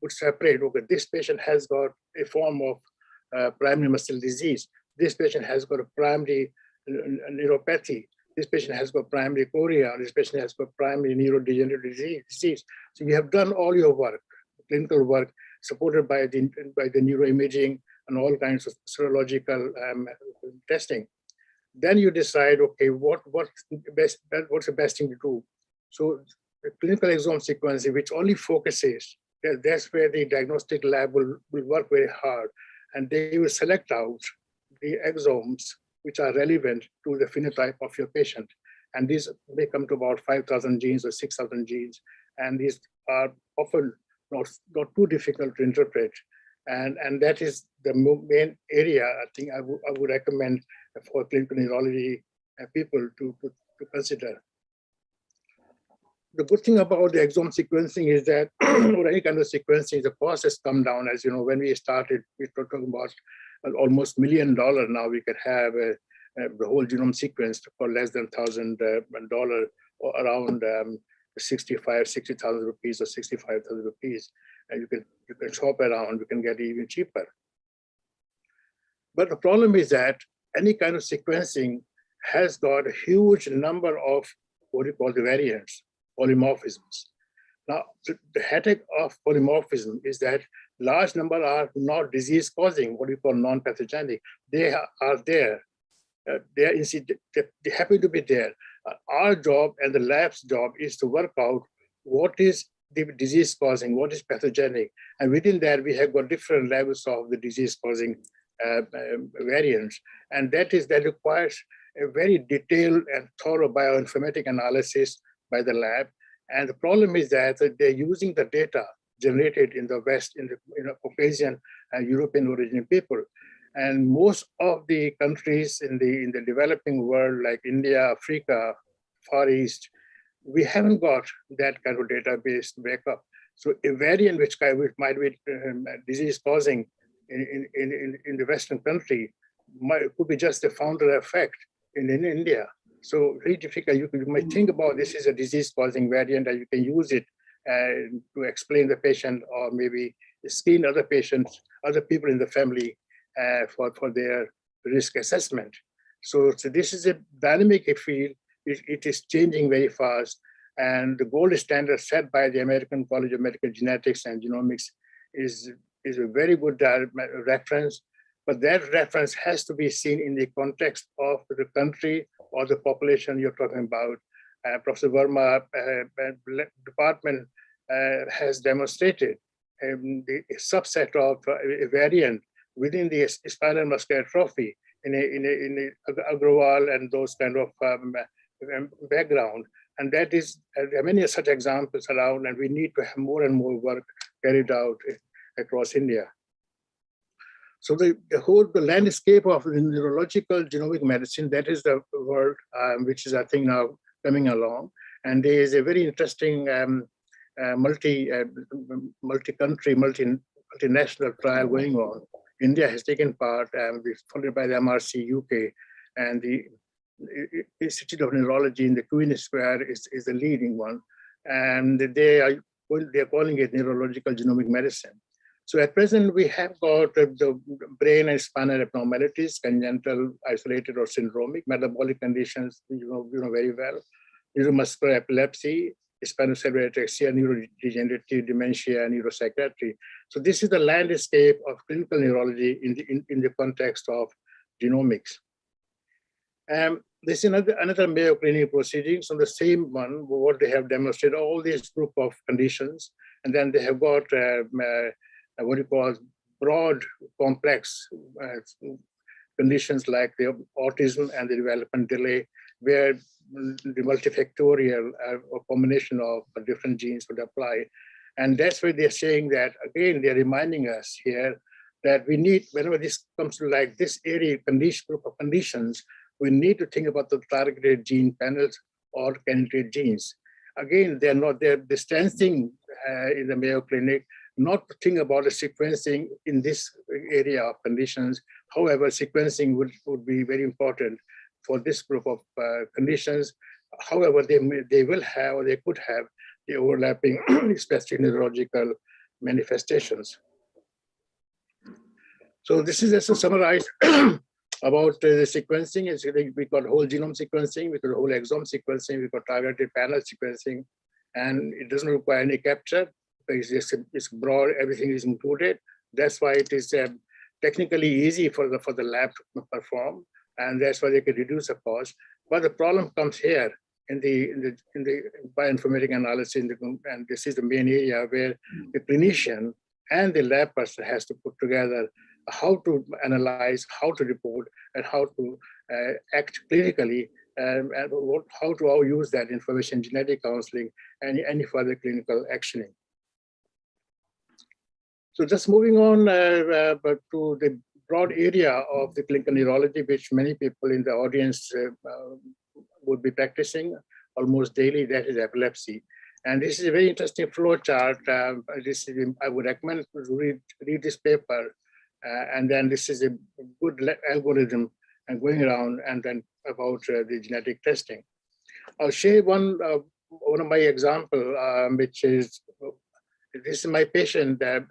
[SPEAKER 23] separate, okay, this patient has got a form of primary muscle disease. This patient has got a primary neuropathy. This patient has got primary chorea. This patient has got primary neurodegenerative disease. So you have done all your work, clinical work, supported by the neuroimaging and all kinds of serological testing. Then you decide, okay, what's the best thing to do? So the clinical exome sequencing, which only focuses, that's where the diagnostic lab will work very hard, and they will select out the exomes which are relevant to the phenotype of your patient. And these may come to about 5,000 genes or 6,000 genes. And these are often not too difficult to interpret. And that is the main area I think I would recommend for clinical neurology people to consider. The good thing about the exome sequencing is that, or any kind of sequencing, the cost has come down. As you know, when we started, we were talking about almost $1 million. Now we can have the whole genome sequenced for less than $1,000 or around 60,000 rupees or 65,000 rupees. And you can shop around, you can get it even cheaper. But the problem is that any kind of sequencing has got a huge number of what you call the variants, polymorphisms. Now, the headache of polymorphism is that large number are not disease-causing, what you call non-pathogenic. They are there. They happen to be there. Our job and the lab's job is to work out what is the disease-causing, what is pathogenic. And within that, we have got different levels of the disease-causing variants. And that requires a very detailed and thorough bioinformatic analysis by the lab. And the problem is that they're using the data generated in the West, in the Caucasian and European origin people. And most of the countries in the developing world, like India, Africa, Far East, we haven't got that kind of database backup. So a variant which might be disease-causing in the Western country could be just a founder effect in India. So very difficult. You might think about this is a disease-causing variant, and you can use it to explain the patient, or maybe screen other patients, other people in the family for their risk assessment. So this is a dynamic field. It is changing very fast, and the gold standard set by the American College of Medical Genetics and Genomics is a very good reference. But that reference has to be seen in the context of the country or the population you're talking about. Professor Verma department has demonstrated the subset of a variant within the spinal muscular atrophy in Agrawal and those kind of background. And that is, there are many such examples around, and we need to have more and more work carried out across India. So the landscape of neurological genomic medicine, that is the world which is, I think, now coming along. And there is a very interesting multi-country, multinational trial going on. India has taken part, funded by the MRC UK, and the Institute of Neurology in the Queen Square is the leading one. And they're calling it neurological genomic medicine. So at present, we have got the brain and spinal abnormalities, congenital, isolated, or syndromic, metabolic conditions, you know very well, neuromuscular epilepsy, spinocerebellar ataxia, neurodegenerative dementia, neuropsychiatry. So this is the landscape of clinical neurology in the context of genomics. This is another Mayo Clinic proceedings on the same one, what they have demonstrated, all these group of conditions, and then they have got what you call broad, complex conditions like the autism and the development delay, where the multifactorial or combination of different genes would apply. And that's why they're saying that, again, they're reminding us here that we need, whenever this comes to like this area, group of conditions, we need to think about the targeted gene panels or candidate genes. Again, they're distancing in the Mayo Clinic, not to think about the sequencing in this area of conditions. However, sequencing would be very important for this group of conditions. However, they will have, or they could have, the overlapping, especially neurological manifestations. So this is just to summarize about the sequencing. We got whole genome sequencing, we got whole exome sequencing, we got targeted panel sequencing, and it doesn't require any capture. It's broad, everything is included. That's why it is technically easy for the lab to perform, and that's why they can reduce the cost. But the problem comes here in the bioinformatic analysis, and this is the main area where the clinician and the lab person has to put together how to analyze, how to report, and how to act clinically, and how to use that information, genetic counseling, and any further clinical actioning. So just moving on but to the broad area of the clinical neurology, which many people in the audience would be practicing almost daily, that is epilepsy. And this is a very interesting flow chart. I would recommend to read this paper. And then this is a good algorithm and going around and then about the genetic testing. I'll share one of my example, which is, this is my patient, a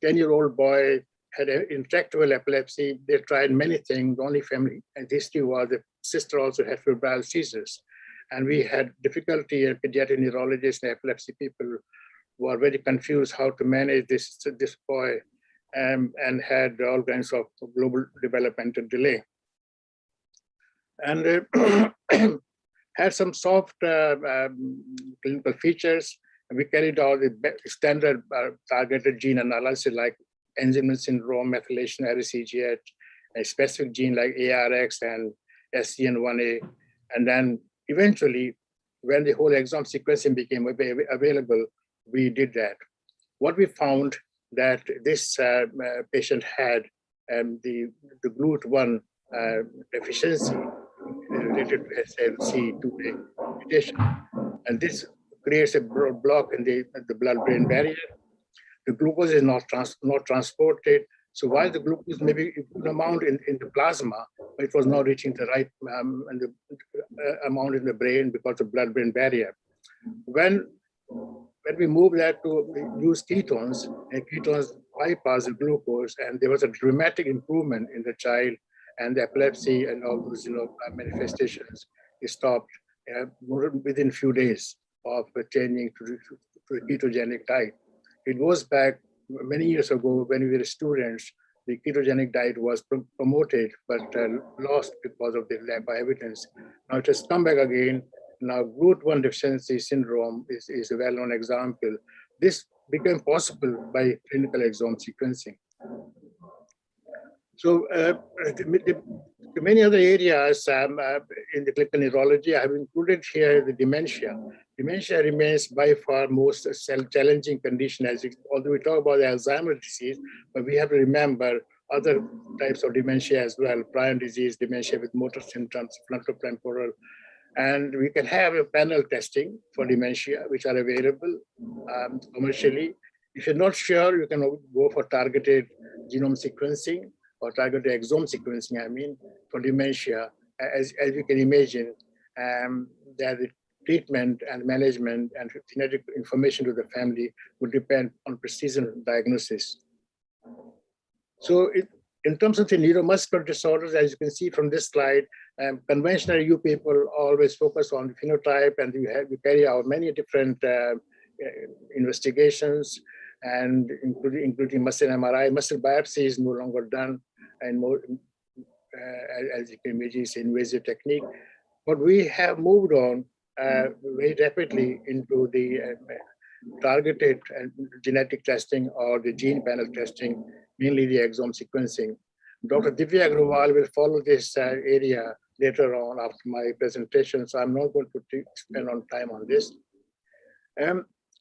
[SPEAKER 23] 10-year-old boy had an intractable epilepsy. They tried many things, only family and history was the sister also had febrile seizures. And we had difficulty, and pediatric neurologists and epilepsy people were very confused how to manage this boy and had all kinds of global developmental delay. And had some soft clinical features. And we carried out the standard targeted gene analysis like Angelman syndrome, methylation, RSCGH, a specific gene like ARX and SCN1A. And then eventually, when the whole exome sequencing became available, we did that. What we found that this patient had the GLUT1 deficiency related to SLC2A mutation. And this creates a block in the blood-brain barrier. The glucose is not transported. So while the glucose may be a good amount in the plasma, it was not reaching the right amount in the brain because of blood-brain barrier. When we moved that to use ketones, and ketones bypass the glucose, and there was a dramatic improvement in the child, and the epilepsy and all those manifestations stopped within a few days of changing to the ketogenic diet. It goes back many years ago when we were students. The ketogenic diet was promoted but lost because of the lack of evidence. Now it has come back again. Now GLUT1 deficiency syndrome is a well-known example. This became possible by clinical exome sequencing. So the many other areas in the clinical neurology, I have included here the dementia. Dementia remains by far most challenging condition, although we talk about Alzheimer's disease, but we have to remember other types of dementia as well, prion disease, dementia with motor symptoms, frontotemporal. And we can have a panel testing for dementia, which are available commercially. If you're not sure, you can go for targeted genome sequencing or targeted exome sequencing, for dementia. As you can imagine, that the treatment and management and genetic information to the family would depend on precision diagnosis. So in terms of the neuromuscular disorders, as you can see from this slide, conventional you people always focus on the phenotype, and we carry out many different investigations, and including muscle MRI. Muscle biopsy is no longer done, and more, as you can imagine, it's an invasive technique. But we have moved on very rapidly into the targeted genetic testing or the gene panel testing, mainly the exome sequencing. Dr. Divya Agrawal will follow this area later on after my presentation, so I'm not going to spend on time on this.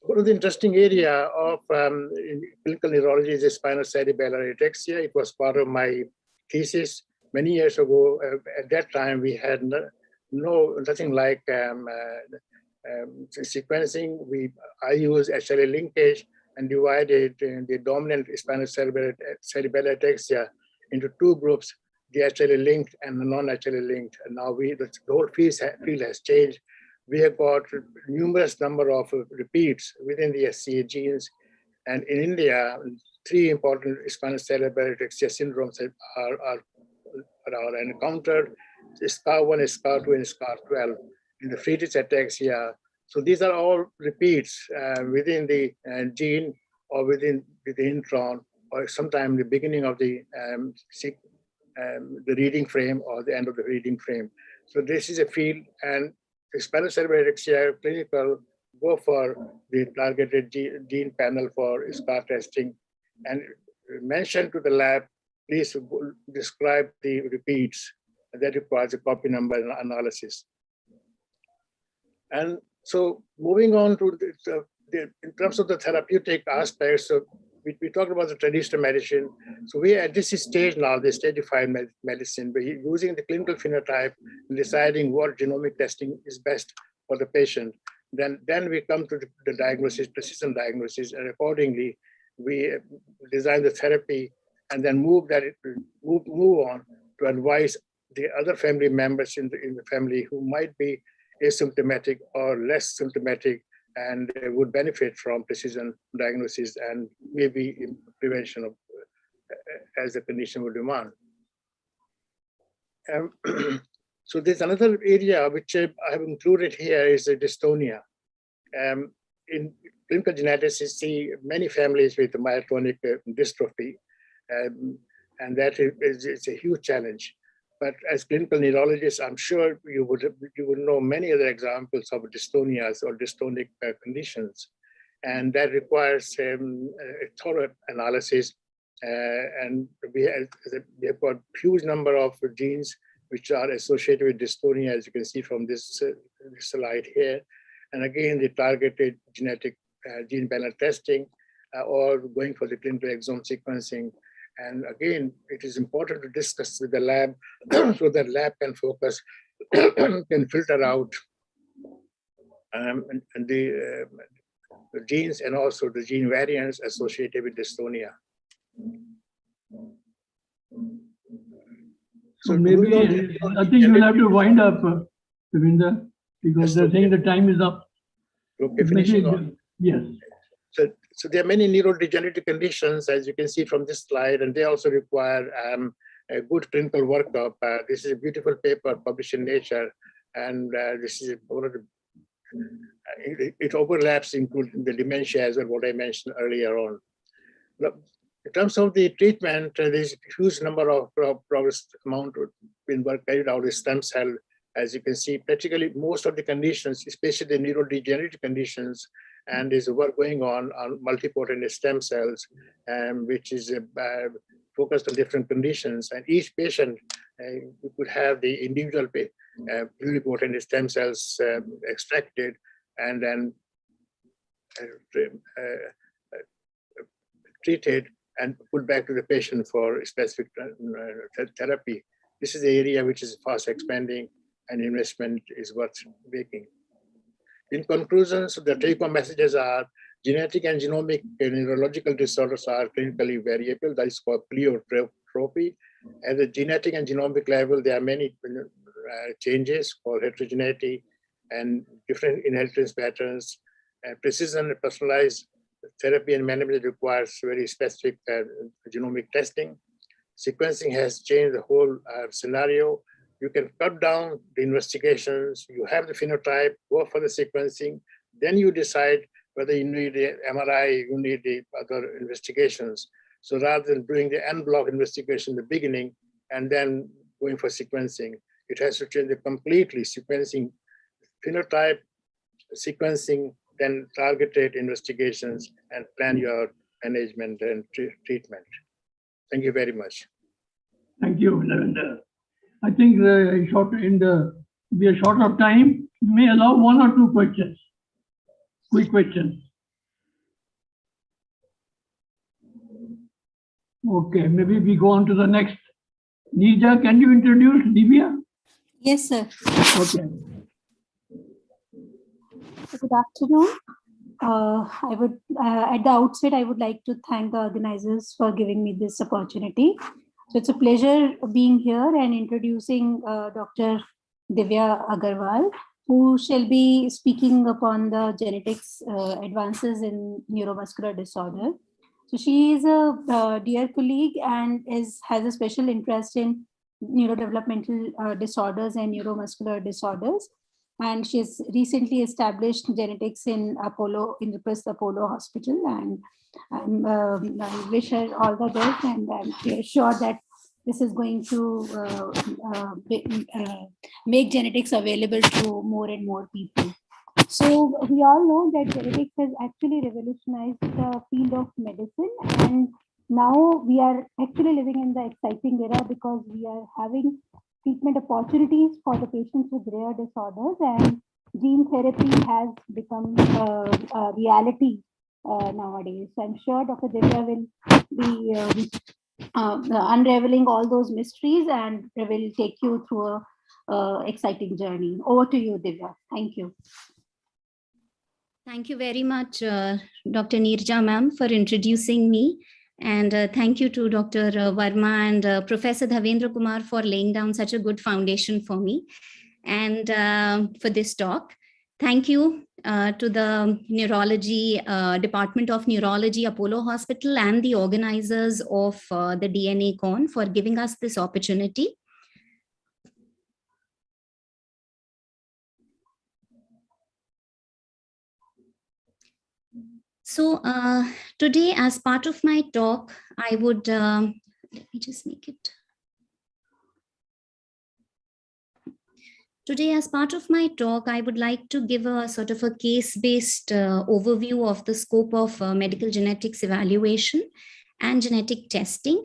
[SPEAKER 23] One of the interesting area of in clinical neurology is the spinocerebellar ataxia. It was part of my thesis many years ago. At that time, we had nothing like sequencing. I used HLA linkage and divided the dominant spinocerebellar ataxia into two groups, the HLA linked and the non-HLA linked. And now the whole field has changed. We have got numerous number of repeats within the SCA genes. And in India, 3 important spinocerebellar ataxia syndromes are encountered: SCAR1, SCAR2, and SCAR12 in the Friedreich's ataxia. So these are all repeats within the gene or within the intron, or sometime the beginning of the reading frame or the end of the reading frame. So this is a field, and the spinocerebellar ataxia clinical go for the targeted gene panel for SCAR testing, and mention to the lab, please describe the repeats and that requires a copy number analysis. And so moving on to in terms of the therapeutic aspects, so we talked about the traditional medicine. So we are at this stage now, the stage-defined medicine, we're using the clinical phenotype and deciding what genomic testing is best for the patient. Then we come to the diagnosis, precision diagnosis, and accordingly, we design the therapy and then move on to advise the other family members in the family who might be asymptomatic or less symptomatic and would benefit from precision diagnosis and maybe prevention of as the condition would demand. So there's another area which I have included here is dystonia. In clinical genetics, you see many families with myotonic dystrophy, and that is a huge challenge. But as clinical neurologists, I'm sure you would know many other examples of dystonias or dystonic conditions, and that requires a thorough analysis. And we have got huge number of genes which are associated with dystonia, as you can see from this slide here. And again, the targeted genetic gene panel testing or going for the clinical exome sequencing. And again, it is important to discuss with the lab so that lab can focus, can filter out the genes and also the gene variants associated with dystonia.
[SPEAKER 17] So maybe I think you'll have to wind up, Ravinder, because they're saying the time is up.
[SPEAKER 23] Okay, finishing on.
[SPEAKER 17] Yes.
[SPEAKER 23] So there are many neurodegenerative conditions, as you can see from this slide, and they also require a good clinical workup. This is a beautiful paper published in Nature, and this is one of the, it overlaps including the dementia as well, what I mentioned earlier on. In terms of the treatment, there's a huge number of progress amount in work carried out with stem cell. As you can see, practically most of the conditions, especially the neurodegenerative conditions, and there's work going on multipotent stem cells, which is focused on different conditions. And each patient could have the individual pluripotent stem cells extracted and then treated and put back to the patient for specific therapy. This is the area which is fast expanding and investment is worth making. In conclusion, so the take-home messages are genetic and genomic neurological disorders are clinically variable. That is called pleiotropy. At the genetic and genomic level, there are many changes called heterogeneity and different inheritance patterns. Precision and personalized therapy and management requires very specific genomic testing. Sequencing has changed the whole scenario. You can cut down the investigations, you have the phenotype, go for the sequencing, then you decide whether you need the MRI, you need the other investigations. So rather than doing the en bloc investigation in the beginning and then going for sequencing, it has to change the completely sequencing, phenotype, sequencing, then targeted investigations and plan your management and treatment. Thank you very much.
[SPEAKER 17] Thank you, Lavender. I think we are short of time. We may allow one or two questions. Quick questions. Okay, maybe we go on to the next. Nija, can you introduce Divya?
[SPEAKER 2] Yes, sir.
[SPEAKER 17] Okay.
[SPEAKER 2] Good afternoon. I would, at the outset, I would like to thank the organizers for giving me this opportunity. So it's a pleasure being here and introducing Dr. Divya Agarwal, who shall be speaking upon the genetics advances in neuromuscular disorder. So she is a dear colleague and has a special interest in neurodevelopmental disorders and neuromuscular disorders. And she has recently established genetics in the Apollo Hospital. And I wish her all the best, and I'm sure that this is going to make genetics available to more and more people. So we all know that genetics has actually revolutionized the field of medicine, and now we are actually living in the exciting era because we are having treatment opportunities for the patients with rare disorders, and gene therapy has become a reality nowadays. So I'm sure Dr. Divya will be unraveling all those mysteries and will take you through a exciting journey. Over to you, Divya. Thank you.
[SPEAKER 13] Thank you very much, Dr. Neerja ma'am, for introducing me. And thank you to Dr. Verma and Professor Dhavendra Kumar for laying down such a good foundation for me and for this talk. Thank you to the Neurology Department of Neurology, Apollo Hospital, and the organizers of the DNACON for giving us this opportunity. So today, as part of my talk, I would, let me just make it. Today, as part of my talk, I would like to give a sort of a case-based overview of the scope of medical genetics evaluation and genetic testing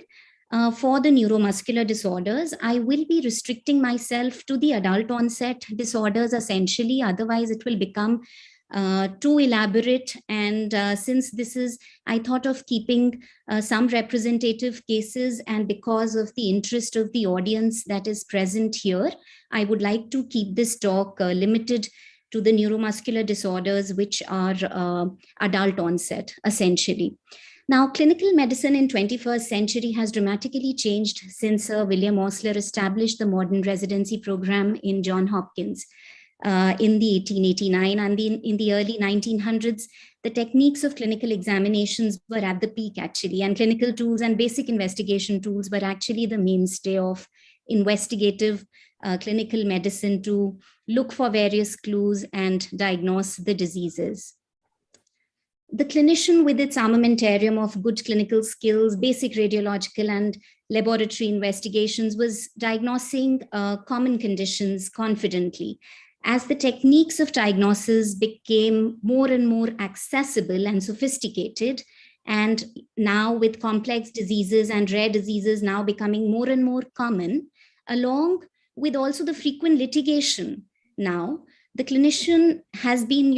[SPEAKER 13] for the neuromuscular disorders. I will be restricting myself to the adult onset disorders essentially, otherwise it will become too elaborate. And since this is, I thought of keeping some representative cases, and because of the interest of the audience that is present here, I would like to keep this talk limited to the neuromuscular disorders which are adult onset essentially. Now, clinical medicine in 21st century has dramatically changed since William Osler established the modern residency program in Johns Hopkins. In the 1889 and in the early 1900s, the techniques of clinical examinations were at the peak actually, and clinical tools and basic investigation tools were actually the mainstay of investigative clinical medicine to look for various clues and diagnose the diseases. The clinician, with its armamentarium of good clinical skills, basic radiological and laboratory investigations, was diagnosing common conditions confidently. As the techniques of diagnosis became more and more accessible and sophisticated, and now with complex diseases and rare diseases now becoming more and more common, along with also the frequent litigation now, the clinician has been,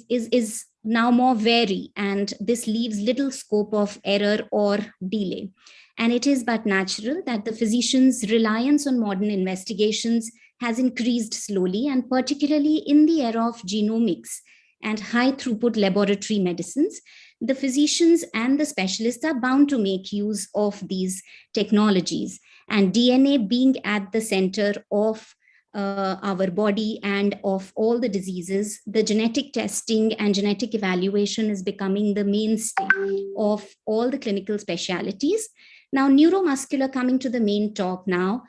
[SPEAKER 13] is now more wary, and this leaves little scope of error or delay. And it is but natural that the physician's reliance on modern investigations has increased slowly, and particularly in the era of genomics and high throughput laboratory medicines, the physicians and the specialists are bound to make use of these technologies. And DNA being at the center of our body and of all the diseases, the genetic testing and genetic evaluation is becoming the mainstay of all the clinical specialties. Now, neuromuscular, coming to the main talk now,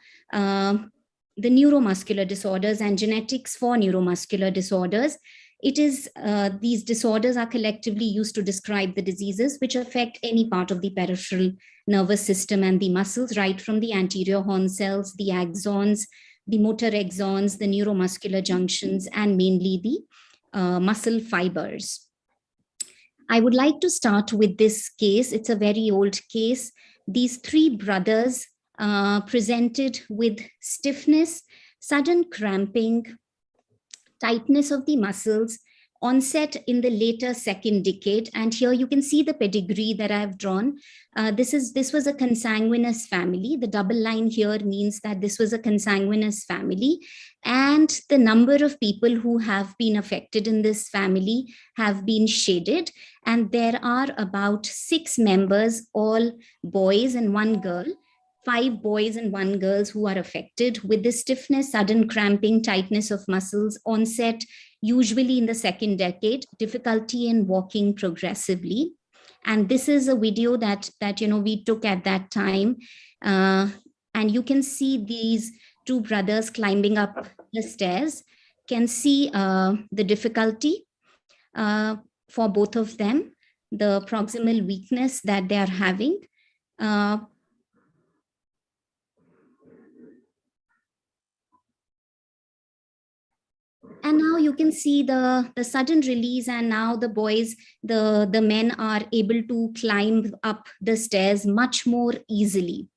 [SPEAKER 13] the neuromuscular disorders and genetics for neuromuscular disorders. It is, these disorders are collectively used to describe the diseases which affect any part of the peripheral nervous system and the muscles, right from the anterior horn cells, the axons, the motor axons, the neuromuscular junctions, and mainly the muscle fibers. I would like to start with this case. It's a very old case. These three brothers presented with stiffness, sudden cramping, tightness of the muscles, onset in the later second decade. And here you can see the pedigree that I've drawn. This was a consanguineous family. The double line here means that this was a consanguineous family. And the number of people who have been affected in this family have been shaded. And there are about 6 members, all boys and 1 girl. 5 boys and 1 girl who are affected with the stiffness, sudden cramping, tightness of muscles, onset usually in the second decade, difficulty in walking progressively. And this is a video that we took at that time. And you can see these 2 brothers climbing up the stairs, can see the difficulty for both of them, the proximal weakness that they are having. And now you can see the sudden release, and now the boys, the men are able to climb up the stairs much more easily.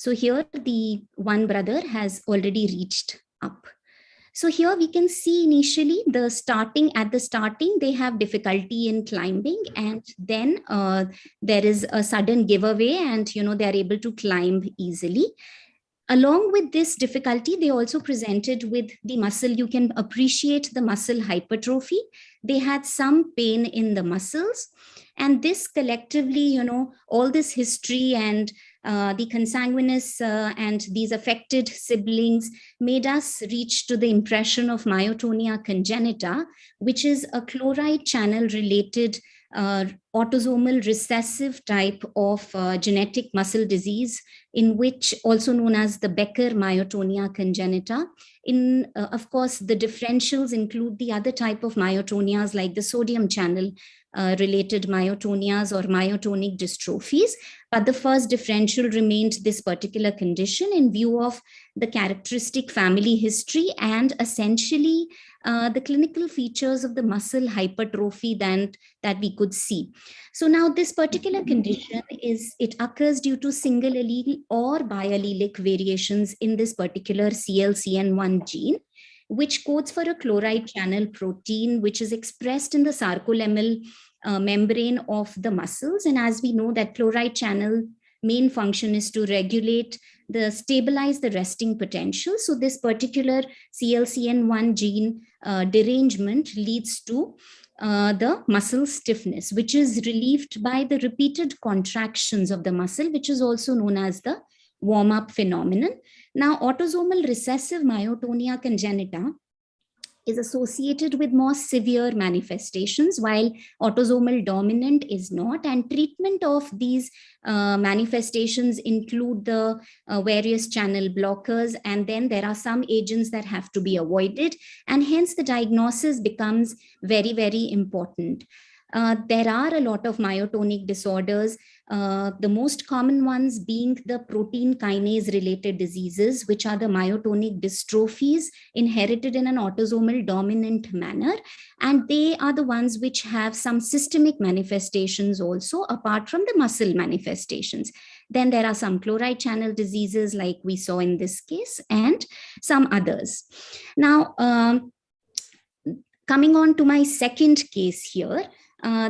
[SPEAKER 13] So here the one brother has already reached up. So here we can see initially at the starting, they have difficulty in climbing, and then there is a sudden giveaway and, they are able to climb easily. Along with this difficulty, they also presented with the muscle. You can appreciate the muscle hypertrophy. They had some pain in the muscles, and this collectively, all this history and the consanguineous and these affected siblings made us reach to the impression of myotonia congenita, which is a chloride channel related autosomal recessive type of genetic muscle disease, in which also known as the Becker myotonia congenita. Of course, the differentials include the other type of myotonias like the sodium channel related myotonias or myotonic dystrophies. But the first differential remained this particular condition in view of the characteristic family history and essentially the clinical features of the muscle hypertrophy that we could see. So now this particular condition it occurs due to single allele or biallelic variations in this particular CLCN1 gene, which codes for a chloride channel protein, which is expressed in the sarcolemmal membrane of the muscles. And as we know that chloride channel main function is to stabilize the resting potential. So this particular CLCN1 gene derangement leads to the muscle stiffness, which is relieved by the repeated contractions of the muscle, which is also known as the warm-up phenomenon. Now, autosomal recessive myotonia congenita is associated with more severe manifestations, while autosomal dominant is not. And treatment of these manifestations include the various channel blockers, and then there are some agents that have to be avoided, and hence the diagnosis becomes very, very important. There are a lot of myotonic disorders, the most common ones being the protein kinase related diseases, which are the myotonic dystrophies inherited in an autosomal dominant manner. And they are the ones which have some systemic manifestations also, apart from the muscle manifestations. Then there are some chloride channel diseases like we saw in this case, and some others. Now, coming on to my second case here.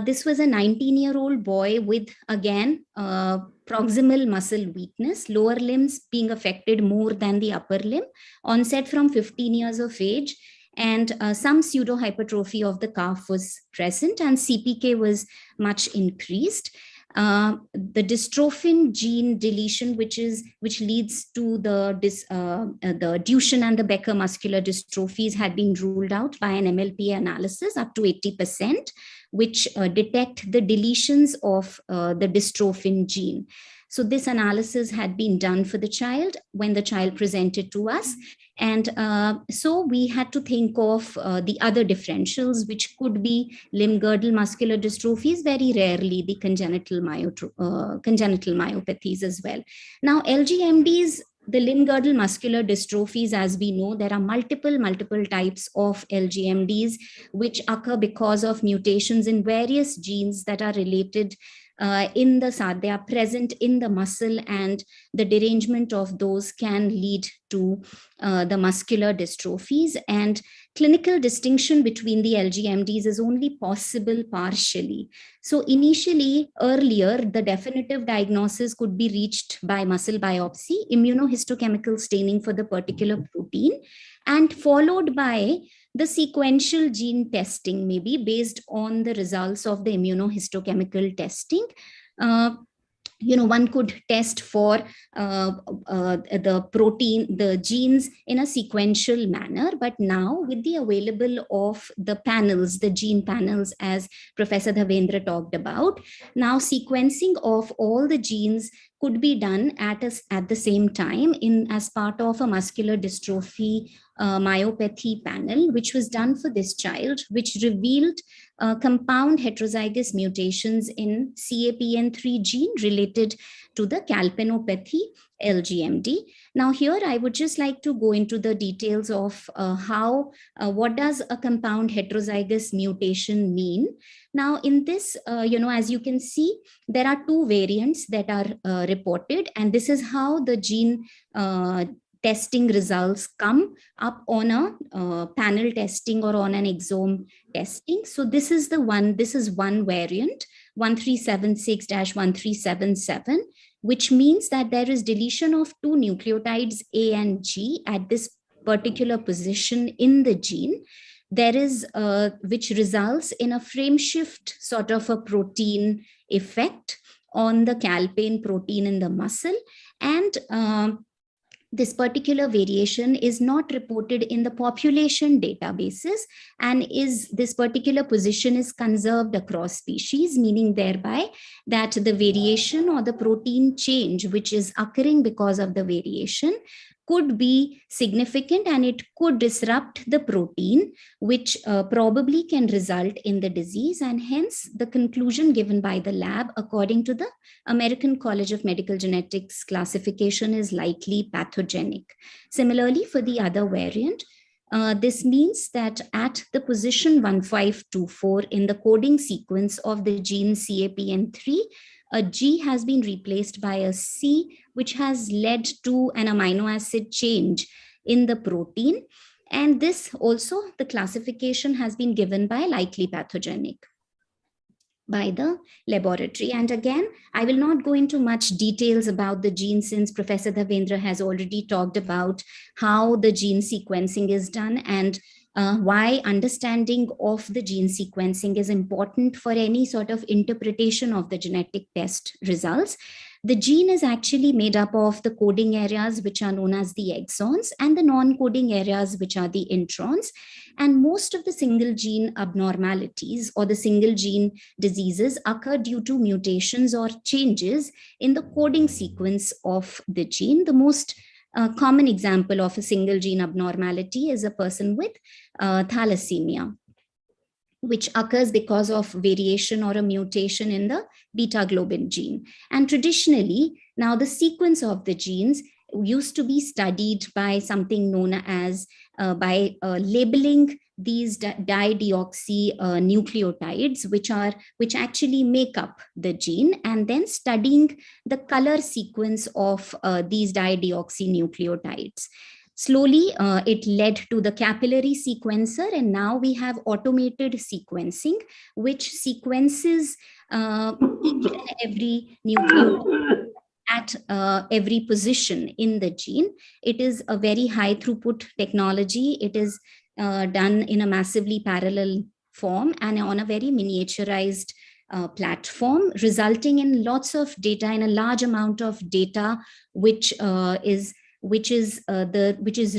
[SPEAKER 13] This was a 19-year-old boy with, again, proximal muscle weakness, lower limbs being affected more than the upper limb, onset from 15 years of age, and some pseudohypertrophy of the calf was present, and CPK was much increased. The dystrophin gene deletion, which leads to the Duchenne and the Becker muscular dystrophies, had been ruled out by an MLPA analysis up to 80%, which detect the deletions of the dystrophin gene. So this analysis had been done for the child when the child presented to us. And so we had to think of the other differentials, which could be limb girdle muscular dystrophies, very rarely the congenital myopathies as well. Now, LGMDs, the limb girdle muscular dystrophies, as we know, there are multiple types of LGMDs, which occur because of mutations in various genes that are related they are present in the muscle, and the derangement of those can lead to the muscular dystrophies. And clinical distinction between the LGMDs is only possible partially. So initially, earlier, the definitive diagnosis could be reached by muscle biopsy, immunohistochemical staining for the particular protein, and followed by the sequential gene testing, maybe based on the results of the immunohistochemical testing. One could test for the protein, the genes in a sequential manner. But now with the available of the panels, the gene panels, as Professor Dhavendra talked about, now sequencing of all the genes could be done at the same time as part of a muscular dystrophy myopathy panel, which was done for this child, which revealed compound heterozygous mutations in CAPN3 gene related to the calpainopathy LGMD. Now here I would just like to go into the details of what does a compound heterozygous mutation mean. Now in this, as you can see, there are two variants that are reported, and this is how the gene testing results come up on a panel testing or on an exome testing. So this is one variant, 1376-1377, which means that there is deletion of two nucleotides A and G at this particular position in the gene. There is, which results in a frame shift sort of a protein effect on the calpain protein in the muscle. And this particular variation is not reported in the population databases, and this particular position is conserved across species, meaning thereby that the variation or the protein change which is occurring because of the variation could be significant, and it could disrupt the protein, which probably can result in the disease. And hence the conclusion given by the lab, according to the American College of Medical Genetics classification, is likely pathogenic. Similarly, for the other variant, this means that at the position 1524 in the coding sequence of the gene CAPN3, a G has been replaced by a C, which has led to an amino acid change in the protein. And this also, the classification has been given by likely pathogenic by the laboratory. And again, I will not go into much details about the gene, since Professor Dhavendra has already talked about how the gene sequencing is done and why understanding of the gene sequencing is important for any sort of interpretation of the genetic test results. The gene is actually made up of the coding areas, which are known as the exons, and the non-coding areas, which are the introns. And most of the single gene abnormalities or the single gene diseases occur due to mutations or changes in the coding sequence of the gene. The most common example of a single gene abnormality is a person with thalassemia, which occurs because of variation or a mutation in the beta globin gene. And traditionally, now the sequence of the genes used to be studied by something known as labeling these dideoxynucleotides, which actually make up the gene, and then studying the color sequence of these dideoxynucleotides. Slowly, it led to the capillary sequencer, and now we have automated sequencing, which sequences each and every nucleotide at every position in the gene. It is a very high throughput technology. It is done in a massively parallel form and on a very miniaturized platform, resulting in lots of data, in a large amount of data, which is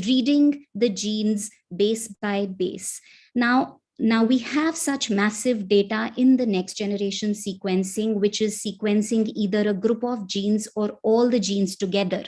[SPEAKER 13] reading the genes base by base. Now we have such massive data in the next generation sequencing, which is sequencing either a group of genes or all the genes together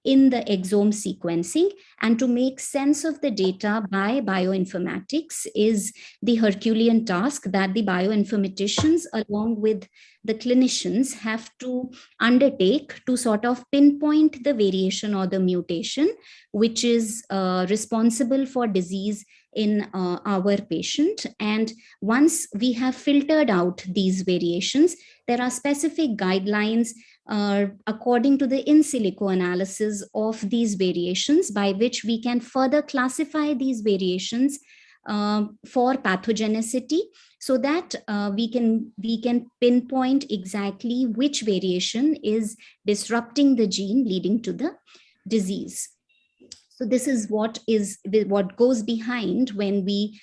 [SPEAKER 13] in the exome sequencing. And to make sense of the data by bioinformatics is the Herculean task that the bioinformaticians, along with the clinicians, have to undertake to sort of pinpoint the variation or the mutation which is responsible for disease in our patient. And once we have filtered out these variations, there are specific guidelines according to the in silico analysis of these variations, by which we can further classify these variations for pathogenicity, so that we can pinpoint exactly which variation is disrupting the gene leading to the disease. So this is what goes behind when we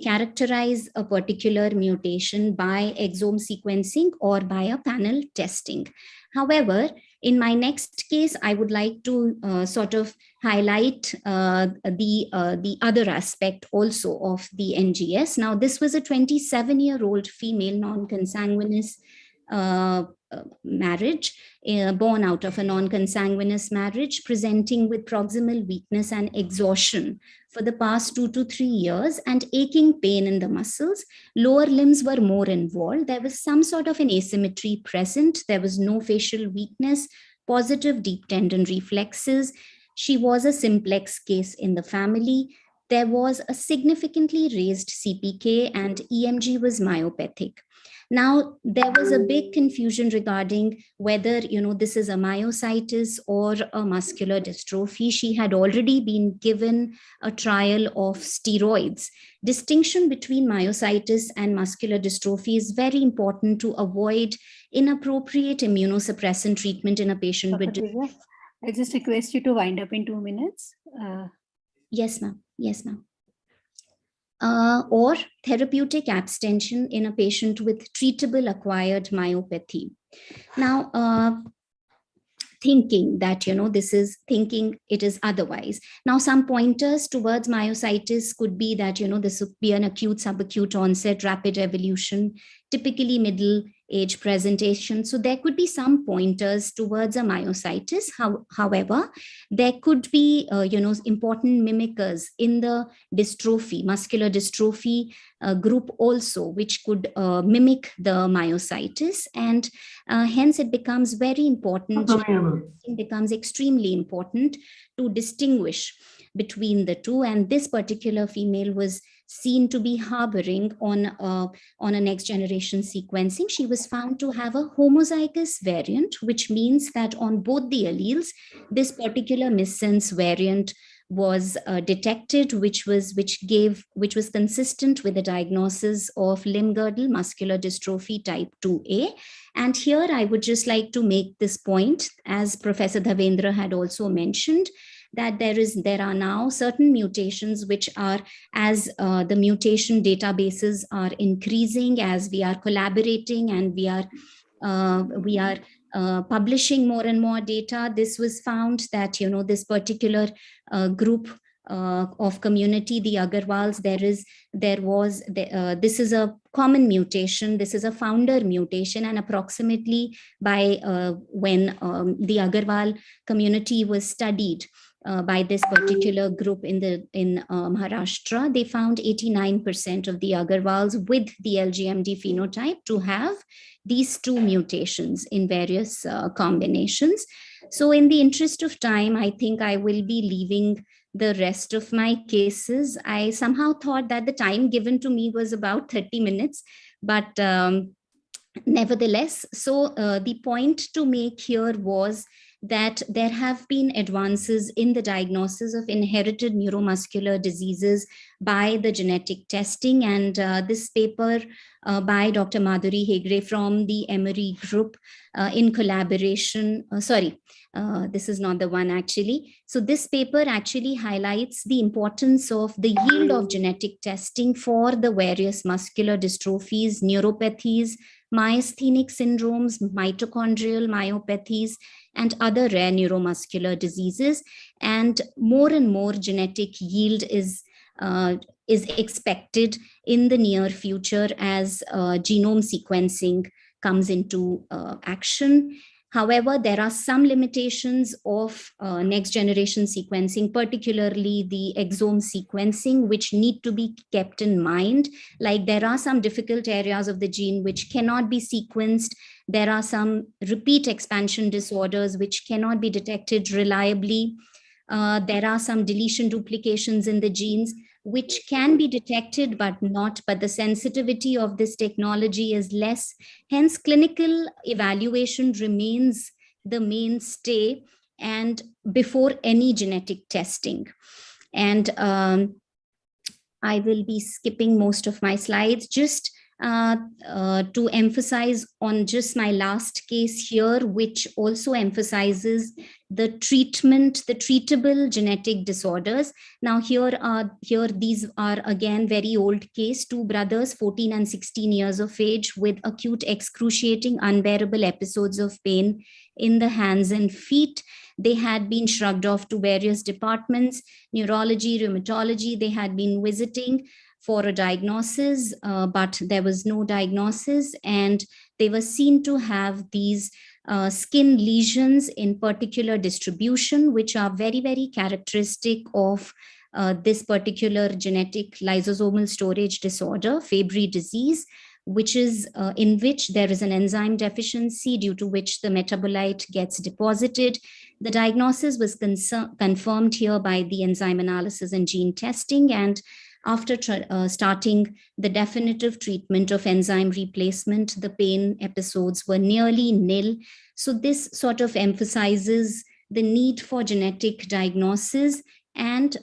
[SPEAKER 13] characterize a particular mutation by exome sequencing or by a panel testing. However, in my next case, I would like to sort of highlight the other aspect also of the NGS. Now, this was a 27-year-old female non-consanguineous marriage, born out of a non-consanguineous marriage, presenting with proximal weakness and exhaustion for the past 2 to 3 years and aching pain in the muscles. Lower limbs were more involved. There was some sort of an asymmetry present. There was no facial weakness, positive deep tendon reflexes. She was a simplex case in the family. There was a significantly raised CPK and EMG was myopathic. Now, there was a big confusion regarding whether, this is a myositis or a muscular dystrophy. She had already been given a trial of steroids. Distinction between myositis and muscular dystrophy is very important to avoid inappropriate immunosuppressant treatment in a patient with.
[SPEAKER 2] I just request you to wind up in 2 minutes.
[SPEAKER 13] Yes, ma'am. Yes, ma'am. Or therapeutic abstention in a patient with treatable acquired myopathy. Now, thinking that, it is otherwise. Now, some pointers towards myositis could be that, this would be an acute, subacute onset, rapid evolution, typically middle age presentation. So there could be some pointers towards a myositis. However, there could be, important mimickers in the dystrophy, muscular dystrophy group also, which could mimic the myositis. And hence it becomes very important, it becomes extremely important to distinguish between the two. And this particular female was seen to be harboring on a next generation sequencing. She was found to have a homozygous variant, which means that on both the alleles, this particular missense variant was detected, which was consistent with the diagnosis of limb-girdle muscular dystrophy type 2A. And here I would just like to make this point, as Professor Dhavendra had also mentioned, that there are now certain mutations which are, as the mutation databases are increasing, as we are collaborating and we are publishing more and more data. This was found that this particular group of community, the Agarwals, this is a common mutation. This is a founder mutation, and approximately by when the Agarwal community was studied by this particular group in Maharashtra, they found 89% of the Agarwals with the LGMD phenotype to have these two mutations in various combinations. So in the interest of time, I think I will be leaving the rest of my cases. I somehow thought that the time given to me was about 30 minutes, but nevertheless, so the point to make here was that there have been advances in the diagnosis of inherited neuromuscular diseases by the genetic testing. And this paper by Dr. Madhuri Hegde from the Emory group in collaboration, this is not the one actually. So this paper actually highlights the importance of the yield of genetic testing for the various muscular dystrophies, neuropathies, myasthenic syndromes, mitochondrial myopathies, and other rare neuromuscular diseases. And more genetic yield is expected in the near future as genome sequencing comes into action. However, there are some limitations of next generation sequencing, particularly the exome sequencing, which need to be kept in mind. Like there are some difficult areas of the gene which cannot be sequenced. There are some repeat expansion disorders which cannot be detected reliably. There are some deletion duplications in the genes which can be detected but the sensitivity of this technology is less. Hence, clinical evaluation remains the mainstay and before any genetic testing. And I will be skipping most of my slides, just to emphasize on just my last case here, which also emphasizes the treatable genetic disorders. Now these are again very old case, two brothers, 14 and 16 years of age, with acute excruciating unbearable episodes of pain in the hands and feet. They had been shrugged off to various departments, neurology, rheumatology. They had been visiting for a diagnosis, but there was no diagnosis, and they were seen to have these skin lesions in particular distribution, which are very, very characteristic of this particular genetic lysosomal storage disorder, Fabry disease, which is in which there is an enzyme deficiency due to which the metabolite gets deposited. The diagnosis was confirmed here by the enzyme analysis and gene testing, and after starting the definitive treatment of enzyme replacement, the pain episodes were nearly nil. So this sort of emphasizes the need for genetic diagnosis and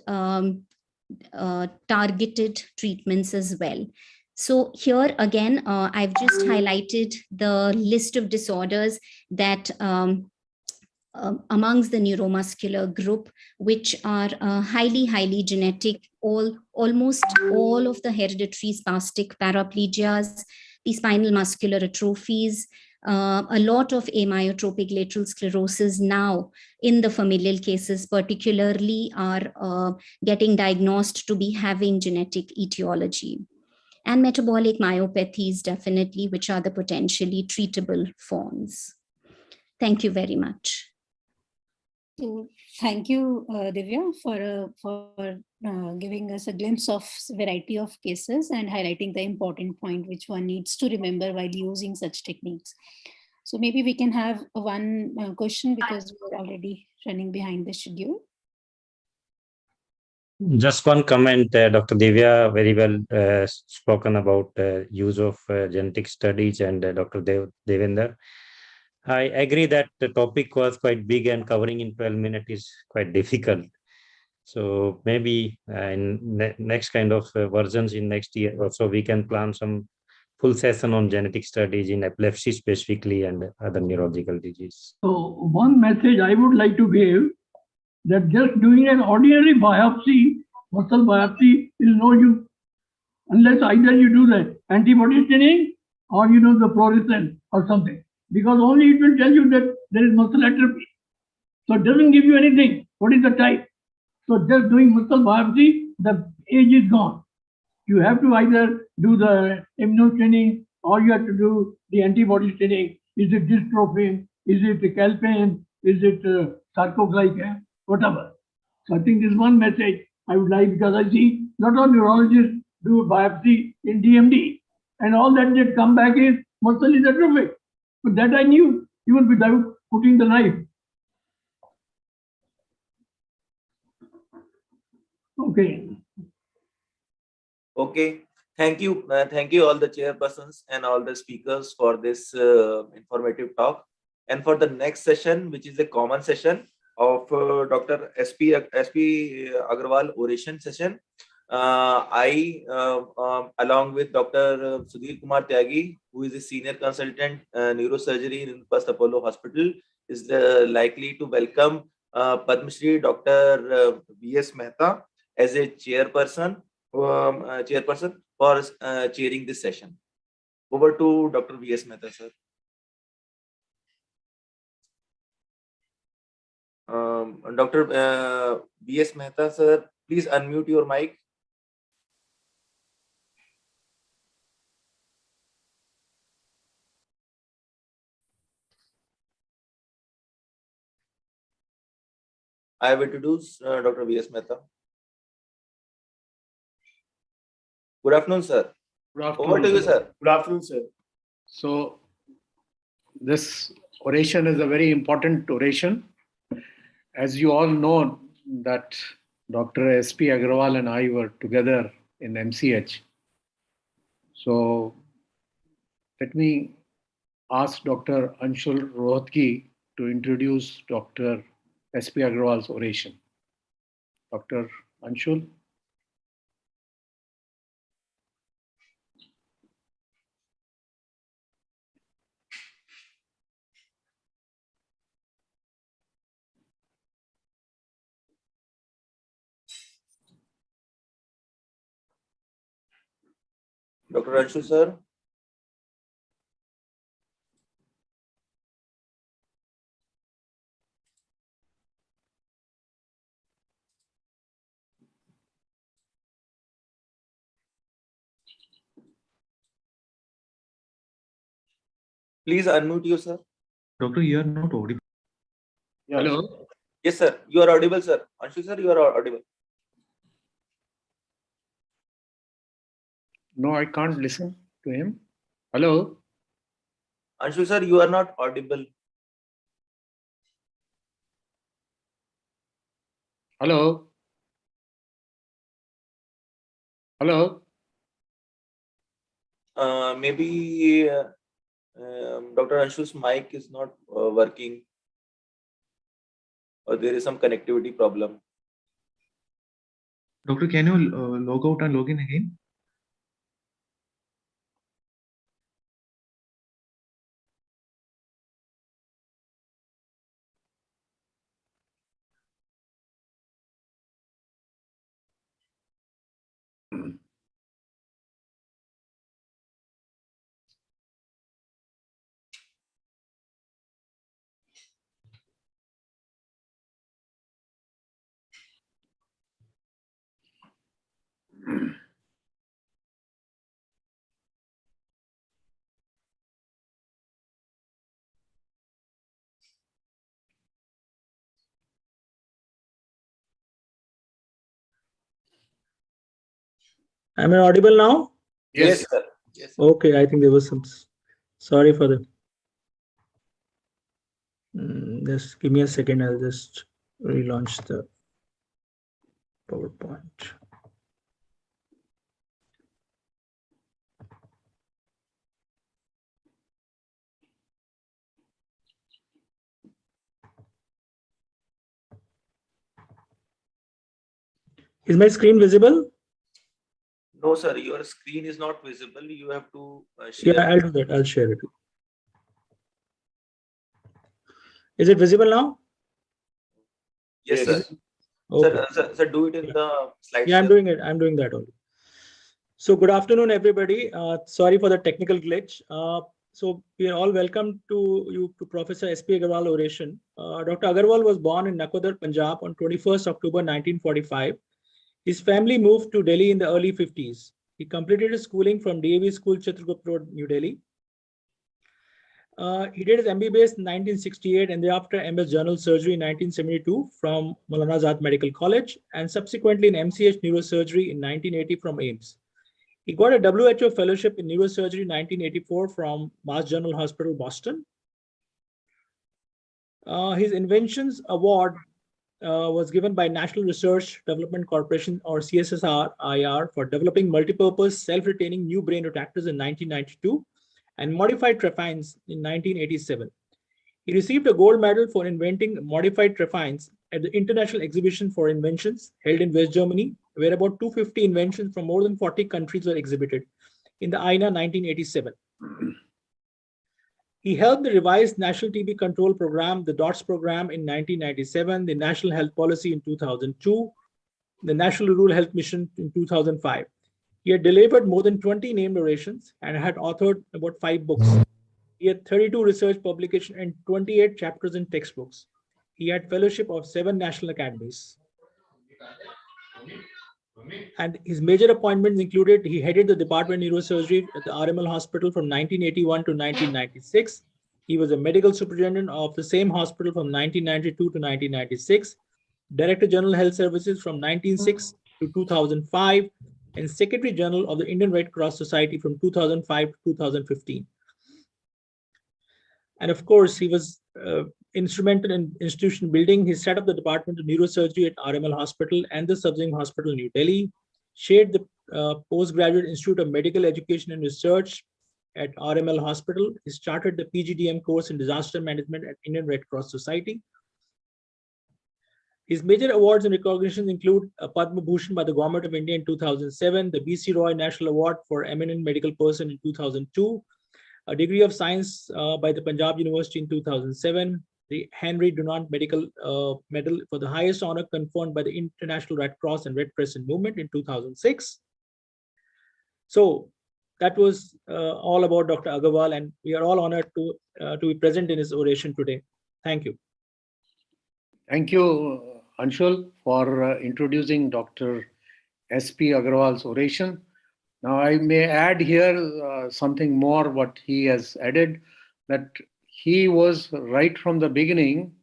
[SPEAKER 13] targeted treatments as well. So here again, I've just highlighted the list of disorders that amongst the neuromuscular group, which are highly genetic, almost all of the hereditary spastic paraplegias, the spinal muscular atrophies, a lot of amyotrophic lateral sclerosis now in the familial cases particularly are getting diagnosed to be having genetic etiology. And metabolic myopathies definitely, which are the potentially treatable forms. Thank you very much.
[SPEAKER 2] So thank you, Divya, for giving us a glimpse of variety of cases and highlighting the important point which one needs to remember while using such techniques. So maybe we can have one question because we're already running behind the schedule.
[SPEAKER 14] Just one comment, Dr. Divya very well spoken about use of genetic studies, and Dr. Devender. I agree that the topic was quite big and covering in 12 minutes is quite difficult. So maybe in next kind of versions in next year or so, we can plan some full session on genetic studies in epilepsy specifically and other neurological diseases.
[SPEAKER 17] So one message I would like to give, that just doing an ordinary biopsy, muscle biopsy, is no use unless either you do the antibody staining or the fluorescence or something, because only it will tell you that there is muscle atrophy. So it doesn't give you anything. What is the type? So just doing muscle biopsy, the age is gone. You have to either do the immunostaining or you have to do the antibody staining. Is it dystrophin? Is it calpain? Is it sarcoglycan? Whatever. So I think this is one message I would like, because I see a lot of neurologists do a biopsy in DMD, and all that they come back is muscle is atrophic. But that I knew even without putting the knife. Okay.
[SPEAKER 15] Okay. Thank you all the chairpersons and all the speakers for this informative talk. And for the next session, which is a common session of Dr. SP Agarwal oration session, I along with Dr. Sudhir Kumar Tyagi, who is a senior consultant neurosurgery in First Apollo Hospital, is likely to welcome Padma Shri Dr. V.S. Mehta as a chairperson for chairing this session. Over to Dr. V.S. Mehta, sir. Dr. V.S. Mehta, sir, please unmute your mic. I have introduced Dr. V.S. Mehta. Good afternoon, sir.
[SPEAKER 23] Good afternoon.
[SPEAKER 15] Over to you, sir.
[SPEAKER 23] Good afternoon, sir. So this oration is a very important oration. As you all know that Dr. SP Agarwal and I were together in MCH. So let me ask Dr. Anshul Rohatgi to introduce Dr. SP Agarwal's oration. Dr. Anshul.
[SPEAKER 15] Dr. Anshul, sir. Please unmute you, sir.
[SPEAKER 1] Doctor, you are not audible.
[SPEAKER 23] Hello?
[SPEAKER 15] Yes, sir. You are audible, sir. Anshul, sir, you are audible.
[SPEAKER 23] No, I can't listen to him. Hello?
[SPEAKER 15] Anshul, sir, you are not audible.
[SPEAKER 23] Hello? Hello?
[SPEAKER 15] Maybe Dr. Anshul's mic is not working, or there is some connectivity problem.
[SPEAKER 1] Doctor, can you log out and log in again?
[SPEAKER 16] Am I audible now?
[SPEAKER 15] Yes, sir. Yes, sir.
[SPEAKER 16] Okay, I think there was some. Sorry for the. Just give me a second. I'll just relaunch the PowerPoint. Is my screen visible?
[SPEAKER 15] No, sir. Your screen is not visible. You have to share.
[SPEAKER 16] Yeah, I'll do that. I'll share it. Is it visible now?
[SPEAKER 15] Yes, sir.
[SPEAKER 16] Okay.
[SPEAKER 15] Sir, do it in the slide.
[SPEAKER 16] Yeah, I'm doing it. I'm doing that only. So good afternoon, everybody. Sorry for the technical glitch. So we are all welcome to Professor S.P. Agarwal oration. Dr. Agarwal was born in Nakodar, Punjab on 21st October 1945. His family moved to Delhi in the early 50s. He completed his schooling from DAV School, Chitragupt Road, New Delhi. He did his MBBS in 1968 and thereafter MS General Surgery in 1972 from Maulana Azad Medical College and subsequently in MCH Neurosurgery in 1980 from AIIMS. He got a WHO fellowship in neurosurgery in 1984 from Mass General Hospital, Boston. His Inventions Award was given by National Research Development Corporation or CSSR-IR for developing multipurpose self-retaining new brain retractors in 1992 and modified trephines in 1987. He received a gold medal for inventing modified trephines at the International Exhibition for Inventions held in West Germany, where about 250 inventions from more than 40 countries were exhibited in the INA 1987. He helped the revised National TB Control Program, the DOTS program in 1997, the National Health Policy in 2002, the National Rural Health Mission in 2005. He had delivered more than 20 named orations and had authored about 5 books. He had 32 research publications and 28 chapters in textbooks. He had fellowship of 7 national academies. And his major appointments included, he headed the Department of Neurosurgery at the RML Hospital from 1981 to 1996. He was a medical superintendent of the same hospital from 1992 to 1996, Director General Health Services from 1996 to 2005, and Secretary General of the Indian Red Cross Society from 2005 to 2015. And of course, he was instrumental in institution building. He set up the Department of Neurosurgery at RML Hospital and the Subsing Hospital, New Delhi, chaired the Postgraduate Institute of Medical Education and Research at RML Hospital. He started the PGDM course in disaster management at Indian Red Cross Society. His major awards and recognitions include a Padma Bhushan by the Government of India in 2007, the BC Roy National Award for Eminent Medical Person in 2002, a degree of science by the Punjab University in 2007, the Henry Dunant Medical Medal for the highest honor conferred by the International Red Cross and Red Crescent Movement in 2006. So that was all about Dr. Agarwal, and we are all honored to be present in his oration today. Thank you.
[SPEAKER 23] Thank you, Anshul, for introducing Dr. S.P. Agarwal's oration. Now, I may add here something more what he has added. that he was right from the beginning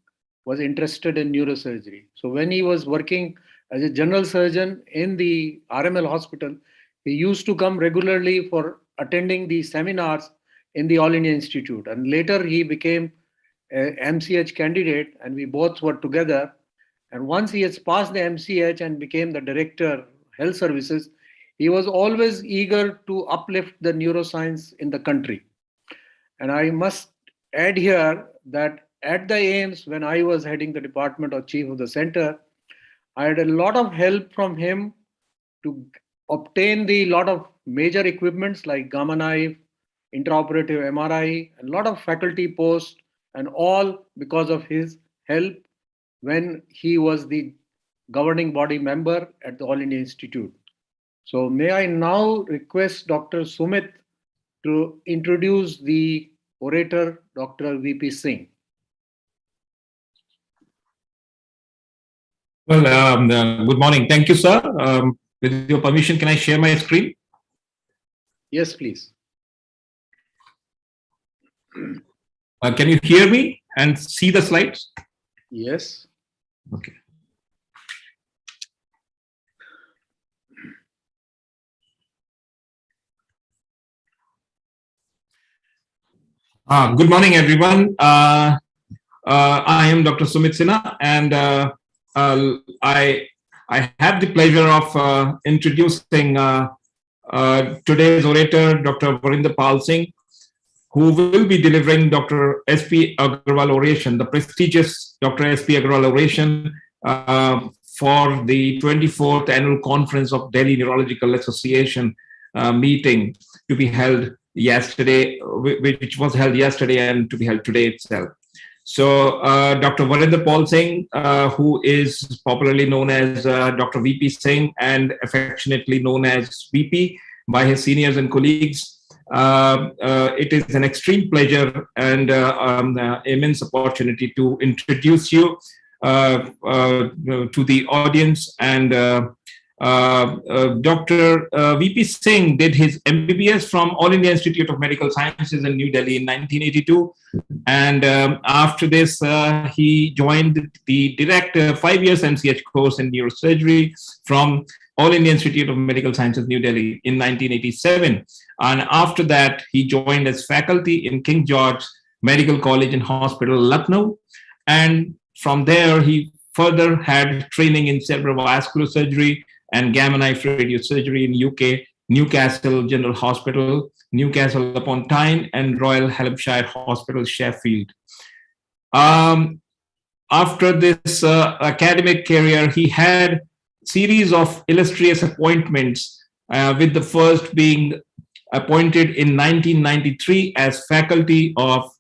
[SPEAKER 23] was interested in neurosurgery. So when he was working as a general surgeon in the RML hospital, he used to come regularly for attending the seminars in the All India Institute. And later he became a MCH candidate, and we both were together. And once he has passed the MCH and became the director health services, he was always eager to uplift the neuroscience in the country. And I must add here that at the AIMS, when I was heading the department or chief of the center, I had a lot of help from him to obtain the lot of major equipments like gamma knife, intraoperative MRI, and a lot of faculty posts, and all because of his help when he was the governing body member at the All India Institute. So may I now request Dr. Sumit to introduce the orator, Dr. VP Singh.
[SPEAKER 7] Well, good morning. Thank you, sir. With your permission, can I share my screen?
[SPEAKER 23] Yes, please.
[SPEAKER 7] Can you hear me and see the slides?
[SPEAKER 23] Yes.
[SPEAKER 7] Okay. Good morning, everyone. I am Dr. Sumit Sinha, and I have the pleasure of introducing today's orator, Dr. Varinder Pal Singh, who will be delivering Dr. S.P. Agarwal oration, the prestigious Dr. S.P. Agarwal oration for the 24th annual conference of Delhi Neurological Association meeting to be held yesterday, which was held yesterday and to be held today itself. So Dr. Varinder Pal Singh, who is popularly known as Dr. VP Singh and affectionately known as VP by his seniors and colleagues, it is an extreme pleasure and immense opportunity to introduce you to the audience. And Dr. VP Singh did his MBBS from All India Institute of Medical Sciences in New Delhi in 1982. And after this, he joined the direct 5 years MCH course in neurosurgery from All India Institute of Medical Sciences, New Delhi in 1987. And after that, he joined as faculty in King George Medical College and Hospital, Lucknow. And from there, he further had training in cerebrovascular surgery and gamma knife radiosurgery in UK, Newcastle General Hospital, Newcastle upon Tyne, and Royal Hampshire Hospital, Sheffield. After this academic career, he had series of illustrious appointments, with the first being appointed in 1993 as faculty of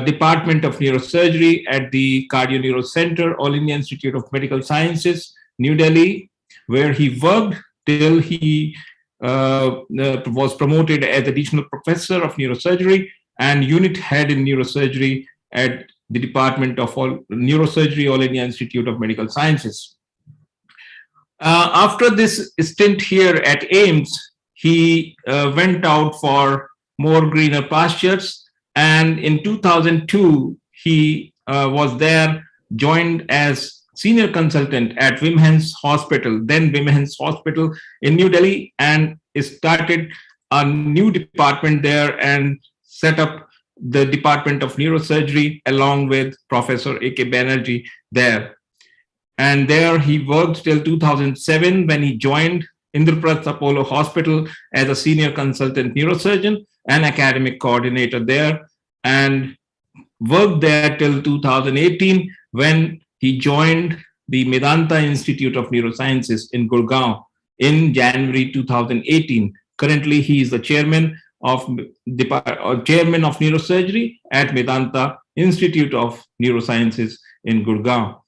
[SPEAKER 7] Department of Neurosurgery at the Cardio Neuro Center, All India Institute of Medical Sciences, New Delhi, where he worked till he was promoted as additional professor of neurosurgery and unit head in neurosurgery at the Department of Neurosurgery, All India Institute of Medical Sciences. After this stint here at AIMS, he went out for more greener pastures, and in 2002, he was there, joined as senior consultant at Wimhens Hospital, then Wimhens Hospital in New Delhi, and started a new department there and set up the Department of Neurosurgery along with Professor A.K. Banerjee there. And there he worked till 2007 when he joined Indraprasth Apollo Hospital as a senior consultant neurosurgeon and academic coordinator there, and worked there till 2018 when he joined the Medanta Institute of Neurosciences in Gurgaon in January 2018. Currently, he is the chairman of neurosurgery at Medanta Institute of Neurosciences in Gurgaon.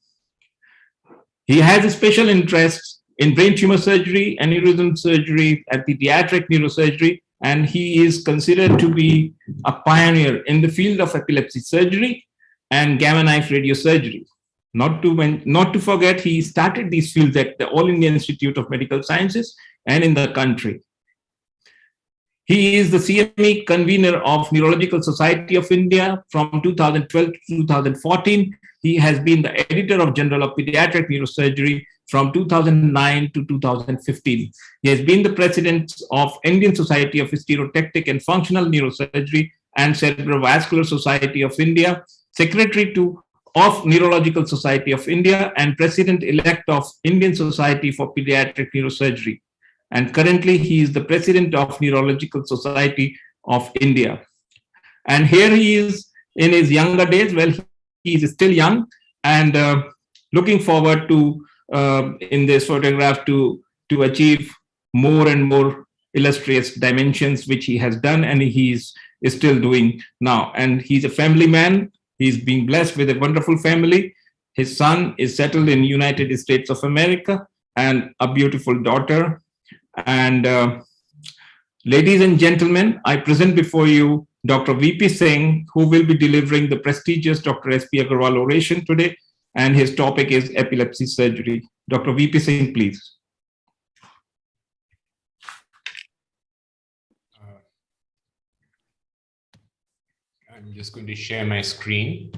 [SPEAKER 7] He has a special interest in brain tumor surgery, aneurysm surgery, and pediatric neurosurgery, and he is considered to be a pioneer in the field of epilepsy surgery and gamma knife radiosurgery. Not to forget, he started these fields at the All India Institute of Medical Sciences and in the country. He is the CME convener of Neurological Society of India from 2012 to 2014. He has been the editor of Journal of Pediatric Neurosurgery from 2009 to 2015. He has been the president of Indian Society of Stereotactic and Functional Neurosurgery and Cerebrovascular Society of India, secretary of Neurological Society of India, and president-elect of Indian Society for Pediatric Neurosurgery. And currently he is the president of Neurological Society of India. And here he is in his younger days. Well, he is still young, and looking forward to, in this photograph, to achieve more and more illustrious dimensions, which he has done and he is still doing now. And he's a family man. He's being blessed with a wonderful family. His son is settled in United States of America and a beautiful daughter. And ladies and gentlemen, I present before you Dr. VP Singh, who will be delivering the prestigious Dr. S.P. Agarwal oration today, and his topic is epilepsy surgery. Dr. VP Singh, please.
[SPEAKER 18] I'm just going to share my screen.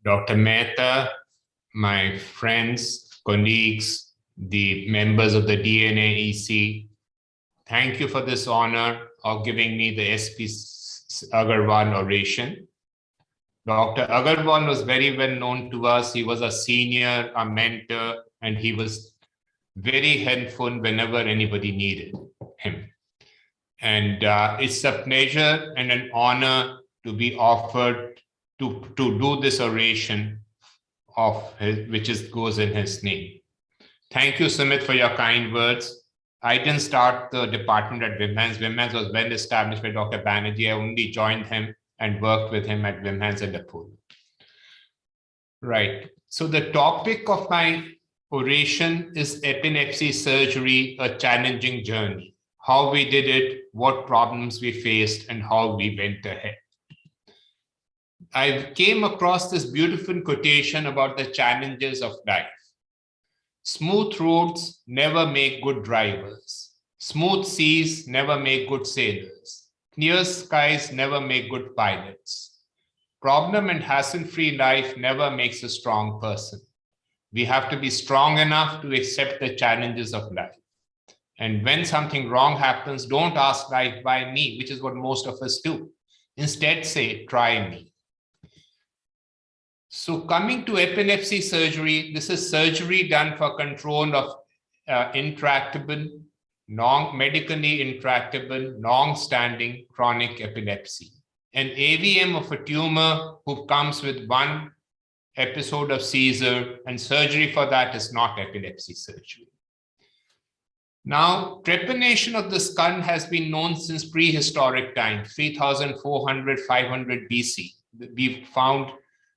[SPEAKER 18] Dr. Mehta, my friends, colleagues, the members of the DNAEC, thank you for this honor of giving me the SP Agarwal oration. Dr. Agarwal was very well known to us. He was a senior, a mentor, and he was very helpful whenever anybody needed him. And it's a pleasure and an honor to be offered to do this oration of his, which goes in his name. Thank you, Sumit, for your kind words. I didn't start the department at Vimhans. Vimhans was well established by Dr. Banerjee. I only joined him and worked with him at Vimhans and Apollo. Right. So the topic of my oration is epilepsy surgery, a challenging journey. How we did it, what problems we faced, and how we went ahead. I came across this beautiful quotation about the challenges of life. Smooth roads never make good drivers. Smooth seas never make good sailors. Clear skies never make good pilots. Problem and hassle-free life never makes a strong person. We have to be strong enough to accept the challenges of life. And when something wrong happens, don't ask life, why me, which is what most of us do. Instead say, try me. So coming to epilepsy surgery, this is surgery done for control of intractable, medically intractable, long-standing chronic epilepsy. An AVM of a tumor who comes with one episode of seizure, and surgery for that is not epilepsy surgery. Now, trepanation of the skull has been known since prehistoric times, 3,400, 500 BC. We've found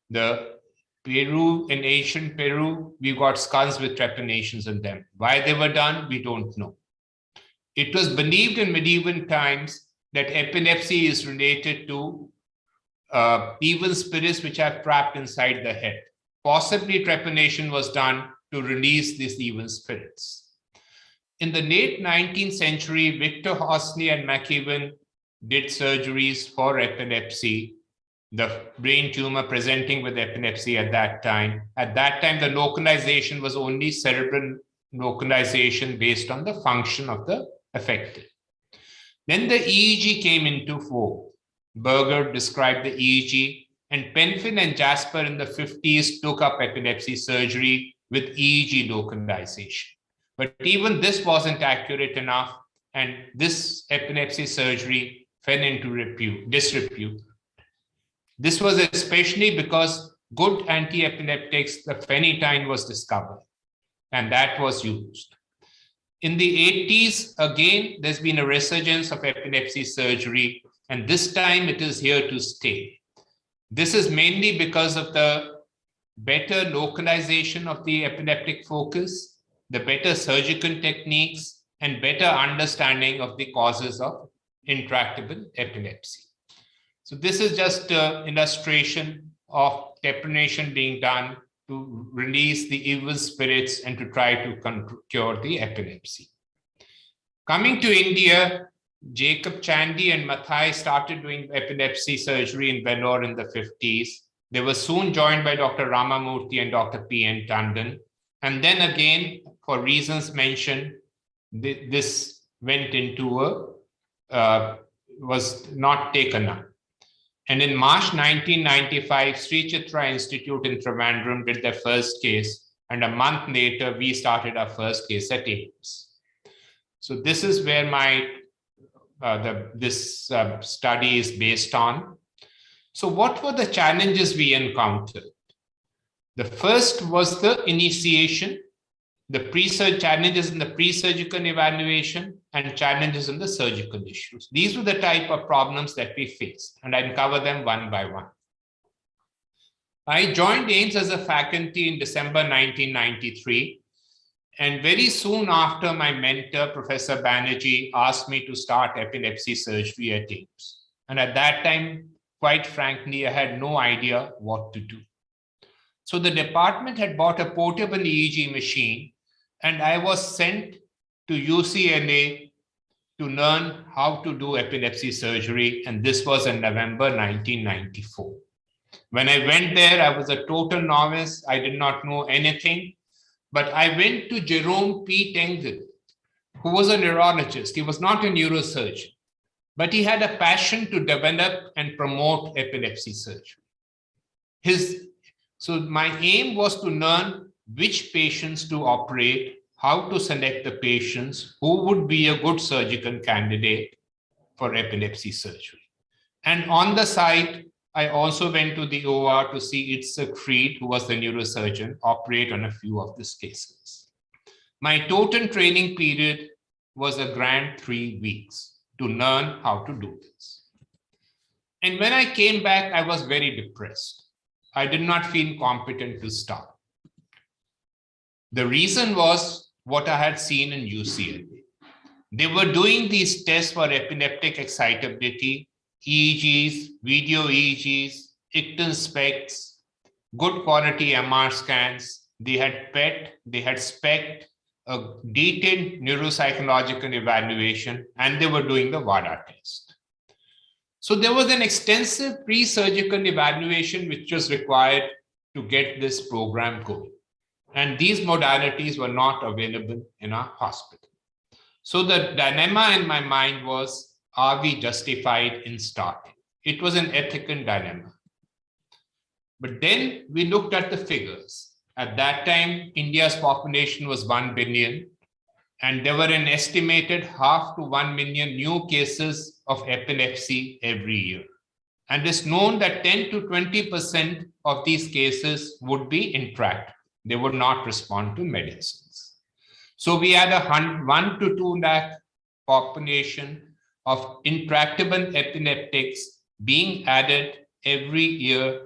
[SPEAKER 18] the Peru, in ancient Peru, we got skulls with trepanations in them. Why they were done, we don't know. It was believed in medieval times that epilepsy is related to evil spirits which are trapped inside the head. Possibly trepanation was done to release these evil spirits. In the late 19th century, Victor Horsley and McEwen did surgeries for epilepsy, the brain tumor presenting with epilepsy at that time. At that time, the localization was only cerebral localization based on the function of the affected. Then the EEG came into vogue. Berger described the EEG, and Penfield and Jasper in the 50s took up epilepsy surgery with EEG localization. But even this wasn't accurate enough, and this epilepsy surgery fell into disrepute. This was especially because good anti-epileptics, the phenytoin, was discovered, and that was used. In the 80s, again, there's been a resurgence of epilepsy surgery, and this time it is here to stay. This is mainly because of the better localization of the epileptic focus, the better surgical techniques, and better understanding of the causes of intractable epilepsy. So this is just an illustration of deprenation being done to release the evil spirits and to try to cure the epilepsy. Coming to India, Jacob Chandy and Mathai started doing epilepsy surgery in Vellore in the 50s. They were soon joined by Dr. Ramamurthy and Dr. P.N. Tandon. And then again, for reasons mentioned, this went into was not taken up. And in March 1995, Sri Chitra Institute in Trivandrum did their first case. And a month later, we started our first case at AIIMS. So this is where my this study is based on. So what were the challenges we encountered? The first was the initiation, the challenges in the pre-surgical evaluation, and challenges in the surgical issues. These were the type of problems that we faced, and I'll cover them one by one. I joined AIIMS as a faculty in December 1993. And very soon after, my mentor, Professor Banerjee, asked me to start epilepsy surgery at AIIMS. And at that time, quite frankly, I had no idea what to do. So the department had bought a portable EEG machine, and I was sent to UCLA to learn how to do epilepsy surgery. And this was in November 1994. When I went there, I was a total novice. I did not know anything. But I went to Jerome P. Tengel, who was a neurologist. He was not a neurosurgeon, but he had a passion to develop and promote epilepsy surgery. So my aim was to learn which patients to operate, how to select the patients, who would be a good surgical candidate for epilepsy surgery. And on the side, I also went to the OR to see Itzhak Fried, who was the neurosurgeon, operate on a few of these cases. My total training period was a grand 3 weeks to learn how to do this. And when I came back, I was very depressed. I did not feel competent to start. The reason was what I had seen in UCLA. They were doing these tests for epileptic excitability, EEGs, video EEGs, Icton specs, good quality MR scans. They had PET, they had SPECT, a detailed neuropsychological evaluation, and they were doing the WADA test. So there was an extensive pre-surgical evaluation which was required to get this program going. And these modalities were not available in our hospital. So the dilemma in my mind was, are we justified in starting? It was an ethical dilemma. But then we looked at the figures. At that time, India's population was 1 billion, and there were an estimated 0.5 to 1 million new cases of epilepsy every year. And it's known that 10 to 20% of these cases would be intractable. They would not respond to medicines. So we had a 1 to 2 lakh population of intractable epileptics being added every year.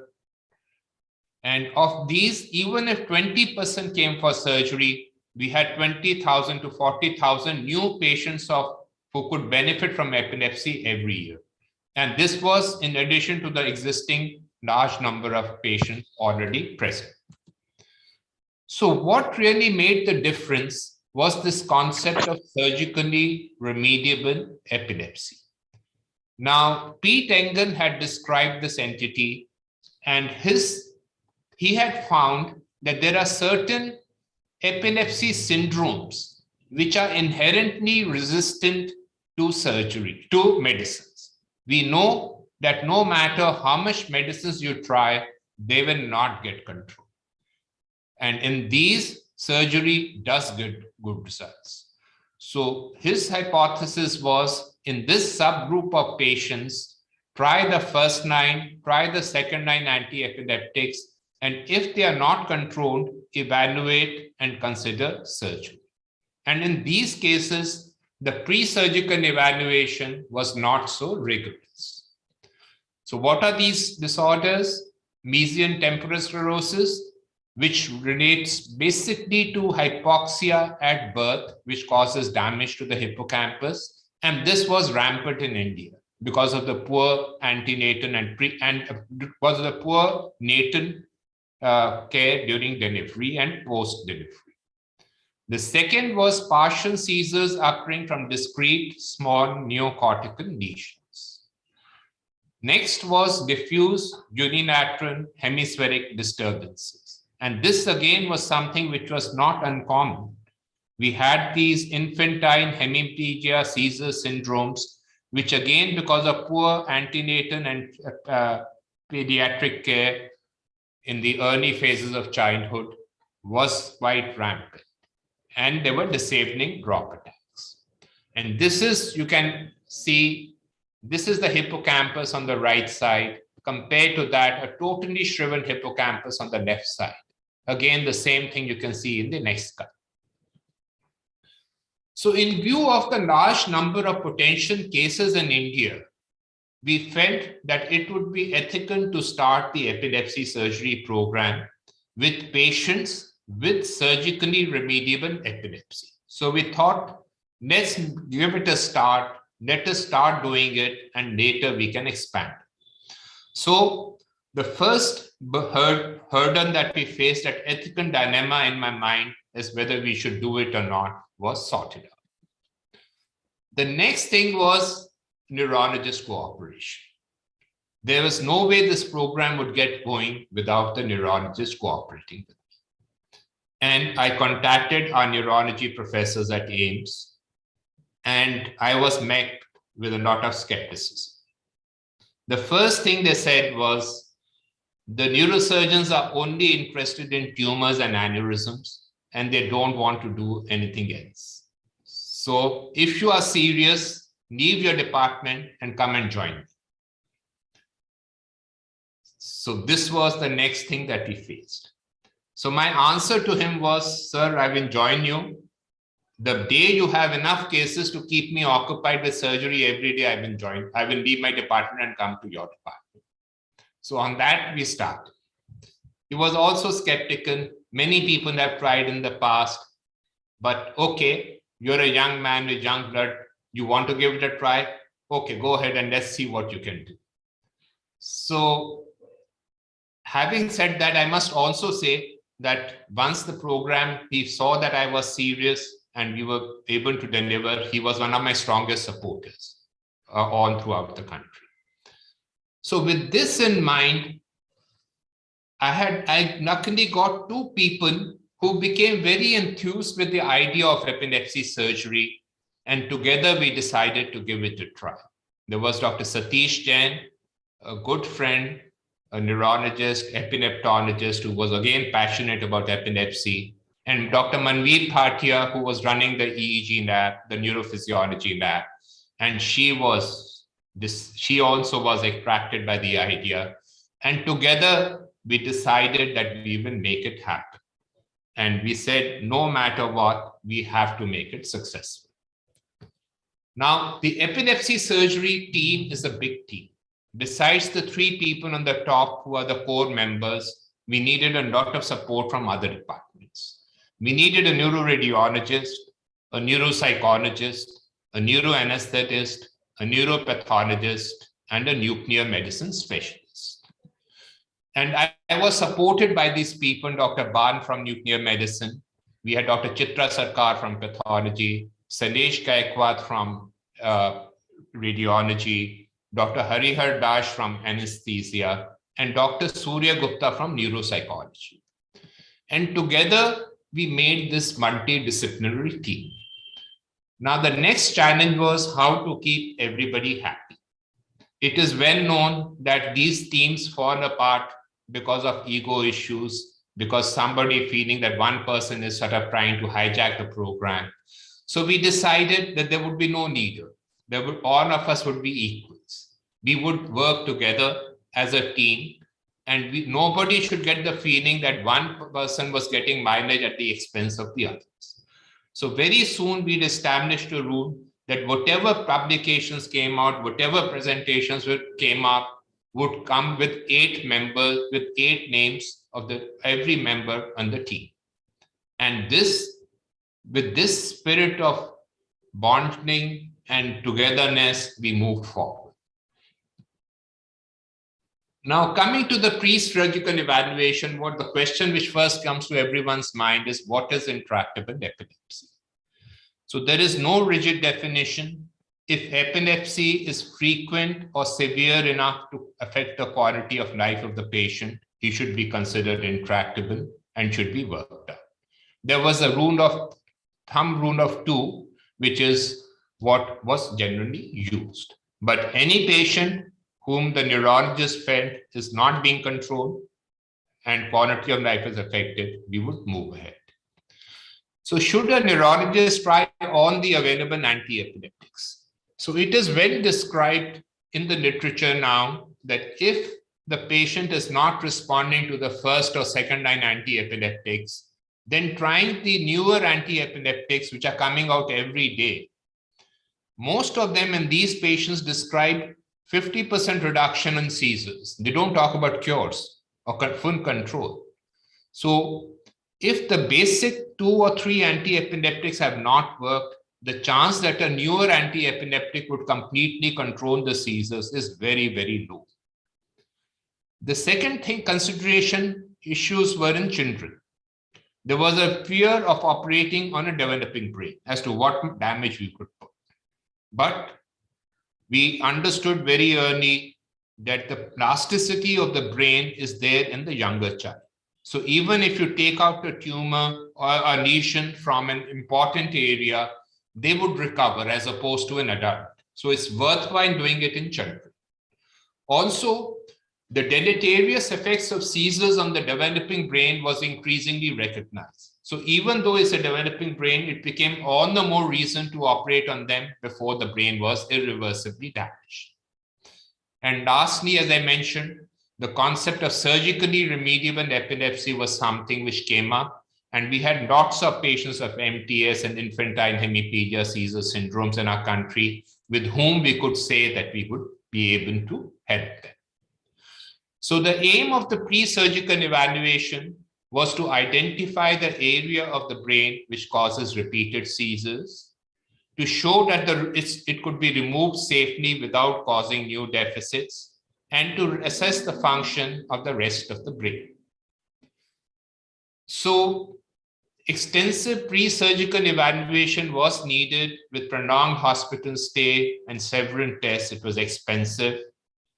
[SPEAKER 18] And of these, even if 20% came for surgery, we had 20,000 to 40,000 new patients who could benefit from epilepsy every year. And this was in addition to the existing large number of patients already present. So what really made the difference was this concept of surgically remediable epilepsy. Now, Pete Engel had described this entity, and he had found that there are certain epilepsy syndromes which are inherently resistant to surgery, to medicines. We know that no matter how much medicines you try, they will not get control. And in these, surgery does get good results. So his hypothesis was, in this subgroup of patients, try the first line, try the second line anti-epileptics, and if they are not controlled, evaluate and consider surgery. And in these cases, the pre-surgical evaluation was not so rigorous. So what are these disorders? Mesian temporal sclerosis, which relates basically to hypoxia at birth, which causes damage to the hippocampus. And this was rampant in India. because of the poor antenatal and because of the poor natal care during delivery and post-delivery. The second was partial seizures occurring from discrete small neocortical lesions. Next was diffuse unilateral hemispheric disturbances. And this again was something which was not uncommon. We had these infantile hemiplegia seizure syndromes, which again, because of poor antenatal and pediatric care in the early phases of childhood, was quite rampant. And there were disabling drop attacks. And this is, you can see, this is the hippocampus on the right side. Compared to that, a totally shriveled hippocampus on the left side. Again, the same thing you can see in the next cut. So in view of the large number of potential cases in India, we felt that it would be ethical to start the epilepsy surgery program with patients with surgically remediable epilepsy. So we thought, let's give it a start, let us start doing it, and later we can expand. So the first hurdle that we faced, that ethical dilemma in my mind, is whether we should do it or not, was sorted out. The next thing was neurologist cooperation. There was no way this program would get going without the neurologist cooperating with me. And I contacted our neurology professors at AIIMS, and I was met with a lot of skepticism. The first thing they said was, the neurosurgeons are only interested in tumors and aneurysms, and they don't want to do anything else. So if you are serious, leave your department and come and join me. So this was the next thing that we faced. So my answer to him was, sir, I will join you. The day you have enough cases to keep me occupied with surgery every day, I will join. I will leave my department and come to your department. So on that, we started. He was also skeptical. Many people have tried in the past, but okay, you're a young man with young blood. You want to give it a try? Okay, go ahead and let's see what you can do. So having said that, I must also say that once the program, he saw that I was serious and we were able to deliver, he was one of my strongest supporters all throughout the country. So with this in mind, I luckily got two people who became very enthused with the idea of epilepsy surgery, and together we decided to give it a try. There was Dr. Satish Jain, a good friend, a neurologist, epileptologist who was again passionate about epilepsy, and Dr. Manveer Bhatia, who was running the EEG lab, the neurophysiology lab, and she also was attracted by the idea. And together we decided that we will make it happen. And we said, no matter what, we have to make it successful. Now, the epilepsy surgery team is a big team. Besides the three people on the top who are the core members, we needed a lot of support from other departments. We needed a neuroradiologist, a neuropsychologist, a neuroanesthetist, a neuropathologist, and a nuclear medicine specialist. And I was supported by these people, Dr. Ban from nuclear medicine. We had Dr. Chitra Sarkar from pathology, Salesh Gaikwad from radiology, Dr. Harihar Dash from anesthesia, and Dr. Surya Gupta from neuropsychology. And together, we made this multidisciplinary team. Now, the next challenge was how to keep everybody happy. It is well known that these teams fall apart because of ego issues, because somebody feeling that one person is sort of trying to hijack the program. So we decided that there would be no leader. All of us would be equals. We would work together as a team, and nobody should get the feeling that one person was getting mileage at the expense of the others. So very soon we established a rule that whatever publications came out, whatever presentations came up, would come with 8 members, with 8 names of every member on the team. And with this spirit of bonding and togetherness, we moved forward. Now, coming to the pre-surgical evaluation, what the question which first comes to everyone's mind is, what is intractable epilepsy? So there is no rigid definition. If epilepsy is frequent or severe enough to affect the quality of life of the patient, he should be considered intractable and should be worked out. There was a thumb rule of 2, which is what was generally used. But any patient whom the neurologist felt is not being controlled and quality of life is affected, we would move ahead. So should a neurologist try all the available anti-epileptics? So it is well described in the literature now that if the patient is not responding to the first or second line anti-epileptics, then trying the newer anti-epileptics, which are coming out every day, most of them in these patients describe 50% reduction in seizures. They don't talk about cures or full control. So if the basic 2 or 3 anti-epileptics have not worked, the chance that a newer anti-epileptic would completely control the seizures is very, very low. The second consideration issues were in children. There was a fear of operating on a developing brain as to what damage we could put. But we understood very early that the plasticity of the brain is there in the younger child. So even if you take out a tumor or a lesion from an important area, they would recover as opposed to an adult. So it's worthwhile doing it in children. Also, the deleterious effects of seizures on the developing brain was increasingly recognized. So even though it's a developing brain, it became all the more reason to operate on them before the brain was irreversibly damaged. And lastly, as I mentioned, the concept of surgically remediable epilepsy was something which came up, and we had lots of patients of MTS and infantile hemiplegia seizure syndromes in our country with whom we could say that we would be able to help them. So the aim of the pre-surgical evaluation was to identify the area of the brain which causes repeated seizures, to show that it could be removed safely without causing new deficits, and to assess the function of the rest of the brain. So extensive pre-surgical evaluation was needed with prolonged hospital stay and several tests. It was expensive.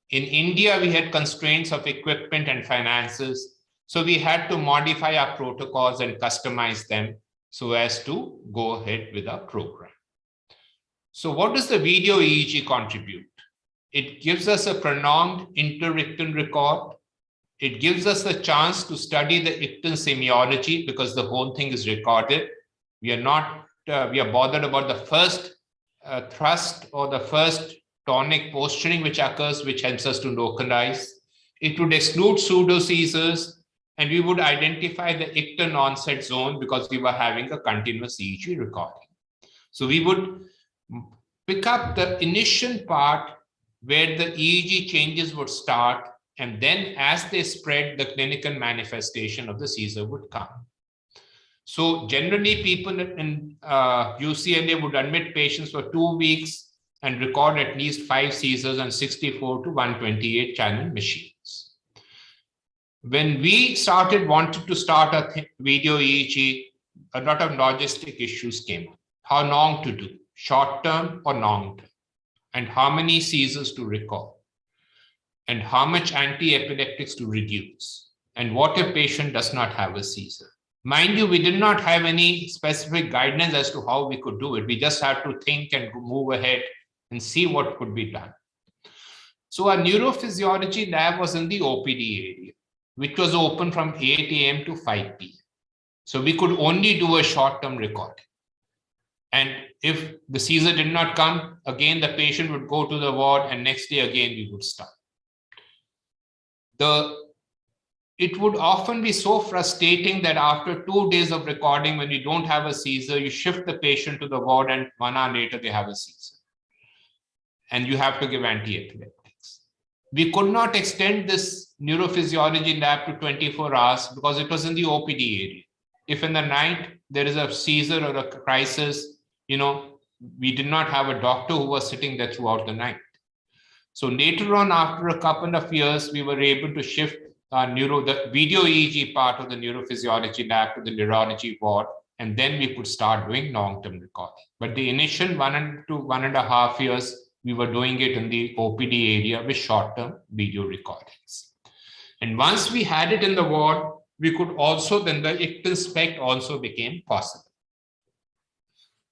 [SPEAKER 18] In India, we had constraints of equipment and finances, so we had to modify our protocols and customize them so as to go ahead with our program. So what does the video EEG contribute? It gives us a prolonged interictal record. It gives us a chance to study the ictal semiology because the whole thing is recorded. We are not, we are bothered about the first thrust or the first tonic posturing which occurs, which helps us to localize. It would exclude pseudo seizures, and we would identify the ictal onset zone because we were having a continuous EEG recording. So we would pick up the initial part where the EEG changes would start, and then as they spread, the clinical manifestation of the seizure would come. So generally people in UCLA would admit patients for 2 weeks and record at least 5 seizures on 64 to 128 channel machines. When we wanted to start a video EEG, a lot of logistic issues came up. How long to do, short term or long term, and how many seizures to record, and how much anti-epileptics to reduce, and what if patient does not have a seizure. Mind you, we did not have any specific guidance as to how we could do it. We just had to think and move ahead and see what could be done. So our neurophysiology lab was in the OPD area, which was open from 8 a.m. to 5 p.m. So we could only do a short-term recording. And if the seizure did not come, again, the patient would go to the ward, and next day again, we would start. It would often be so frustrating that after 2 days of recording, when you don't have a seizure, you shift the patient to the ward, and 1 hour later, they have a seizure. And you have to give anti-epileptics. We could not extend this neurophysiology lab to 24 hours because it was in the OPD area. If in the night there is a seizure or a crisis, we did not have a doctor who was sitting there throughout the night. So later on, after a couple of years, we were able to shift the video EEG part of the neurophysiology lab to the neurology ward, and then we could start doing long-term recording. But the initial 1 to 1.5 years, we were doing it in the OPD area with short-term video recordings. And once we had it in the ward, we could also, then the ictal spect also became possible.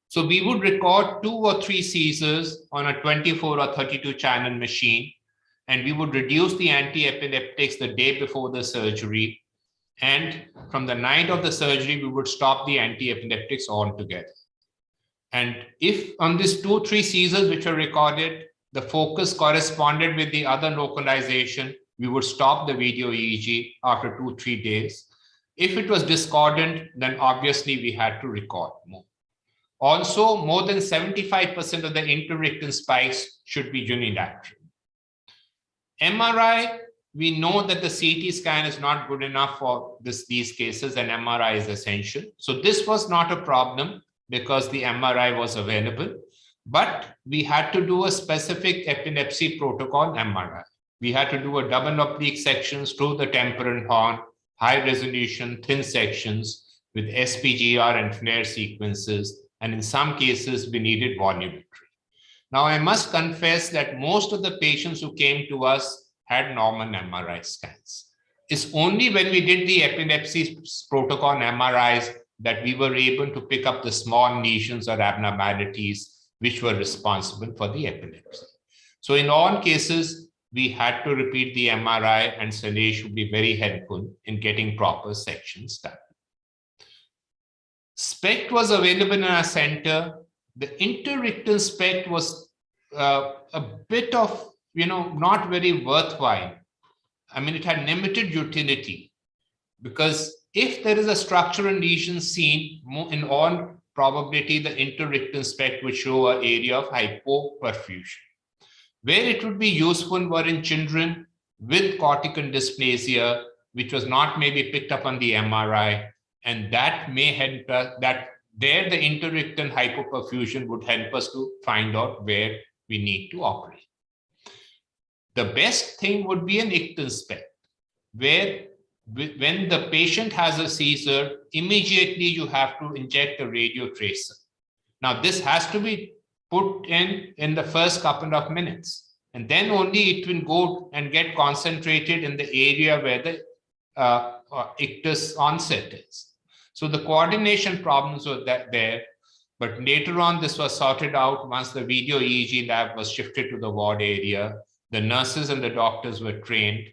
[SPEAKER 18] So we would record 2 or 3 seizures on a 24 or 32 channel machine, and we would reduce the anti-epileptics the day before the surgery. And from the night of the surgery, we would stop the anti-epileptics altogether. And if on these 2-3 seizures which were recorded, the focus corresponded with the other localization, we would stop the video EEG after 2-3 days. If it was discordant, then obviously we had to record more. Also, more than 75% of the interictal spikes should be unilateral. MRI, we know that the CT scan is not good enough for these cases, and MRI is essential. So this was not a problem because the MRI was available, but we had to do a specific epilepsy protocol MRI. We had to do a double oblique sections through the temporal horn, high resolution, thin sections with SPGR and flare sequences. And in some cases, we needed volumetry. Now, I must confess that most of the patients who came to us had normal MRI scans. It's only when we did the epilepsy protocol MRIs that we were able to pick up the small lesions or abnormalities which were responsible for the epilepsy. So in all cases, we had to repeat the MRI, and Salesh would be very helpful in getting proper sections done. SPECT was available in our center. The interictal SPECT was a bit of, not very worthwhile. I mean, it had limited utility because if there is a structural lesion seen, in all probability, the interictal SPECT would show an area of hypoperfusion. Where it would be useful were in children with cortical dysplasia, which was not maybe picked up on the MRI, and that may help us, that there the interictal hypoperfusion would help us to find out where we need to operate. The best thing would be an ictal SPECT, where when the patient has a seizure, immediately you have to inject a radio tracer. Now, this has to be put in the first couple of minutes, and then only it will go and get concentrated in the area where the ictus onset is. So the coordination problems were there, but later on this was sorted out once the video EEG lab was shifted to the ward area. The nurses and the doctors were trained,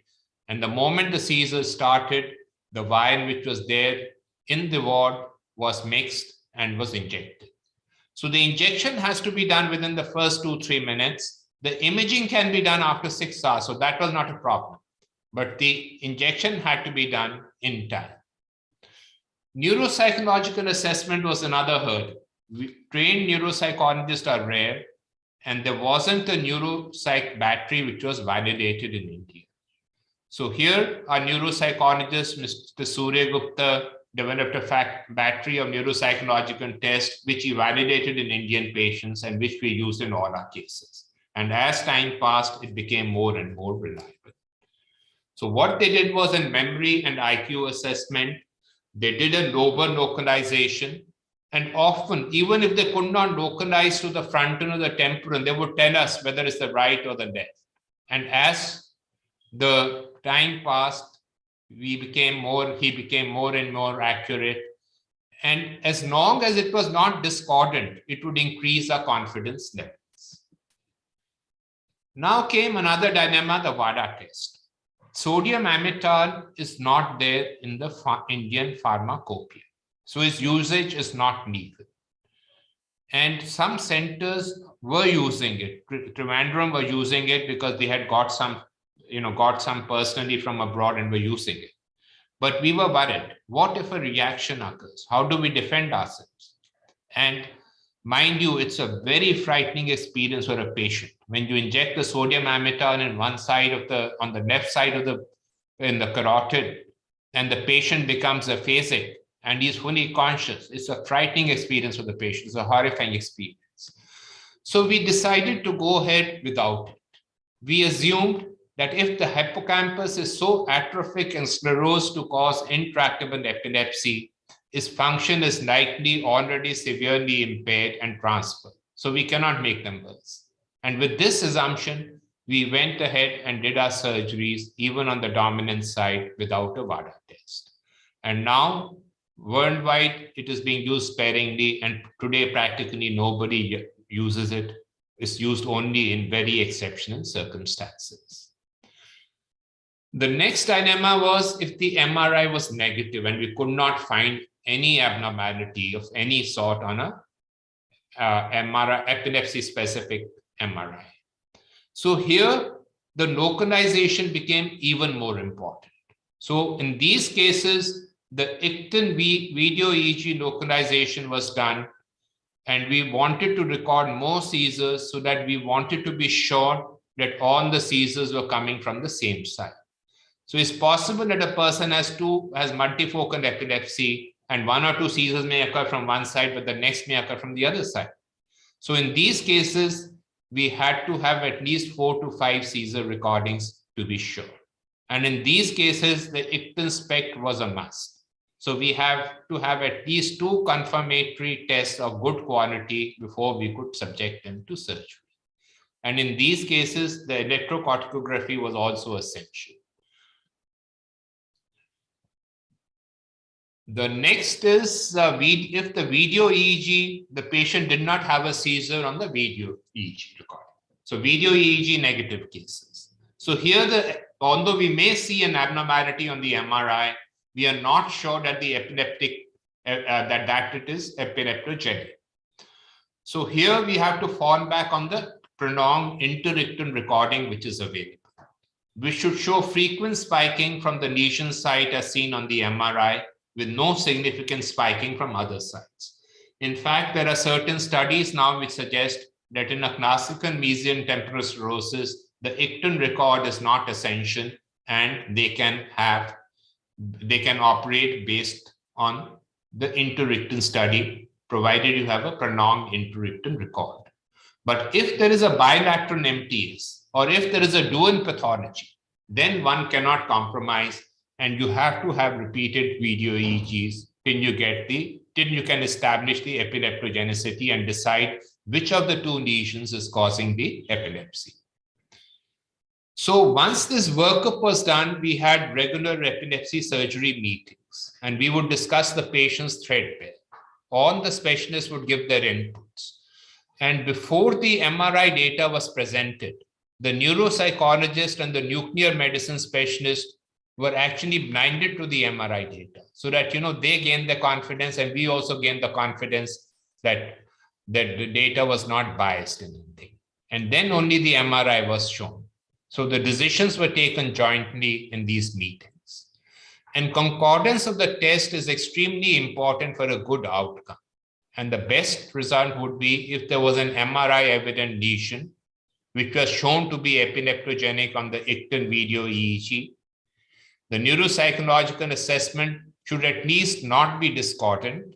[SPEAKER 18] and the moment the seizure started, the vial which was there in the ward was mixed and was injected. So the injection has to be done within the first 2-3 minutes. The imaging can be done after 6 hours, so that was not a problem. But the injection had to be done in time. Neuropsychological assessment was another hurdle. Trained neuropsychologists are rare, and there wasn't a neuropsych battery which was validated in India. So here, our neuropsychologist, Mr. Surya Gupta, developed a battery of neuropsychological tests, which he validated in Indian patients and which we used in all our cases. And as time passed, it became more and more reliable. So what they did was in memory and IQ assessment, they did a lower localization. And often, even if they could not localize to the frontal or the temporal, they would tell us whether it's the right or the left. And as the time passed, he became more and more accurate. And as long as it was not discordant, it would increase our confidence levels. Now came another dilemma, the VADA test. Sodium amytal is not there in the Indian pharmacopoeia. So its usage is not legal. And some centers were using it. Trivandrum were using it because they had got some personally from abroad and were using it. But we were worried. What if a reaction occurs? How do we defend ourselves? And mind you, it's a very frightening experience for a patient. When you inject the sodium amytal in one side on the left side in the carotid, and the patient becomes aphasic and he's fully conscious, it's a frightening experience for the patient. It's a horrifying experience. So we decided to go ahead without it. we assumed that if the hippocampus is so atrophic and sclerosed to cause intractable epilepsy, its function is likely already severely impaired and transferred. So we cannot make them worse. And with this assumption, we went ahead and did our surgeries even on the dominant side without a VADA test. And now, worldwide, it is being used sparingly, and today practically nobody uses it. It's used only in very exceptional circumstances. The next dilemma was if the MRI was negative and we could not find any abnormality of any sort on a MRI, epilepsy-specific MRI. So here, the localization became even more important. So in these cases, the ICTAN video EEG localization was done, and we wanted to record more seizures so that we wanted to be sure that all the seizures were coming from the same side. So it's possible that a person has multifocal epilepsy and one or two seizures may occur from one side, but the next may occur from the other side. So in these cases, we had to have at least 4 to 5 seizure recordings to be sure. And in these cases, the ICTAN SPECT was a must. So we have to have at least 2 confirmatory tests of good quality before we could subject them to surgery. And in these cases, the electrocorticography was also essential. The next is if the video EEG, the patient did not have a seizure on the video EEG recording. So video EEG negative cases. So here, although we may see an abnormality on the MRI, we are not sure that the epileptic, that it is epileptogenic. So here we have to fall back on the prolonged interictal recording which is available. We should show frequent spiking from the lesion site as seen on the MRI, with no significant spiking from other sites. In fact, there are certain studies now which suggest that in a classical mesial temporal sclerosis, the ICTAN record is not essential and they can operate based on the interictal study, provided you have a prolonged interictal record. But if there is a bilateral MTS or if there is a dual pathology, then one cannot compromise and you have to have repeated video EEGs till you can establish the epileptogenicity and decide which of the 2 lesions is causing the epilepsy. So once this workup was done, we had regular epilepsy surgery meetings, and we would discuss the patient's threadbare. All the specialists would give their inputs. And before the MRI data was presented, the neuropsychologist and the nuclear medicine specialist were actually blinded to the MRI data so that, they gain the confidence and we also gain the confidence that the data was not biased in anything. And then only the MRI was shown. So the decisions were taken jointly in these meetings. And concordance of the test is extremely important for a good outcome. And the best result would be if there was an MRI evident lesion, which was shown to be epileptogenic on the ICTAN video EEG. The neuropsychological assessment should at least not be discordant.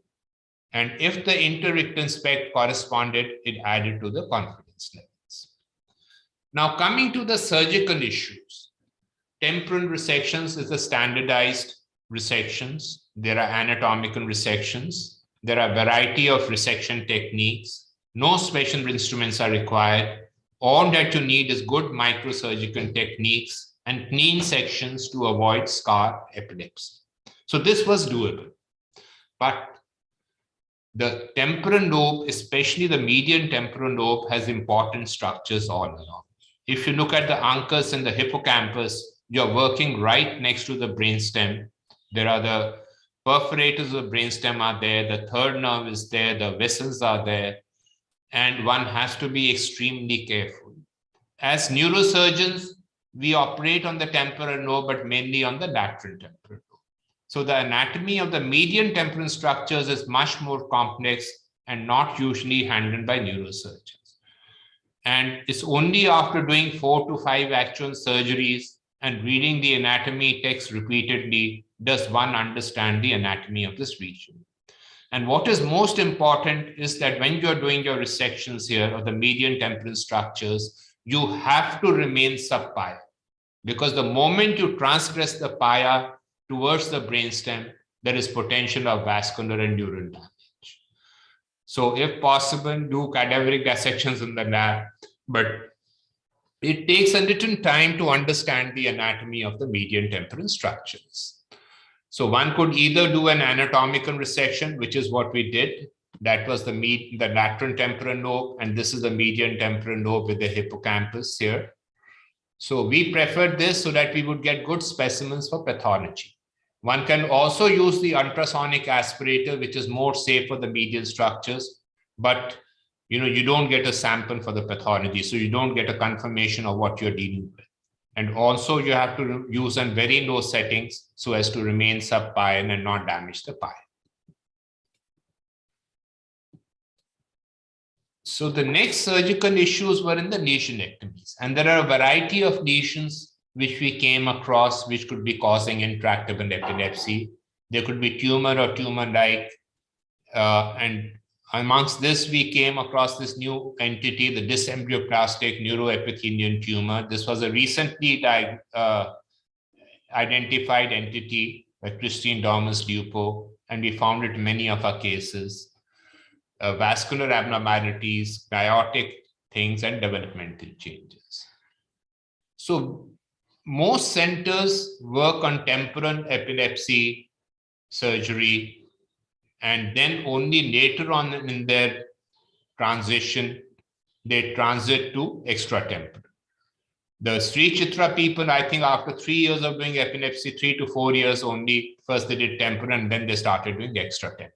[SPEAKER 18] And if the interictal SPECT corresponded, it added to the confidence levels. Now coming to the surgical issues. Temporal resections is a standardized resections. There are anatomical resections. There are a variety of resection techniques. No special instruments are required. All that you need is good microsurgical techniques and clean sections to avoid scar epilepsy. So this was doable. But the temporal lobe, especially the median temporal lobe, has important structures all along. If you look at the uncus and the hippocampus, you're working right next to the brainstem. There are the perforators of the brainstem are there, the third nerve is there, the vessels are there, and one has to be extremely careful. As neurosurgeons, we operate on the temporal lobe, but mainly on the lateral temporal lobe. So the anatomy of the median temporal structures is much more complex and not usually handled by neurosurgeons. And it's only after doing 4 to 5 actual surgeries and reading the anatomy text repeatedly does one understand the anatomy of this region. And what is most important is that when you're doing your resections here of the median temporal structures, you have to remain sub-pia, because the moment you transgress the pia towards the brainstem, there is potential of vascular and neural damage. So if possible, do cadaveric dissections in the lab, but it takes a little time to understand the anatomy of the median temporal structures. So one could either do an anatomical resection, which is what we did. That was the lateral temporal lobe, and this is the median temporal lobe with the hippocampus here. So we preferred this so that we would get good specimens for pathology. One can also use the ultrasonic aspirator, which is more safe for the medial structures, but you don't get a sample for the pathology, so you don't get a confirmation of what you're dealing with. And also you have to use in very low settings so as to remain sub-pia and not damage the pia. So the next surgical issues were in the lesionectomies, and there are a variety of lesions which we came across which could be causing intractable epilepsy. There could be tumor or tumor-like, and amongst this we came across this new entity, the dysembryoplastic neuroepithelial tumor. This was a recently identified entity by Christine Dormus-Lupo, and we found it in many of our cases. Vascular abnormalities, biotic things, and developmental changes. So most centers work on temporal epilepsy surgery, and then only later on in their transition, they transit to extratemporal. The Sri Chitra people, I think after 3 years of doing epilepsy, 3 to 4 years only, first they did temporal and then they started doing extratemporal.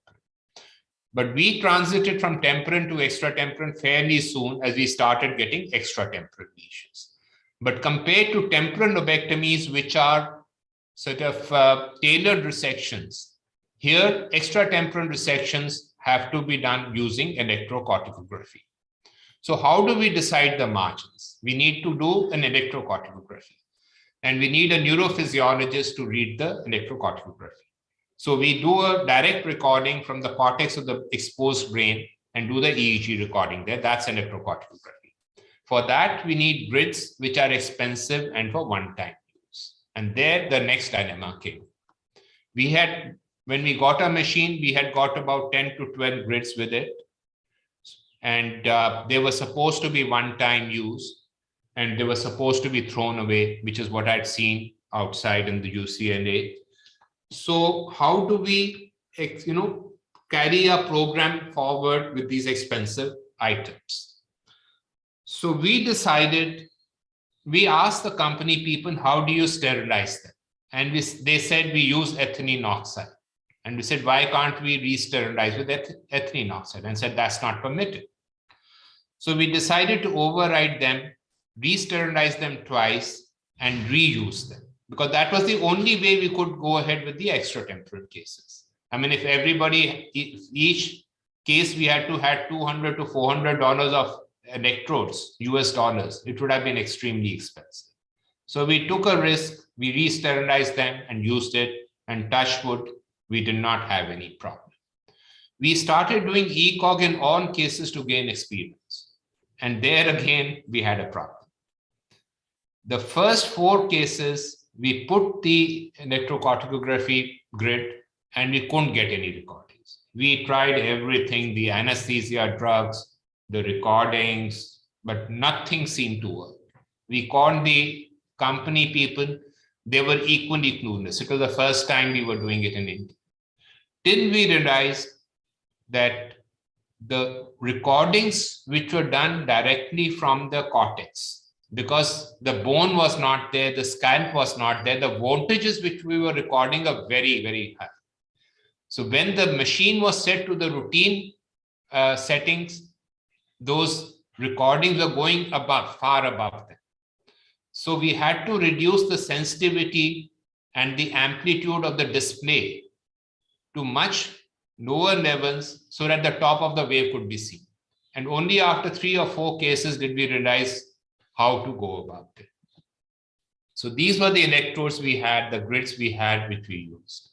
[SPEAKER 18] But we transited from temporal to extratemporal fairly soon as we started getting extratemporal lesions. But compared to temporal lobectomies, which are sort of tailored resections, here extratemporal resections have to be done using electrocorticography. So how do we decide the margins? We need to do an electrocorticography, and we need a neurophysiologist to read the electrocorticography. So we do a direct recording from the cortex of the exposed brain and do the EEG recording there. That's electrocorticography. For that, we need grids, which are expensive and for one-time use. And there, the next dilemma came. When we got a machine, we had got about 10 to 12 grids with it. And they were supposed to be one-time use, and they were supposed to be thrown away, which is what I'd seen outside in the UCLA. So how do we, carry a program forward with these expensive items? So we decided, we asked the company people, how do you sterilize them? And they said, we use ethylene oxide. And we said, why can't we re-sterilize with ethylene oxide? And said, that's not permitted. So we decided to override them, re-sterilize them twice, and reuse them, because that was the only way we could go ahead with the extratemporal cases. I mean, if each case we had to have $200 to $400 of electrodes, US dollars, it would have been extremely expensive. So we took a risk, we re-sterilized them and used it, and touch wood, we did not have any problem. We started doing ECOG in all cases to gain experience. And there again, we had a problem. The first 4 cases, we put the electrocorticography grid and we couldn't get any recordings. We tried everything, the anesthesia drugs, the recordings, but nothing seemed to work. We called the company people, they were equally clueless. It was the first time we were doing it in India. Till we realized that the recordings which were done directly from the cortex, because the bone was not there, the scalp was not there, the voltages which we were recording are very, very high. So when the machine was set to the routine settings, those recordings were going above, far above them. So we had to reduce the sensitivity and the amplitude of the display to much lower levels so that the top of the wave could be seen. And only after 3 or 4 cases did we realize how to go about it. So these were the electrodes we had, the grids we had, which we used.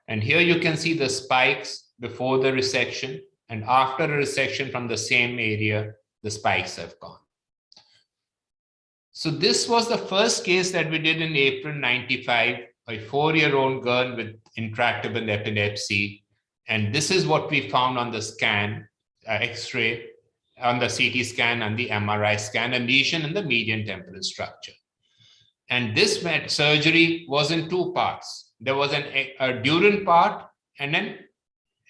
[SPEAKER 18] And here you can see the spikes before the resection, and after a resection from the same area, the spikes have gone. So this was the first case that we did in April 95, a 4-year-old girl with intractable epilepsy. And this is what we found on the scan, X-ray, on the CT scan and the MRI scan, a lesion in the median temporal structure. And this surgery was in 2 parts. There was a durant part and an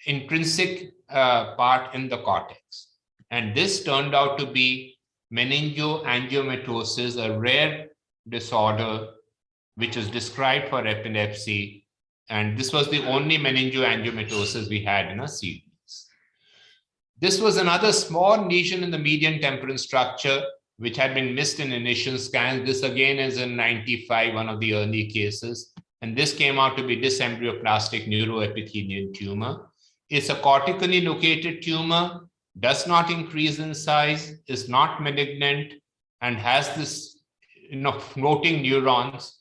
[SPEAKER 18] intrinsic part in the cortex. And this turned out to be meningoangiomatosis, a rare disorder which is described for epilepsy. And this was the only meningoangiomatosis we had in a series. This was another small lesion in the median temporal structure, which had been missed in initial scans. This again is in 95, one of the early cases. And this came out to be dysembryoplastic neuroepithelial tumor. It's a cortically located tumor, does not increase in size, is not malignant, and has this floating neurons.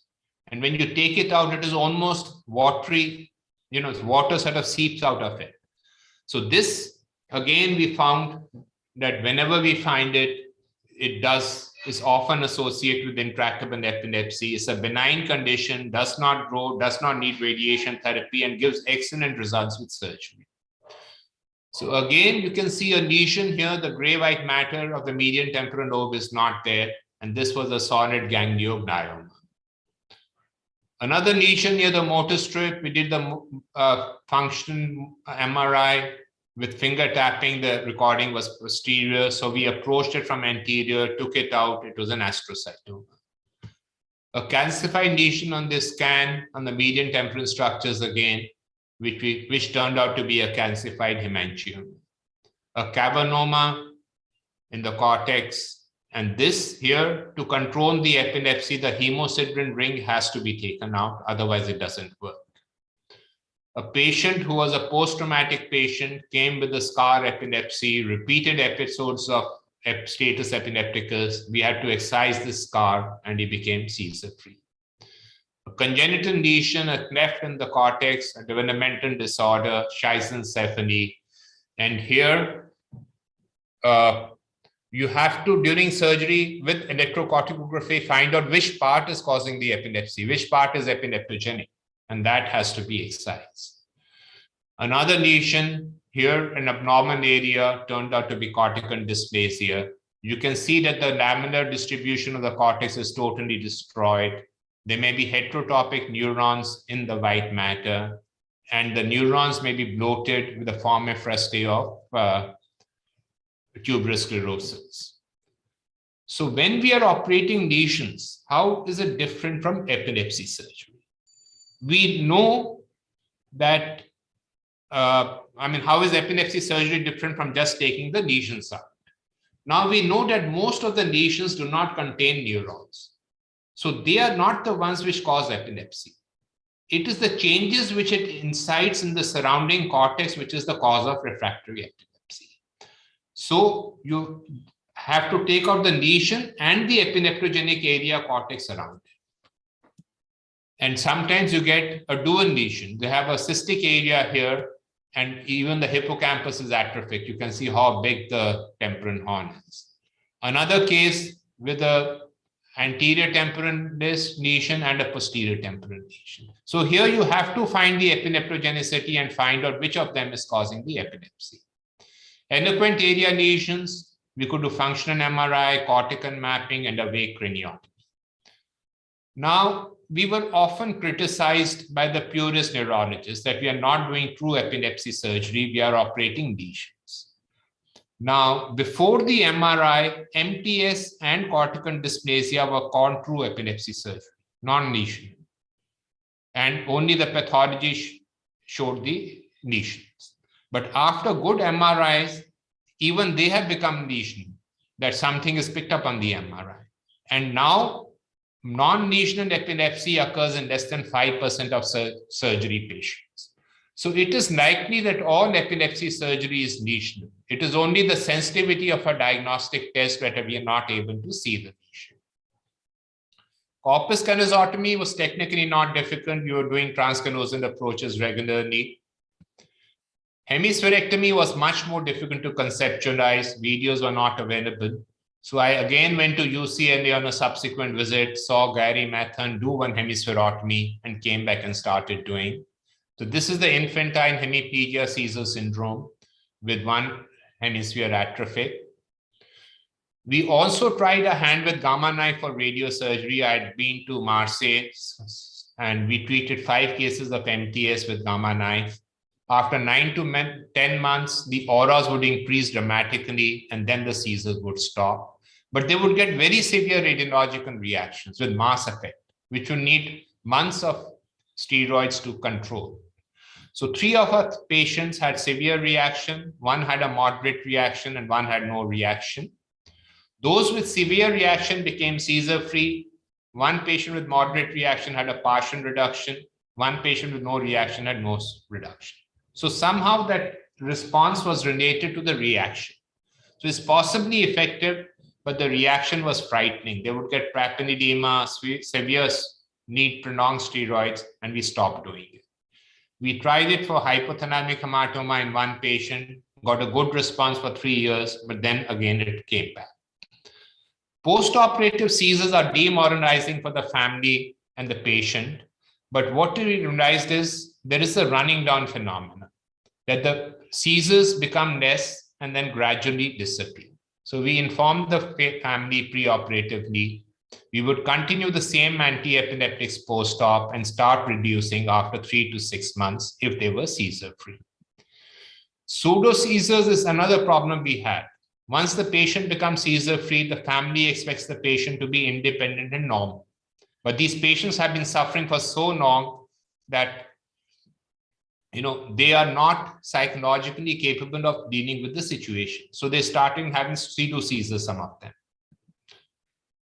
[SPEAKER 18] And when you take it out, it is almost watery, water sort of seeps out of it. So this, again, we found that whenever we find it, is often associated with intractable epilepsy. It's a benign condition, does not grow, does not need radiation therapy, and gives excellent results with surgery. So again, you can see a lesion here. The gray-white matter of the median temporal lobe is not there. And this was a solid ganglioglioma. Another lesion near the motor strip, we did the function MRI with finger tapping. The recording was posterior. So we approached it from anterior, took it out. It was an astrocytoma. A calcified lesion on this scan on the median temporal structures again, which turned out to be a calcified hemangioma. A cavernoma in the cortex. And this here, to control the epilepsy, the hemosiderin ring has to be taken out, otherwise it doesn't work. A patient who was a post-traumatic patient came with a scar epilepsy, repeated episodes of status epilepticus. We had to excise this scar and he became seizure-free. A congenital lesion, a cleft in the cortex, a developmental disorder, schizencephaly. And here, you have to, during surgery with electrocorticography, find out which part is causing the epilepsy, which part is epileptogenic, and that has to be excised. Another lesion here, an abnormal area, turned out to be cortical dysplasia. You can see that the lamellar distribution of the cortex is totally destroyed. There may be heterotopic neurons in the white matter, and the neurons may be bloated with a forme fruste of tuberous sclerosis. So when we are operating lesions, how is it different from epilepsy surgery? We know that, how is epilepsy surgery different from just taking the lesions out? Now we know that most of the lesions do not contain neurons. So they are not the ones which cause epilepsy. It is the changes which it incites in the surrounding cortex, which is the cause of refractory epilepsy. So you have to take out the lesion and the epileptogenic area cortex around it. And sometimes you get a dual lesion. They have a cystic area here, and even the hippocampus is atrophic. You can see how big the temporal horn is. Another case with a anterior temporal lesion and a posterior temporal lesion. So here you have to find the epileptogenicity and find out which of them is causing the epilepsy. Eloquent area lesions, we could do functional MRI, cortical mapping, and a wake craniotomy. Now, we were often criticized by the purist neurologists that we are not doing true epilepsy surgery, we are operating lesions. Now, before the MRI, MTS and cortical dysplasia were called true epilepsy surgery, non-lesion. And only the pathology showed the lesions. But after good MRIs, even they have become lesion, that something is picked up on the MRI. And now, non-lesional epilepsy occurs in less than 5% of surgery patients. So it is likely that all epilepsy surgery is lesional. It is only the sensitivity of a diagnostic test that we are not able to see the lesion. Corpus callosotomy was technically not difficult. We were doing transcanosal approaches regularly. Hemispherectomy was much more difficult to conceptualize. Videos were not available. So I again went to UCLA on a subsequent visit, saw Gary Mathern do one hemispherotomy and came back and started doing. So this is the infantile hemiplegia seizure syndrome with one hemisphere atrophic. We also tried a hand with gamma knife for radiosurgery. I had been to Marseille and we treated 5 cases of MTS with gamma knife. After 9 to 10 months, the auras would increase dramatically and then the seizures would stop. But they would get very severe radiological reactions with mass effect, which would need months of steroids to control. So 3 of our patients had severe reaction, 1 had a moderate reaction and 1 had no reaction. Those with severe reaction became seizure-free. 1 patient with moderate reaction had a partial reduction. 1 patient with no reaction had no reduction. So somehow that response was related to the reaction. So it's possibly effective, but the reaction was frightening. They would get papilledema, severe need prolonged steroids, and we stopped doing it. We tried it for hypothalamic hematoma in 1 patient, got a good response for 3 years, but then again it came back. Post-operative seizures are demoralizing for the family and the patient. But what we realized is there is a running down phenomenon, that the seizures become less and then gradually disappear. So we informed the family preoperatively. We would continue the same anti-epileptics post-op and start reducing after 3 to 6 months if they were seizure-free. Pseudo-seizures is another problem we had. Once the patient becomes seizure-free, the family expects the patient to be independent and normal. But these patients have been suffering for so long that they are not psychologically capable of dealing with the situation. So they're starting having pseudo-seizures, some of them.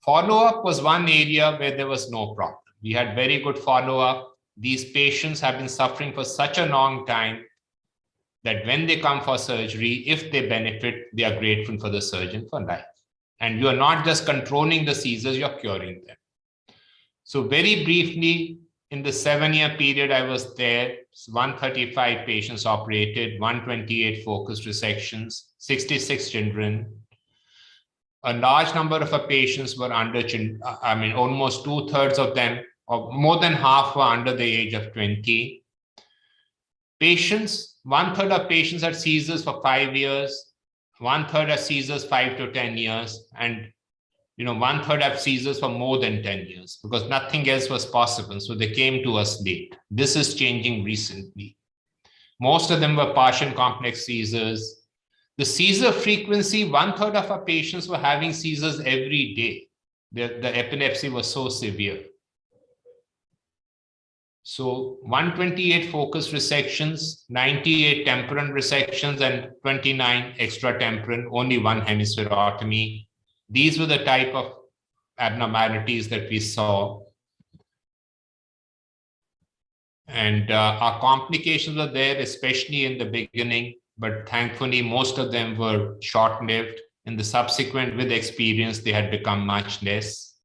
[SPEAKER 18] Follow-up was one area where there was no problem. We had very good follow-up. These patients have been suffering for such a long time that when they come for surgery, if they benefit, they are grateful for the surgeon for life. And you are not just controlling the seizures, you're curing them. So very briefly, in the 7-year period I was there, 135 patients operated, 128 focused resections, 66 children. A large number of our patients were under, almost 2/3 of them, or more than half were under the age of 20. Patients, 1/3 of patients had seizures for 5 years, 1/3 had seizures 5 to 10 years, and 1/3 have seizures for more than 10 years because nothing else was possible. So they came to us late. This is changing recently. Most of them were partial complex seizures. The seizure frequency, 1/3 of our patients were having seizures every day. The epilepsy was so severe. So 128 focused resections, 98 temporal resections, and 29 extratemporal, only 1 hemispherotomy. These were the type of abnormalities that we saw. And our complications were there, especially in the beginning, but thankfully most of them were short-lived. In the subsequent, with experience, they had become much less.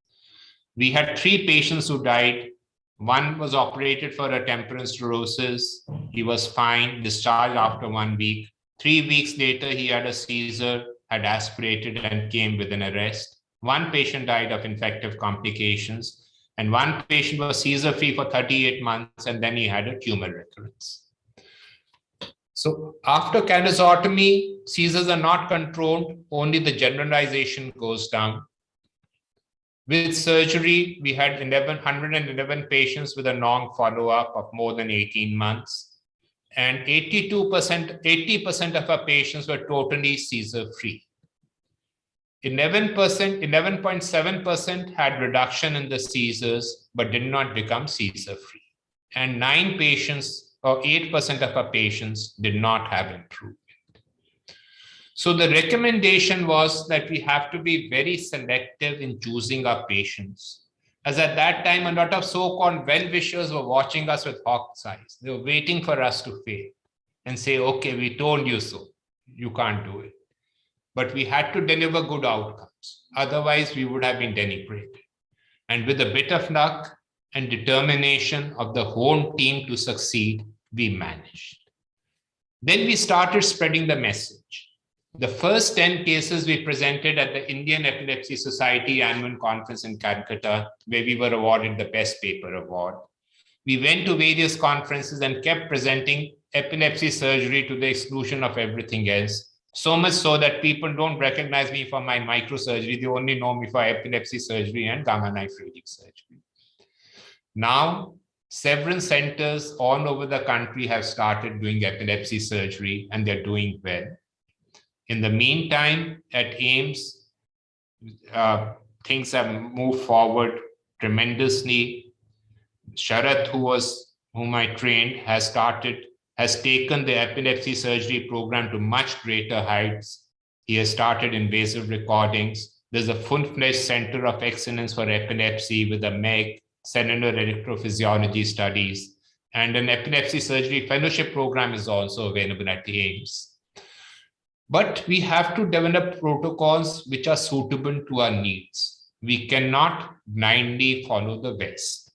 [SPEAKER 18] We had 3 patients who died. 1 was operated for a temporal sclerosis. He was fine, discharged after 1 week. 3 weeks later, he had a seizure, had aspirated and came with an arrest. 1 patient died of infective complications, and 1 patient was seizure-free for 38 months, and then he had a tumor recurrence. So after callosotomy, seizures are not controlled, only the generalization goes down. With surgery, we had 111 patients with a long follow-up of more than 18 months. And 80% of our patients were totally seizure-free. 11.7% had reduction in the seizures, but did not become seizure-free. And 9 patients, or 8% of our patients, did not have improvement. So the recommendation was that we have to be very selective in choosing our patients. As at that time, a lot of so-called well-wishers were watching us with hawk's eyes. They were waiting for us to fail and say, okay, we told you so. You can't do it. But we had to deliver good outcomes. Otherwise, we would have been denigrated. And with a bit of luck and determination of the whole team to succeed, we managed. Then we started spreading the message. The first 10 cases we presented at the Indian Epilepsy Society annual conference in Calcutta, where we were awarded the Best Paper Award. We went to various conferences and kept presenting epilepsy surgery to the exclusion of everything else. So much so that people don't recognize me for my microsurgery. They only know me for epilepsy surgery and gamma knife radic surgery. Now, several centers all over the country have started doing epilepsy surgery, and they're doing well. In the meantime, at AIIMS, things have moved forward tremendously. Sharath, whom I trained, has taken the epilepsy surgery program to much greater heights. He has started invasive recordings. There's a full-fledged Center of Excellence for Epilepsy with a MEG, cellular electrophysiology studies, and an epilepsy surgery fellowship program is also available at the AIIMS. But we have to develop protocols which are suitable to our needs. We cannot blindly follow the West.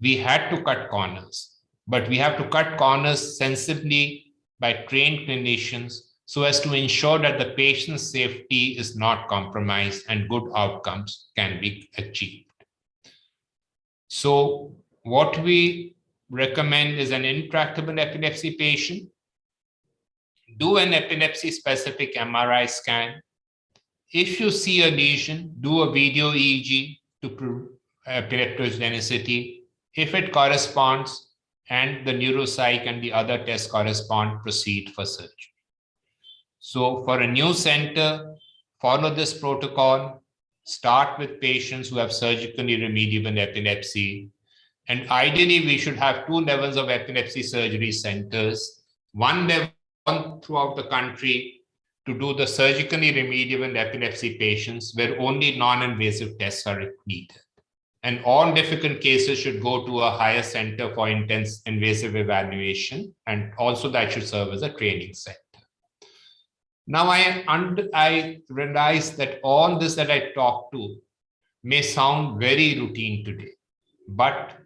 [SPEAKER 18] We had to cut corners, but we have to cut corners sensibly by trained clinicians so as to ensure that the patient's safety is not compromised and good outcomes can be achieved. So what we recommend is an intractable epilepsy patient. Do an epilepsy-specific MRI scan. If you see a lesion, do a video EEG to prove epileptogenicity. If it corresponds and the neuropsych and the other tests correspond, proceed for surgery. So for a new center, follow this protocol. Start with patients who have surgically remediable epilepsy. And ideally, we should have 2 levels of epilepsy surgery centers. One level throughout the country to do the surgically remediable epilepsy patients where only non-invasive tests are needed. And all difficult cases should go to a higher center for intense invasive evaluation, and also that should serve as a training center. Now I realize that all this that I talked to may sound very routine today, but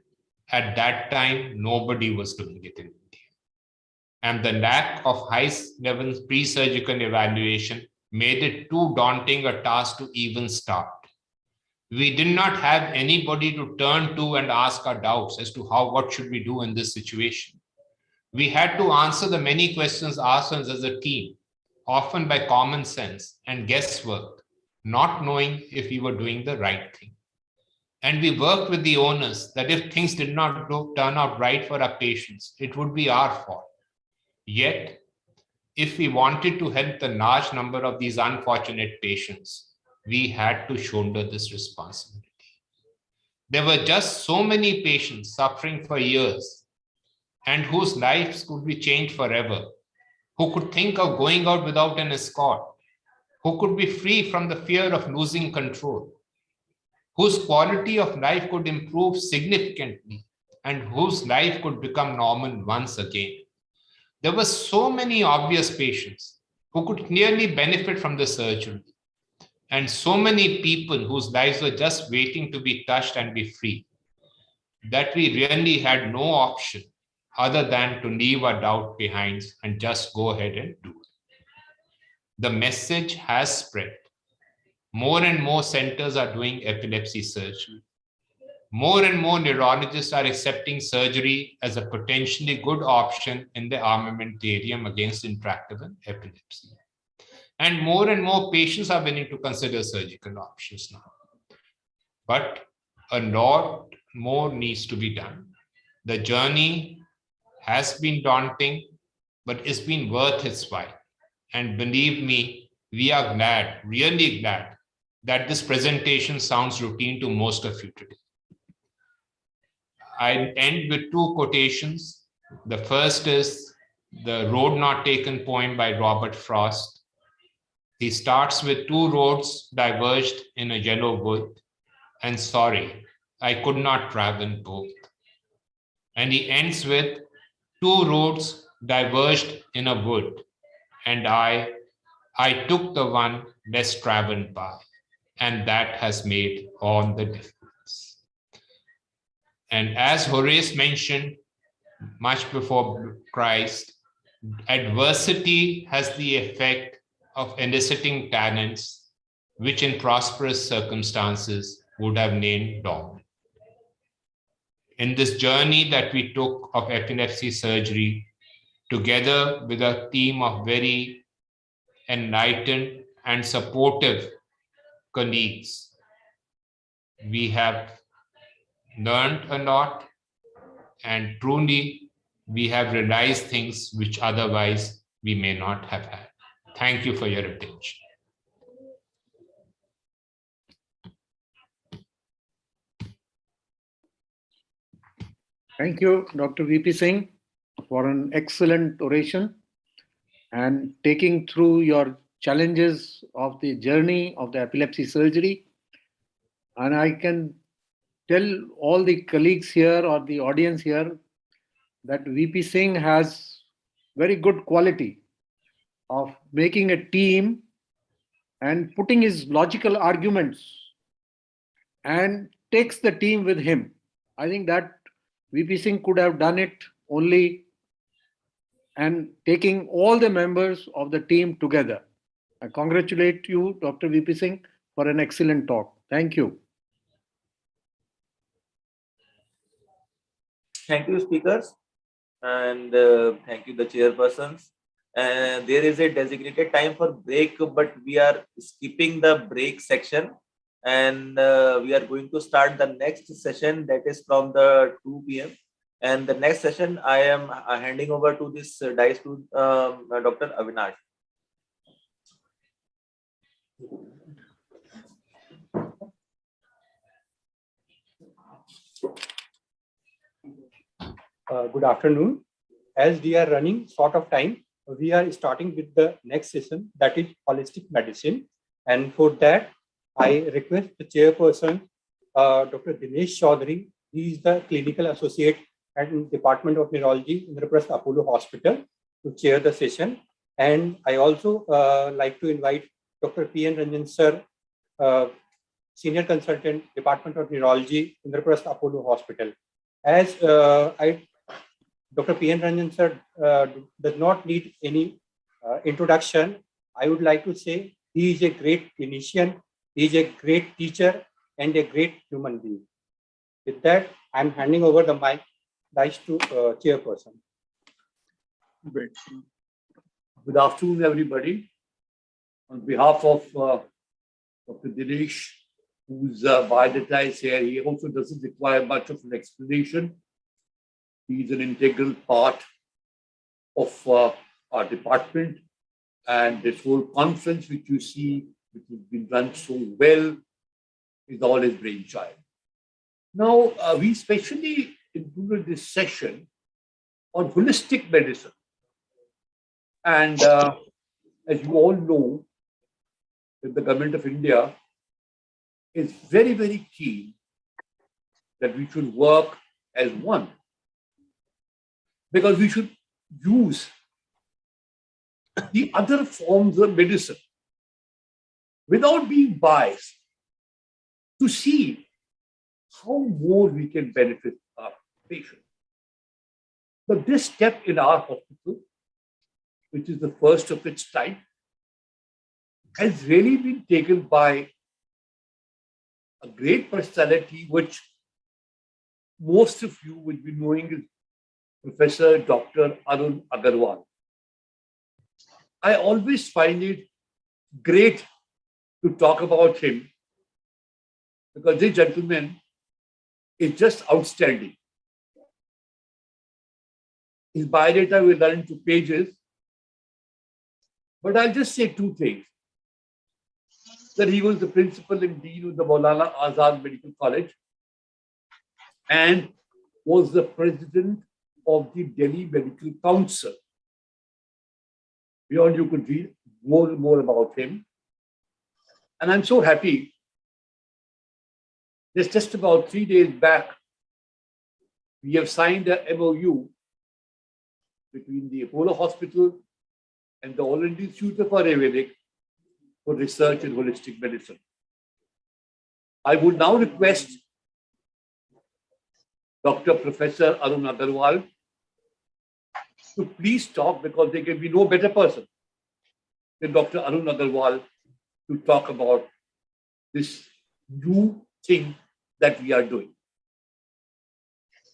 [SPEAKER 18] at that time, nobody was doing it in India. And the lack of high-level pre-surgical evaluation made it too daunting a task to even start. We did not have anybody to turn to and ask our doubts as to what should we do in this situation. We had to answer the many questions ourselves as a team, often by common sense and guesswork, not knowing if we were doing the right thing. And we worked with the owners that if things did not turn out right for our patients, it would be our fault. Yet, if we wanted to help the large number of these unfortunate patients, we had to shoulder this responsibility. There were just so many patients suffering for years and whose lives could be changed forever, who could think of going out without an escort, who could be free from the fear of losing control, whose quality of life could improve significantly, and whose life could become normal once again. There were so many obvious patients who could clearly benefit from the surgery, and so many people whose lives were just waiting to be touched and be free, that we really had no option other than to leave our doubt behind and just go ahead and do it. The message has spread. More and more centers are doing epilepsy surgery. More and more neurologists are accepting surgery as a potentially good option in the armamentarium against intractable epilepsy. And more patients are willing to consider surgical options now. But a lot more needs to be done. The journey has been daunting, but it's been worth its while. And believe me, we are glad, really glad, that this presentation sounds routine to most of you today. I end with 2 quotations. The first is The Road Not Taken poem by Robert Frost. He starts with 2 roads diverged in a yellow wood, and sorry, I could not travel both. And he ends with 2 roads diverged in a wood, and I took the one less traveled by, and that has made all the difference. And as Horace mentioned much before Christ, adversity has the effect of eliciting talents which in prosperous circumstances would have lain dormant. In this journey that we took of epilepsy surgery, together with a team of very enlightened and supportive colleagues, we have learned a lot, and truly we have realized things which otherwise we may not have had. Thank you for your attention.
[SPEAKER 23] Thank you, Dr. VP Singh, for an excellent oration and taking through your challenges of the journey of the epilepsy surgery. And I can tell all the colleagues here or the audience here that VP Singh has very good quality of making a team and putting his logical arguments and takes the team with him. I think that VP Singh could have done it only and taking all the members of the team together. I congratulate you, Dr. VP Singh, for an excellent talk. Thank you.
[SPEAKER 15] Thank you, speakers, and thank you, the chairpersons. There is a designated time for break, but we are skipping the break section, and we are going to start the next session, that is from the 2 p.m. And the next session, I am handing over to this dice to Dr. Avinash.
[SPEAKER 19] Good afternoon. As we are running short of time, we are starting with the next session, that is holistic medicine. And for that, I request the chairperson, Dr. Dinesh Chaudhary. He is the clinical associate at the Department of Neurology, Indraprastha Apollo Hospital, to chair the session. And I also like to invite Dr. P.N. Ranjan sir, Senior Consultant, Department of Neurology, Indraprastha Apollo Hospital. As Dr. P.N. Ranjan sir does not need any introduction, I would like to say he is a great clinician, he is a great teacher, and a great human being. With that, I'm handing over the mic to chairperson.
[SPEAKER 5] Great. Good afternoon, everybody. On behalf of Dr. Dinesh, whose biodata is here, he also doesn't require much of an explanation. He's an integral part of our department, and this whole conference which you see, which has been run so well, is all his brainchild. Now, we specially included this session on holistic medicine. And as you all know, that the government of India is very, very keen that we should work as one, because we should use the other forms of medicine without being biased to see how more we can benefit our patients. But this step in our hospital, which is the first of its type, has really been taken by a great personality, which most of you will be knowing is Professor Dr. Arun Agarwal. I always find it great to talk about him because this gentleman is just outstanding. His biodata will run into pages, but I'll just say two things. That he was the principal and dean of the Maulana Azad Medical College and was the president of the Delhi Medical Council. Beyond, you could read more and more about him. And I'm so happy. Just about 3 days back, we have signed a MOU between the Apollo Hospital and the All India Institute of Ayurvedic for research in holistic medicine. I would now request Dr. Professor Arun Agarwal to please talk, because there can be no better person with Dr. Arun Agarwal to talk about this new thing that we are doing.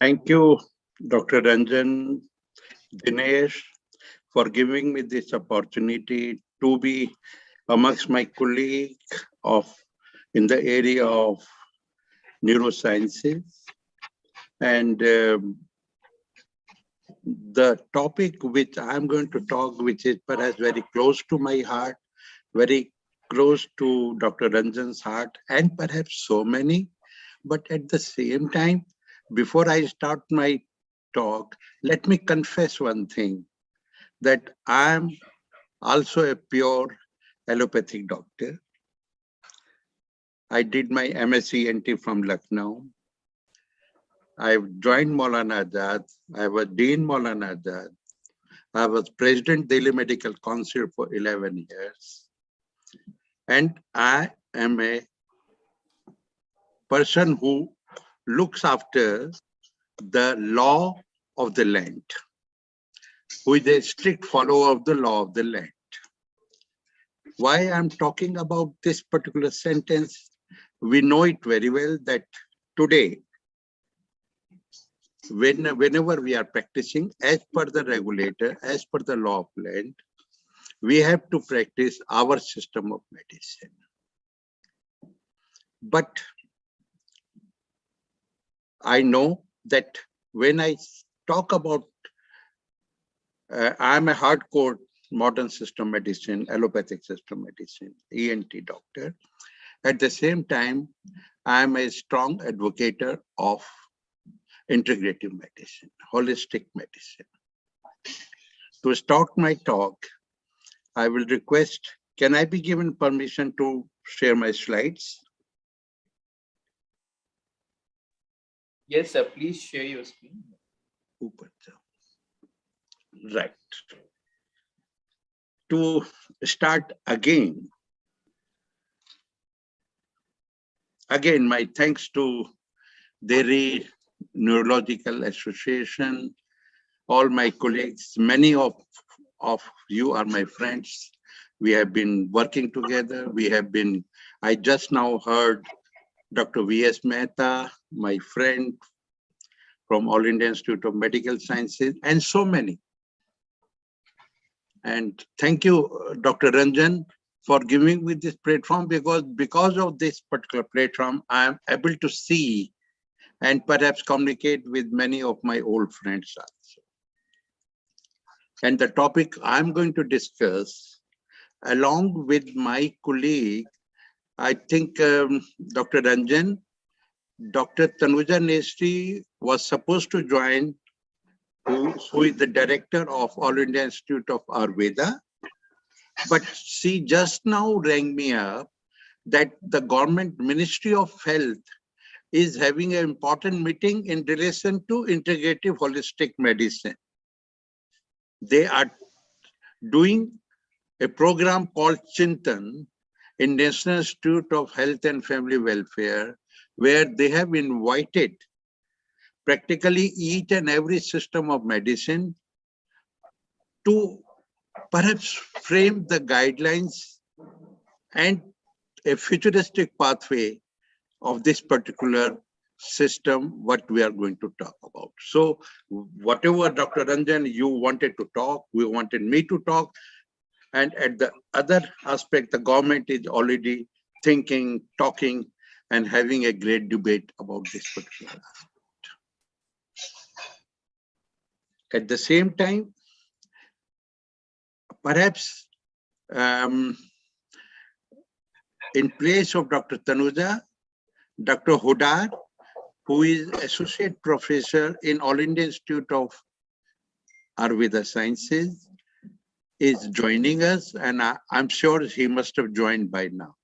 [SPEAKER 10] Thank you, Dr. Ranjan, Dinesh, for giving me this opportunity to be amongst my colleagues in the area of neurosciences. And the topic which I'm going to talk, which is perhaps very close to my heart, very close to Dr. Ranjan's heart, and perhaps so many, but at the same time, before I start my talk, let me confess one thing, that I am also a pure allopathic doctor. I did my MSc NT from Lucknow. I joined Maulana Azad. I was Dean Maulana Azad. I was President Delhi Medical Council for 11 years. And I am a person who looks after the law of the land, who is a strict follower of the law of the land. Why I'm talking about this particular sentence, we know it very well that today, whenever we are practicing as per the regulator, as per the law of land, we have to practice our system of medicine. But I know that when I talk about, I'm a hardcore modern system medicine, allopathic system medicine, ENT doctor. At the same time, I'm a strong advocate of integrative medicine, holistic medicine. To start my talk, I will request, can I be given permission to share my slides?
[SPEAKER 15] Yes, sir. Please share your screen.
[SPEAKER 10] Right. To start again, my thanks to Delhi Neurological Association, all my colleagues, many of you are my friends. We have been working together. I just now heard Dr. V.S. Mehta, my friend from All India Institute of Medical Sciences, and so many. And thank you, Dr. Ranjan, for giving me this platform, because of this particular platform, I am able to see and perhaps communicate with many of my old friends also. And the topic I'm going to discuss, along with my colleague, I think Dr. Ranjan, Dr. Tanuja Nestri was supposed to join, who is the director of All India Institute of Ayurveda. But she just now rang me up that the government Ministry of Health is having an important meeting in relation to integrative holistic medicine. They are doing a program called Chintan in National Institute of Health and Family Welfare, where they have invited practically each and every system of medicine to perhaps frame the guidelines and a futuristic pathway of this particular system, what we are going to talk about. So whatever, Dr. Ranjan, you wanted to talk, we wanted me to talk. And at the other aspect, the government is already thinking, talking, and having a great debate about this particular aspect. At the same time, perhaps in place of Dr. Tanuja, Dr. Hudar, who is Associate Professor in All India Institute of Ayurveda Sciences, is joining us, and I'm sure he must have joined by now.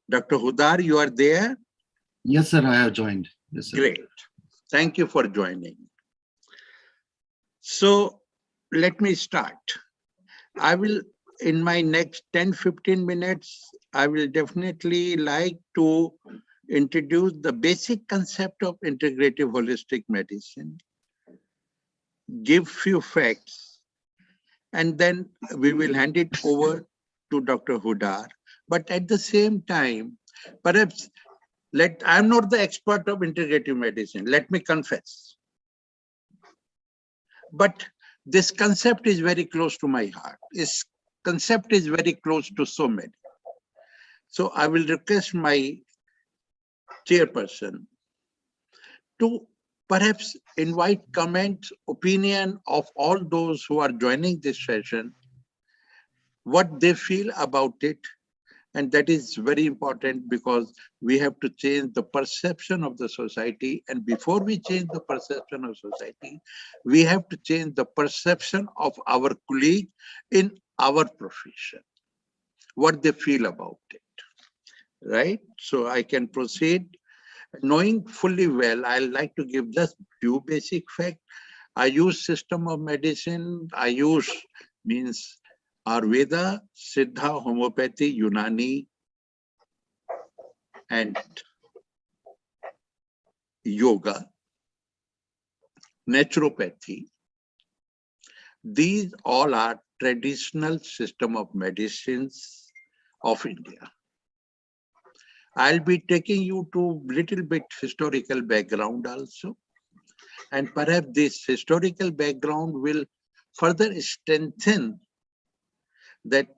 [SPEAKER 10] Dr. Hudar, you are there?
[SPEAKER 21] Yes, sir, I have joined. Yes, sir.
[SPEAKER 10] Great. Thank you for joining. So let me start. I will, in my next 10-15 minutes, I will definitely like to introduce the basic concept of integrative holistic medicine, give few facts, and then we will hand it over to Dr. Hudar. But at the same time, perhaps I'm not the expert of integrative medicine, let me confess. But this concept is very close to my heart. This concept is very close to so many. So I will request my chairperson to perhaps invite comments, opinion of all those who are joining this session, what they feel about it. And that is very important because we have to change the perception of the society. And before we change the perception of society, we have to change the perception of our colleague in our profession, what they feel about it, right? So I can proceed. Knowing fully well, I like to give just few basic facts. I use system of medicine. I use means Ayurveda, Siddha, Homeopathy, Unani, and Yoga, Naturopathy. These all are traditional system of medicines of India. I'll be taking you to little bit historical background also. And perhaps this historical background will further strengthen that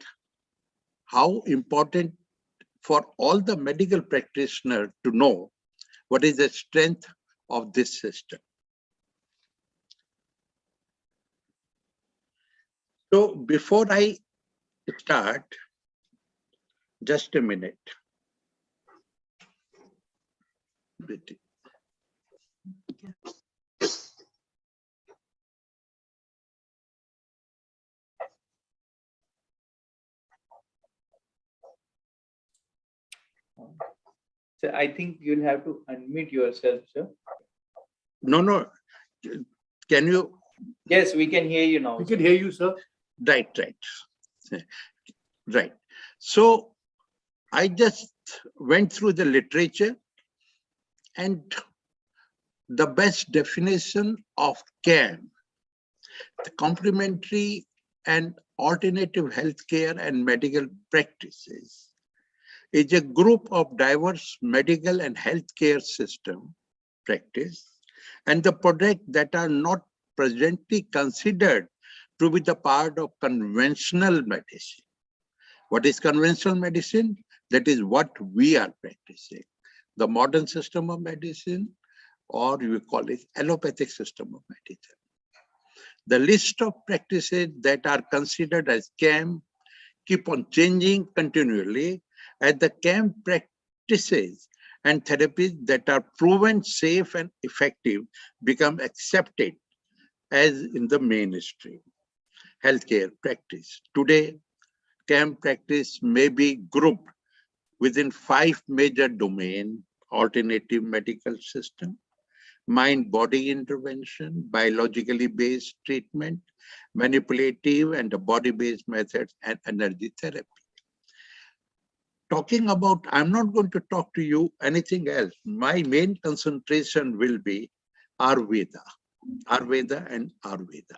[SPEAKER 10] how important for all the medical practitioners to know what is the strength of this system. So before I start, just a minute.
[SPEAKER 15] So I think you'll have to unmute yourself, sir.
[SPEAKER 10] No. Can you?
[SPEAKER 15] Yes, we can hear you now.
[SPEAKER 5] We can hear you, sir.
[SPEAKER 10] Right. So I just went through the literature, and the best definition of CAM, the complementary and alternative healthcare and medical practices, is a group of diverse medical and healthcare system practice and the products that are not presently considered to be the part of conventional medicine. What is conventional medicine? That is what we are practicing. The modern system of medicine, or you call it allopathic system of medicine. The list of practices that are considered as CAM keep on changing continually as the CAM practices and therapies that are proven safe and effective become accepted as in the mainstream healthcare practice. Today, CAM practice may be grouped within 5 major domains: alternative medical system, mind-body intervention, biologically based treatment, manipulative and body-based methods, and energy therapy. Talking about, I'm not going to talk to you anything else. My main concentration will be Ayurveda and Ayurveda.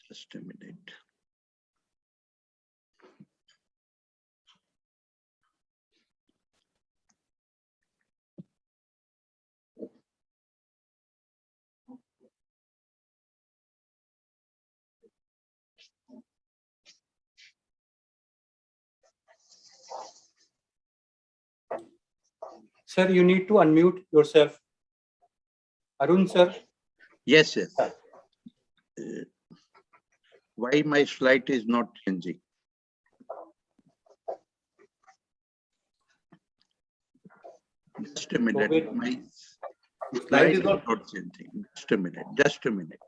[SPEAKER 10] Just a minute.
[SPEAKER 19] Sir, you need to unmute yourself. Arun, sir.
[SPEAKER 10] Yes. Why my slide is not changing? Just a minute.
[SPEAKER 5] Okay.
[SPEAKER 10] My slide is not changing. Just a minute.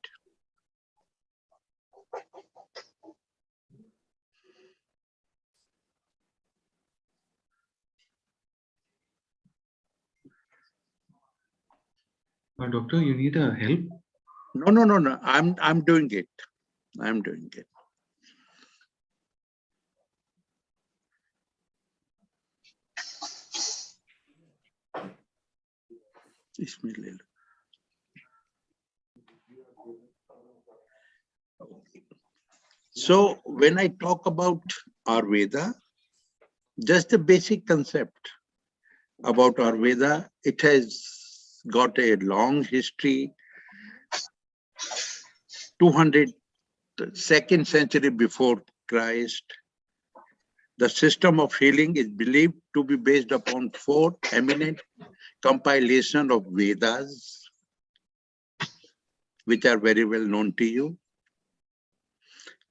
[SPEAKER 1] Doctor, you need help?
[SPEAKER 10] No. I'm doing it. Bismillah. So when I talk about Ayurveda, just a basic concept about Ayurveda, it has got a long history, 202nd century before Christ. The system of healing is believed to be based upon 4 eminent compilations of Vedas, which are very well known to you.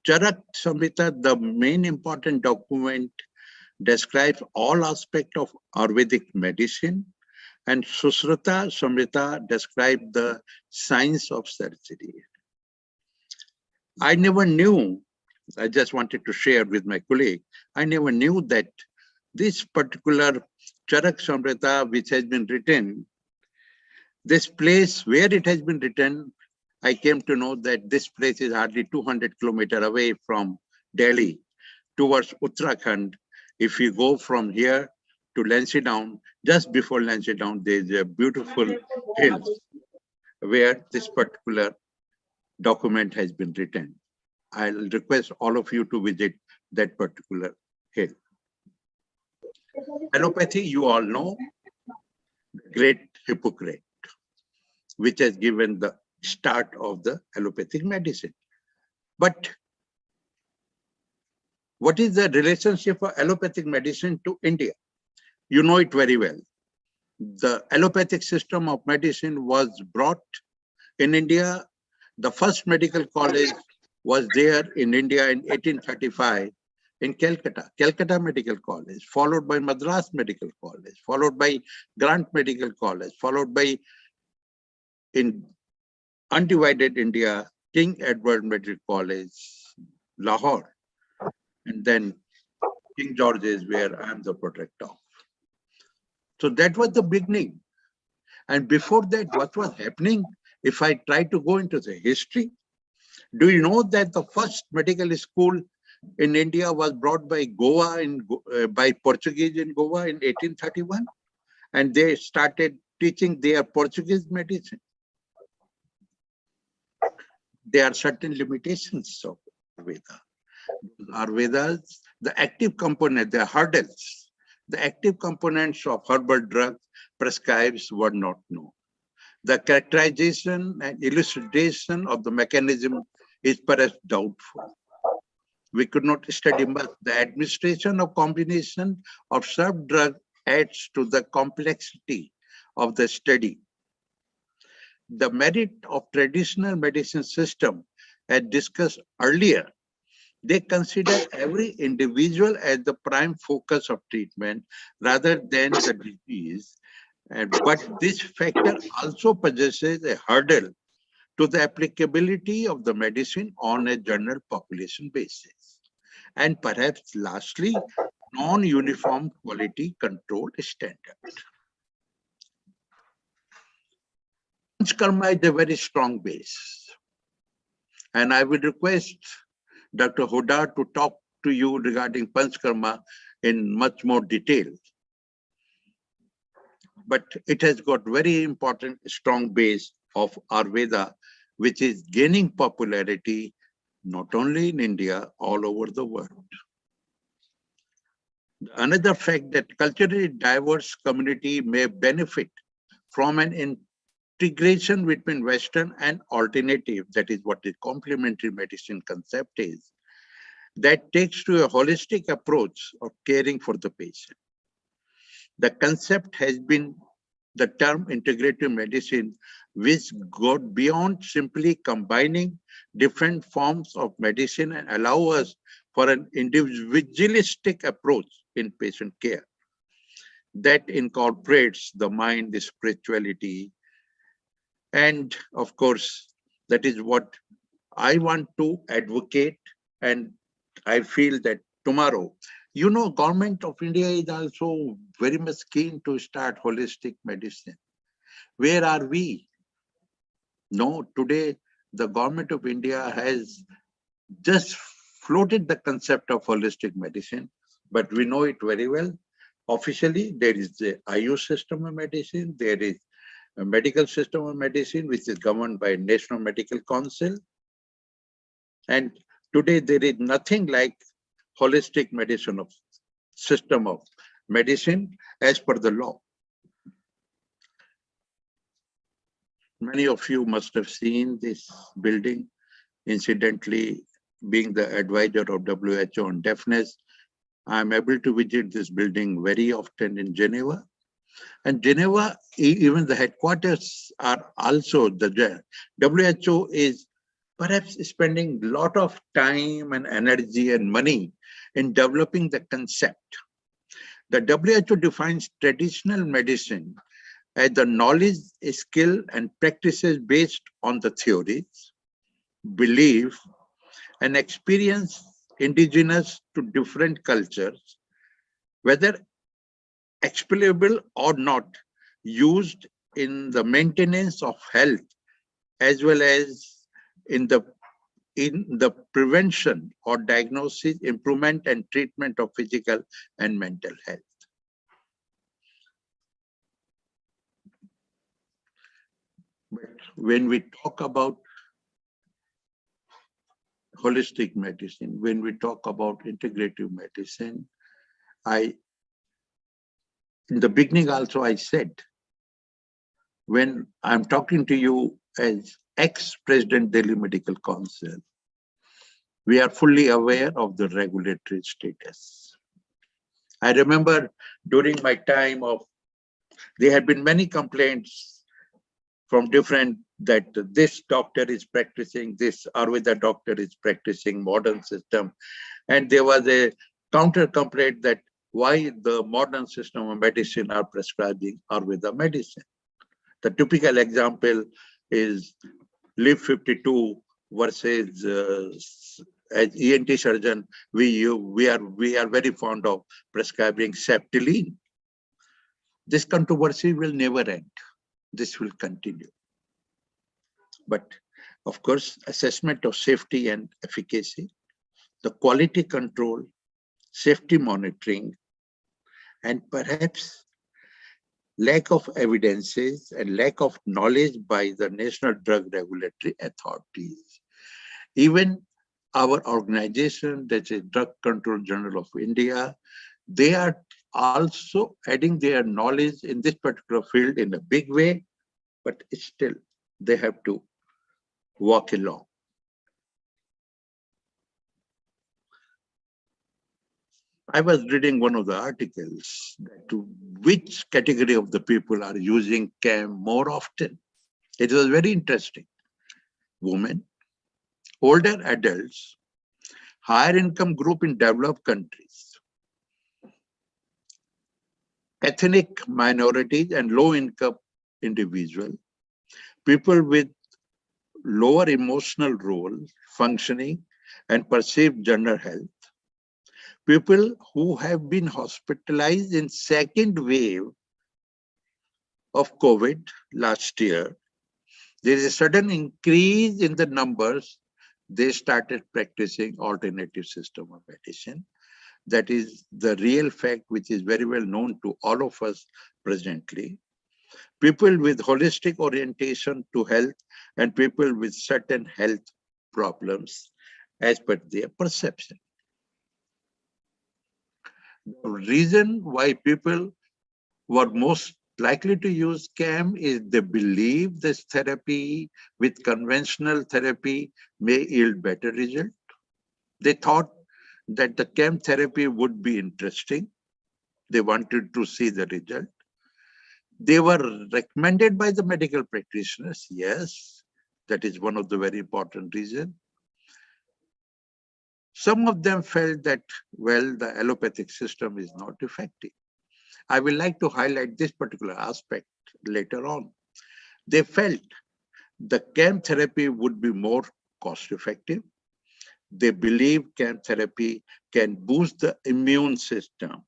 [SPEAKER 10] Charak Samhita, the main important document, describes all aspects of Ayurvedic medicine, and Susruta Samhita describes the science of surgery. I never knew, I just wanted to share with my colleague, I never knew that this particular Charak Samhita, which has been written, this place where it has been written, I came to know that this place is hardly 200 kilometers away from Delhi towards Uttarakhand. If you go from here to Lansdowne, just before Lansdowne, there is a beautiful hill where this particular document has been written. I'll request all of you to visit that particular hill. Allopathy, you all know, great Hippocrates, which has given the start of the allopathic medicine. But what is the relationship of allopathic medicine to India? You know it very well. The allopathic system of medicine was brought in India. The first medical college was there in India in 1835 in Calcutta, Calcutta Medical College, followed by Madras Medical College, followed by Grant Medical College, followed by, in undivided India, King Edward Medical College, Lahore, and then King George's, where I am the protector of. So that was the beginning. And before that, what was happening? If I try to go into the history, do you know that the first medical school in India was brought by Goa, by Portuguese in Goa in 1831? And they started teaching their Portuguese medicine. There are certain limitations of Ayurveda. Ayurveda's, the active component, the hurdles, the active components of herbal drugs prescribed were not known. The characterization and elucidation of the mechanism is perhaps doubtful. We could not study much. The administration of combination of sub-drug adds to the complexity of the study. The merit of traditional medicine system, as discussed earlier, they consider every individual as the prime focus of treatment rather than the disease. But this factor also possesses a hurdle to the applicability of the medicine on a general population basis. And perhaps lastly, non-uniform quality control standard. Panchkarma is a very strong base. And I would request Dr. Huda to talk to you regarding Panchkarma in much more detail. But it has got very important, strong base of Ayurveda, which is gaining popularity not only in India, all over the world. Another fact that culturally diverse community may benefit from an integration between Western and alternative, that is what the complementary medicine concept is, that takes to a holistic approach of caring for the patient. The concept has been the term integrative medicine, which got beyond simply combining different forms of medicine and allow us for an individualistic approach in patient care that incorporates the mind, the spirituality, and of course, that is what I want to advocate. And I feel that tomorrow, you know, Government of India is also very much keen to start holistic medicine. Where are we? No, today the Government of India has just floated the concept of holistic medicine, but we know it very well. Officially, there is the IU system of medicine, there is a medical system of medicine, which is governed by National Medical Council. And today there is nothing like holistic medicine of system of medicine as per the law. Many of you must have seen this building. Incidentally, being the advisor of WHO on deafness, I am able to visit this building very often in Geneva. And Geneva, even the headquarters are also the WHO is perhaps spending a lot of time and energy and money in developing the concept. The WHO defines traditional medicine as the knowledge, skill, and practices based on the theories, belief, and experience indigenous to different cultures, whether explainable or not, used in the maintenance of health as well as in the prevention or diagnosis, improvement, and treatment of physical and mental health. But when we talk about holistic medicine, when we talk about integrative medicine, in the beginning also I said, when I'm talking to you as ex-President Delhi Medical Council, we are fully aware of the regulatory status. I remember during my time there had been many complaints from different, that this doctor is practicing, this Ayurveda doctor is practicing modern system. And there was a counter complaint that why the modern system of medicine are prescribing Ayurveda medicine. The typical example is Live 52 versus as ENT surgeon, we are very fond of prescribing Septiline. This controversy will never end. This will continue. But of course, assessment of safety and efficacy, the quality control, safety monitoring, and perhaps lack of evidences and lack of knowledge by the National Drug Regulatory Authorities. Even our organization, that is Drug Control Journal of India, they are also adding their knowledge in this particular field in a big way, but still they have to walk along. I was reading one of the articles to which category of the people are using CAM more often. It was very interesting. Women, older adults, higher income group in developed countries, ethnic minorities and low income individual, people with lower emotional role, functioning and perceived general health, people who have been hospitalized in second wave of COVID last year. There is a sudden increase in the numbers. They started practicing alternative system of medicine. That is the real fact, which is very well known to all of us presently. People with holistic orientation to health and people with certain health problems as per their perception. The reason why people were most likely to use CAM is they believe this therapy with conventional therapy may yield better result. They thought that the CAM therapy would be interesting. They wanted to see the result. They were recommended by the medical practitioners. Yes, that is one of the very important reasons. Some of them felt that, well, the allopathic system is not effective. I will like to highlight this particular aspect later on. They felt the CAM therapy would be more cost effective. They believe CAM therapy can boost the immune system,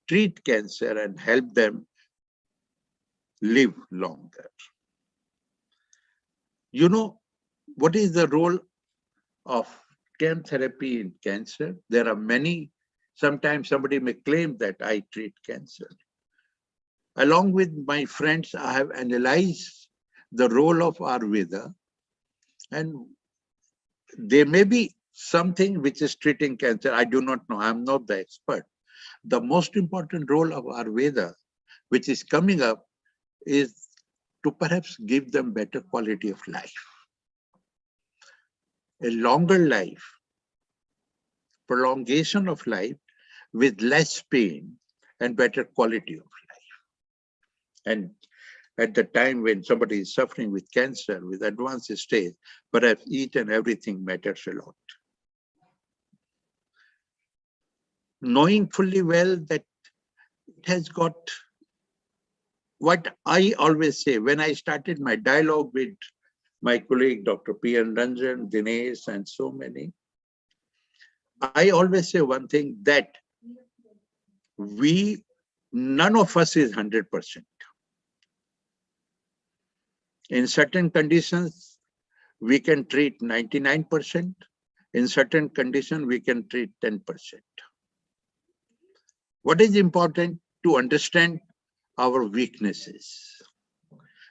[SPEAKER 10] treat cancer, and help them live longer. You know, what is the role of CAM therapy in cancer? There are many. Sometimes somebody may claim that I treat cancer. Along with my friends, I have analyzed the role of Ayurveda, and there may be something which is treating cancer. I do not know. I'm not the expert. The most important role of Ayurveda, which is coming up, is to perhaps give them better quality of life. A longer life, prolongation of life with less pain and better quality of life. And at the time when somebody is suffering with cancer, with advanced stage, perhaps each and everything matters a lot. Knowing fully well that it has got what I always say when I started my dialogue with my colleague, Dr. P.N. Ranjan, Dinesh, and so many, I always say one thing, that none of us is 100%. In certain conditions, we can treat 99%. In certain conditions, we can treat 10%. What is important to understand our weaknesses,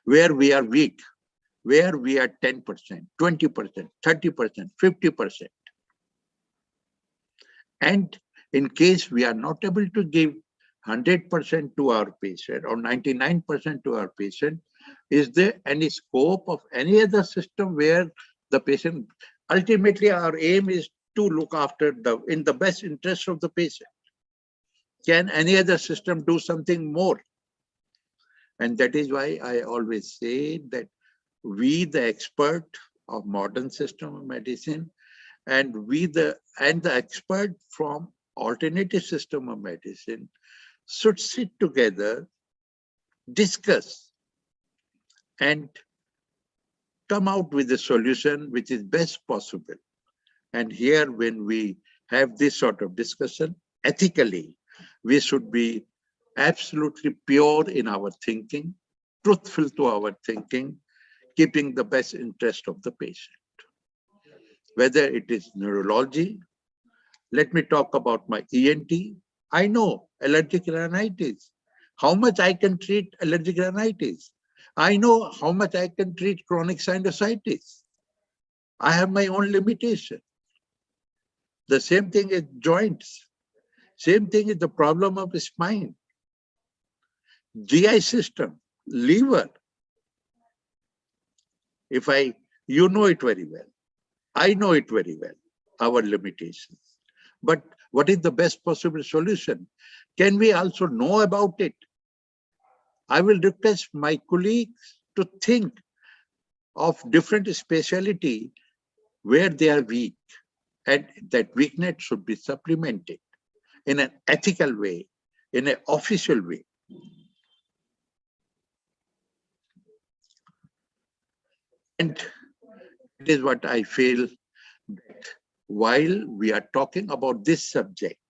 [SPEAKER 10] where we are weak, where we are 10%, 20%, 30%, 50%. And in case we are not able to give 100% to our patient or 99% to our patient, is there any scope of any other system where the patient, ultimately our aim is to look after in the best interest of the patient. Can any other system do something more? And that is why I always say that we, the expert of modern system of medicine, and the expert from alternative system of medicine should sit together, discuss, and come out with a solution which is best possible. And here, when we have this sort of discussion, ethically, we should be absolutely pure in our thinking, truthful to our thinking, keeping the best interest of the patient. Whether it is neurology, let me talk about my ENT. I know allergic rhinitis, how much I can treat allergic rhinitis. I know how much I can treat chronic sinusitis. I have my own limitation. The same thing is joints. Same thing is the problem of the spine. GI system, liver. You know it very well. I know it very well, our limitations. But what is the best possible solution? Can we also know about it? I will request my colleagues to think of different specialty where they are weak, and that weakness should be supplemented in an ethical way, in an official way. And it is what I feel that while we are talking about this subject,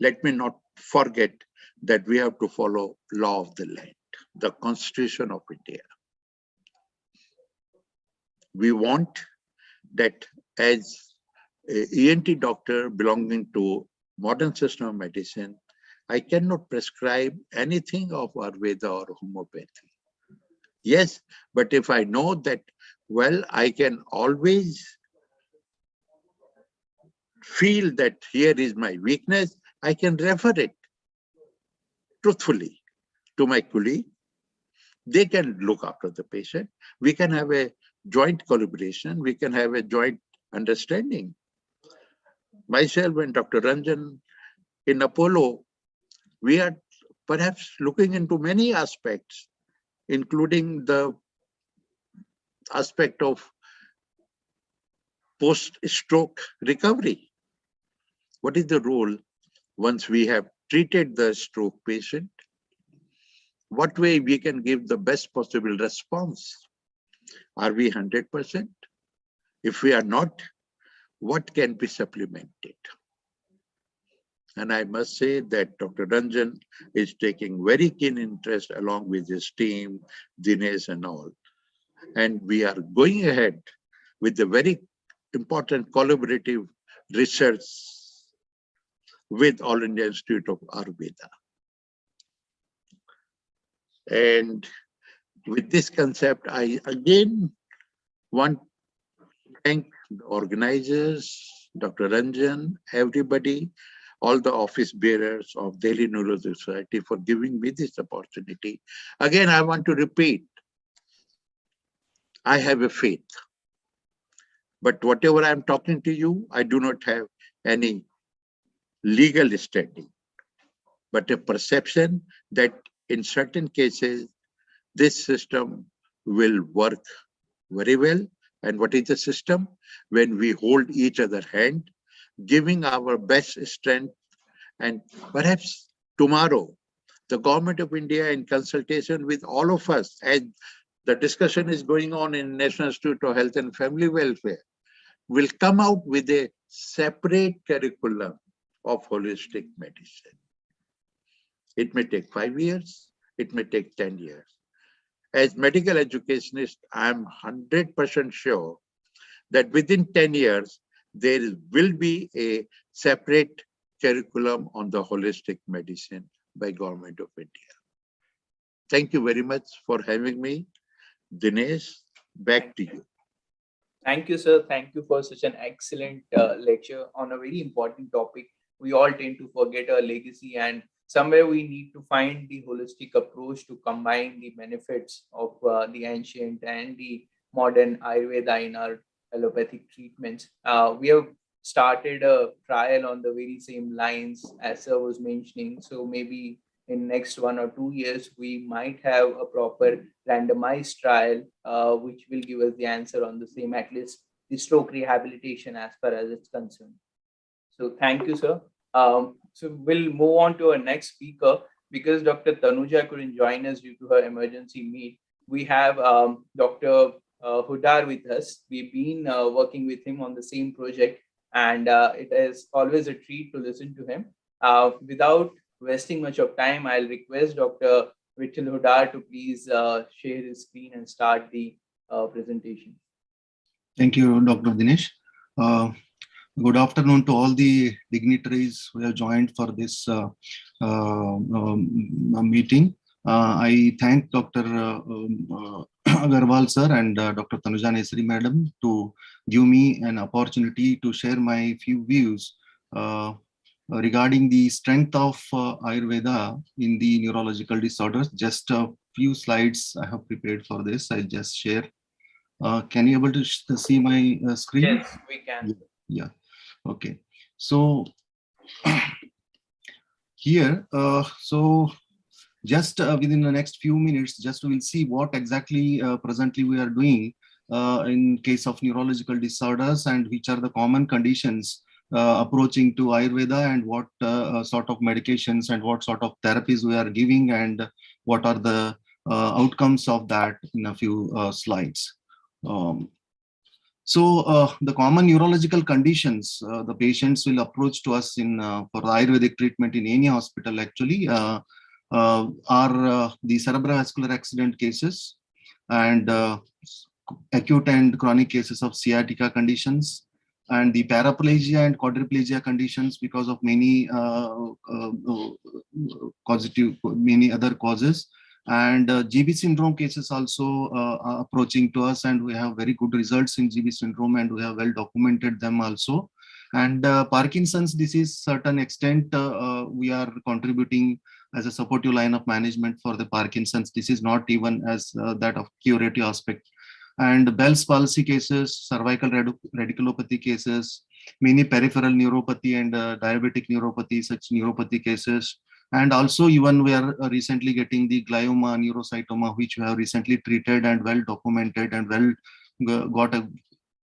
[SPEAKER 10] let me not forget that we have to follow law of the land, the Constitution of India. We want that as an ENT doctor belonging to modern system of medicine, I cannot prescribe anything of Ayurveda or homeopathy. Yes, but if I know that, well, I can always feel that here is my weakness, I can refer it truthfully to my colleague. They can look after the patient. We can have a joint collaboration. We can have a joint understanding. Myself and Dr. Ranjan in Apollo, we are perhaps looking into many aspects, including the aspect of post-stroke recovery. What is the role once we have treated the stroke patient? What way we can give the best possible response? Are we 100%? If we are not, what can be supplemented? And I must say that Dr. Ranjan is taking very keen interest along with his team, Dinesh and all. And we are going ahead with the very important collaborative research with All India Institute of Ayurveda. And with this concept, I again want to thank the organizers, Dr. Ranjan, everybody, all the office bearers of Delhi Neurological Society for giving me this opportunity. Again, I want to repeat, I have a faith. But whatever I'm talking to you, I do not have any legal standing, but a perception that in certain cases, this system will work very well. And what is the system? When we hold each other's hand, giving our best strength, and perhaps tomorrow, the government of India, in consultation with all of us, as the discussion is going on in National Institute of Health and Family Welfare, will come out with a separate curriculum of holistic medicine. It may take 5 years, it may take 10 years. As medical educationist, I'm 100% sure that within 10 years, there will be a separate curriculum on the holistic medicine by Government of India. Thank you very much for having me. Dinesh, back to you.
[SPEAKER 9] Thank you, sir. Thank you for such an excellent lecture on a very important topic. We all tend to forget our legacy, and somewhere we need to find the holistic approach to combine the benefits of the ancient and the modern Ayurveda in our allopathic treatments. We have started a trial on the very same lines as sir was mentioning. So maybe in next 1 or 2 years, we might have a proper randomized trial, which will give us the answer on the same, at least the stroke rehabilitation as far as it's concerned. So thank you, sir. So we'll move on to our next speaker. Because Dr. Tanuja couldn't join us due to her emergency meet, we have Dr. Hudar with us. We've been working with him on the same project, and it is always a treat to listen to him. Without wasting much of time, I'll request Dr. Vittal Hudar to please share his screen and start the presentation.
[SPEAKER 12] Thank you, Dr. Dinesh. Good afternoon to all the dignitaries who have joined for this meeting. I thank Dr. Agarwal sir and Dr. Tanuja Nesri madam to give me an opportunity to share my few views regarding the strength of Ayurveda in the neurological disorders. Just a few slides I have prepared for this. I'll just share. Can you able to see my screen?
[SPEAKER 9] Yes, we can.
[SPEAKER 12] Yeah. Okay. So here, so just within the next few minutes, just we'll see what exactly presently we are doing in case of neurological disorders and which are the common conditions approaching to Ayurveda, and what sort of medications and what sort of therapies we are giving, and what are the outcomes of that in a few slides. So the common neurological conditions the patients will approach to us in for Ayurvedic treatment in any hospital actually are the cerebrovascular accident cases, and acute and chronic cases of sciatica conditions, and the paraplegia and quadriplegia conditions because of many many other causes. And GB syndrome cases also are approaching to us, and we have very good results in GB syndrome, and we have well documented them also. And Parkinson's disease, certain extent we are contributing as a supportive line of management for the Parkinson's disease, not even as that of curative aspect. And Bell's palsy cases, cervical radiculopathy cases, many peripheral neuropathy and diabetic neuropathy, such neuropathy cases. And also even we are recently getting the glioma, neurocytoma, which we have recently treated and well documented and well got a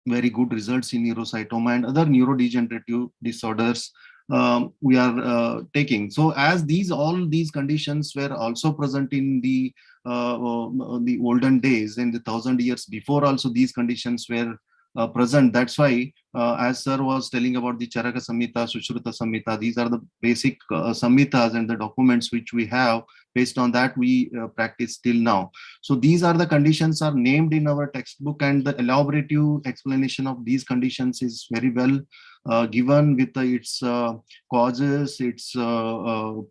[SPEAKER 12] very good results in neurocytoma, and other neurodegenerative disorders we are taking. So as all these conditions were also present in the olden days, in the 1,000 years before also these conditions were present. That's why, as sir was telling about the Charaka Samhita, Sushruta Samhita, these are the basic samhitas and the documents which we have. Based on that, we practice till now. So these are the conditions are named in our textbook, and the elaborative explanation of these conditions is very well given with its causes, its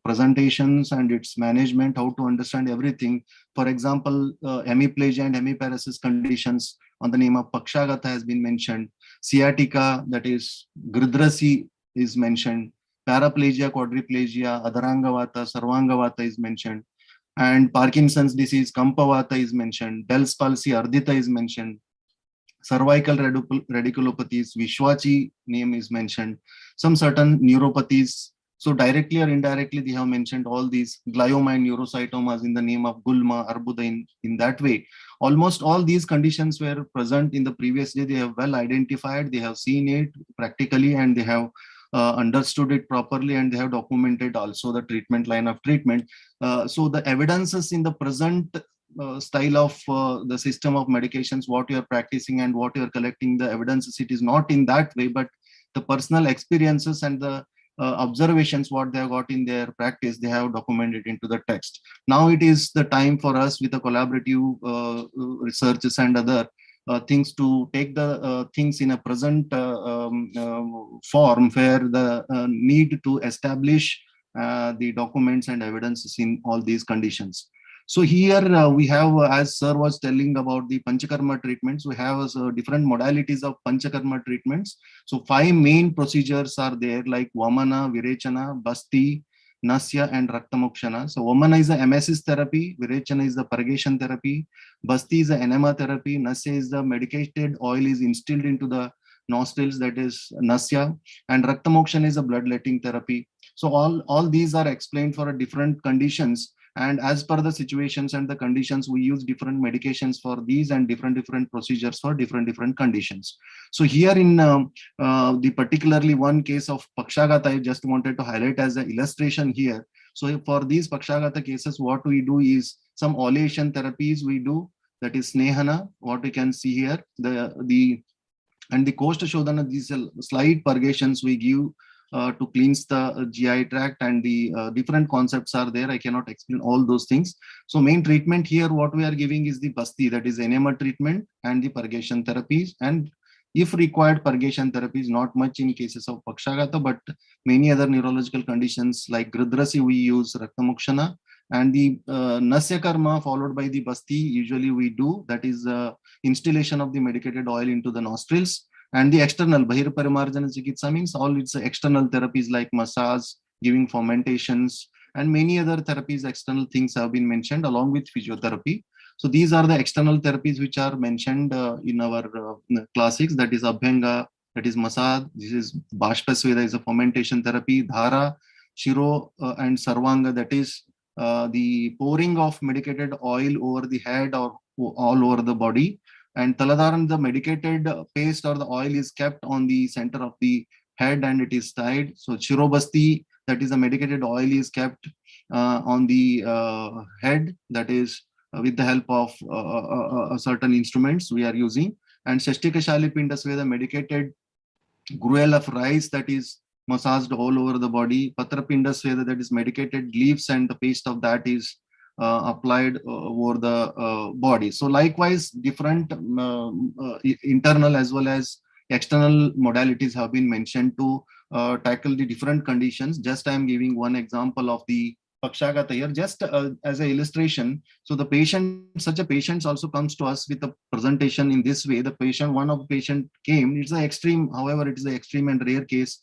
[SPEAKER 12] presentations, and its management, how to understand everything. For example, hemiplegia and hemiparesis conditions on the name of Pakshagata has been mentioned. sciatica, that is Gridrasi is mentioned, paraplegia, quadriplegia, Adharangavata, Sarvangavata is mentioned, and Parkinson's disease, Kampavata is mentioned, Bell's palsy, Ardita is mentioned, cervical radiculopathies, Vishwachi name is mentioned, some certain neuropathies. So directly or indirectly, they have mentioned all these glioma and neurocytomas in the name of Gulma, Arbuda in that way. Almost all these conditions were present in the previous day. They have well identified, they have seen it practically, and they have understood it properly, and they have documented also the treatment line of treatment. So the evidences in the present style of the system of medications, what you are practicing and what you are collecting, the evidences, it is not in that way, but the personal experiences and the observations, what they have got in their practice, they have documented into the text. Now it is the time for us with the collaborative researches and other things to take the things in a present form, where the need to establish the documents and evidences in all these conditions. So here we have, as sir was telling about the Panchakarma treatments, we have different modalities of Panchakarma treatments. So 5 main procedures are there, like Vamana, Virechana, Basti, Nasya, and Raktamokshana. So Vamana is the emesis therapy, Virechana is the purgation therapy, Basti is the enema therapy, Nasya is the medicated oil is instilled into the nostrils, that is Nasya, and Raktamokshana is a bloodletting therapy. So all these are explained for different conditions, and as per the situations and the conditions, we use different medications for these and different procedures for different conditions. So here in the particularly one case of Pakshagata, I just wanted to highlight as an illustration here. So for these Pakshagata cases, what we do is some oleation therapies we do, that is Snehana, what we can see here, and the Koshta Shodhana, these slight purgations we give to cleanse the GI tract, and the different concepts are there. I cannot explain all those things. So main treatment here, what we are giving is the Basti, that is enema treatment, and the purgation therapies. And if required, purgation therapies, not much in cases of Pakshagata, but many other neurological conditions like Gridrasi, we use Raktamokshana, and the Nasya Karma followed by the Basti, usually we do, that is instillation of the medicated oil into the nostrils. And the external, Bahir Parimarjana Chikitsa means all its external therapies like massage, giving fomentations, and many other therapies, external things have been mentioned along with physiotherapy. So these are the external therapies which are mentioned in our classics, that is Abhyanga, that is massage, this is Bashpasveda is a fomentation therapy, Dhara, Shiro and Sarvanga, that is the pouring of medicated oil over the head or all over the body. And Taladaran, the medicated paste or the oil is kept on the center of the head and it is tied. So Shirobasti, that is the medicated oil is kept on the head, that is with the help of certain instruments we are using. And Shashtikashali Pindas, where the medicated gruel of rice that is massaged all over the body. Patra Pindas, where that is medicated leaves and the paste of that is applied over the body. So likewise, different internal as well as external modalities have been mentioned to tackle the different conditions. Just I am giving one example of the Pakshagata here, just as an illustration. So the patient, such a patient also comes to us with a presentation in this way. The patient, one of the patient came, it's an extreme, however, it is an extreme and rare case,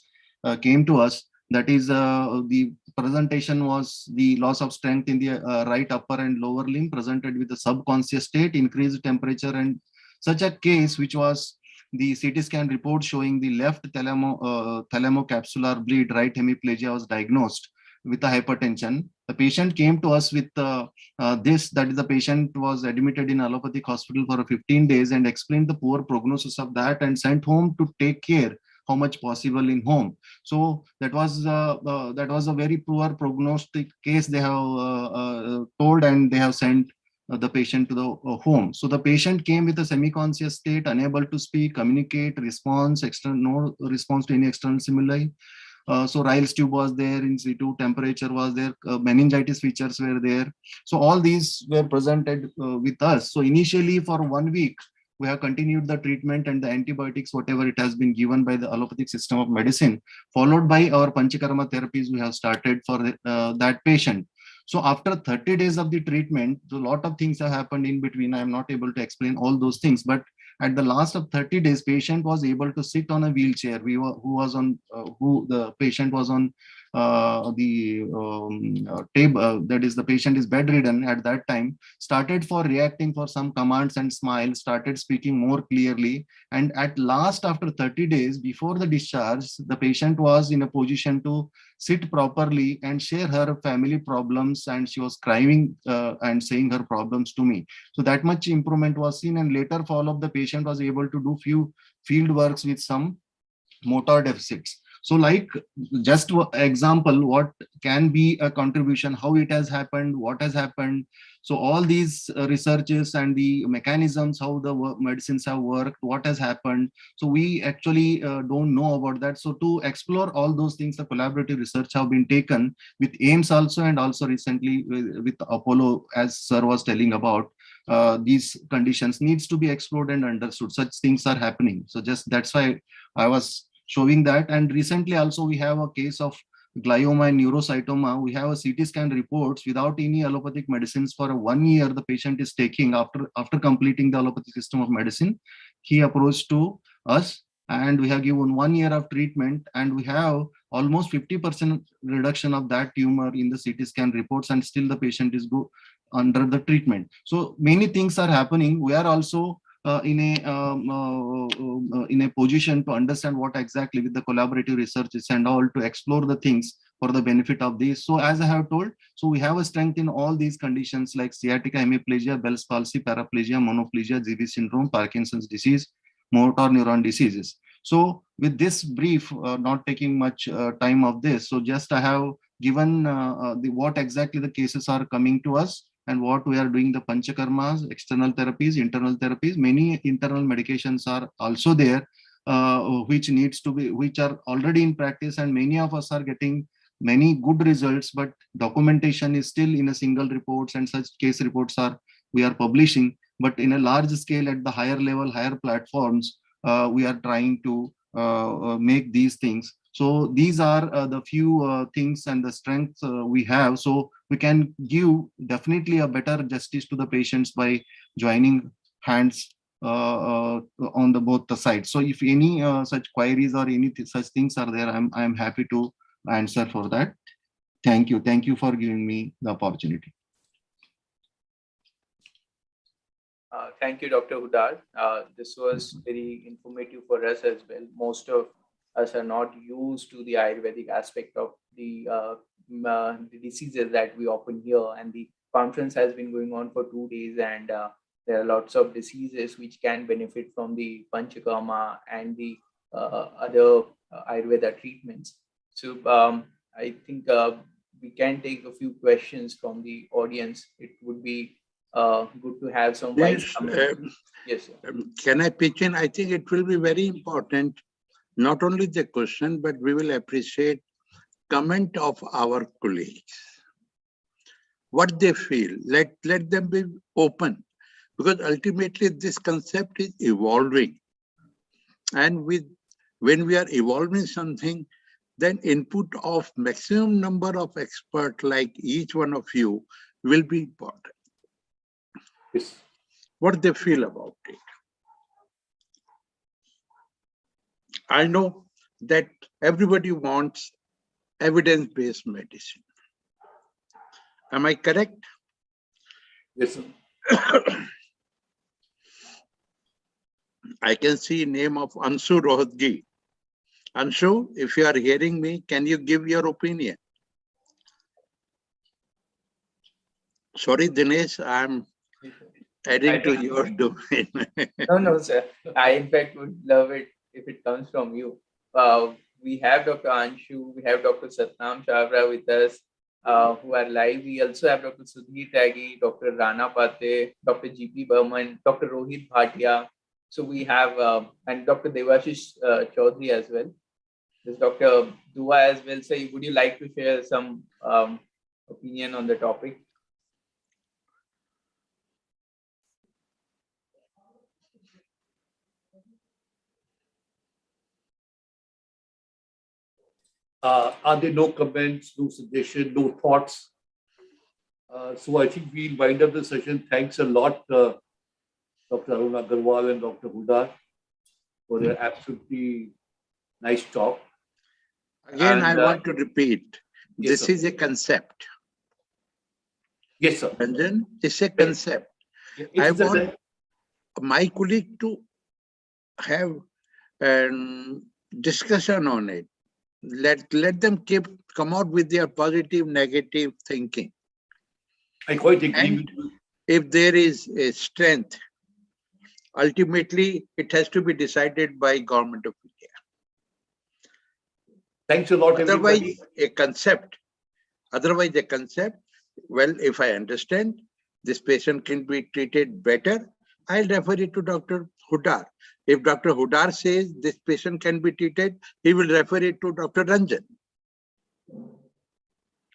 [SPEAKER 12] came to us. That is, the presentation was the loss of strength in the right upper and lower limb, presented with a subconscious state, increased temperature, and such a case, which was the CT scan report showing the left thalamo-capsular bleed, right hemiplegia, was diagnosed with a hypertension. The patient came to us with this, that is, the patient was admitted in allopathic hospital for 15 days and explained the poor prognosis of that and sent home to take care how much possible in home. So that was a very poor prognostic case they have told, and they have sent the patient to the home. So the patient came with a semi-conscious state, unable to speak, communicate, response, no response to any external stimuli. So Ryle's tube was there in situ, temperature was there, meningitis features were there. So all these were presented with us. So initially for 1 week, we have continued the treatment and the antibiotics, whatever it has been given by the allopathic system of medicine, followed by our Panchakarma therapies we have started for that patient. So after 30 days of the treatment, a lot of things have happened in between. I am not able to explain all those things, but at the last of 30 days, patient was able to sit on a wheelchair. Who the patient was on table, that is the patient is bedridden at that time, started for reacting for some commands and smile, started speaking more clearly. And at last, after 30 days, before the discharge, the patient was in a position to sit properly and share her family problems, and she was crying and saying her problems to me. So that much improvement was seen, and later follow-up, the patient was able to do few field works with some motor deficits. So like just example, what can be a contribution, how it has happened, what has happened. So all these researches and the mechanisms, how the medicines have worked, what has happened. So we actually don't know about that. So to explore all those things, the collaborative research have been taken with AIMS also, and also recently with Apollo, as sir was telling about. These conditions needs to be explored and understood. Such things are happening. So just that's why I was showing that. And recently also we have a case of glioma and neurocytoma. We have a CT scan reports without any allopathic medicines for 1 year. The patient is taking after completing the allopathic system of medicine. He approached to us, and we have given 1 year of treatment, and we have almost 50% reduction of that tumor in the CT scan reports, and still the patient is under the treatment. So many things are happening. We are also in a position to understand what exactly with the collaborative researches and all, to explore the things for the benefit of these. So as I have told, so we have a strength in all these conditions like sciatica, hemiplegia, Bell's palsy, paraplegia, monoplegia, GB syndrome, Parkinson's disease, motor neuron diseases. So with this brief, not taking much time of this, so just I have given what exactly the cases are coming to us, and what we are doing, the panchakarmas, external therapies, internal therapies. Many internal medications are also there, which are already in practice, and many of us are getting many good results, but documentation is still in a single reports, and such case reports we are publishing. But in a large scale, at the higher level, higher platforms, we are trying to make these things. So these are the few things and the strengths we have. So we can give definitely a better justice to the patients by joining hands on both the sides. So if any such queries or any such things are there, I'm happy to answer for that. Thank you. Thank you for giving me the opportunity.
[SPEAKER 9] Thank you, Dr. Hudar. This was very informative for us as well. Most of us are not used to the Ayurvedic aspect of the diseases that we often hear, and the conference has been going on for 2 days, and there are lots of diseases which can benefit from the panchakarma and the other Ayurveda treatments. So I think we can take a few questions from the audience. It would be good to have some wise comments. Yes, sir.
[SPEAKER 10] Can I pitch in? I think it will be very important, not only the question, but we will appreciate comment of our colleagues, what they feel. Let them be open, because ultimately this concept is evolving, and when we are evolving something, then input of maximum number of experts like each one of you will be important.
[SPEAKER 5] Yes.
[SPEAKER 10] What they feel about it. I know that everybody wants evidence-based medicine. Am I correct?
[SPEAKER 5] Yes, sir.
[SPEAKER 10] I can see name of Anshu Rohatgi. Anshu, if you are hearing me, can you give your opinion? Sorry, Dinesh, I'm adding to your domain.
[SPEAKER 9] No, sir. I, in fact, would love it if it comes from you. We have Dr. Anshu, we have Dr. Satnam Chavra with us, who are live. We also have Dr. Sudhir Tyagi, Dr. Rana Pate, Dr. G.P. Burman, Dr. Rohit Bhatia. So we have, and Dr. Devashish Chaudhary as well. There's Dr. Dua as well. So would you like to share some opinion on the topic?
[SPEAKER 5] Are there no comments, no suggestion, no thoughts? So I think we'll wind up the session. Thanks a lot, Dr. Arun Agarwal and Dr. Hudar for their absolutely nice talk.
[SPEAKER 10] Again,
[SPEAKER 5] And,
[SPEAKER 10] I want to repeat,
[SPEAKER 5] yes,
[SPEAKER 10] this
[SPEAKER 5] sir.
[SPEAKER 10] is a concept.
[SPEAKER 5] Yes, sir.
[SPEAKER 10] Ranjan, it's a concept. I want my colleague to have a discussion on it. Let them come out with their positive, negative thinking.
[SPEAKER 5] I quite agree
[SPEAKER 10] and
[SPEAKER 5] with you.
[SPEAKER 10] If there is a strength, ultimately it has to be decided by Government of India.
[SPEAKER 5] Thanks a lot,
[SPEAKER 10] Otherwise,
[SPEAKER 5] everybody.
[SPEAKER 10] a concept. Well, if I understand this patient can be treated better, I'll refer it to Dr. Hudar. If Dr. Hudar says this patient can be treated, he will refer it to Dr. Ranjan.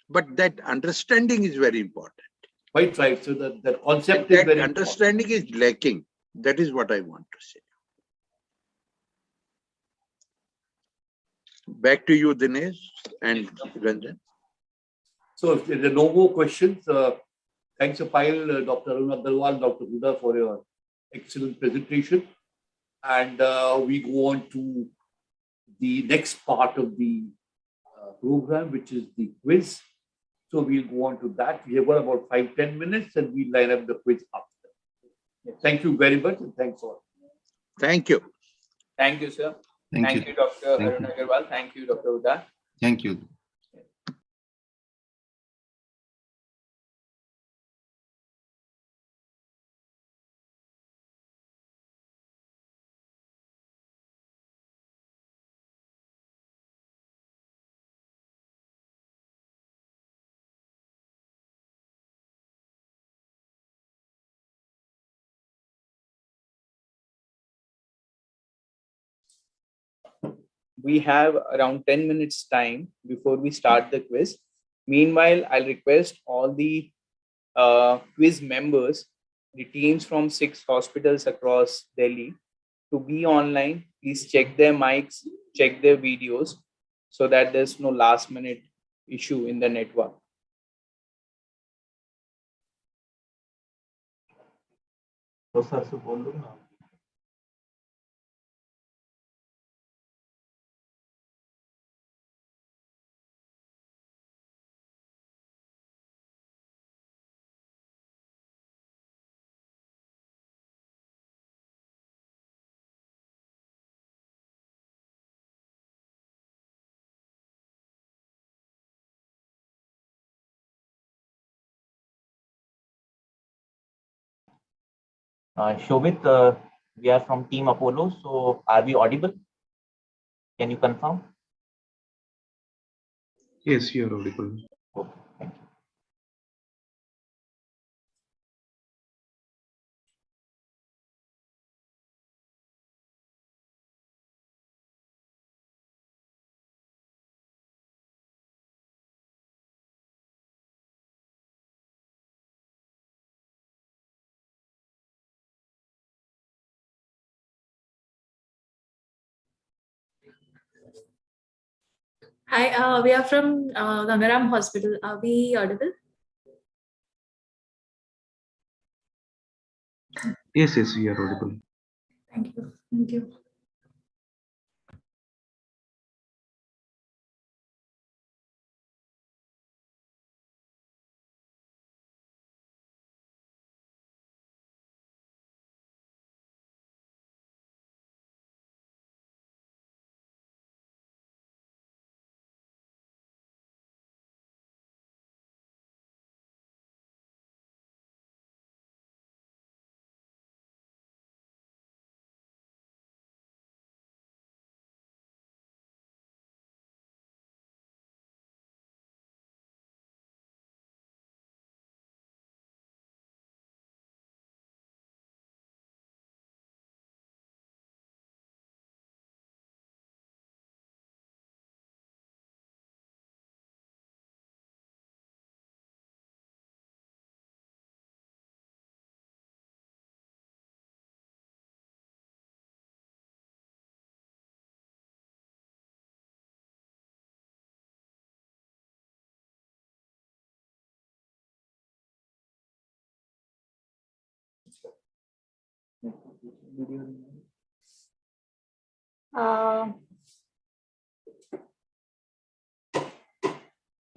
[SPEAKER 10] But that understanding is very important.
[SPEAKER 5] Quite right. So the concept is very
[SPEAKER 10] understanding is lacking. That is what I want to say. Back to you, Dinesh and Ranjan.
[SPEAKER 5] So if there are no more questions, thanks a pile, Dr. Arun Agarwal, Dr. Huda, for your excellent presentation. And we go on to the next part of the program, which is the quiz. So we'll go on to that. We have got about 5-10 minutes and we'll line up the quiz after. Thank you very much and thanks all.
[SPEAKER 10] Thank you.
[SPEAKER 9] Thank you, sir. Thank you, Dr. Arun Agarwal. Thank you, Dr. Uda.
[SPEAKER 12] Thank you.
[SPEAKER 9] We have around 10 minutes time before we start the quiz. Meanwhile, I'll request all the quiz members, the teams from 6 hospitals across Delhi, to be online. Please check their mics, check their videos, so that there's no last minute issue in the network.
[SPEAKER 15] तो sir से बोल दो ना. Shobit, we are from Team Apollo, so are we audible? Can you confirm?
[SPEAKER 1] Yes, you are audible.
[SPEAKER 15] Okay, thank you.
[SPEAKER 3] Hi, we are from Gangaram Hospital. Are we audible?
[SPEAKER 1] Yes, we are audible.
[SPEAKER 3] Thank you. Thank you.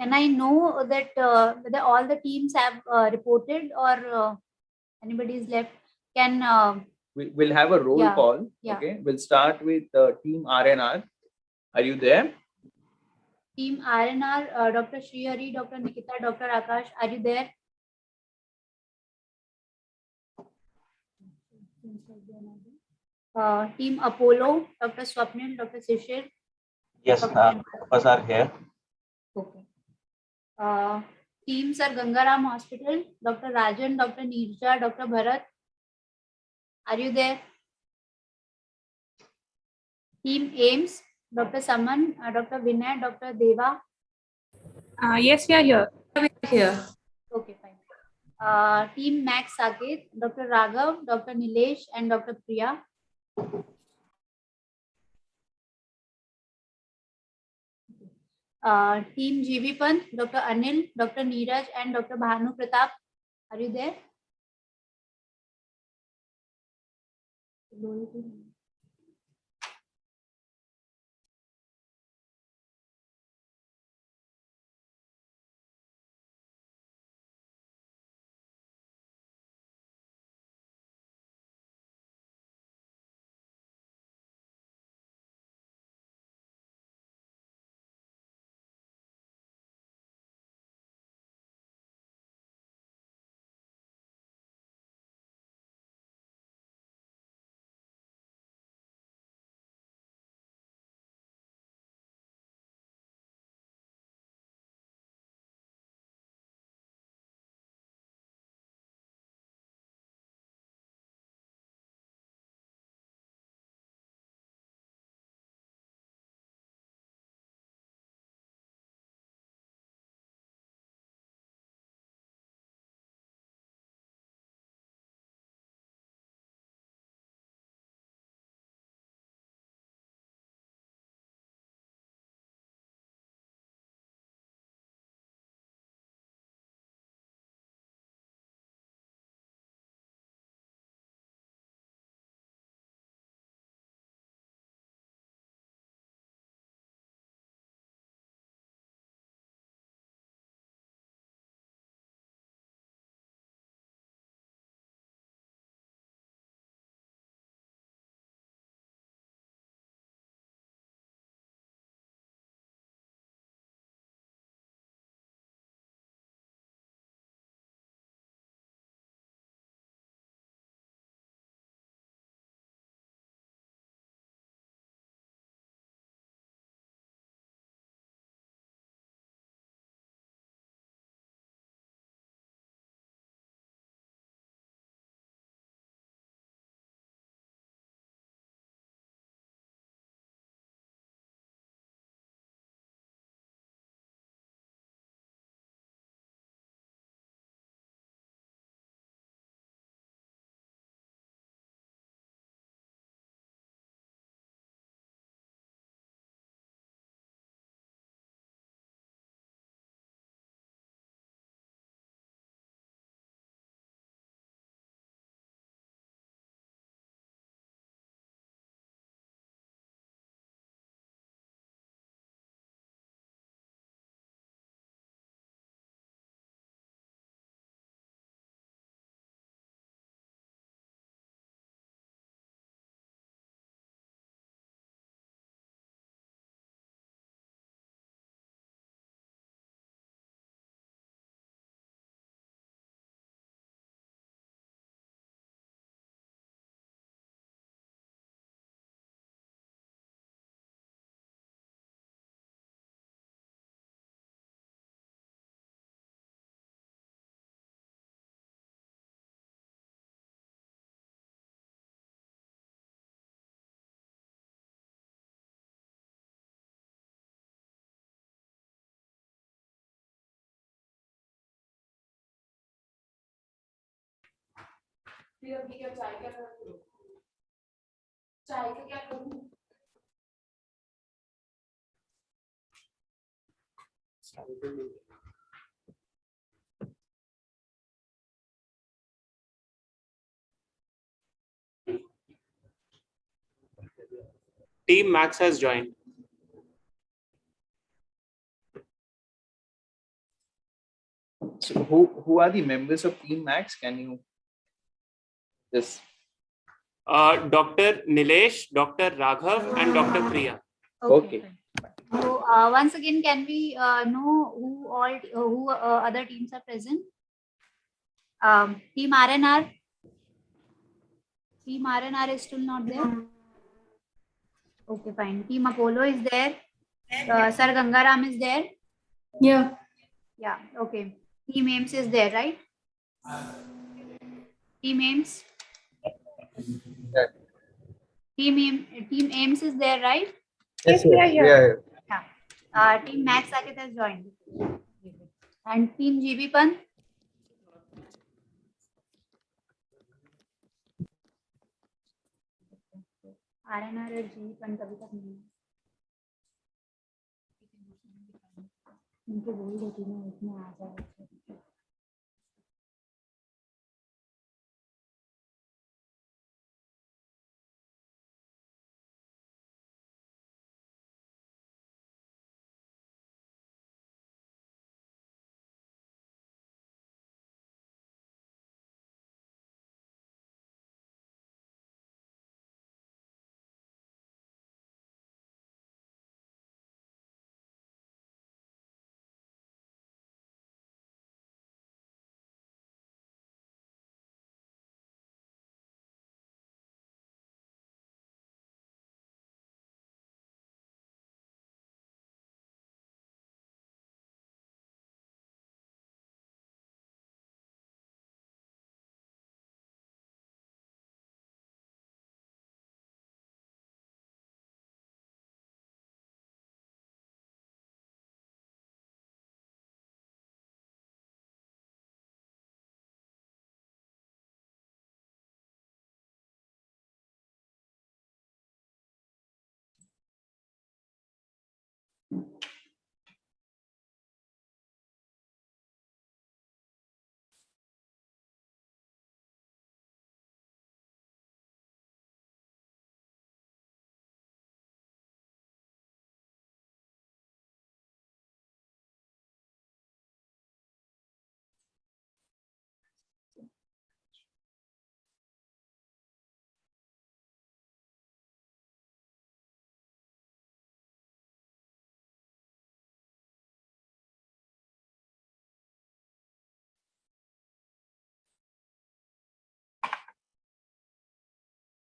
[SPEAKER 11] Can I know that whether all the teams have reported or anybody is left? Can
[SPEAKER 9] We'll have a roll
[SPEAKER 11] Yeah,
[SPEAKER 9] call.
[SPEAKER 11] yeah.
[SPEAKER 9] Okay, we'll start with team RNR. Are you there?
[SPEAKER 11] team RNR, Dr. Srihari, Dr. Nikita, Dr. Akash, are you there? Team Apollo, Dr. Swapnil, Dr. Shishir.
[SPEAKER 6] Yes, us are here.
[SPEAKER 11] Okay. Teams are Gangaram Hospital, Dr. Rajan, Dr. Neerja, Dr. Bharat. Are you there? Team AIMS, Dr. Saman, Dr. Vinay, Dr. Deva.
[SPEAKER 3] Yes, we are here. We are here.
[SPEAKER 11] Okay, fine. Team Max Saket, Dr. Raghav, Dr. Nilesh, and Dr. Priya. Team GB Pant, Dr. Anil, Dr. Neeraj, and Dr. Bhanu Pratap. Are you there?
[SPEAKER 4] चाय का क्या करूं?
[SPEAKER 8] Team Max has joined.
[SPEAKER 9] So who are the members of Team Max? Can you just
[SPEAKER 8] Dr. Nilesh, Dr. Raghav, and Dr. Priya.
[SPEAKER 9] Okay.
[SPEAKER 11] So once again, can we know who other teams are present? Team RNR. Team RNR is still not there. Okay, fine. Team Apollo is there. Sir Gangaram is there.
[SPEAKER 3] Yeah.
[SPEAKER 11] Yeah. Okay. Team Ames is there, right? Team Ames. Team Ames is there, right?
[SPEAKER 9] Yes, we are here.
[SPEAKER 11] Yeah. Team Max Saket has joined. And Team GB Pant. RNR और GB Pant अभी तक नहीं है। इनको बोल देती हूँ इसमें आ जाए।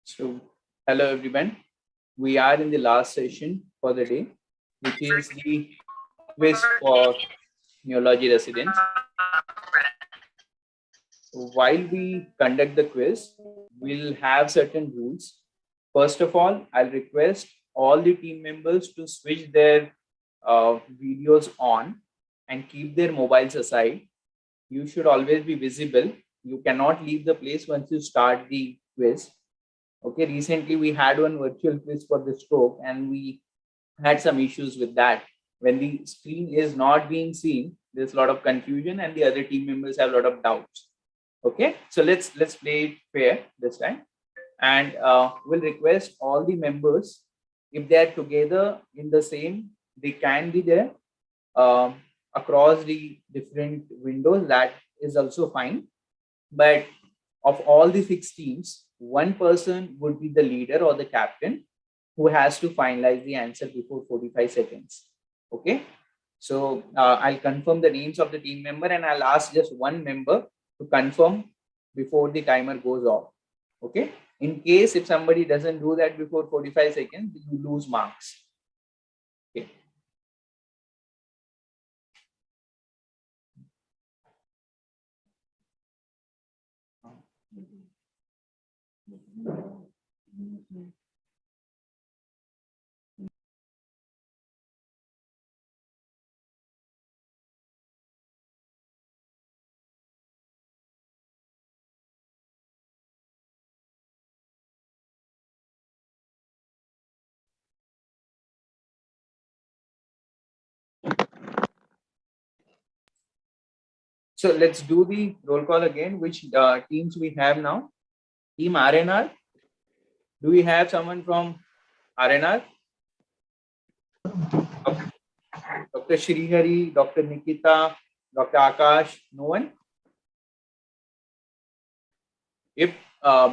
[SPEAKER 9] So, hello everyone. We are in the last session for the day, which is the quiz for neurology residents. While we conduct the quiz, we'll have certain rules. First of all, I'll request all the team members to switch their videos on and keep their mobiles aside. You should always be visible. You cannot leave the place once you start the quiz. Okay, recently we had one virtual quiz for the stroke and we had some issues with that. When the screen is not being seen, there's a lot of confusion and the other team members have a lot of doubts. Okay, so let's play it fair this time. And we'll request all the members, if they are together in the same, they can be there across the different windows. That is also fine. But of all the 6 teams, one person would be the leader or the captain who has to finalize the answer before 45 seconds. Okay, so I'll confirm the names of the team member and I'll ask just one member to confirm before the timer goes off. Okay, in case if somebody doesn't do that before 45 seconds, you lose marks. Okay. So let's do the roll call again. Which teams we have now? Team RNR. Do we have someone from RNR? Dr. Shrihari, Dr. Nikita, Dr. Akash, no one? If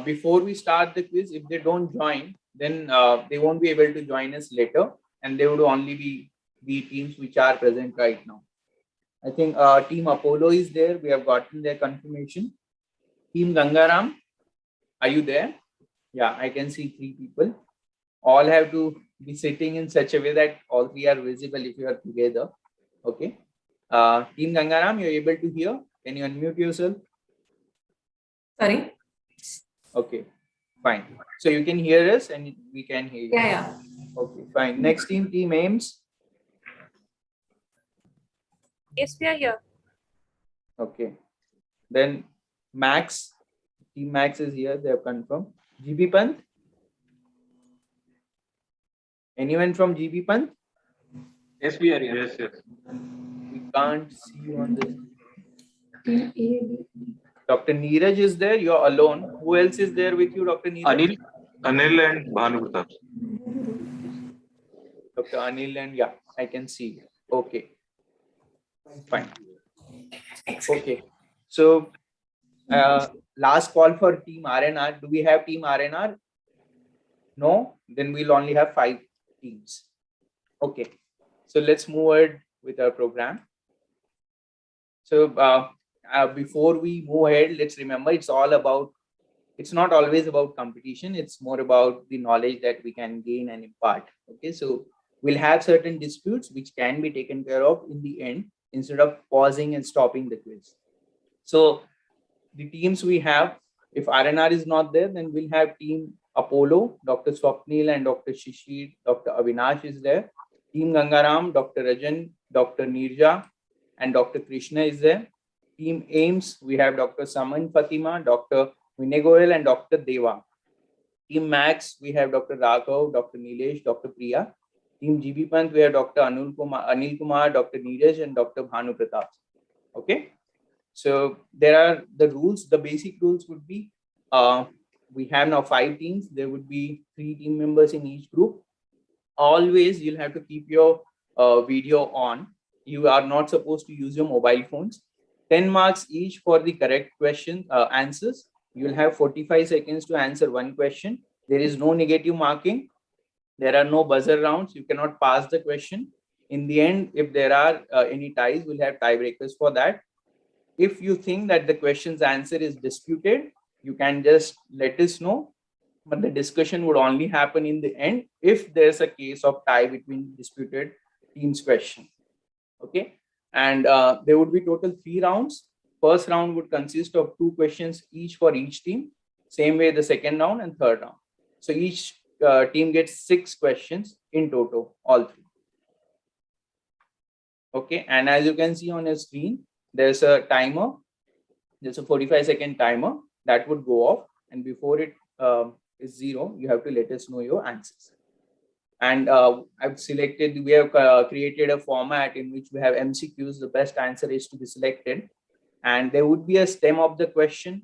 [SPEAKER 9] before we start the quiz, if they don't join, then they won't be able to join us later, and they would only be the teams which are present right now. I think Team Apollo is there. We have gotten their confirmation. Team Gangaram, are you there? Yeah, I can see 3 people. All have to be sitting in such a way that all 3 are visible if you are together. Okay. Team Gangaram, you're able to hear? Can you unmute yourself?
[SPEAKER 3] Sorry.
[SPEAKER 9] Okay, fine. So you can hear us and we can hear you.
[SPEAKER 3] Yeah.
[SPEAKER 9] Okay, fine. Next team, Team Ames.
[SPEAKER 3] Yes, we are here.
[SPEAKER 9] Okay. Then Max, Team Max is here. They have confirmed. GB Pant. Anyone from GB Pant?
[SPEAKER 13] Yes, we are here. Yes, yes.
[SPEAKER 9] We can't see you on this. Dr. Neeraj is there. You're alone. Who else is there with you, Dr. Neeraj?
[SPEAKER 13] Anil and Bhanu Pratap.
[SPEAKER 9] Dr. Anil and yeah, I can see. Okay. Fine. Okay. So last call for Team RNR. Do we have Team RNR? No? Then we'll only have 5 teams. Okay. So let's move ahead with our program. So before we move ahead, let's remember it's not always about competition. It's more about the knowledge that we can gain and impart. Okay. So we'll have certain disputes which can be taken care of in the end instead of pausing and stopping the quiz. So the teams we have, if RNR is not there, then we'll have Team Apollo, Dr. Swapnil and Dr. Shishir, Dr. Avinash is there. Team Gangaram, Dr. Rajan, Dr. Nirja, and Dr. Krishna is there. Team Ames, we have Dr. Saman Fatima, Dr. Vinay Goyal, and Dr. Deva. Team Max, we have Dr. Raghav, Dr. Nilesh, Dr. Priya. Team GB Pant, we have Dr. Anil Kumar, Dr. Neeraj, and Dr. Bhanu Pratap. Okay. So there are the rules. The basic rules would be, we have now 5 teams. There would be 3 team members in each group. Always you'll have to keep your video on. You are not supposed to use your mobile phones. 10 marks each for the correct question answers. You'll have 45 seconds to answer 1 question. There is no negative marking. There are no buzzer rounds. You cannot pass the question. In the end, if there are any ties, we'll have tiebreakers for that. If you think that the question's answer is disputed, you can just let us know. But the discussion would only happen in the end if there's a case of tie between disputed teams' question. Okay. And there would be total 3 rounds. First round would consist of 2 questions each for each team. Same way the second round and third round. So each team gets 6 questions in total, all 3. Okay. And as you can see on your screen, there's a timer. There's a 45-second timer that would go off. And before it is 0, you have to let us know your answers. And I've selected, we have created a format in which we have MCQs. The best answer is to be selected. And there would be a stem of the question.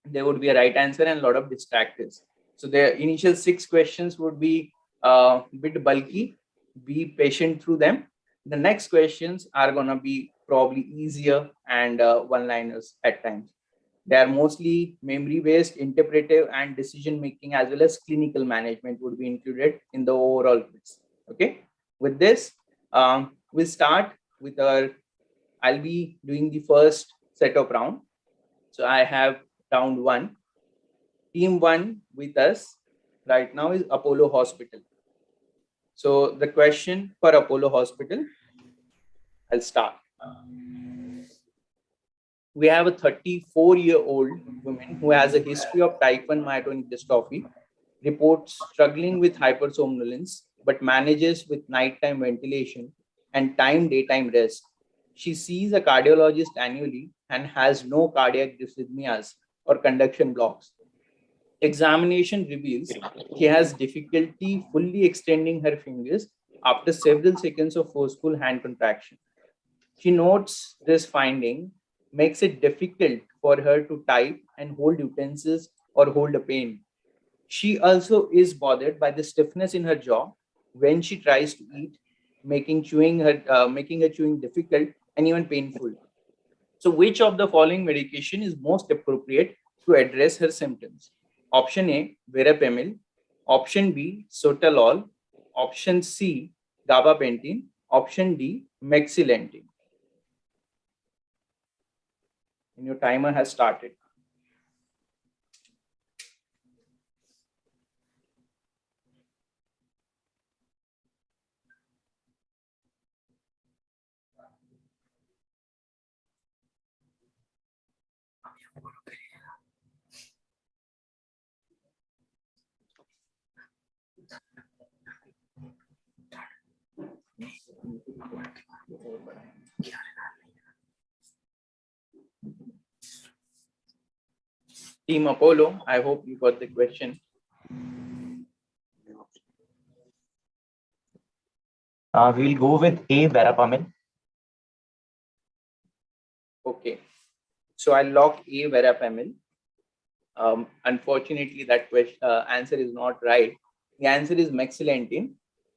[SPEAKER 9] There would be a right answer and a lot of distractors. So the initial 6 questions would be a bit bulky. Be patient through them. The next questions are going to be probably easier and one-liners at times. They are mostly memory-based, interpretive, and decision-making, as well as clinical management would be included in the overall quiz. Okay. With this, we'll start with I'll be doing the first set of round. So I have round 1. Team 1 with us right now is Apollo Hospital. So the question for Apollo Hospital, I'll start. We have a 34-year-old woman who has a history of type 1 myotonic dystrophy, reports struggling with hypersomnolence, but manages with nighttime ventilation and daytime rest. She sees a cardiologist annually and has no cardiac dysrhythmias or conduction blocks. Examination reveals she has difficulty fully extending her fingers after several seconds of forceful hand contraction. She notes this finding makes it difficult for her to type and hold utensils or hold a pen. She also is bothered by the stiffness in her jaw when she tries to eat making her chewing difficult and even painful. So which of the following medication is most appropriate to address her symptoms? Option A, verapamil. Option B, sotalol. Option C, gabapentin. Option D, mexilentin. And your timer has started. Team Apollo, I hope you got the question.
[SPEAKER 2] We'll go with A, verapamil.
[SPEAKER 9] Okay, so I'll lock A, verapamil. Unfortunately, that answer is not right. The answer is mexilentin.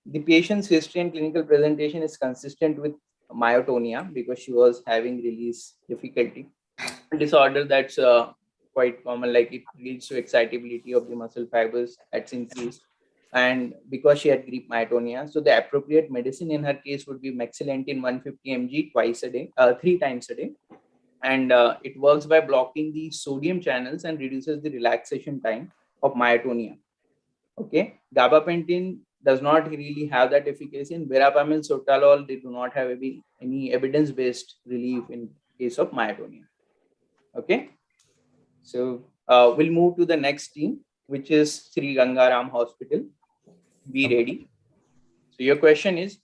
[SPEAKER 9] The patient's history and clinical presentation is consistent with myotonia because she was having release difficulty. A disorder that's quite common, like it leads to excitability of the muscle fibers that's increased. And because she had deep myotonia, so the appropriate medicine in her case would be mexilentin 150 mg twice a day, 3 times a day. And it works by blocking the sodium channels and reduces the relaxation time of myotonia. Okay, gabapentin does not really have that efficacy. In verapamil, sotalol, they do not have any evidence-based relief in case of myotonia. Okay, so we'll move to the next team, which is Sri Gangaram Hospital. Be ready. So your question is,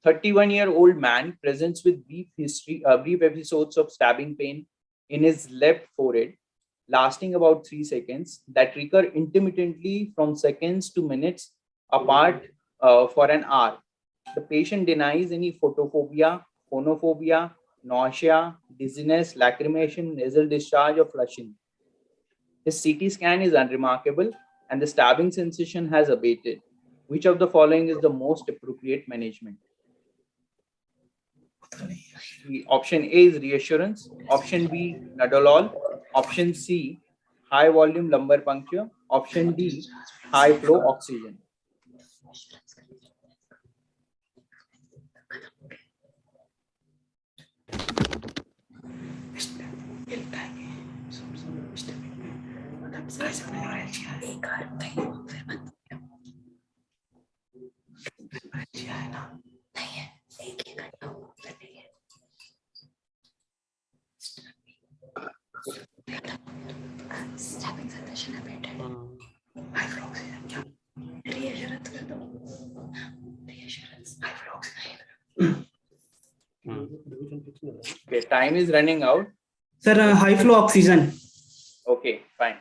[SPEAKER 9] 31-year-old man presents with brief episodes of stabbing pain in his left forehead, lasting about 3 seconds, that recur intermittently from seconds to minutes apart for an hour. The patient denies any photophobia, phonophobia, nausea, dizziness, lacrimation, nasal discharge, or flushing. His CT scan is unremarkable and the stabbing sensation has abated. Which of the following is the most appropriate management? Option A is reassurance. Option B, nadolol. Option C, high volume lumbar puncture. Option D, high flow oxygen. Okay, time is running out.
[SPEAKER 20] Sir, high flow oxygen.
[SPEAKER 9] Okay, fine.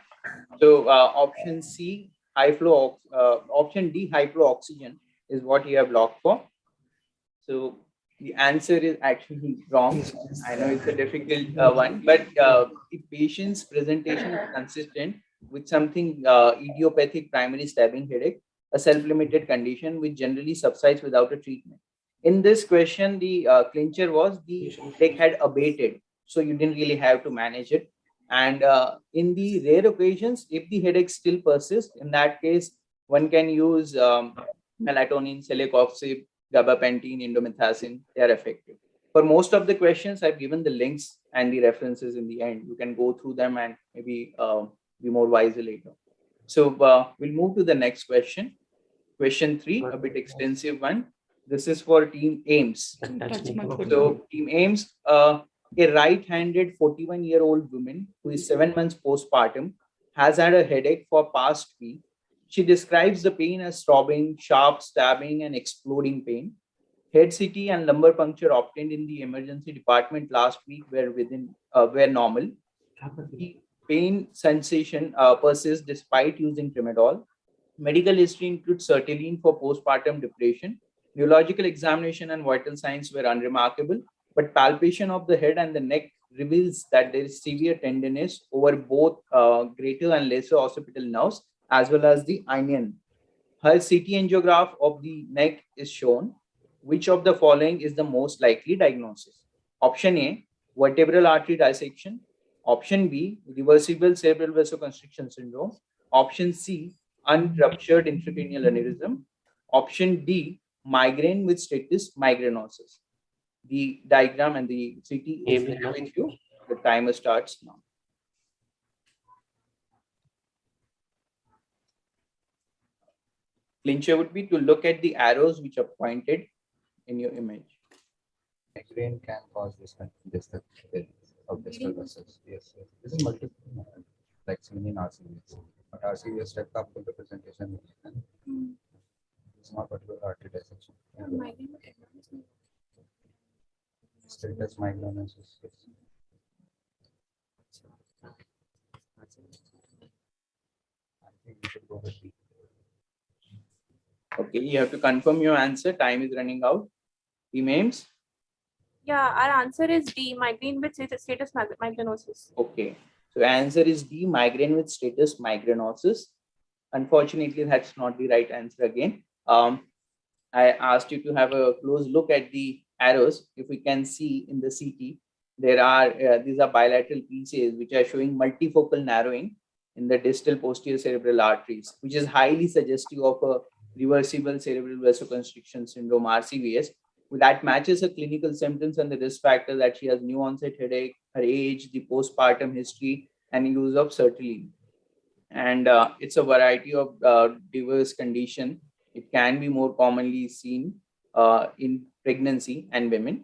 [SPEAKER 9] So option C, high flow, option D, high flow oxygen is what you have locked for. So the answer is actually wrong. I know it's a difficult one, but the patient's presentation is consistent with something idiopathic primary stabbing headache, a self-limited condition which generally subsides without a treatment. In this question, the clincher was the headache had abated, so you didn't really have to manage it. And in the rare occasions, if the headache still persists, in that case, one can use melatonin, celecoxib, gabapentin, indomethacin. They are effective. For most of the questions, I've given the links and the references in the end. You can go through them and maybe be more wiser later. So we'll move to the next question. Question 3, a bit extensive one. This is for Team AIMS. So Team AIMS, a right-handed 41-year-old woman who is 7 months postpartum has had a headache for past week. She describes the pain as throbbing, sharp, stabbing, and exploding pain. Head CT and lumbar puncture obtained in the emergency department last week were normal. The pain sensation persists despite using tramadol. Medical history includes sertraline for postpartum depression. Neurological examination and vital signs were unremarkable, but palpation of the head and the neck reveals that there is severe tenderness over both greater and lesser occipital nerves, as well as the inion. Her CT angiograph of the neck is shown. which of the following is the most likely diagnosis? Option A, vertebral artery dissection. Option B, reversible cerebral vasoconstriction syndrome. Option C, unruptured intracranial aneurysm. Option D, migraine with status migrainosus. The diagram and the CT is there with you. The timer starts now. Clincher would be to look at the arrows which are pointed in your image.
[SPEAKER 14] Migraine can cause this of distal vessels. Yes, yes. This is multiple, like seen in RCVS. But RCVS type of full representation. It's not particular artery dissection. Status migrainosus. I think we should go with B.
[SPEAKER 9] Okay, you have to confirm your answer. Time is running out. Team Ames?
[SPEAKER 17] Yeah, our answer is D, migraine with status migrainosus.
[SPEAKER 9] Okay, so answer is D, migraine with status migrainosus. Unfortunately, that's not the right answer again. I asked you to have a close look at the arrows. If we can see in the CT, there are these are bilateral pieces which are showing multifocal narrowing in the distal posterior cerebral arteries, which is highly suggestive of a reversible cerebral vasoconstriction syndrome, RCVS. That matches her clinical symptoms and the risk factor that she has new onset headache, her age, the postpartum history, and use of sertraline. And it's a variety of diverse condition. It can be more commonly seen in pregnancy and women.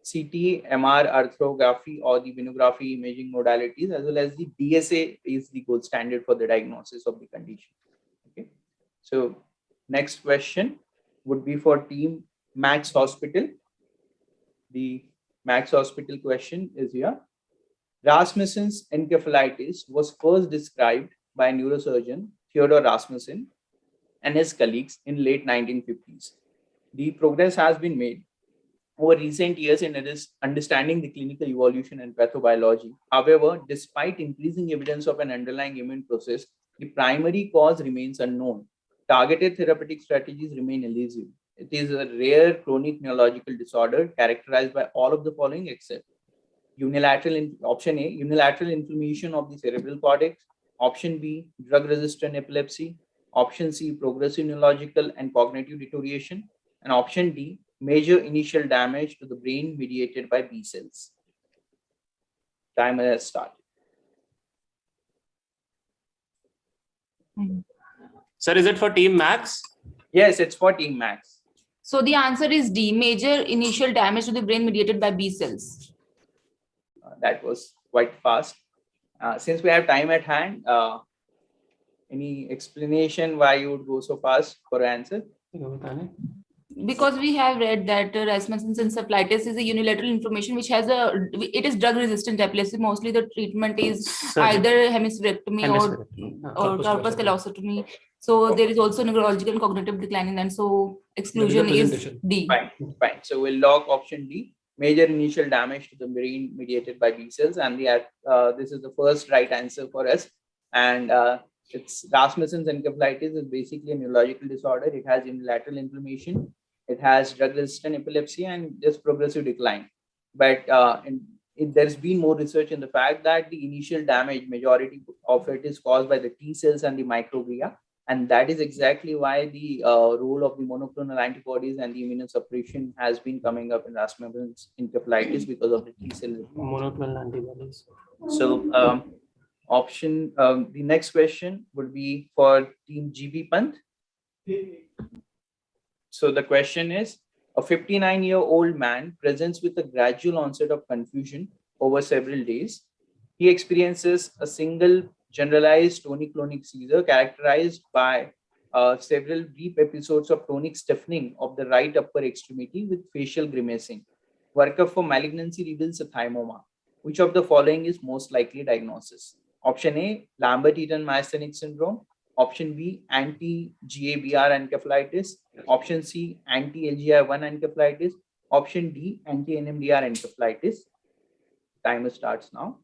[SPEAKER 9] CT, MR, arthrography, or the venography imaging modalities, as well as the DSA is the gold standard for the diagnosis of the condition. Okay. So next question would be for team Max Hospital. The Max Hospital question is here. Rasmussen's encephalitis was first described by neurosurgeon Theodore Rasmussen and his colleagues in late 1950s. The progress has been made over recent years in understanding the clinical evolution and pathobiology. However, despite increasing evidence of an underlying immune process, the primary cause remains unknown. Targeted therapeutic strategies remain elusive. It is a rare chronic neurological disorder characterized by all of the following except option A, unilateral inflammation of the cerebral cortex. Option B, drug-resistant epilepsy. Option C, progressive neurological and cognitive deterioration. And option D, major initial damage to the brain mediated by B cells. Timer has started.
[SPEAKER 8] Sir, is it for Team Max?
[SPEAKER 9] Yes, it's for Team Max.
[SPEAKER 22] So the answer is D, major initial damage to the brain mediated by B cells.
[SPEAKER 9] That was quite fast. Since we have time at hand, any explanation why you would go so fast for answer?
[SPEAKER 22] Because we have read that Rasmussen's encephalitis is a unilateral inflammation which has it is drug resistant epilepsy. Mostly the treatment is either hemispherectomy or corpus callosotomy. So there is also neurological and cognitive decline in that. So exclusion is D.
[SPEAKER 9] Fine. So we'll log option D, major initial damage to the brain mediated by B cells. And this is the first right answer for us. And it's Rasmussen's encephalitis is basically a neurological disorder. It has unilateral inflammation. It has drug-resistant epilepsy and just progressive decline. But there's been more research in the fact that the initial damage, majority of it is caused by the T cells and the microglia. And that is exactly why the role of the monoclonal antibodies and the immunosuppression has been coming up in Rasmussen's encephalitis because of the T cell
[SPEAKER 8] monoclonal antibodies.
[SPEAKER 9] So the next question would be for Team GB Pant. So the question is, a 59-year-old man presents with a gradual onset of confusion over several days. He experiences a single generalized tonic-clonic seizure characterized by several brief episodes of tonic stiffening of the right upper extremity with facial grimacing. Workup for malignancy reveals a thymoma. Which of the following is most likely diagnosis? Option A, Lambert-Eaton myasthenic syndrome. Option B, anti-GABR encephalitis. Option C, anti-LGI1 encephalitis. Option D, anti-NMDR encephalitis. Timer starts now.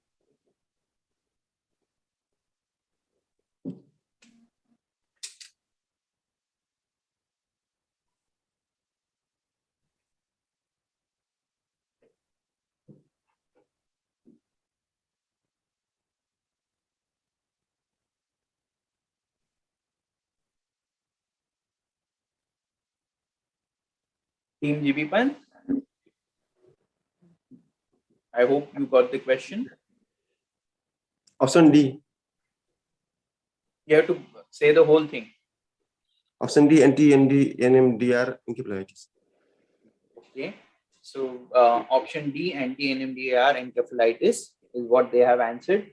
[SPEAKER 9] Team GB Pan. I hope you got the question.
[SPEAKER 7] Option D.
[SPEAKER 9] You have to say the whole thing.
[SPEAKER 7] Option D, anti-NMDR encephalitis.
[SPEAKER 9] Okay. So option D, anti-NMDAR encephalitis is what they have answered.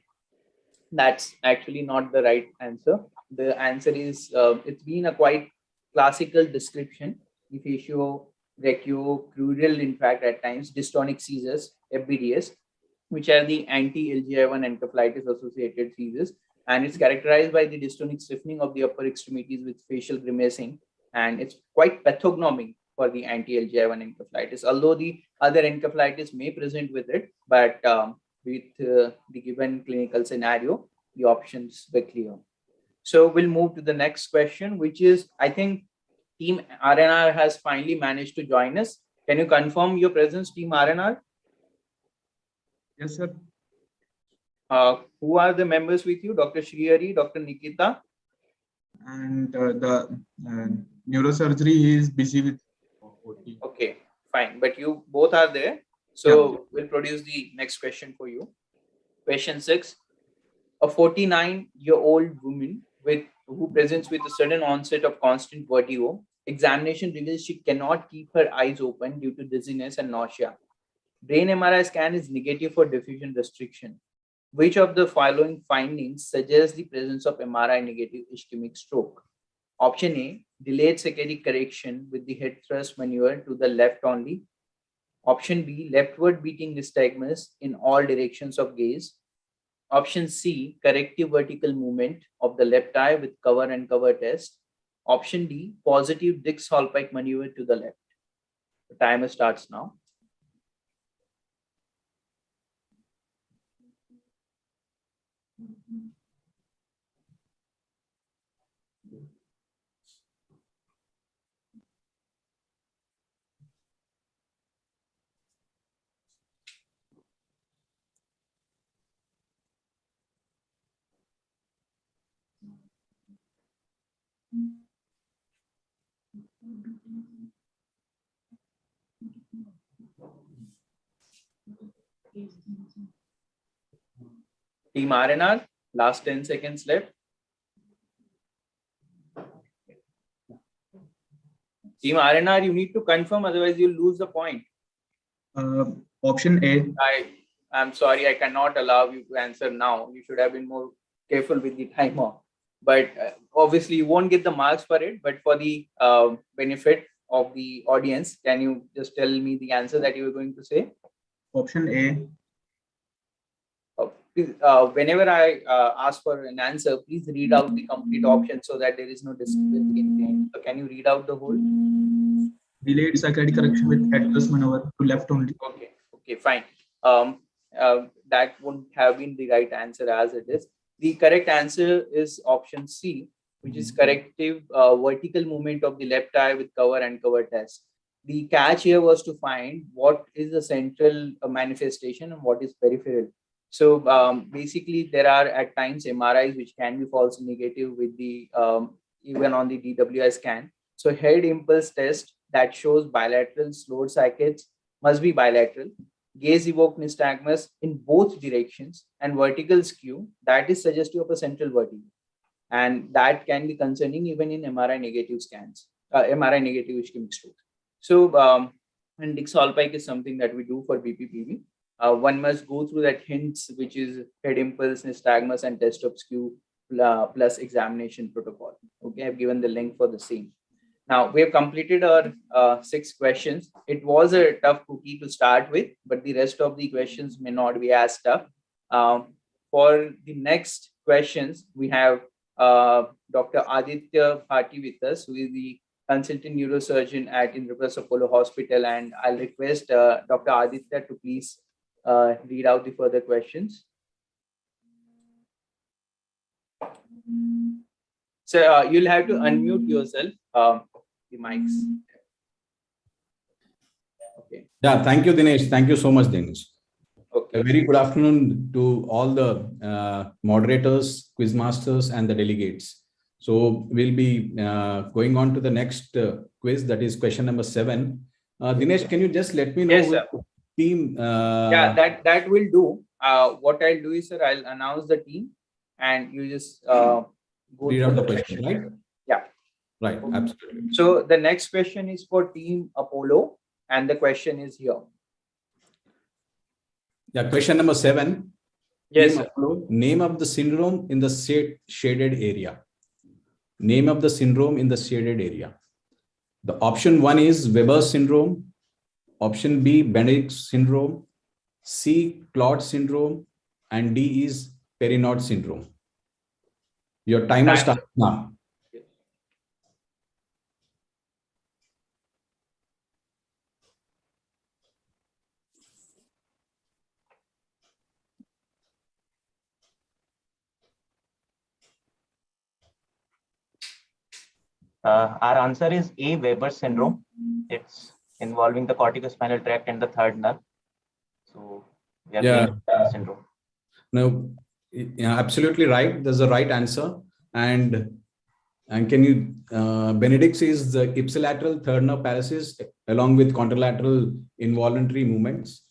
[SPEAKER 9] That's actually not the right answer. The answer is, it's been a quite classical description. The faciobronchocrural, in fact, at times, dystonic seizures, FBDS, which are the anti-LGI1 encephalitis associated seizures. And it's characterized by the dystonic stiffening of the upper extremities with facial grimacing. And it's quite pathognomic for the anti-LGI1 encephalitis, although the other encephalitis may present with it, but with the given clinical scenario, the options were clear. So we'll move to the next question, which is, I think Team RNR has finally managed to join us. Can you confirm your presence, Team RNR?
[SPEAKER 16] Yes, sir.
[SPEAKER 9] Who are the members with you? Dr. Shrihari, Dr. Nikita?
[SPEAKER 16] And the neurosurgery is busy with OT.
[SPEAKER 9] Okay, fine. But you both are there. So we'll produce the next question for you. Question 6. A 49-year-old woman who presents with a sudden onset of constant vertigo. Examination reveals she cannot keep her eyes open due to dizziness and nausea. Brain MRI scan is negative for diffusion restriction. Which of the following findings suggests the presence of MRI negative ischemic stroke? Option A, delayed saccadic correction with the head thrust maneuver to the left only. Option B, leftward beating nystagmus in all directions of gaze. Option C, corrective vertical movement of the left eye with cover and cover test. Option D, positive Dix-Hallpike maneuver to the left. The timer starts now. Team RNR, last 10 seconds left. Team RNR, you need to confirm, otherwise you'll lose the point.
[SPEAKER 16] Option A.
[SPEAKER 9] I'm sorry, I cannot allow you to answer now. You should have been more careful with the timer. But obviously, you won't get the marks for it. But for the benefit of the audience, can you just tell me the answer that you were going to say?
[SPEAKER 16] Option A.
[SPEAKER 9] Whenever I ask for an answer, please read out the complete option so that there is no discrepancy in the end. So can you read out the whole?
[SPEAKER 16] Delayed saccadic correction with head thrust maneuver to left only.
[SPEAKER 9] Okay, fine. That wouldn't have been the right answer as it is. The correct answer is option C, which is corrective vertical movement of the left eye with cover and cover test. The catch here was to find what is the central manifestation and what is peripheral. So basically, there are at times MRIs which can be false negative with the even on the DWI scan. So head impulse test that shows bilateral slowed saccades must be bilateral. Gaze evoked nystagmus in both directions and vertical skew that is suggestive of a central vertigo, and that can be concerning even in MRI negative scans, MRI negative ischemic stroke. So and Dix-Hallpike is something that we do for BPPV. One must go through that hints, which is head impulse, nystagmus, and test of skew plus examination protocol. Okay, I've given the link for the same. Now, we have completed our 6 questions. It was a tough cookie to start with, but the rest of the questions may not be as tough. For the next questions, we have Dr. Aditya Bhati with us, who is the consultant neurosurgeon at Intra Apollo Hospital. And I'll request Dr. Aditya to please read out the further questions. So you'll have to unmute yourself, the mics. Okay.
[SPEAKER 18] Yeah, thank you, Dinesh. Thank you so much, Dinesh.
[SPEAKER 9] Okay.
[SPEAKER 18] A very good afternoon to all the moderators, quiz masters, and the delegates. So we'll be going on to the next quiz, that is question number 7. Dinesh, can you just let me know
[SPEAKER 9] Yes,
[SPEAKER 18] which
[SPEAKER 9] sir.
[SPEAKER 18] team?
[SPEAKER 9] Yeah, that will do. What I'll do is, sir, I'll announce the team, and you just go
[SPEAKER 18] Read
[SPEAKER 9] through
[SPEAKER 18] out the
[SPEAKER 9] the
[SPEAKER 18] question, right?
[SPEAKER 9] Yeah.
[SPEAKER 18] Right, absolutely.
[SPEAKER 9] So the next question is for Team Apollo, and the question is here.
[SPEAKER 18] Yeah, question number 7.
[SPEAKER 9] Yes,
[SPEAKER 18] Team
[SPEAKER 9] sir.
[SPEAKER 18] Apollo, name of the syndrome in the shaded area. Name of the syndrome in the shaded area. The option 1 is Weber's syndrome. Option B, Benedict syndrome. C, Claude syndrome. And D is Perinaud syndrome. Your timer starts now.
[SPEAKER 2] Our answer is A, Weber syndrome. It's involving the corticospinal tract and the third nerve. So we are going with Weber syndrome.
[SPEAKER 18] No, yeah, absolutely right. That's the right answer. And can you, Benedict's is the ipsilateral third nerve paralysis along with contralateral involuntary movements.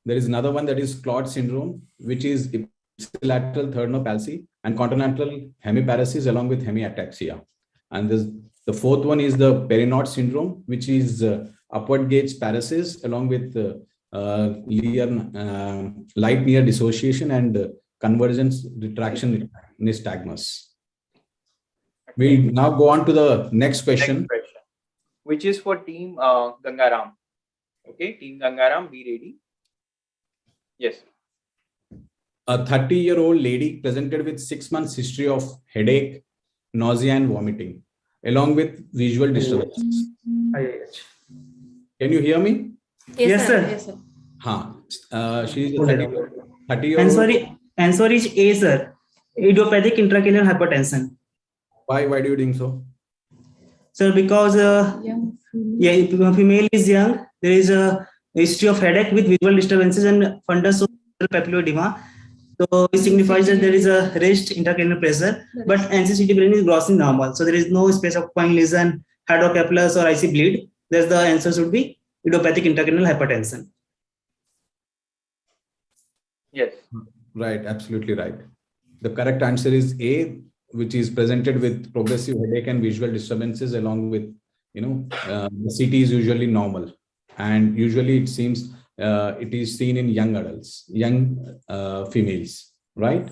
[SPEAKER 18] There is another one that is Claude syndrome, which is ipsilateral third nerve palsy and contralateral hemiparesis along with hemiataxia. And the fourth one is the Perinaud syndrome, which is upward gaze paresis along with light near dissociation and convergence retraction nystagmus. We now go on to the next question.
[SPEAKER 9] Which is for Team Gangaram. Okay, Team Gangaram, be ready. Yes.
[SPEAKER 18] A 30-year-old lady presented with 6 months history of headache, nausea, and vomiting, along with visual disturbances. Can you hear me?
[SPEAKER 20] Yes, sir.
[SPEAKER 3] Yes, sir.
[SPEAKER 18] She is a 30-year-old.
[SPEAKER 20] Answer is A, sir. Idiopathic intracranial hypertension.
[SPEAKER 18] Why do you think so?
[SPEAKER 20] Sir, because female is young, there is a history of headache with visual disturbances and fundus of papilloedema. So it signifies that there is a raised intracranial pressure, but NC-CT brain is grossly normal. So there is no space occupying lesion, hydrocephalus or IC bleed. Thus the answer should be idiopathic intracranial hypertension.
[SPEAKER 9] Yes.
[SPEAKER 18] Right, absolutely right. The correct answer is A, which is presented with progressive headache and visual disturbances along with, the CT is usually normal. And usually it seems it is seen in young adults, young females, right?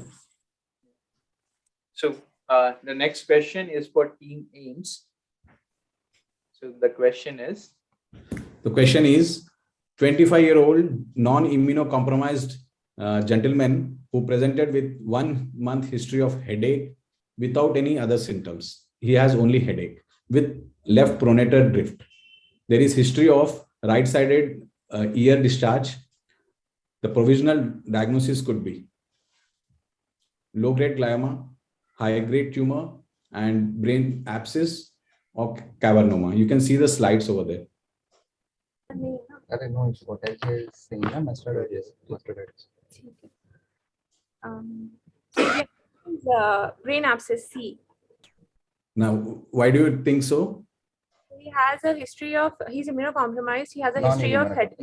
[SPEAKER 9] So the next question is for Team Ames. So the question is?
[SPEAKER 18] The question is 25-year-old non-immunocompromised gentleman who presented with 1 month history of headache without any other symptoms. He has only headache with left pronator drift. There is history of right-sided ear discharge. The provisional diagnosis could be low-grade glioma, high-grade tumor, and brain abscess or cavernoma. You can see the slides over there.
[SPEAKER 14] No, what I say is saying mastoiditis.
[SPEAKER 17] Brain abscess C.
[SPEAKER 18] Now, why do you think so?
[SPEAKER 17] He has a history of, he's immunocompromised. He has a history of headache.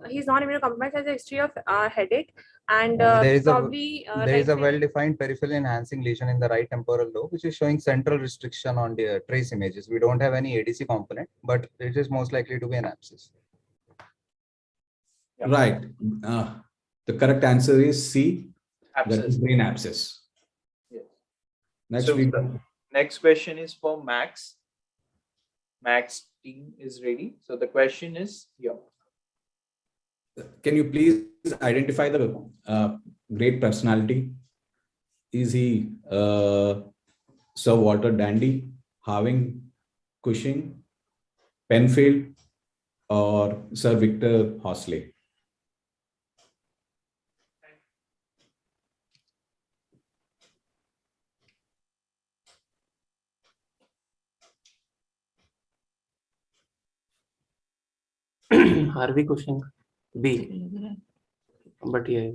[SPEAKER 17] He's non-immunocompromised, has a history of headache, and
[SPEAKER 14] there is
[SPEAKER 17] probably
[SPEAKER 14] there is a well-defined peripheral enhancing lesion in the right temporal lobe, which is showing central restriction on the trace images. We don't have any ADC component, but it is most likely to be an abscess.
[SPEAKER 9] Yeah.
[SPEAKER 18] Right. The correct answer is C.
[SPEAKER 9] Abscess.
[SPEAKER 18] That is brain abscess.
[SPEAKER 9] Yes.
[SPEAKER 18] Next
[SPEAKER 9] So
[SPEAKER 18] week.
[SPEAKER 9] Next question is for Max. Max team is ready. So the question is here.
[SPEAKER 18] Can you please identify the great personality? Is he Sir Walter Dandy, Harding Cushing, Penfield, or Sir Victor Horsley?
[SPEAKER 8] Harvey Cushing, B. But yeah,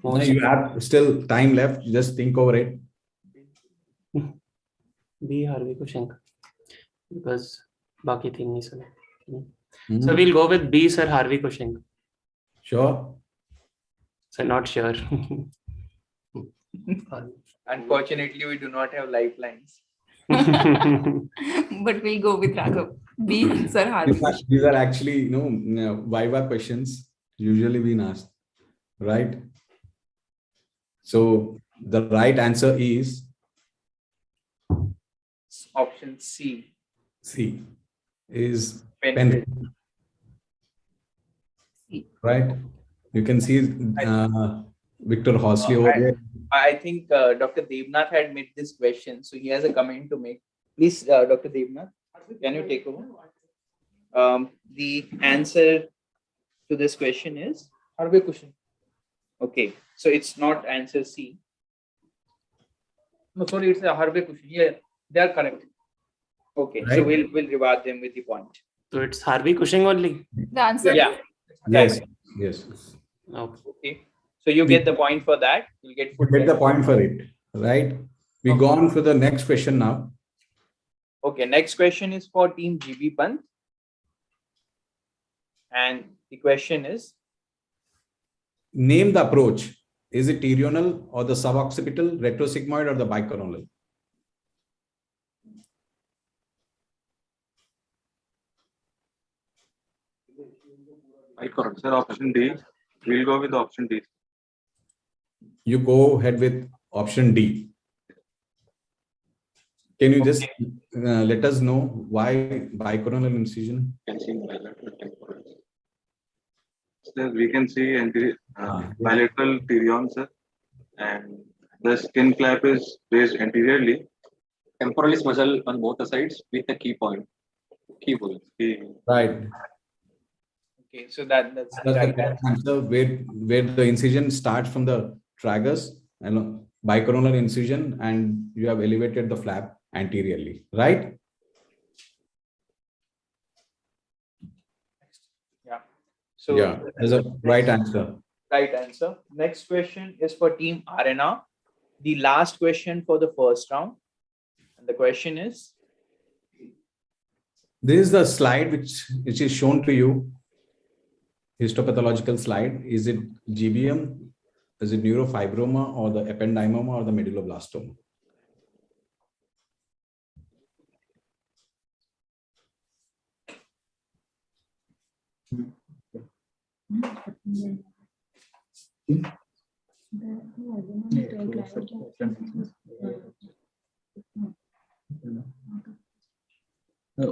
[SPEAKER 18] No, you have still time left. Just think over it.
[SPEAKER 8] B Harvey Cushing, because बाकी thing नहीं सुने. So we'll go with B, Sir Harvey Cushing.
[SPEAKER 18] Sure.
[SPEAKER 8] So not sure.
[SPEAKER 9] Unfortunately, we do not have lifelines.
[SPEAKER 22] But we'll go with Raghav. B, Sir Harvey.
[SPEAKER 18] These are actually, Viva questions usually being asked, right? So the right answer is
[SPEAKER 9] Option C.
[SPEAKER 18] C, is
[SPEAKER 9] Pen.
[SPEAKER 18] right? You can see Victor Horsley over there.
[SPEAKER 9] I think Dr. Devnath had made this question, so he has a comment to make. Please, Dr. Devnath, can you take over? The answer to this question is Harvey Cushing. Okay, so it's not answer C. No, sorry, it's a Harvey Cushing. Yeah, they are correct. Okay, so
[SPEAKER 8] Right.
[SPEAKER 9] we'll reward them with the point.
[SPEAKER 8] So it's Harvey Cushing only.
[SPEAKER 22] The answer?
[SPEAKER 9] Yeah.
[SPEAKER 18] Yes, yes.
[SPEAKER 9] Okay. So you get the point for that. You'll get full
[SPEAKER 18] Get the point for it, right? We go on for the next question now.
[SPEAKER 9] Okay, next question is for team GB Pant. And the question is,
[SPEAKER 18] Name the approach. Is it terional or the suboccipital, retrosigmoid, or the bicoronal?
[SPEAKER 13] Correct, sir. Option D. We'll go with option D.
[SPEAKER 18] You go ahead with option D. Can you just let us know why bicoronal incision?
[SPEAKER 13] Sir, we can see bilateral pterion, sir, and the skin flap is raised anteriorly. Temporalis muscle on both the sides with a key point.
[SPEAKER 18] Right.
[SPEAKER 9] okay, so that's the
[SPEAKER 18] That's
[SPEAKER 9] right
[SPEAKER 18] the
[SPEAKER 9] answer.
[SPEAKER 18] answer where the incision starts from the tragus and bicoronal incision, and you have elevated the flap anteriorly, right?
[SPEAKER 9] Yeah. So
[SPEAKER 18] Yeah, that's a right answer.
[SPEAKER 9] right answer. Next question is for team RNR. The last question for the first round. And the question is,
[SPEAKER 18] This is the slide which is shown to you. Histopathological slide. Is it GBM? Is it neurofibroma or the ependymoma or the medulloblastoma?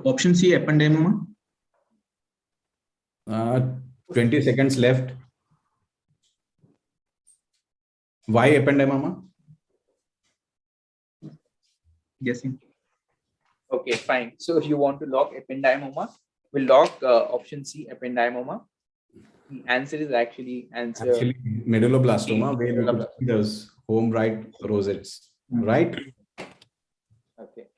[SPEAKER 16] Option C, ependymoma.
[SPEAKER 18] 20 seconds left. Why ependymoma?
[SPEAKER 16] Guessing.
[SPEAKER 9] okay, fine. So if you want to lock ependymoma, we'll lock option C, ependymoma. The answer is actually
[SPEAKER 18] Actually, medulloblastoma, where you could see those home right rosettes, right?
[SPEAKER 9] Okay.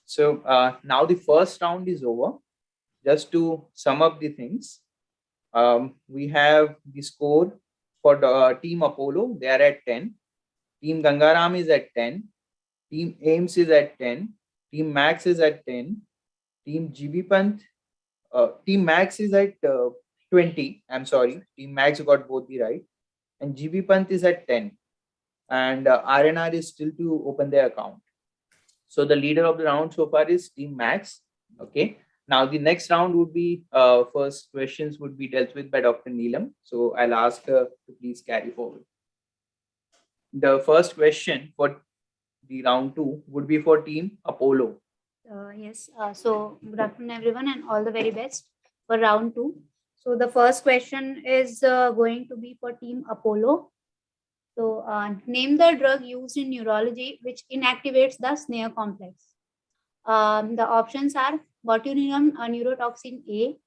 [SPEAKER 9] So now the first round is over. Just to sum up the things, we have the score for the team Apollo. They are at 10. Team Gangaram is at 10. Team Ames is at 10. Team Max is at 10. Team GB Pant, Team Max is at 20. I'm sorry. Team Max got both the right. And GB Pant is at 10. And RNR is still to open their account. So the leader of the round so far is Team Max. Okay. Now the next round would be first questions would be dealt with by Dr. Neelam. So I'll ask her to please carry forward. The first question for the round 2 would be for Team Apollo.
[SPEAKER 11] Yes. So good afternoon, everyone, and all the very best for round 2. So the first question is going to be for Team Apollo. So name the drug used in neurology which inactivates the snare complex. The options are botulinum neurotoxin A,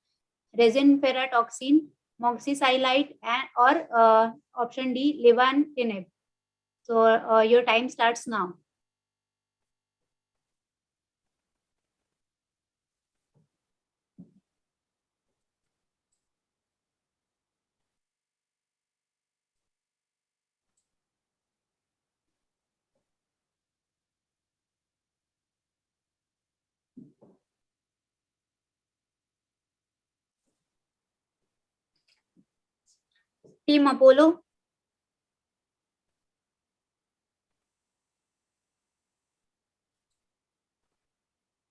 [SPEAKER 11] resin-ferratoxin, moxicillite, or option D, levantinib. So your time starts now. Team Apollo.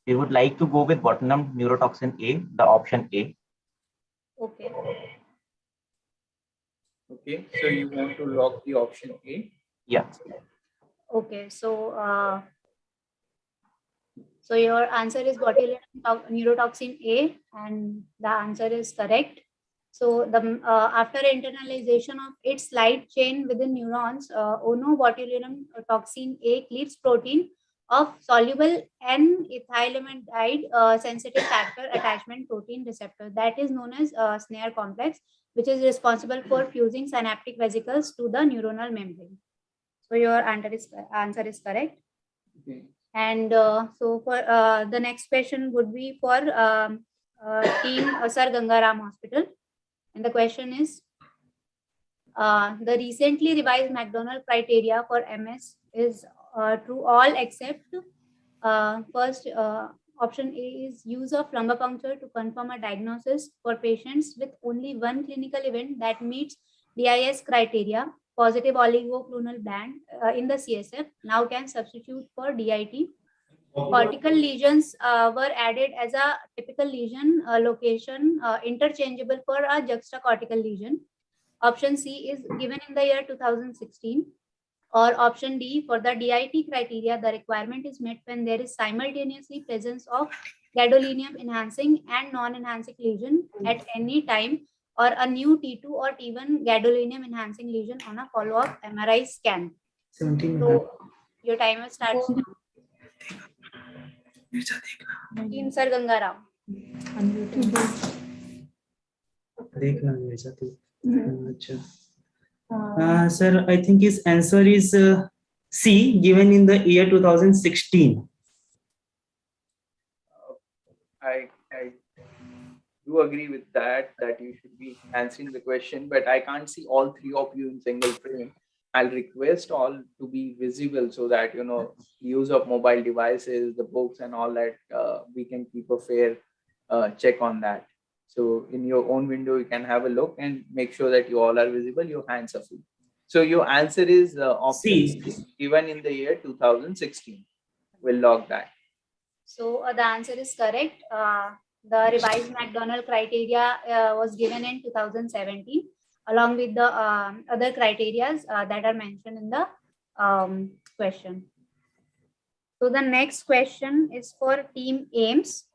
[SPEAKER 2] We would like to go with botulinum neurotoxin A, the option A.
[SPEAKER 11] Okay.
[SPEAKER 9] Okay, so you want to lock the option A?
[SPEAKER 2] Yeah.
[SPEAKER 11] Okay, so so your answer is botulinum neurotoxin A, and the answer is correct. So the after internalization of its light chain within neurons, botulinum toxin A cleaves protein of soluble N-ethylamide sensitive factor attachment protein receptor that is known as snare complex, which is responsible for fusing synaptic vesicles to the neuronal membrane. So your answer is correct.
[SPEAKER 9] Okay.
[SPEAKER 11] And so for the next question would be for team Sir Gangaram Hospital. And the question is, the recently revised McDonald criteria for MS is true all except first option A is use of lumbar puncture to confirm a diagnosis for patients with only one clinical event that meets DIS criteria, positive oligoclonal band in the CSF, now can substitute for DIT. Cortical lesions were added as a typical lesion location interchangeable for a juxtacortical lesion. Option C is given in the year 2016. Or option D, for the DIT criteria, the requirement is met when there is simultaneously presence of gadolinium enhancing and non-enhancing lesion at any time, or a new T2 or T1 gadolinium enhancing lesion on a follow-up MRI scan.
[SPEAKER 20] 17.
[SPEAKER 11] So your timer starts now. Team Sir Gangaram.
[SPEAKER 20] Sir, I think his answer is C, given in the year 2016.
[SPEAKER 9] I do agree with that you should be answering the question, but I can't see all three of you in single frame. I'll request all to be visible so that, you know, use of mobile devices, the books and all that, we can keep a fair check on that. So in your own window, you can have a look and make sure that you all are visible, your hands are full. So your answer is option C, given in the year 2016. We'll log that.
[SPEAKER 11] So the answer is correct. The revised McDonald criteria was given in 2017, along with the other criteria that are mentioned in the question. So the next question is for Team AIMS.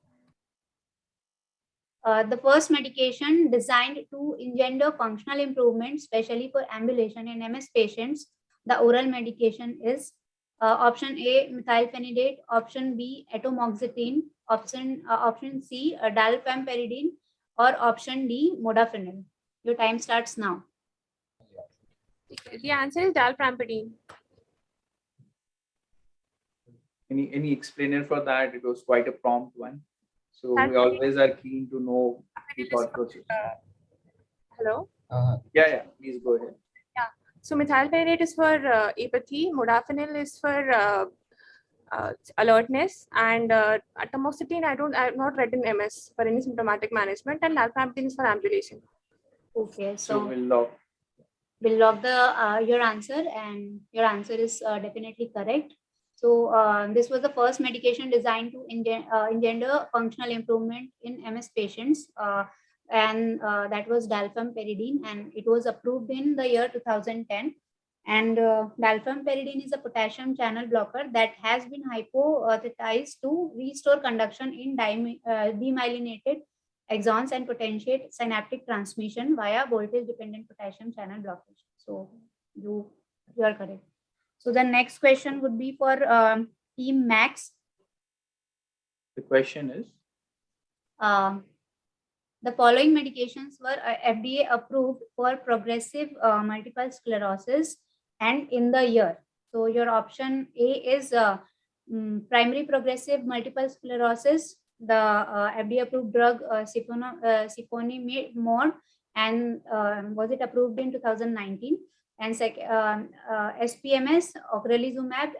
[SPEAKER 11] The first medication designed to engender functional improvement, especially for ambulation in MS patients, the oral medication is option A, methylphenidate, option B, atomoxetine, option C, dalfamperidine, or option D, modafinil. Your time starts now.
[SPEAKER 17] The answer is dalfamperidine.
[SPEAKER 9] Any explainer for that? It was quite a prompt one. So we always are keen to know the thought process.
[SPEAKER 17] Hello?
[SPEAKER 9] Yeah, please go ahead.
[SPEAKER 17] Yeah. So methylphenidate is for apathy, modafinil is for alertness, and atomoxetine I've not read in MS for any symptomatic management, and dalfamperidine is for ambulation.
[SPEAKER 11] Okay,
[SPEAKER 9] So we'll log
[SPEAKER 11] the your answer, and your answer is definitely correct. So this was the first medication designed to engender functional improvement in MS patients, and that was dalfamperidine, and it was approved in the year 2010. And dalfamperidine is a potassium channel blocker that has been hypothesized to restore conduction in demyelinated axons and potentiate synaptic transmission via voltage-dependent potassium channel blockage. So you are correct. So the next question would be for Team Max.
[SPEAKER 9] The question is?
[SPEAKER 11] The following medications were FDA approved for progressive multiple sclerosis and in the year. So your option A is primary progressive multiple sclerosis. The FDA approved drug siponimod, and was it approved in 2019? And SPMS, ocrelizumab,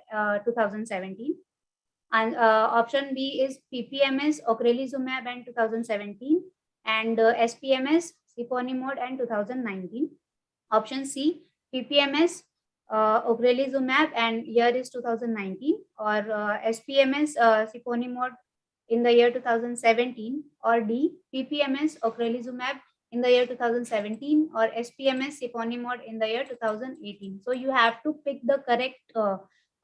[SPEAKER 11] 2017. And option B is PPMS, ocrelizumab, and 2017. And SPMS, siponimod, and 2019. Option C, PPMS, ocrelizumab, and year is 2019, or SPMS, siponimod in the year 2017, or D, PPMS, ocrelizumab in the year 2017, or SPMS, siponimod in the year 2018. So you have to pick the correct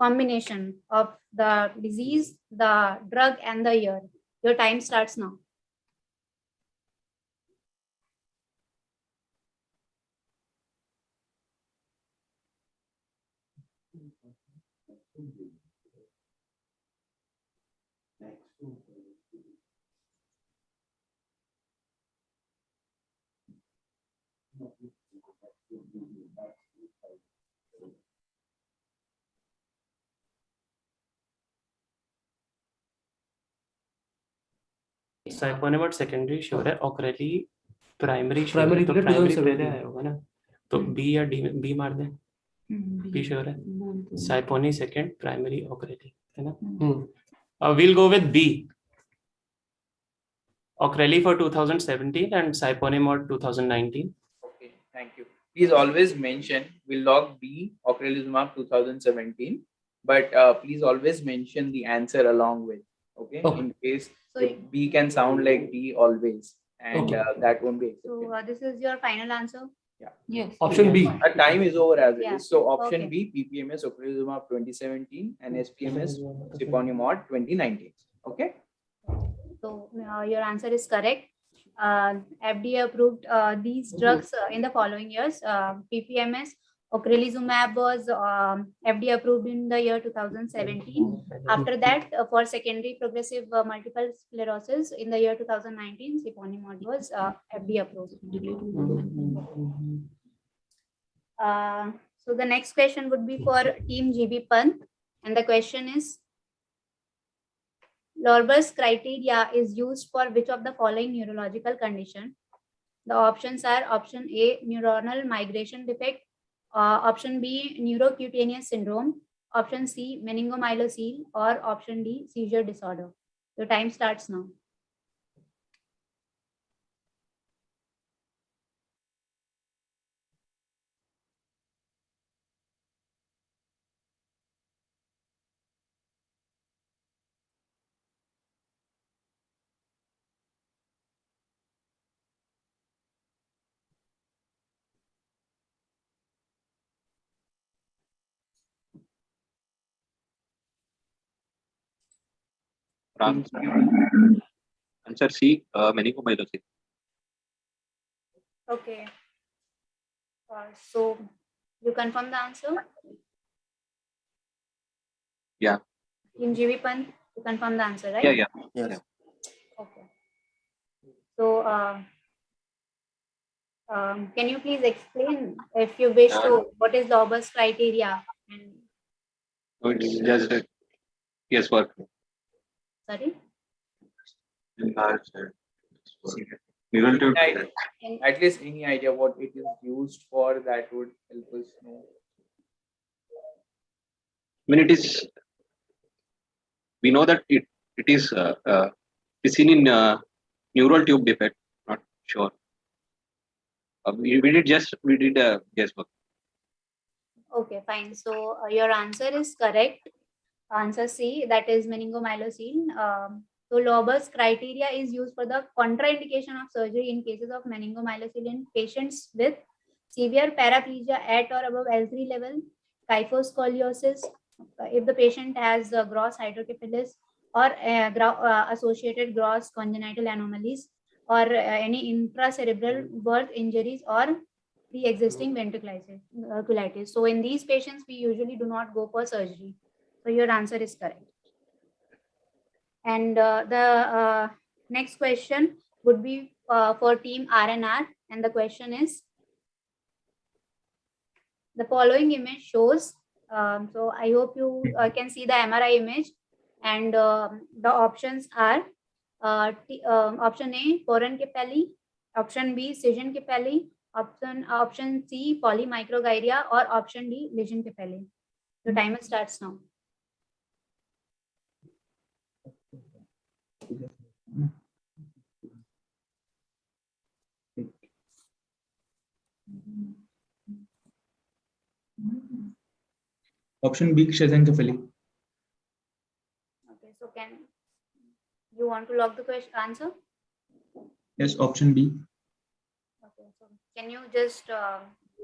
[SPEAKER 11] combination of the disease, the drug, and the year. Your time starts now.
[SPEAKER 8] साइपोनिमॉड secondary sure है, ऑक्रेली primary
[SPEAKER 19] Primary
[SPEAKER 8] तो
[SPEAKER 19] के लिए
[SPEAKER 8] primary
[SPEAKER 19] 2017
[SPEAKER 8] पहले आया होगा ना, तो बी या डी बी मार दें, बी श्योर है, साइपोनी सेकंड, प्राइमरी ऑक्रेली है ना. We'll go with B, ऑक्रेली for 2017 and siponimod 2019.
[SPEAKER 9] Okay, thank you. Please always mention, we'll log B, ocrelizumab 2017, but please always mention the answer along with, okay? In case B can sound like D always, and that won't be accepted.
[SPEAKER 11] So this is your final answer?
[SPEAKER 9] Yeah.
[SPEAKER 22] Yes.
[SPEAKER 19] Option B.
[SPEAKER 9] Time is over as it
[SPEAKER 11] Yeah.
[SPEAKER 9] is. So option
[SPEAKER 11] Okay.
[SPEAKER 9] B, PPMS, ocrelizumab 2017, and SPMS, siponimod 2019. Okay?
[SPEAKER 11] So your answer is correct. FDA approved these drugs in the following years. PPMS, ocrelizumab was FDA approved in the year 2017. After that, for secondary progressive multiple sclerosis in the year 2019, siponimod was FDA approved. So the next question would be for Team GB Pant, and the question is, Lorber's criteria is used for which of the following neurological condition? The options are option A, neuronal migration defect, option B, neurocutaneous syndrome, option C, meningomyelocele, or option D, seizure disorder. Your time starts now.
[SPEAKER 13] Answer C, meningomyelocele.
[SPEAKER 11] Okay. So you confirm the answer?
[SPEAKER 13] Yeah.
[SPEAKER 11] In GB Pant, you confirm the answer, right?
[SPEAKER 13] Yeah.
[SPEAKER 7] Yes.
[SPEAKER 11] Okay. So can you please explain, if you wish to, what is Lorber's criteria? And
[SPEAKER 13] So it's just yes, work.
[SPEAKER 11] sorry?
[SPEAKER 13] Neural tube.
[SPEAKER 9] At least any idea what it is used for, that would help us know.
[SPEAKER 13] I mean, it is. We know that it is seen in neural tube defect. Not sure. We did guesswork.
[SPEAKER 11] Okay, fine. So your answer is correct. Answer C, that is meningomyelocele. So Lorber's criteria is used for the contraindication of surgery in cases of meningomyelocele in patients with severe paraplegia at or above L3 level, kyphoscoliosis, if the patient has gross hydrocephalus or associated gross congenital anomalies, or any intracerebral birth injuries or pre-existing ventriculitis. So in these patients, we usually do not go for surgery. So your answer is correct. And the next question would be for Team RNR, and the question is, the following image shows, so I hope you can see the MRI image, and the options are option A, porencephaly, option B, scissioncephaly, option C, polymicrogyria, or option D, lesioncephaly. The timer starts now.
[SPEAKER 16] Option B, schizencephaly.
[SPEAKER 11] Okay, so can you want to log the question answer?
[SPEAKER 16] Yes, option B.
[SPEAKER 11] Okay, so can you just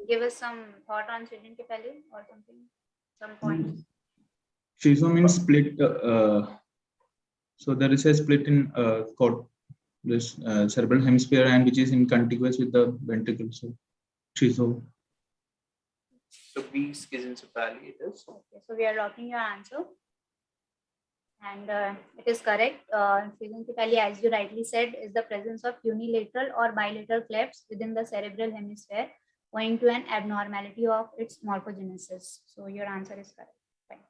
[SPEAKER 11] give us some thought on schizencephaly or something, some points?
[SPEAKER 16] Schizo means split. So there is a split in this cerebral hemisphere, and which is in contiguous with the ventricle. So schizo.
[SPEAKER 9] So B, schizencephaly it is.
[SPEAKER 11] Okay, so we are locking your answer. And it is correct. Schizencephaly, as you rightly said, is the presence of unilateral or bilateral clefts within the cerebral hemisphere owing to an abnormality of its morphogenesis. So your answer is correct. Fine.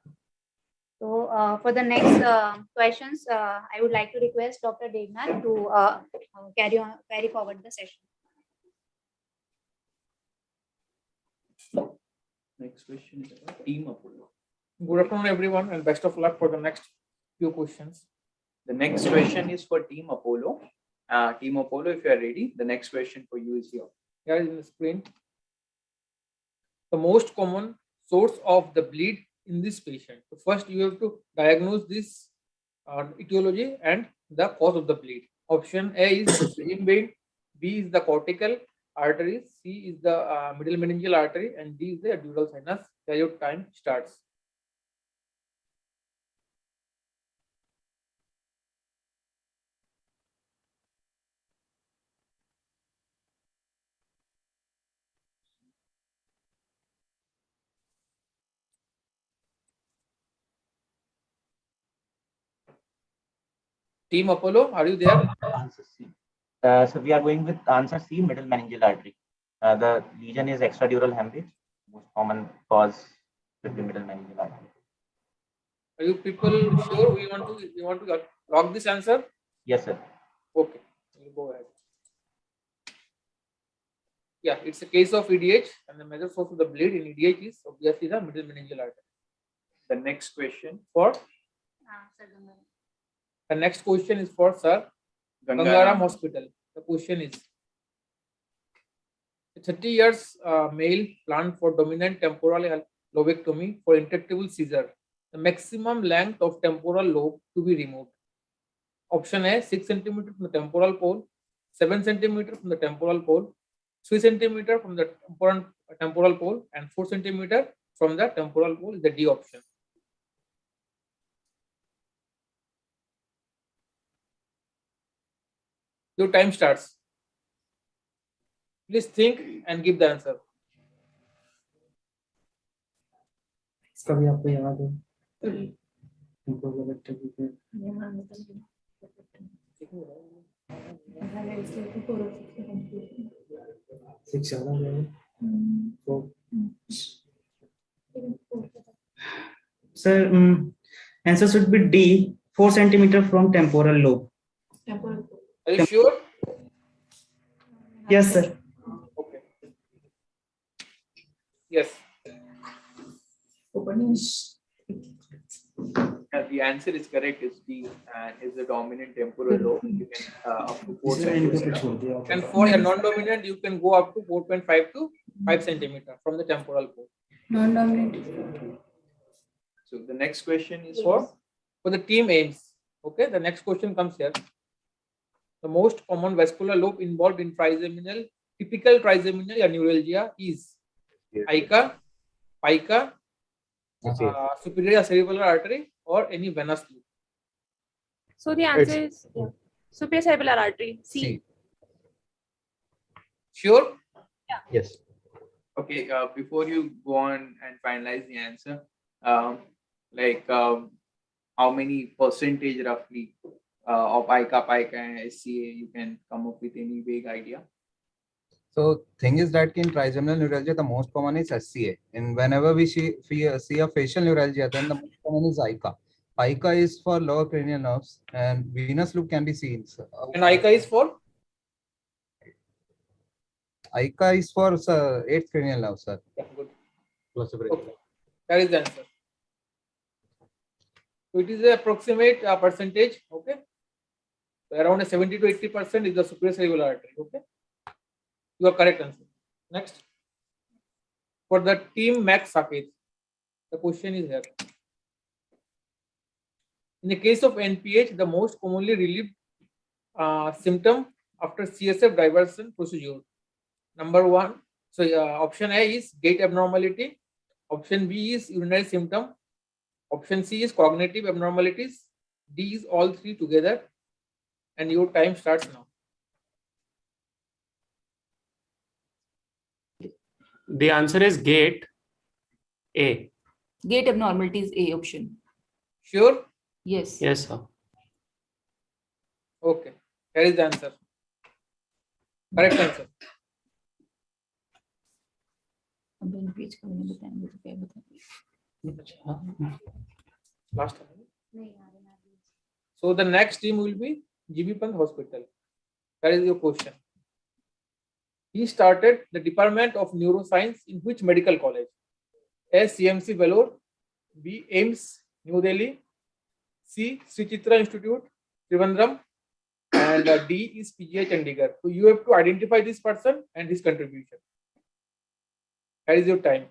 [SPEAKER 11] So for the next questions, I would like to request Dr. Devnath to carry forward the session.
[SPEAKER 9] Next question is about
[SPEAKER 19] Team Apollo. Good afternoon, everyone, and best of luck for the next few questions.
[SPEAKER 9] The next question is for Team Apollo. Team Apollo, if you are ready, the next question for you is here.
[SPEAKER 19] Here is in the screen. The most common source of the bleed in this patient. So first, you have to diagnose this etiology and the cause of the bleed. Option A is brain vein, B is the cortical artery, C is the middle meningeal artery, and D is the dural sinus. Your time starts. Team Apollo, are you there?
[SPEAKER 2] Answer C. So we are going with answer C, middle meningeal artery. The lesion is extradural hemorrhage. Most common cause should be middle meningeal artery.
[SPEAKER 19] Are you people sure you want to log this answer?
[SPEAKER 2] Yes, sir.
[SPEAKER 19] Okay, we'll go ahead. Yeah, it's a case of EDH, and the major source of the bleed in EDH is obviously the middle meningeal artery.
[SPEAKER 9] The next question
[SPEAKER 19] For
[SPEAKER 11] Sir Gangaram.
[SPEAKER 19] the next question is for Sir Gangaram Hospital. The question is: a 30 years male planned for dominant temporal lobectomy for intractable seizure. The maximum length of temporal lobe to be removed. Option A, 6 cm from the temporal pole, 7 cm from the temporal pole, 3 cm from the temporal pole, and 4 cm from the temporal pole is the D option. Your time starts. Please think and give the answer.
[SPEAKER 20] कभी आपको याद हो Sir, answer should be D, 4 cm from temporal lobe.
[SPEAKER 19] Are you sure?
[SPEAKER 20] Yes, sir.
[SPEAKER 19] Okay. Yes.
[SPEAKER 9] The answer is correct. It's D, and is the dominant temporal lobe. You can up to 4 centimeters.
[SPEAKER 19] And for a non-dominant, you can go up to 4.5 to 5 centimeter from the temporal pole.
[SPEAKER 11] Non-dominant.
[SPEAKER 9] So the next question is for
[SPEAKER 19] the team aims. Okay, the next question comes here. The most common vascular lobe involved in typical trigeminal neuralgia is ICA, pica, superior cerebral artery, or any venous loop.
[SPEAKER 17] So the answer is superior cerebral artery, C.
[SPEAKER 19] Sure?
[SPEAKER 17] Yeah.
[SPEAKER 9] Yes. Okay, before you go on and finalize the answer, how many percentage roughly of ICA, pica, and SCA you can come up with any vague idea?
[SPEAKER 14] So thing is that in trigeminal neuralgia, the most common is SCA. And whenever we see a facial neuralgia, then the most common is ICA. Pica is for lower cranial nerves, and venous loop can be seen.
[SPEAKER 19] And ICA is for?
[SPEAKER 14] ICA is for 8th cranial nerve, sir.
[SPEAKER 19] Yeah, good. Okay. That is the answer. So it is an approximate percentage. Okay. So around 70 to 80% is the superior cerebral artery. Okay. Your correct answer. Next. For the team Max Saket. The question is here. In the case of NPH, the most commonly relieved symptom after CSF diversion procedure. Number one, so option A is gait abnormality. Option B is urinary symptom. Option C is cognitive abnormalities. D is all three together. And your time starts now.
[SPEAKER 8] The answer is gait A.
[SPEAKER 22] Gait abnormalities A option.
[SPEAKER 19] Sure?
[SPEAKER 22] Yes.
[SPEAKER 8] Yes, sir.
[SPEAKER 19] Okay. Here is the answer. Correct answer. Last time. So the next team will be GB Pant Hospital. That is your question. He started the Department of Neuroscience in which medical college? A. CMC Vellore, B. AIMS, New Delhi, C. Sri Chitra Institute, Trivandrum, and D is PGI Chandigarh. So you have to identify this person and his contribution. That is your time.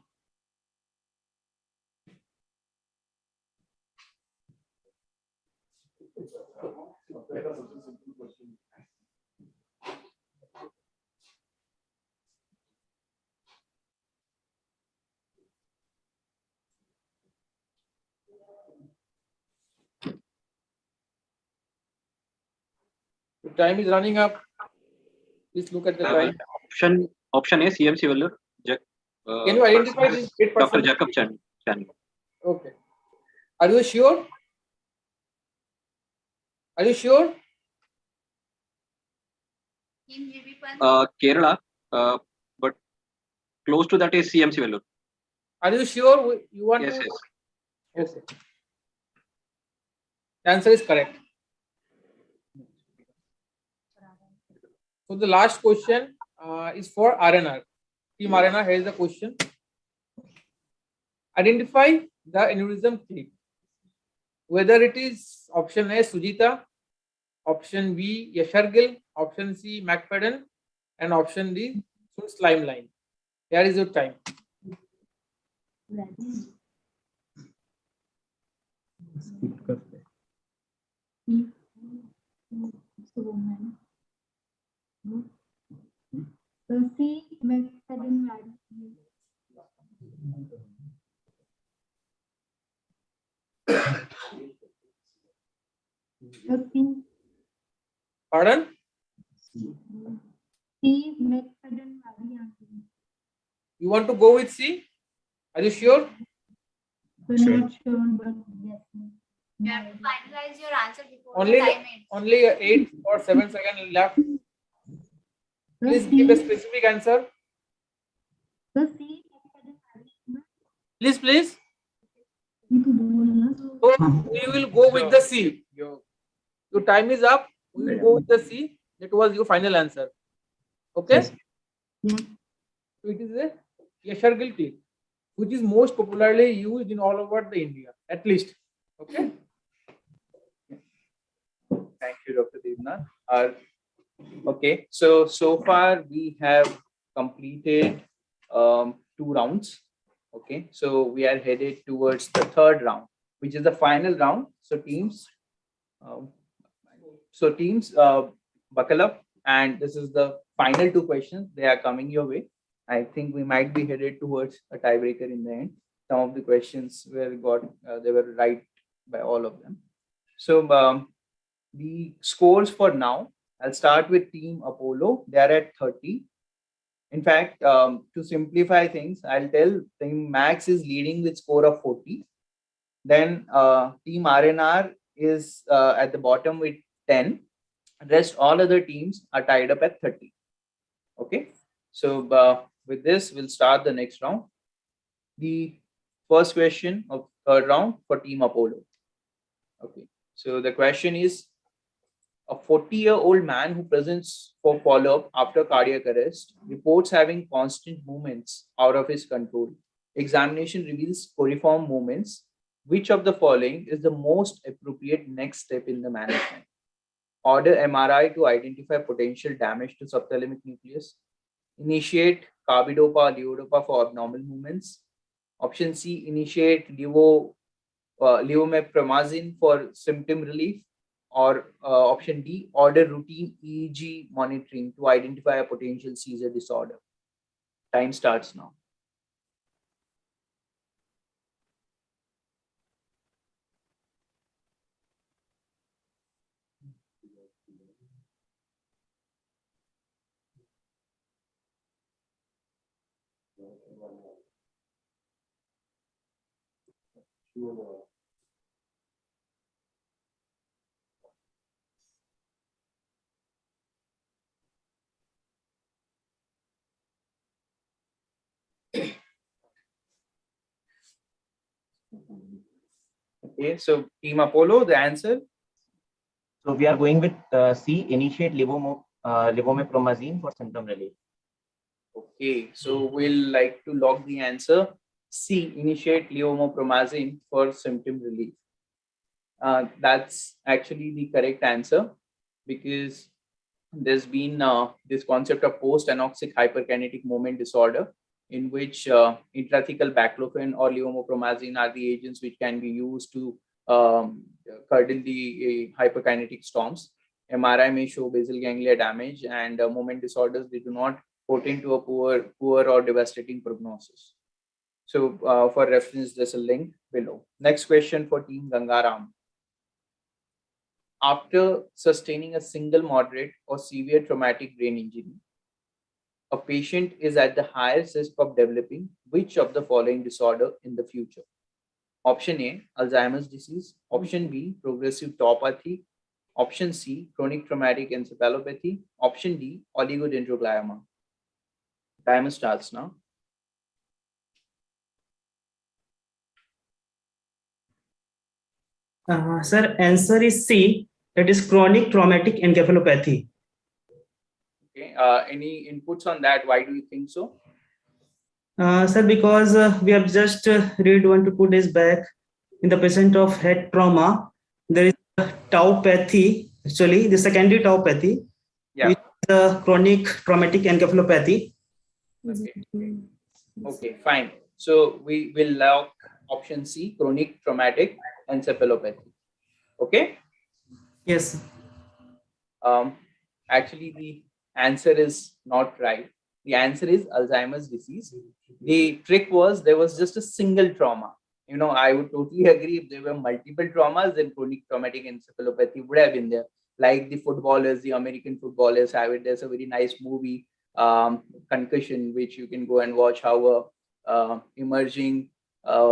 [SPEAKER 19] The time is running up. Please look at the time.
[SPEAKER 13] Option A, CMC Vellore.
[SPEAKER 19] Can you identify this great person?
[SPEAKER 13] Dr. Jacob Chan.
[SPEAKER 19] Okay. Are you sure? Are you sure?
[SPEAKER 13] Kerala, but close to that is CMC Vellore.
[SPEAKER 19] Are you sure you want
[SPEAKER 13] Yes,
[SPEAKER 19] to?
[SPEAKER 13] yes.
[SPEAKER 19] Okay. The answer is correct. So the last question is for RNR. Team RNR, here is the question. Identify the aneurysm clip. Whether it is option A, Sujita, option B, Yashargil, option C, McFadden, and option D, Slime Line. Here is your time. Pardon? You want to go with C? Are you sure?
[SPEAKER 11] Not sure, but yes. You have to finalize your answer before
[SPEAKER 19] Only,
[SPEAKER 11] the time ends.
[SPEAKER 19] only 8 or 7 seconds left. Please give a specific answer. Please, please. So we will go with the C. Your time is up. We will go with the C. That was your final answer. Okay? So it is a Yashargil clip, which is most popularly used in all over the India, at least. Okay?
[SPEAKER 9] Thank you, Dr. Devnath. Okay, so far we have completed 2 rounds. Okay, so we are headed towards the 3rd round, which is the final round. So teams, buckle up, and this is the final 2 questions. They are coming your way. I think we might be headed towards a tiebreaker in the end. Some of the questions they were right by all of them. So the scores for now, I'll start with Team Apollo. They are at 30. In fact, to simplify things, I'll tell Team Max is leading with score of 40. Then Team RNR is at the bottom with 10. Rest all other teams are tied up at 30. Okay. So with this, we'll start the next round. The first question of 3rd round for Team Apollo. Okay. So the question is, a 40-year-old man who presents for follow-up after cardiac arrest reports having constant movements out of his control. Examination reveals coliform movements. Which of the following is the most appropriate next step in the management? Order MRI to identify potential damage to subthalamic nucleus. Initiate carbidopa, levodopa for abnormal movements. Option C, initiate levomepramazine for symptom relief. Or option D, order routine EEG monitoring to identify a potential seizure disorder. Time starts now. Okay, so Team Apollo, the answer?
[SPEAKER 2] So we are going with C, initiate levomepramazine for symptom relief.
[SPEAKER 9] Okay, so we'll like to log the answer. C, initiate levomepramazine for symptom relief. That's actually the correct answer, because there's been this concept of post-anoxic hyperkinetic moment disorder, in which intrathecal baclofen or levomepramazine are the agents which can be used to curtail the hyperkinetic storms. MRI may show basal ganglia damage, and moment disorders, they do not portend to a poor or devastating prognosis. So for reference, there's a link below. Next question for Team Gangaram. After sustaining a single moderate or severe traumatic brain injury, a patient is at the highest risk of developing which of the following disorder in the future? Option A, Alzheimer's disease. Option B, progressive tauopathy. Option C, chronic traumatic encephalopathy. Option D, oligodendroglioma. Timer starts now.
[SPEAKER 20] Sir, answer is C, that is chronic traumatic encephalopathy.
[SPEAKER 9] Okay, any inputs on that? Why do you think so?
[SPEAKER 20] Sir, because we have just read 1 to 2 days back in the patient of head trauma, there is a tauopathy, actually the secondary tauopathy, which is chronic traumatic encephalopathy.
[SPEAKER 9] Okay, fine. So we will log option C, chronic traumatic encephalopathy. Okay?
[SPEAKER 20] Yes.
[SPEAKER 9] Actually, the answer is not right. The answer is Alzheimer's disease. The trick was there was just a single trauma. You know, I would totally agree if there were multiple traumas, then chronic traumatic encephalopathy would have been there. Like the footballers, the American footballers have it. There's a very nice movie, Concussion, which you can go and watch how a emerging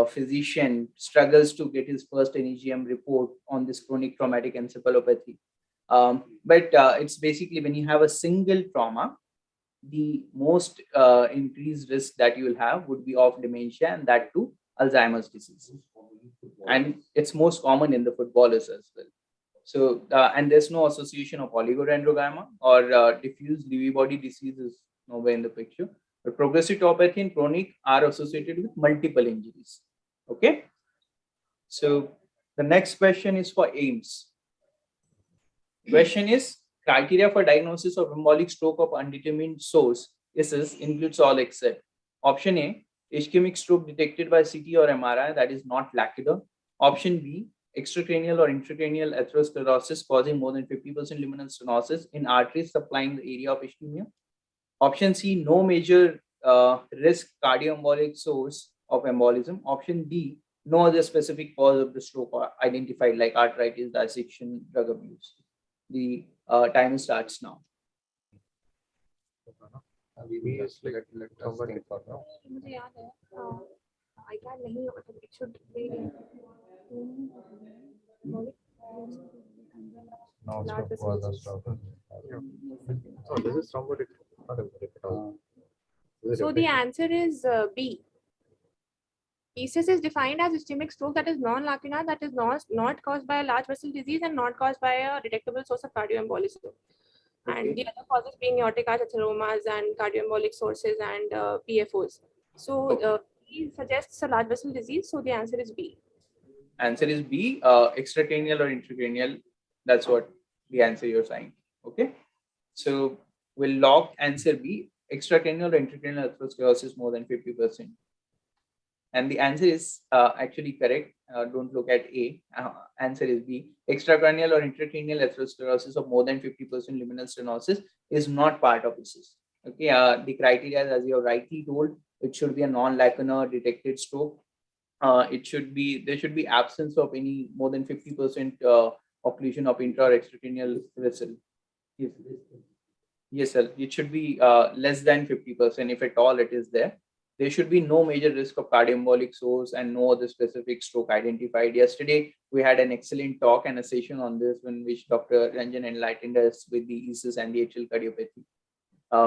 [SPEAKER 9] physician struggles to get his first NEGM report on this chronic traumatic encephalopathy. But it's basically when you have a single trauma, the most increased risk that you will have would be of dementia, and that too Alzheimer's disease. And it's most common in the footballers as well. So, and there's no association of oligodendroglioma or diffuse Lewy body disease is nowhere in the picture. But progressive tauopathy and chronic are associated with multiple injuries. Okay. So the next question is for AIMS. Question is, criteria for diagnosis of embolic stroke of undetermined source includes all except option A, ischemic stroke detected by CT or MRI that is not lacunar. Option B, extracranial or intracranial atherosclerosis causing more than 50% luminal stenosis in arteries supplying the area of ischemia. Option C, no major risk cardioembolic source of embolism. Option D, no other specific cause of the stroke identified like arthritis, dissection, drug abuse. The time starts now.
[SPEAKER 17] So the answer is B. ESIS is defined as ischemic stroke that is non-lacunar, that is not caused by a large vessel disease and not caused by a detectable source of cardioembolism. And the other causes being aortic arch atheromas and cardioembolic sources and PFOs. So he suggests a large vessel disease. So the answer is B.
[SPEAKER 9] Answer is B, extracranial or intracranial. That's what the answer you're saying. Okay. So we'll log answer B, extracranial or intracranial atherosclerosis more than 50%. And the answer is actually correct. Don't look at A. Answer is B. Extracranial or intracranial atherosclerosis of more than 50% luminal stenosis is not part of ISIS. Okay, the criteria, as you have rightly told, it should be a non-lacunar detected stroke. There should be absence of any more than 50% occlusion of intra or extracranial vessel. Yes, sir. It should be less than 50%, if at all it is there. There should be no major risk of cardioembolic source and no other specific stroke identified. Yesterday, we had an excellent talk and a session on this, in which Dr. Ranjan enlightened us with the ISIS and the atrial cardiopathy.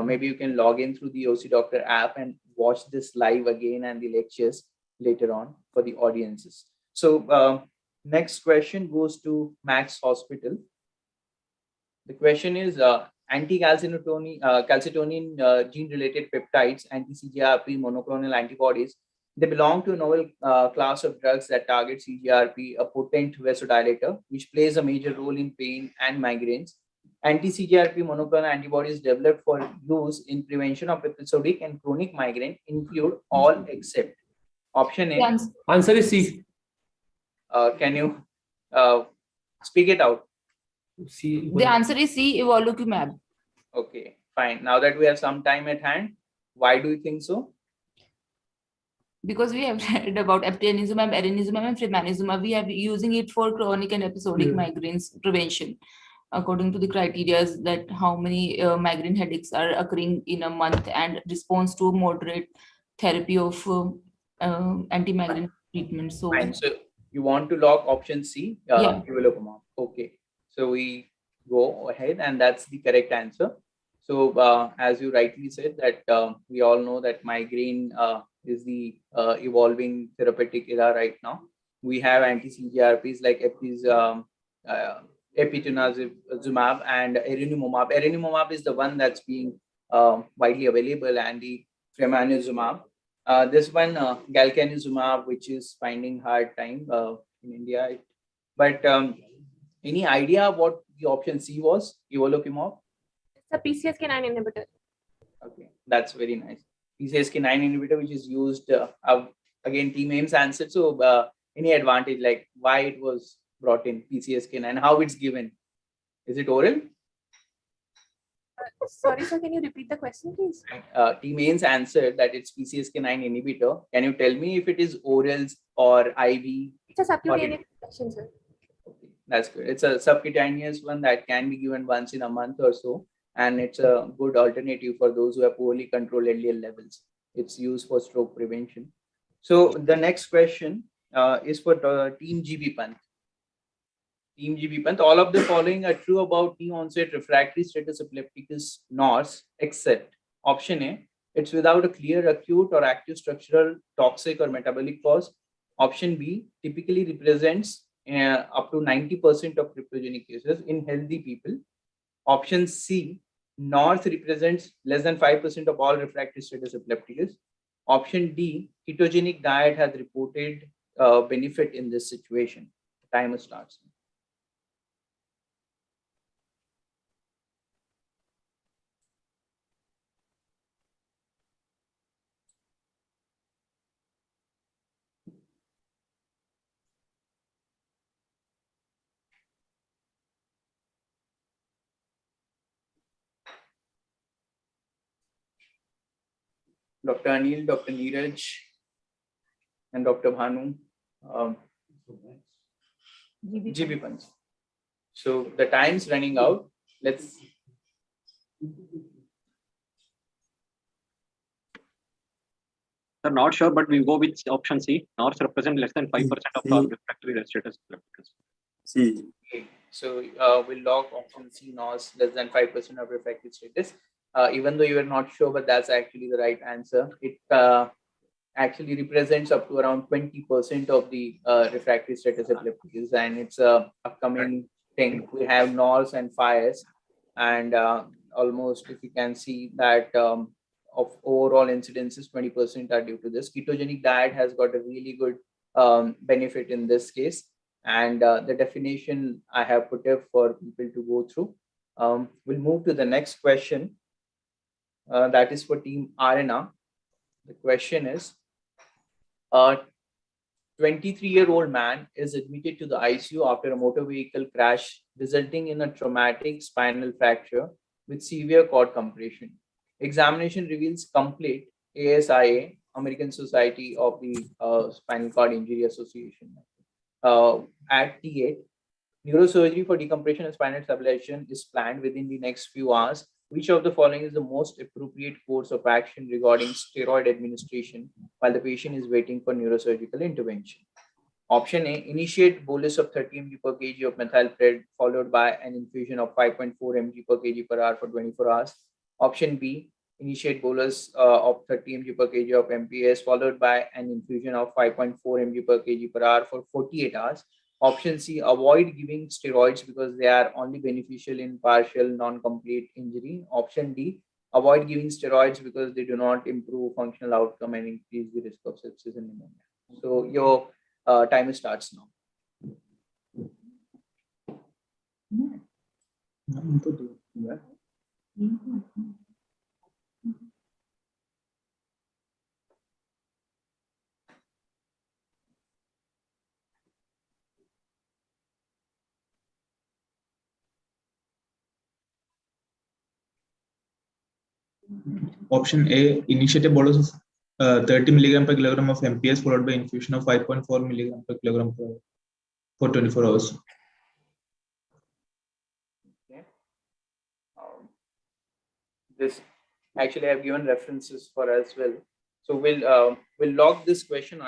[SPEAKER 9] Maybe you can log in through the OC Doctor app and watch this live again and the lectures later on for the audiences. So next question goes to Max Hospital. The question is anti-calcitonin gene-related peptides, anti-CGRP monoclonal antibodies. They belong to a novel class of drugs that target CGRP, a potent vasodilator, which plays a major role in pain and migraines. Anti-CGRP monoclonal antibodies developed for use in prevention of episodic and chronic migraine include all except option A.
[SPEAKER 8] Answer is C.
[SPEAKER 9] Can you speak it out?
[SPEAKER 8] C.
[SPEAKER 22] The answer is C, evolocumab.
[SPEAKER 9] Okay, fine. Now that we have some time at hand, why do you think so?
[SPEAKER 22] Because we have read about eptinezumab, erenezumab, and fremanezumab. We have using it for chronic and episodic migraines prevention, according to the criteria that how many migraine headaches are occurring in a month and response to moderate therapy of anti-migraine treatment. So,
[SPEAKER 9] fine. So you want to lock option C,
[SPEAKER 22] yeah.
[SPEAKER 9] evolocumab. Okay. So we go ahead, and that's the correct answer. So as you rightly said, that we all know that migraine is the evolving therapeutic era right now. We have anti-CGRPs like eptinezumab and erenumumab. Erenumumab is the one that's being widely available, and the fremanezumab. This one, galcanezumab, which is finding hard time in India. But any idea what the option C was? Evolocumab?
[SPEAKER 17] It's a PCSK9 inhibitor.
[SPEAKER 9] Okay, that's very nice. PCSK9 inhibitor, which is used, again, team aims answered. So any advantage, like why it was brought in, PCSK9, how it's given? Is it oral?
[SPEAKER 17] Sorry, sir, can you repeat the question, please?
[SPEAKER 9] Team aims answered that it's PCSK9 inhibitor. Can you tell me if it is orals or IV?
[SPEAKER 17] It's a subcutaneous injection, sir.
[SPEAKER 9] That's good. It's a subcutaneous one that can be given once in a month or so. And it's a good alternative for those who have poorly controlled LDL levels. It's used for stroke prevention. So the next question is for Team GB Pant. Team GB Pant, all of the following are true about new onset refractory status epilepticus NORS, except option A, it's without a clear acute or active structural, toxic or metabolic cause. Option B, typically represents up to 90% of cryptogenic cases in healthy people. Option C, NORS represents less than 5% of all refractory status epilepticus. Option D, ketogenic diet has reported benefit in this situation. Timer starts. Dr. Anil, Dr. Neeraj, and Dr. Bhanu. GB Punch. So the time's running out. Let's.
[SPEAKER 13] Sir, not sure, but we go with option C. NORS represent less than 5% of all refractory status epilepticus.
[SPEAKER 7] C.
[SPEAKER 9] Okay. So we'll lock option C, NORS less than 5% of refractory status. Even though you are not sure, but that's actually the right answer. It actually represents up to around 20% of the refractory status epilepticus, and it's a upcoming thing. We have NORS and FIRES, and almost, if you can see that of overall incidences, 20% are due to this. Ketogenic diet has got a really good benefit in this case, and the definition I have put up for people to go through. We'll move to the next question. That is for Team RNA. The question is, A 23-year-old man is admitted to the ICU after a motor vehicle crash, resulting in a traumatic spinal fracture with severe cord compression. Examination reveals complete ASIA, American Society of the Spinal Cord Injury Association. At T8, neurosurgery for decompression and spinal stabilization is planned within the next few hours. Which of the following is the most appropriate course of action regarding steroid administration while the patient is waiting for neurosurgical intervention? Option A, initiate bolus of 30 mg per kg of methylpred followed by an infusion of 5.4 mg per kg per hour for 24 hours. Option B, initiate bolus of 30 mg per kg of MPS followed by an infusion of 5.4 mg per kg per hour for 48 hours. Option C, avoid giving steroids because they are only beneficial in partial non-complete injury. Option D, avoid giving steroids because they do not improve functional outcome and increase the risk of sepsis and pneumonia. So your timer starts now.
[SPEAKER 16] Option A, initiate a bolus of 30 milligram per kilogram of MPS followed by infusion of 5.4 milligram per kilogram per hour for 24 hours.
[SPEAKER 9] Okay. This actually I've given references for as well. So we'll log this question.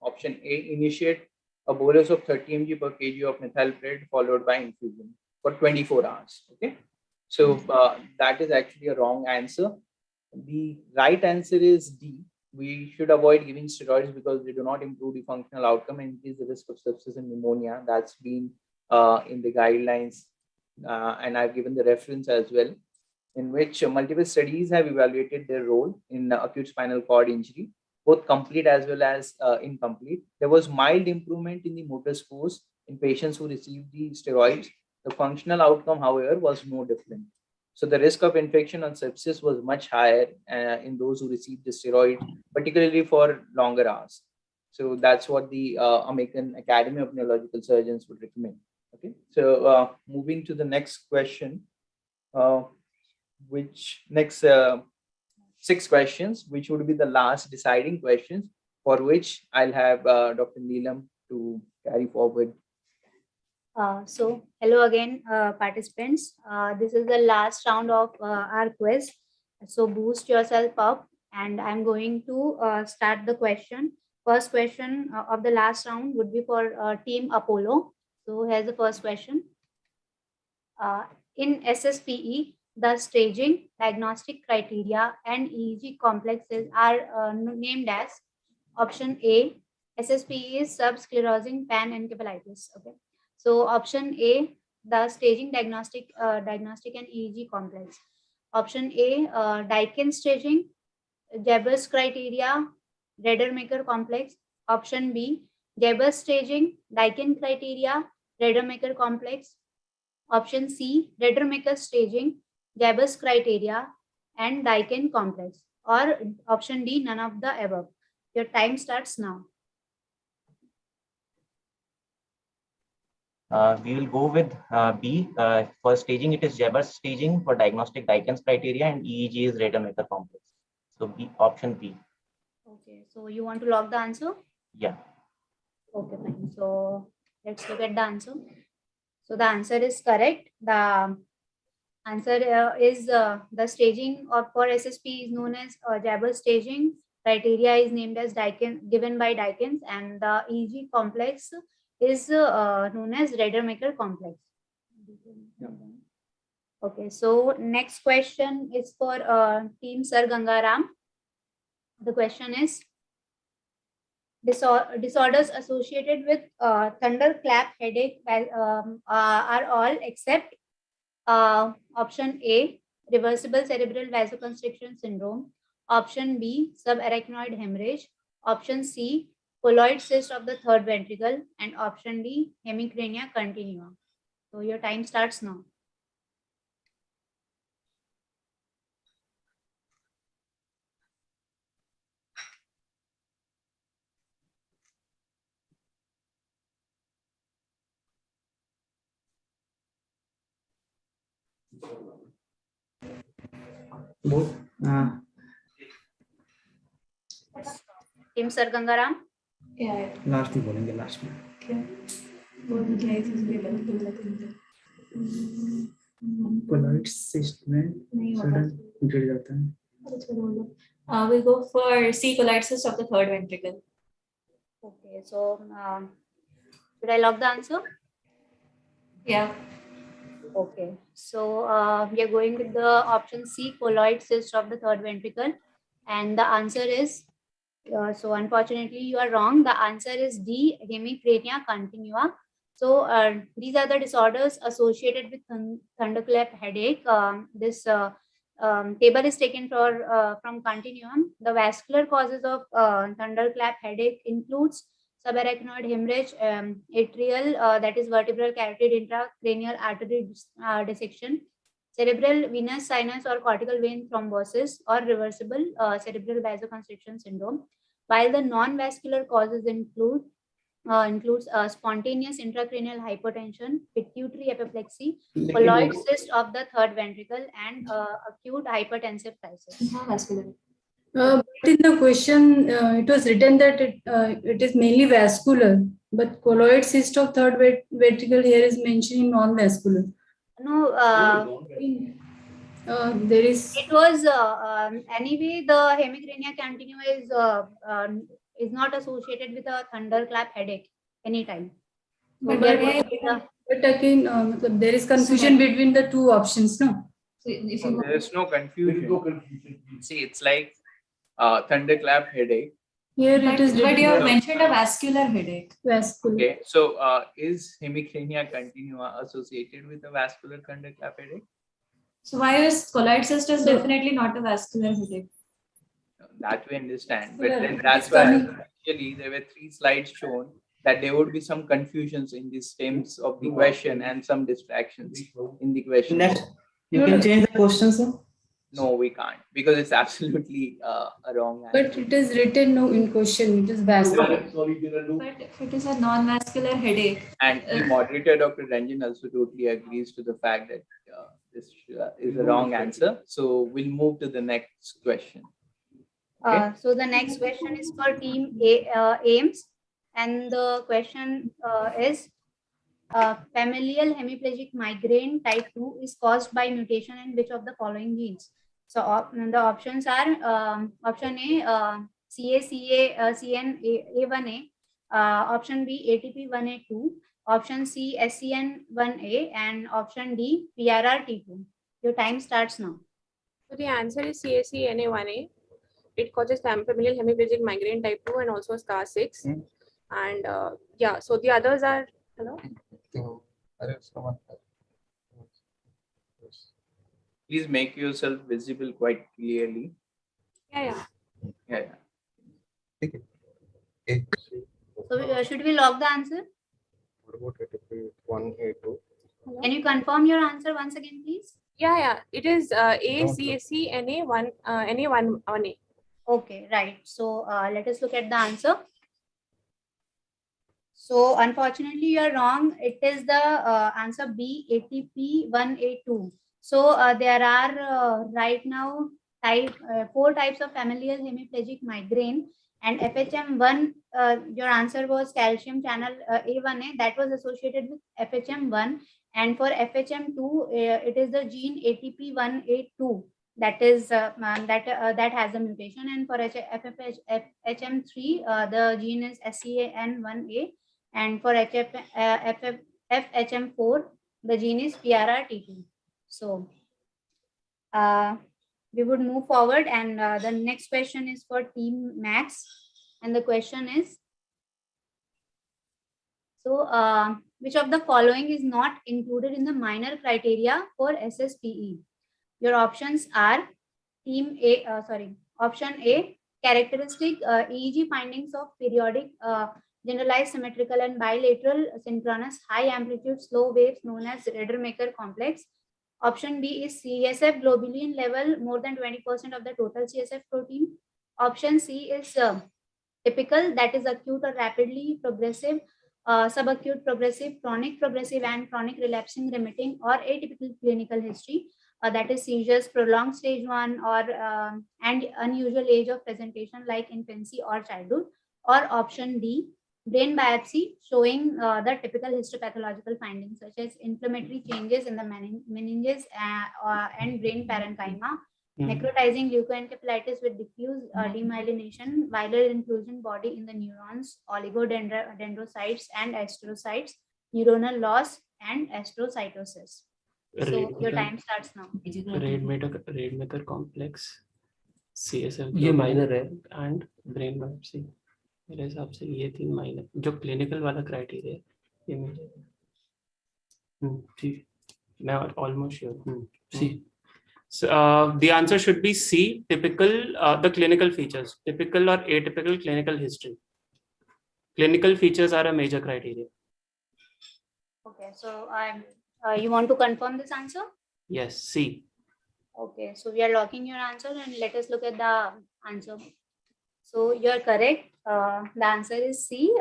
[SPEAKER 9] Option A, initiate a bolus of 30 mg per kg of methylpred followed by infusion for 24 hours. Okay. So that is actually a wrong answer. The right answer is D. We should avoid giving steroids because they do not improve the functional outcome and increase the risk of sepsis and pneumonia. That's been in the guidelines, and I've given the reference as well, in which multiple studies have evaluated their role in acute spinal cord injury, both complete as well as incomplete. There was mild improvement in the motor scores in patients who received the steroids. The functional outcome, however, was no different. So the risk of infection and sepsis was much higher in those who received the steroid, particularly for longer hours. So that's what the American Academy of Neurological Surgeons would recommend. Okay. So moving to the next question, which next 6 questions, which would be the last deciding questions, for which I'll have Dr. Neelam to carry forward.
[SPEAKER 11] So hello again, participants. This is the last round of our quiz. So boost yourself up, and I'm going to start the question. First question of the last round would be for Team Apollo. So here's the first question. In SSPE, the staging, diagnostic criteria, and EEG complexes are named as option A, SSPE is subsclerosing panencephalitis. Okay. So option A, the staging, diagnostic and EEG complex. Option A, Daikin staging, Jabber's criteria, Radermacher complex. Option B, Jabber's staging, Daikin criteria, Radermacher complex. Option C, Radermacher staging, Jabber's criteria, and Daikin complex. Or option D, none of the above. Your time starts now.
[SPEAKER 2] We will go with B. For staging, it is Jabber's staging. For diagnostic, Daikin's criteria, and EEG is Radermacher complex. So B, option B.
[SPEAKER 11] Okay, so you want to log the answer?
[SPEAKER 2] Yeah.
[SPEAKER 11] Okay, fine. So let's look at the answer. So the answer is correct. The answer is the staging for SSP is known as Jabber's staging. Criteria is named as Daikin, given by Daikin's, and the EEG complex is known as Radermacher complex. Okay, so next question is for Team Sir Gangaram. The question is, disorders associated with thunderclap headache are all except option A, reversible cerebral vasoconstriction syndrome. Option B, subarachnoid hemorrhage. Option C, colloid cyst of the third ventricle. And option D, hemicrania continua. So your time starts now.
[SPEAKER 20] Both.
[SPEAKER 11] Kim Sir Gangaram.
[SPEAKER 20] Last में बोलेंगे last में. Colloid cyst में sudden गिर जाता है.
[SPEAKER 3] We'll go for C. colloid cyst of the third ventricle.
[SPEAKER 11] Okay, so should I log the answer?
[SPEAKER 3] Yeah.
[SPEAKER 11] Okay, so we are going with the option C, colloid cyst of the third ventricle, and the answer is so unfortunately you are wrong. The answer is D, hemicrania continua. So these are the disorders associated with thunderclap headache. This table is taken from continuum. The vascular causes of thunderclap headache includes subarachnoid hemorrhage, atrial, that is vertebral carotid intracranial artery dissection, cerebral venous sinus or cortical vein thrombosis, or reversible cerebral vasoconstriction syndrome. While the non-vascular causes includes spontaneous intracranial hypertension, pituitary apoplexy, colloid cyst of the third ventricle, and acute hypertensive crisis.
[SPEAKER 5] But in the question, it was written that it is mainly vascular, but colloid cyst of third ventricle here is mentioning non-vascular.
[SPEAKER 11] No,
[SPEAKER 5] there is.
[SPEAKER 11] It was anyway. The hemicrania continua is not associated with a thunderclap headache anytime. So
[SPEAKER 5] But again, there is confusion between the two options, no?
[SPEAKER 9] There is no confusion. See, it's like thunderclap headache.
[SPEAKER 5] Here it is.
[SPEAKER 22] But you have mentioned a vascular headache.
[SPEAKER 5] Vascular.
[SPEAKER 9] Okay, so is hemicrania continua associated with a vascular thunderclap headache?
[SPEAKER 22] So why is colloid cyst is definitely not a vascular headache?
[SPEAKER 9] That we understand, but then that's why actually there were 3 slides shown that there would be some confusions in the stems of the question and some distractions in the question.
[SPEAKER 20] Next, you can change the question, sir.
[SPEAKER 9] No, we can't, because it's absolutely a wrong answer.
[SPEAKER 5] But it is written no in question. It is vascular.
[SPEAKER 22] But if it is a non-vascular headache.
[SPEAKER 9] And the moderator, Dr. Ranjan, also totally agrees to the fact that this is a wrong answer. So we'll move to the next question. Okay.
[SPEAKER 11] So the next question is for team AIMS, and the question is familial hemiplegic migraine type 2 is caused by mutation in which of the following genes? So the options are option A, CNA1A, option B, ATP1A2, option C, SCN1A, and option D, PRRT2. Your time starts now.
[SPEAKER 17] So the answer is CACNA1A. It causes familial hemiplegic migraine type 2 and also SCAR6. And yeah, so the others are, hello?
[SPEAKER 9] Please make yourself visible quite clearly.
[SPEAKER 17] Yeah.
[SPEAKER 11] So should we log the answer?
[SPEAKER 7] What about ATP1A2?
[SPEAKER 11] Can you confirm your answer once again, please?
[SPEAKER 17] Yeah. It is ACACNA1A.
[SPEAKER 11] Okay, right. So let us look at the answer. So unfortunately, you are wrong. It is the answer B, ATP1A2. So there are right now 4 types of familial hemiplegic migraine, and FHM1, your answer was calcium channel A1A, that was associated with FHM1, and for FHM2, it is the gene ATP1A2 that is that has a mutation, and for FHM3, the gene is SCN1A, and for FHM4, the gene is PRRT2. So we would move forward, and the next question is for team Max, and the question is, so which of the following is not included in the minor criteria for SSPE? Your options are team option A, characteristic EEG findings of periodic generalized symmetrical and bilateral synchronous high amplitude slow waves known as Radermacher complex. Option B is CSF globulin level more than 20% of the total CSF protein. Option C is typical, that is acute or rapidly progressive subacute progressive, chronic progressive, and chronic relapsing remitting or atypical clinical history, that is seizures, prolonged stage 1, or and unusual age of presentation like infancy or childhood, or option D, brain biopsy showing the typical histopathological findings such as inflammatory changes in the meninges and brain parenchyma, necrotizing leukoencephalitis with diffuse demyelination, viral inclusion body in the neurons, oligodendrocytes and astrocytes, neuronal loss, and astrocytosis. So your time starts now.
[SPEAKER 8] Rademacher complex, CSF
[SPEAKER 10] ये minor है
[SPEAKER 8] and brain biopsy. मेरे हिसाब से ये 3 minor जो clinical वाला criteria ये major है। ठीक, मैं ऑलमोस्ट श्योर हूँ। सी, the answer should be C, typical, the clinical features, typical or atypical clinical history. Clinical features are a major criteria.
[SPEAKER 11] Okay, so you want to confirm this answer?
[SPEAKER 8] Yes, C.
[SPEAKER 11] Okay, so we are locking your answer and let us look at the answer. So you're correct. The answer is C.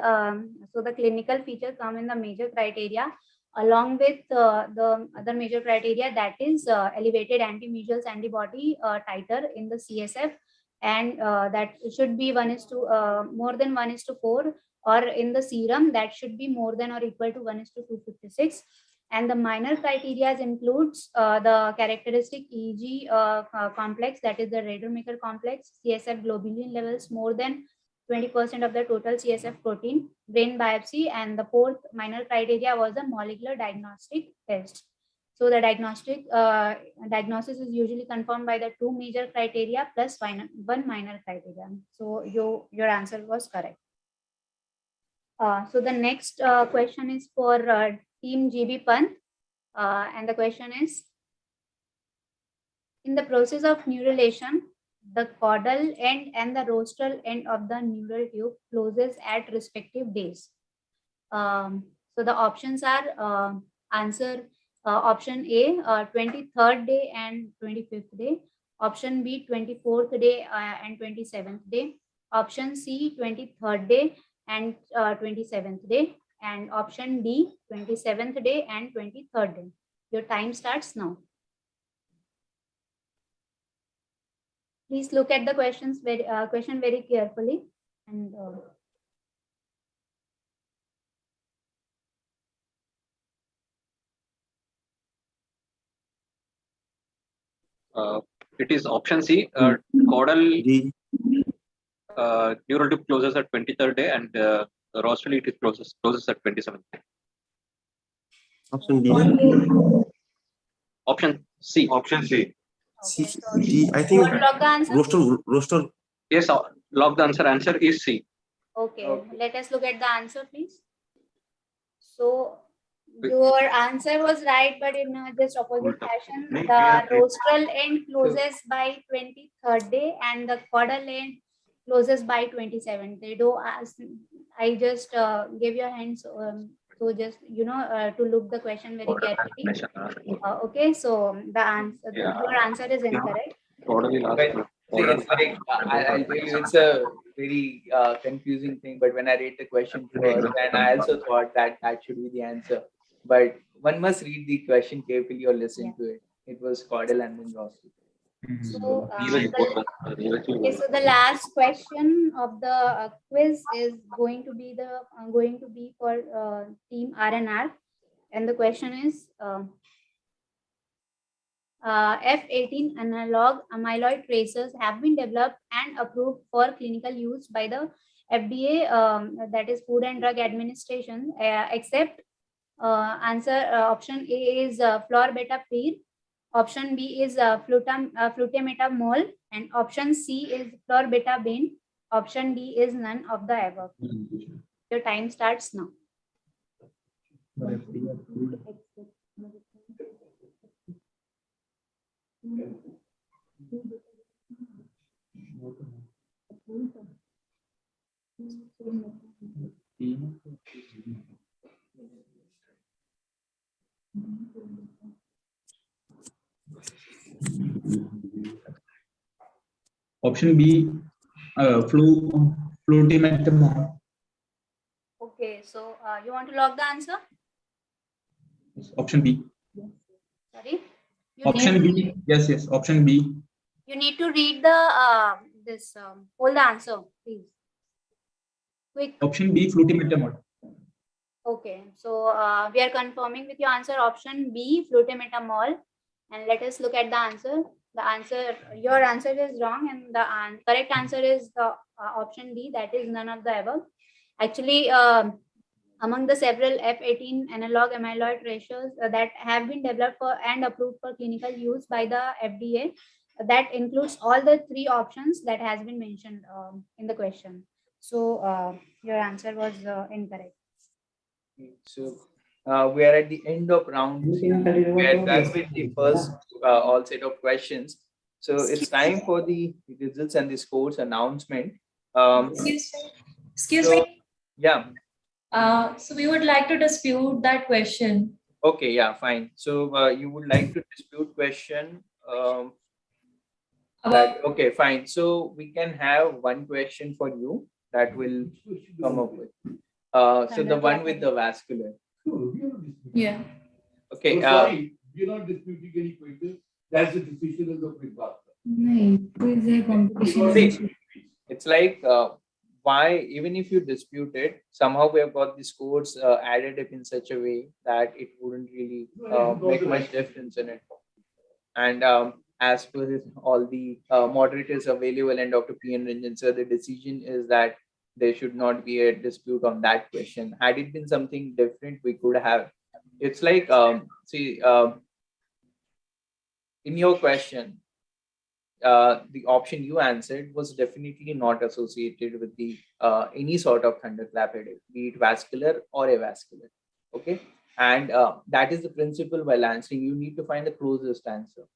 [SPEAKER 11] So the clinical features come in the major criteria along with the other major criteria, that is elevated anti-measles antibody titer in the CSF, and that should be more than 1:4, or in the serum that should be more than or equal to 1:256. And the minor criteria includes the characteristic EEG complex, that is the Rademacher complex, CSF globulin levels more than 20% of the total CSF protein, brain biopsy, and the fourth minor criteria was a molecular diagnostic test. So the diagnosis is usually confirmed by the 2 major criteria plus 1 minor criteria. So your answer was correct. So the next question is for team GB Pant, and the question is, in the process of neurulation, the caudal end and the rostral end of the neural tube closes at respective days. So the options are option A, 23rd day and 25th day, option B, 24th day and 27th day, option C, 23rd day and 27th day, and option D, 27th day and 23rd day. Your time starts now. Please look at the question very carefully and
[SPEAKER 13] It is option C. Caudal neural tube closes at 23rd day, and rostral it closes at 27th day.
[SPEAKER 21] Option D.
[SPEAKER 13] Option C.
[SPEAKER 21] Option C. C. I think
[SPEAKER 11] lock the answer?
[SPEAKER 21] Rostral.
[SPEAKER 13] Yes, lock the answer. Answer is C.
[SPEAKER 11] Okay, let us look at the answer, please. So your answer was right, but in just opposite fashion. The rostral end closes by 23rd day and the caudal end closes by 27th day. Though I just gave your hands, so just to look the question very carefully. Okay, so the answer, your answer is incorrect.
[SPEAKER 9] It's like, I'll tell you, it's a very confusing thing. But when I read the question first, and I also thought that should be the answer. But one must read the question carefully or listen to it. It was caudal and then rostral.
[SPEAKER 11] So, so the last question of the quiz is going to be for team RNR, and the question is F18 analog amyloid tracers have been developed and approved for clinical use by the FDA, that is Food and Drug Administration, except option A is fluorbetabir, option B is flutemetamol, and option C is florbetabine, option D is none of the above. Your time starts now.
[SPEAKER 16] Option B, flutemetamol.
[SPEAKER 11] Okay, so you want to log the answer?
[SPEAKER 16] Option B.
[SPEAKER 11] Sorry. You
[SPEAKER 16] Option
[SPEAKER 11] need,
[SPEAKER 16] B. Yes, yes. Option B.
[SPEAKER 11] you need to read the hold the answer, please. Quick.
[SPEAKER 16] Option B. Flutimetamol.
[SPEAKER 11] Okay, so we are confirming with your answer option B, flutimetamol, and let us look at the answer. The answer, your answer is wrong, and the correct answer is the option D, that is none of the above. Actually, among the several F18 analog amyloid ratios that have been developed for and approved for clinical use by the FDA, that includes all the three options that has been mentioned in the question. So your answer was incorrect.
[SPEAKER 9] So we are at the end of round 3. We are done with the first all set of questions. So it's time for the results and the scores announcement.
[SPEAKER 3] Excuse me.
[SPEAKER 9] Yeah.
[SPEAKER 3] So we would like to dispute that question.
[SPEAKER 9] Okay, yeah, fine. So you would like to dispute question. Okay, fine. So we can have one question for you that will come up with. So the one with the vascular.
[SPEAKER 3] Yeah.
[SPEAKER 9] Okay.
[SPEAKER 10] Sorry, we're not disputing any question. That's the decision of the quick master.
[SPEAKER 9] See, it's like why, even if you dispute it, somehow we have got the scores added up in such a way that it wouldn't really make much difference in it. And as per all the moderators available and Dr. P.N. Ranjan sir, the decision is that there should not be a dispute on that question. Had it been something different, we could have. It's like, in your question, the option you answered was definitely not associated with the any sort of thunderclap headache, be it vascular or avascular. Okay, and that is the principle while answering. You need to find the closest answer,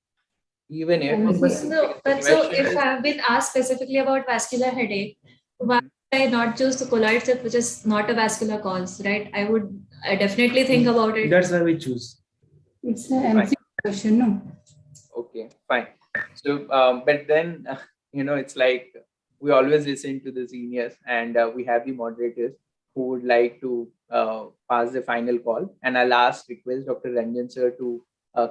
[SPEAKER 9] even if.
[SPEAKER 3] So if I have been asked specifically about vascular headache, why would I not choose the colloid shift, which is not a vascular cause, right? I would definitely think about it.
[SPEAKER 20] That's why we choose.
[SPEAKER 5] It's an MC question, no?
[SPEAKER 9] Okay, fine. So, but then, it's like we always listen to the seniors, and we have the moderators who would like to pass the final call. And I'll request Dr. Ranjan sir to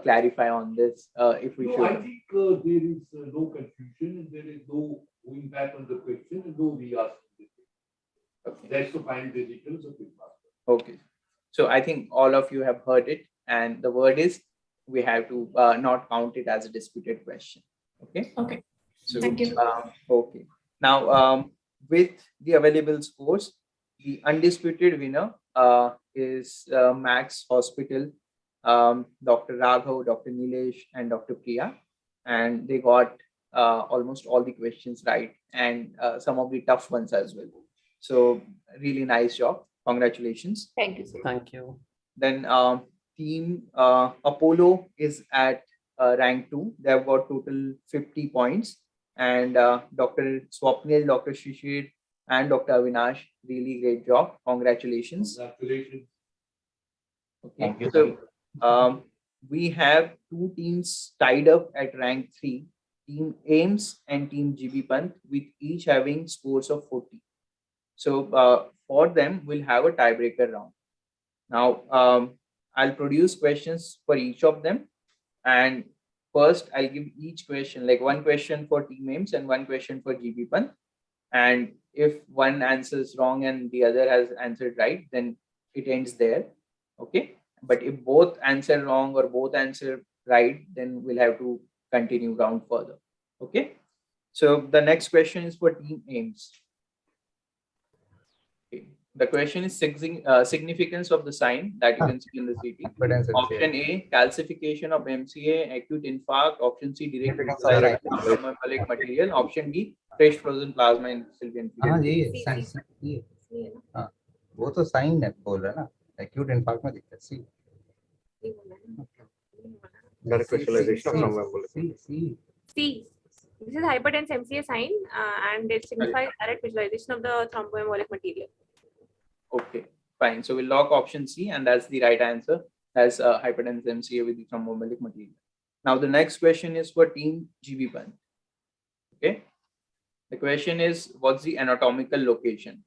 [SPEAKER 9] clarify on this if we should.
[SPEAKER 10] I think there is no confusion and there is no going back on the question and no re-asking. Okay. That's the final decision of the quick master.
[SPEAKER 9] Okay. So I think all of you have heard it, and the word is we have to not count it as a disputed question. Okay.
[SPEAKER 3] Okay.
[SPEAKER 9] So,
[SPEAKER 3] thank you.
[SPEAKER 9] Okay. Now, with the available scores, the undisputed winner is Max Hospital, Dr. Raghav, Dr. Nilesh, and Dr. Priya, and they got almost all the questions right, and some of the tough ones as well. So really nice job. Congratulations.
[SPEAKER 22] Thank you, sir.
[SPEAKER 8] Thank you.
[SPEAKER 9] Then team Apollo is at rank 2. They have got total 50 points. And Dr. Swapnil, Dr. Shishir, and Dr. Avinash, really great job. Congratulations.
[SPEAKER 10] Congratulations.
[SPEAKER 9] Okay.
[SPEAKER 2] Thank you.
[SPEAKER 9] So we have two teams tied up at rank 3. Team AIMS and Team GB Pant, with each having scores of 40. So for them, we'll have a tiebreaker round. Now, I'll produce questions for each of them. And first, I'll give each question, like one question for Team AIMS and one question for GB Pant. And if one answers wrong and the other has answered right, then it ends there. Okay. But if both answer wrong or both answer right, then we'll have to continue round further. Okay. So the next question is for Team AIMS. Okay. The question is significance of the sign that you can see in the CT. Option A, calcification of MCA, acute infarct. Option C, direct metabolic material. Option D, fresh frozen plasma in Sylvian
[SPEAKER 14] ये वो तो sign है बोल रहा है ना acute infarct में दिक्कत सी
[SPEAKER 7] direct visualization of thromboembolic.
[SPEAKER 17] C. This is hypertense MCA sign and it signifies direct visualization of the thromboembolic material.
[SPEAKER 9] Okay, fine. So we'll lock option C, and that's the right answer. That's hypertense MCA with the thromboembolic material. Now the next question is for Team GB Pant. Okay. The question is, what's the anatomical location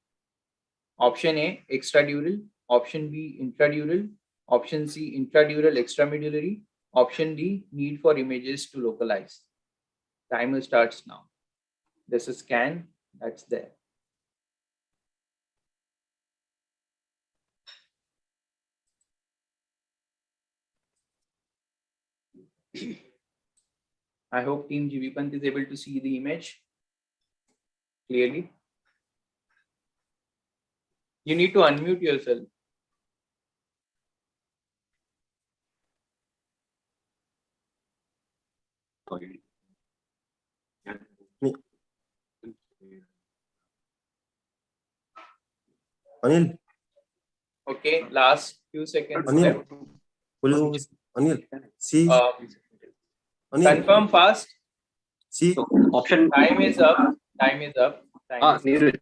[SPEAKER 9] Option A, extradural. Option B, intradural. Option C, intradural extramedullary. Option D, need for images to localize. Timer starts now. There's a scan that's there. I hope Team GVPanth is able to see the image clearly. You need to unmute yourself.
[SPEAKER 21] Anil.
[SPEAKER 9] Okay, last few seconds.
[SPEAKER 21] Anil. Anil. See. Anil.
[SPEAKER 9] Confirm fast.
[SPEAKER 21] See.
[SPEAKER 9] Option. Time is up. Time is up. Time is up.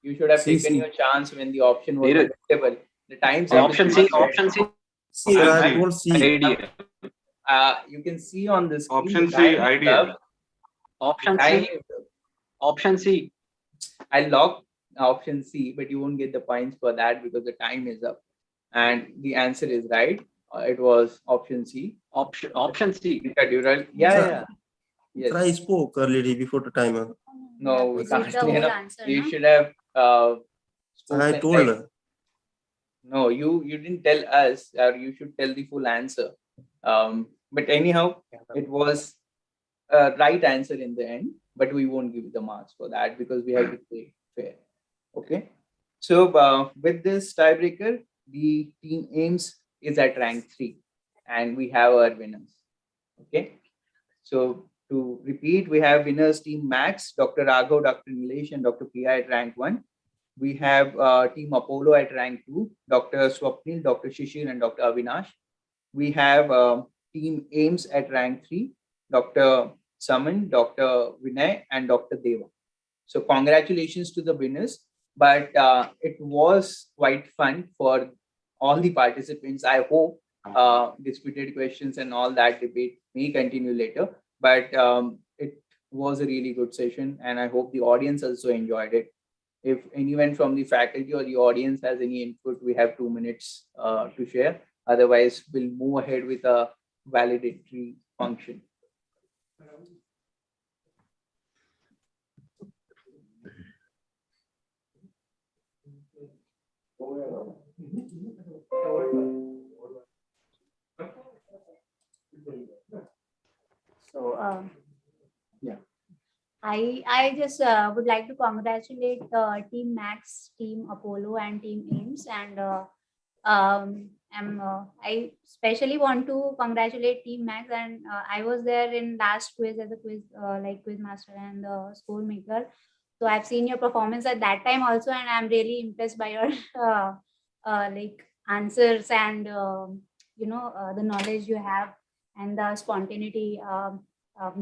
[SPEAKER 9] You should have taken your chance when the option was available. The time's up.
[SPEAKER 21] Option C. Option C. Sir, I don't see.
[SPEAKER 9] You can see on this screen.
[SPEAKER 21] Option C, ideal.
[SPEAKER 9] Option C. Option C. I'll lock option C, but you won't get the points for that because the time is up. And the answer is right. It was option C. Option C. Intradural. Yeah. Yes.
[SPEAKER 21] I spoke earlier before the timer.
[SPEAKER 9] No, we can't.
[SPEAKER 11] the whole answer,
[SPEAKER 9] You
[SPEAKER 11] no?
[SPEAKER 9] should have.
[SPEAKER 21] I told her.
[SPEAKER 9] No, you didn't tell us, or you should tell the full answer. But anyhow, it was a right answer in the end, but we won't give you the marks for that because we have to play fair. Okay. So with this tiebreaker, the team AIMS is at rank 3, and we have our winners. Okay. So to repeat, we have winners team Max, Dr. Raghav, Dr. Nilesh, and Dr. Priya at rank 1. We have team Apollo at rank 2, Dr. Swapnil, Dr. Shishir, and Dr. Avinash. We have team AIMS at rank 3, Dr. Saman, Dr. Vinay, and Dr. Deva. So congratulations to the winners, but it was quite fun for all the participants. I hope disputed questions and all that debate may continue later, but it was a really good session, and I hope the audience also enjoyed it. If anyone from the faculty or the audience has any input, we have 2 minutes to share. Otherwise, we'll move ahead with a validatory function.
[SPEAKER 11] So
[SPEAKER 9] yeah,
[SPEAKER 11] I just would like to congratulate Team Max, Team Apollo, and Team AIMS, and I especially want to congratulate Team Max, and I was there in last quiz as a quiz quiz master and score maker. So I've seen your performance at that time also, and I'm really impressed by your answers and the knowledge you have and the spontaneity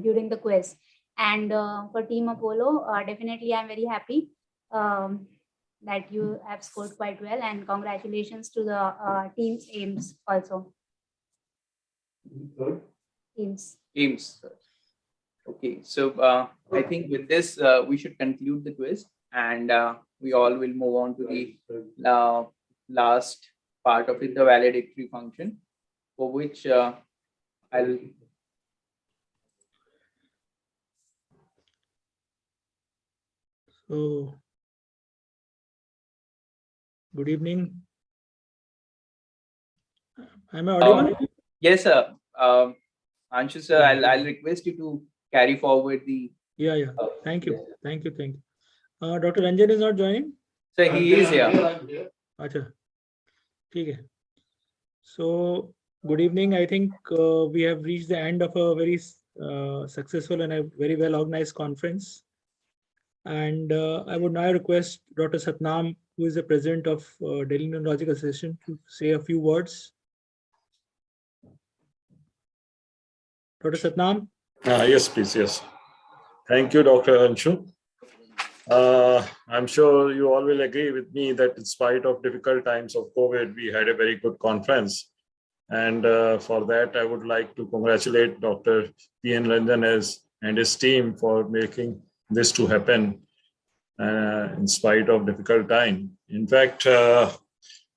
[SPEAKER 11] during the quiz. And for Team Apollo, definitely I'm very happy that you have scored quite well, and congratulations to the team's AIMS also. AIMS.
[SPEAKER 9] AIMS. Okay, so I think with this, we should conclude the quiz, and we all will move on to the last part of it, the valedictory function, for which I'll...
[SPEAKER 12] So, good evening. Am I audible?
[SPEAKER 9] Yes, sir. Anshu, sir, I'll request you to carry forward the...
[SPEAKER 12] Yeah. Thank you. Dr. Ranjan is not joining?
[SPEAKER 9] Sir, he is here.
[SPEAKER 12] Acha. Okay. So, good evening. I think we have reached the end of a very successful and a very well organized conference. And I would now request Dr. Satnam, who is the president of Delhi Neurological Association, to say a few words. Dr. Satnam?
[SPEAKER 15] Yes, please. Yes. Thank you, Dr. Anshu. I'm sure you all will agree with me that in spite of difficult times of COVID, we had a very good conference. And for that, I would like to congratulate Dr. P.N. Ranjan and his team for making this to happen in spite of difficult time. In fact,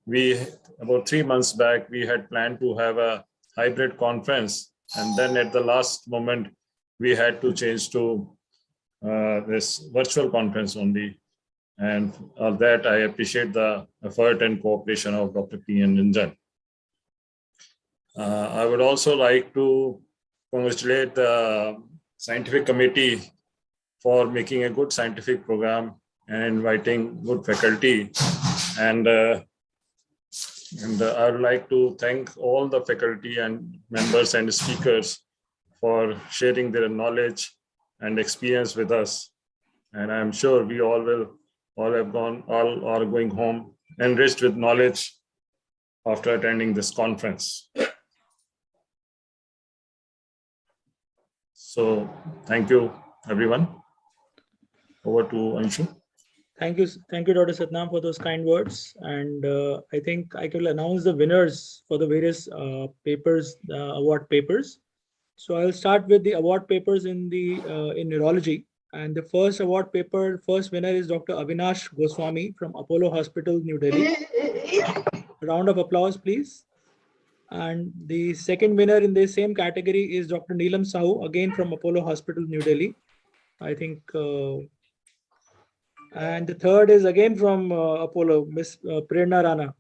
[SPEAKER 15] we about 3 months back, we had planned to have a hybrid conference, and then at the last moment, we had to change to this virtual conference only. And of that, I appreciate the effort and cooperation of Dr. P. N. Ranjan. I would also like to congratulate the scientific committee for making a good scientific program and inviting good faculty. And I would like to thank all the faculty and members and speakers for sharing their knowledge and experience with us. And I'm sure we all are going home enriched with knowledge after attending this conference. So thank you, everyone. Over to Anshu.
[SPEAKER 12] Thank you, Dr. Satnam, for those kind words. And I think I will announce the winners for the various papers, award papers. So I'll start with the award papers in neurology. And the first award paper, first winner is Dr. Avinash Goswami from Apollo Hospital, New Delhi. A round of applause, please. And the second winner in the same category is Dr. Neelam Sahu, again from Apollo Hospital, New Delhi. I think, and the third is again from Apollo, Miss Prerna Rana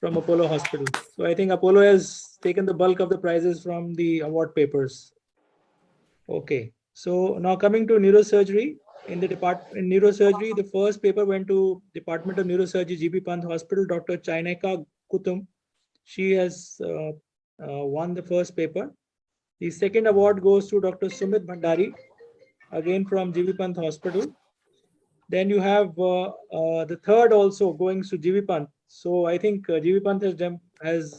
[SPEAKER 12] from Apollo Hospital. So I think Apollo has taken the bulk of the prizes from the award papers. Okay, so now coming to neurosurgery. In neurosurgery, the first paper went to Department of Neurosurgery, GB Pant Hospital, Dr. Chaineka Kutum. She has won the first paper. The second award goes to Dr. Sumit Bhandari, again from GB Pant Hospital. Then you have the third also going to GB Pant. So I think GB Pant has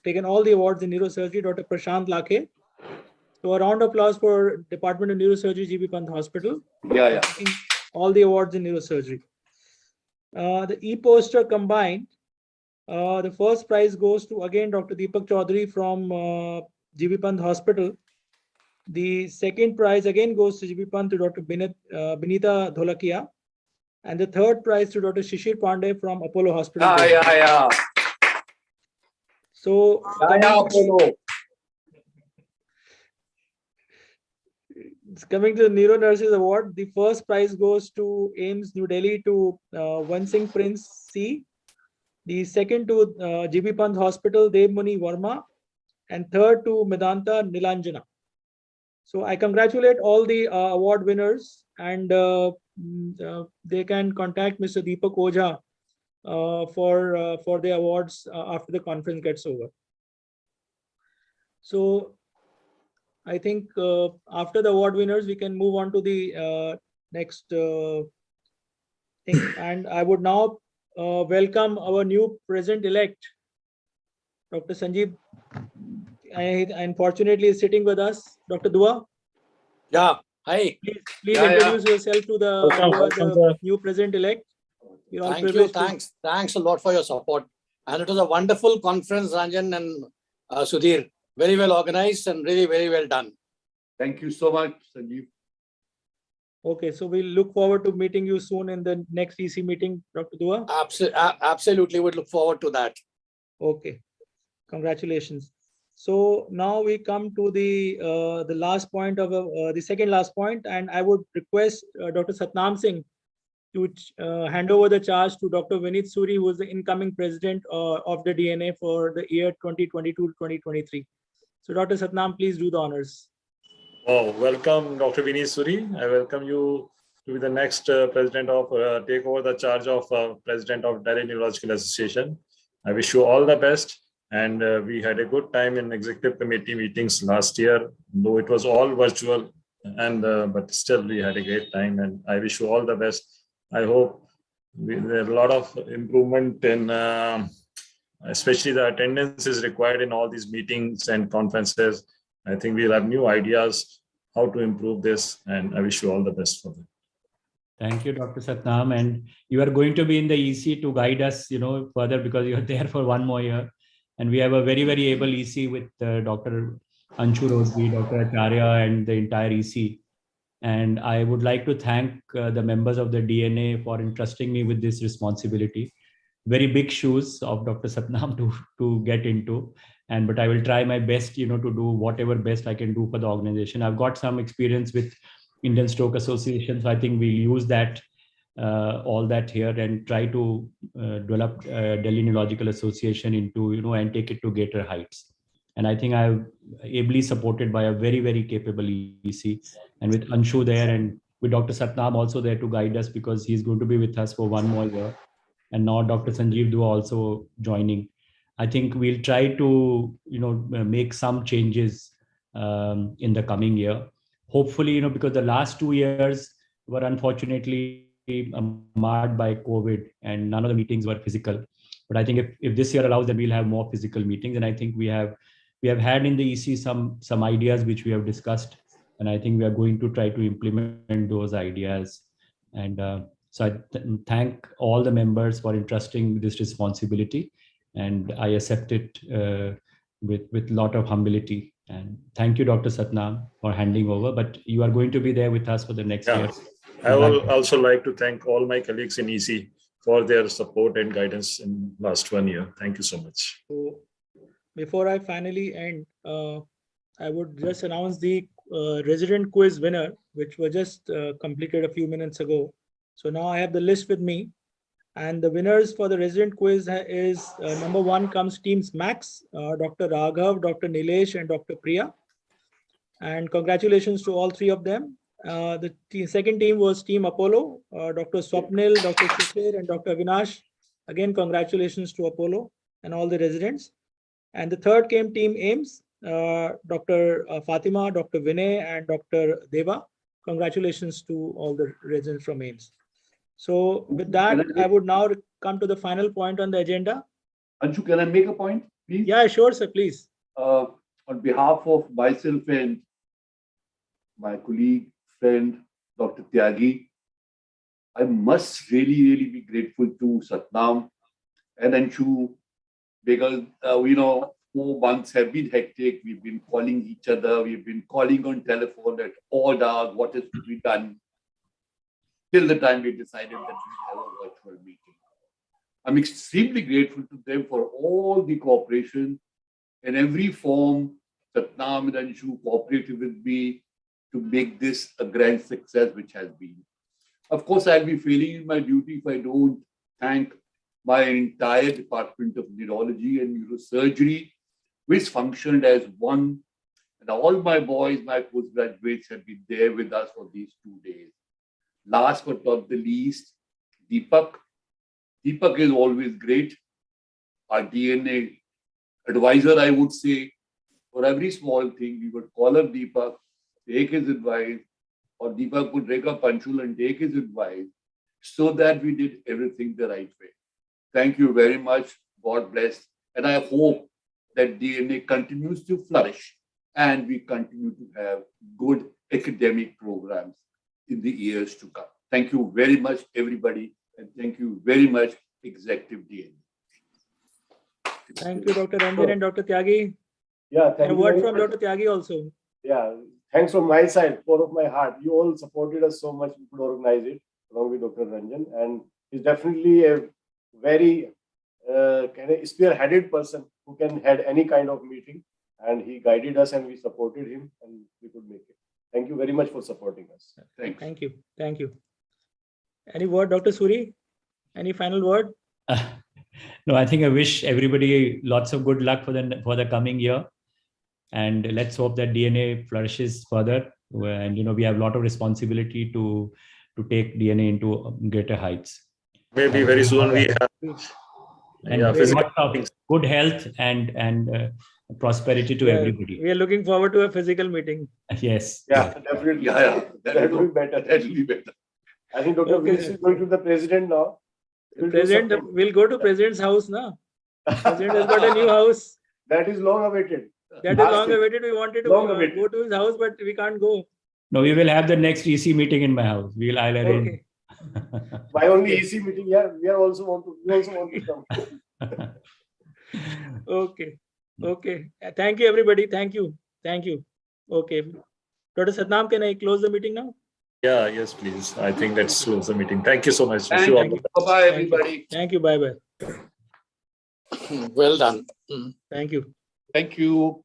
[SPEAKER 12] taken all the awards in neurosurgery, Dr. Prashant Lakhe. So a round of applause for Department of Neurosurgery, GB Pant Hospital.
[SPEAKER 21] Yeah.
[SPEAKER 12] All the awards in neurosurgery. The e-poster combined, the first prize goes to again Dr. Deepak Chaudhary from GB Pant Hospital. The second prize again goes to GB Pant to Dr. Binita Dholakia. And the third prize to Dr. Shishir Pandey from Apollo Hospital.
[SPEAKER 21] Yeah.
[SPEAKER 12] So coming to the Neuro Nurses Award, the first prize goes to AIMS New Delhi to Vansing Prince C. The second to GB Pant Hospital, Devmuni Verma. And third to Medanta Nilanjana. So I congratulate all the award winners, and they can contact Mr. Deepak Ojha for the awards after the conference gets over. So I think after the award winners, we can move on to the next thing. And I would now welcome our new president-elect, Dr. Sanjeev. Unfortunately is sitting with us, Dr. Dua.
[SPEAKER 1] Yeah, hi.
[SPEAKER 12] Please introduce yourself to the new president-elect.
[SPEAKER 1] Thank you. Thanks a lot for your support. And it was a wonderful conference, Ranjan and Sudhir. Very well organized and really very well done.
[SPEAKER 10] Thank you so much, Sanjeev.
[SPEAKER 12] Okay, so we'll look forward to meeting you soon in the next EC meeting, Dr. Dua.
[SPEAKER 1] Absolutely, would look forward to that.
[SPEAKER 12] Okay, congratulations. So now we come to the last point of the second last point, and I would request Dr. Satnam Singh to hand over the charge to Dr. Vineet Suri, who is the incoming president of the DNA for the year 2022-2023. So Dr. Satnam, please do the honors.
[SPEAKER 15] Oh, welcome, Dr. Vineet Suri. I welcome you to be the next president of take over the charge of president of Delhi Neurological Association. I wish you all the best. And we had a good time in executive committee meetings last year, though it was all virtual, and but still we had a great time. And I wish you all the best. I hope there's a lot of improvement in, especially the attendance is required in all these meetings and conferences. I think we'll have new ideas how to improve this, and I wish you all the best for that.
[SPEAKER 6] Thank you, Dr. Satnam. And you are going to be in the EC to guide us, further, because you're there for one more year. And we have a very, very able EC with Dr. Anshu Rodgi, Dr. Acharya, and the entire EC. And I would like to thank the members of the DNA for entrusting me with this responsibility. Very big shoes of Dr. Satnam to get into. But I will try my best, to do whatever best I can do for the organization. I've got some experience with Indian Stroke Association, so I think we'll use that, all that here, and try to develop Delhi Neurological Association into, and take it to greater heights. And I think I'm ably supported by a very, very capable EC, and with Anshu there and with Dr. Satnam also there to guide us, because he's going to be with us for one more year. And now Dr. Sanjeev Dua also joining. I think we'll try to, make some changes in the coming year. Hopefully, because the last 2 years were unfortunately marred by COVID, and none of the meetings were physical. But I think if this year allows, then we'll have more physical meetings. And I think we have had in the EC some ideas which we have discussed, and I think we are going to try to implement those ideas. And so I thank all the members for entrusting this responsibility, and I accept it with a lot of humility. And thank you, Dr. Satnam, for handing over. But you are going to be there with us for the next year.
[SPEAKER 15] I will also like to thank all my colleagues in EC for their support and guidance in last 1 year. Thank you so much.
[SPEAKER 12] So before I finally end, I would just announce the resident quiz winner, which was just completed a few minutes ago. So now I have the list with me, and the winners for the resident quiz is number 1 comes Teams Max, Dr. Raghav, Dr. Nilesh, and Dr. Priya. And congratulations to all 3 of them. The second team was Team Apollo, Dr. Swapnil, Dr. Shishir, and Dr. Avinash. Again, congratulations to Apollo and all the residents. And the third came Team Ames, Dr. Fatima, Dr. Vinay, and Dr. Deva. Congratulations to all the residents from Ames. So with that, I would now come to the final point on the agenda.
[SPEAKER 10] Anshu, can I make a point, please?
[SPEAKER 12] Yeah, sure, sir, please.
[SPEAKER 10] On behalf of myself and my colleague, friend, Dr. Tyagi, I must really be grateful to Satnam and Anshu, because, 4 months have been hectic. We've been calling each other. We've been calling on telephone at all hours. What is to be done? Till the time we decided that we have a virtual meeting. I'm extremely grateful to them for all the cooperation in every form. Satnam and Anshu cooperated with me to make this a grand success, which has been. Of course, I'll be failing in my duty if I don't thank my entire department of neurology and neurosurgery, which functioned as one. And all my boys, my postgraduates, have been there with us for these 2 days. Last but not the least, Deepak. Deepak is always great. Our DNA advisor, I would say. For every small thing, we would call up Deepak, take his advice, or Deepak would wake up Anshul and take his advice, so that we did everything the right way. Thank you very much. God bless. And I hope that DNA continues to flourish and we continue to have good academic programs in the years to come. Thank you very much, everybody. And thank you very much, Executive DNA.
[SPEAKER 12] Thank you, Dr. Ranjan and Dr. Tyagi.
[SPEAKER 4] Yeah, thank
[SPEAKER 12] a
[SPEAKER 4] you.
[SPEAKER 12] word from Dr. Tyagi also.
[SPEAKER 4] Yeah, thanks from my side, core of my heart. You all supported us so much. We could organize it along with Dr. Ranjan, and he's definitely a very kind of spearheaded person who can head any kind of meeting, and he guided us and we supported him and we could make it. Thank you very much for supporting us.
[SPEAKER 10] Thanks.
[SPEAKER 12] Thank you. Thank you. Any word, Dr. Suri? Any final word?
[SPEAKER 6] No, I think I wish everybody lots of good luck for the coming year, and let's hope that DNA flourishes further. And we have a lot of responsibility to take DNA into greater heights.
[SPEAKER 15] Maybe very soon we have.
[SPEAKER 6] And
[SPEAKER 15] physical
[SPEAKER 6] good health and prosperity to everybody.
[SPEAKER 12] We are looking forward to a physical meeting.
[SPEAKER 6] Yes.
[SPEAKER 4] Yeah, definitely.
[SPEAKER 10] Yeah.
[SPEAKER 4] That will be better. That will be better. I think Dr.
[SPEAKER 12] Okay.
[SPEAKER 4] Vince is going to the president now.
[SPEAKER 12] We'll go to president's house now. President has got a new house.
[SPEAKER 4] That is long awaited.
[SPEAKER 12] That is long awaited. We wanted to go to his house, but we can't go.
[SPEAKER 6] No, we will have the next EC meeting in my house. I'll arrange.
[SPEAKER 12] Okay.
[SPEAKER 4] My only EC meeting. Yeah, we also want to come.
[SPEAKER 12] Okay. Okay. Thank you, everybody. Thank you. Okay. Dr. Satnam, can I close the meeting now?
[SPEAKER 15] Yeah, yes, please. I think let's close the meeting. Thank you so much.
[SPEAKER 12] Thank
[SPEAKER 15] Wish you all
[SPEAKER 12] you.
[SPEAKER 15] the best.
[SPEAKER 10] Bye-bye, everybody.
[SPEAKER 12] Thank you. Bye-bye.
[SPEAKER 1] Well done.
[SPEAKER 12] Thank you.
[SPEAKER 10] Thank you.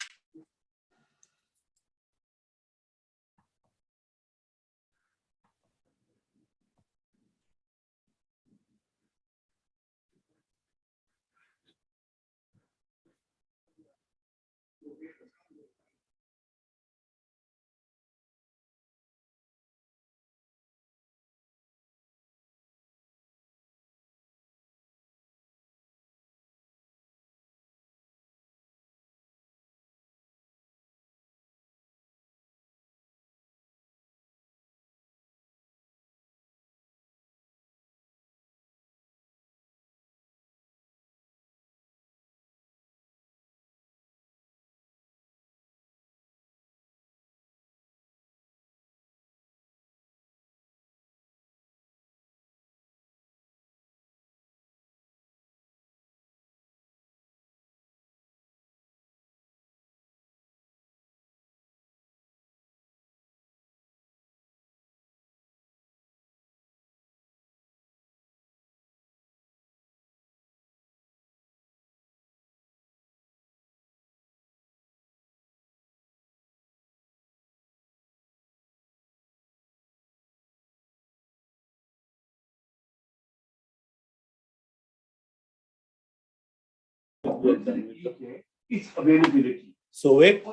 [SPEAKER 10] Its availability.
[SPEAKER 18] So wait.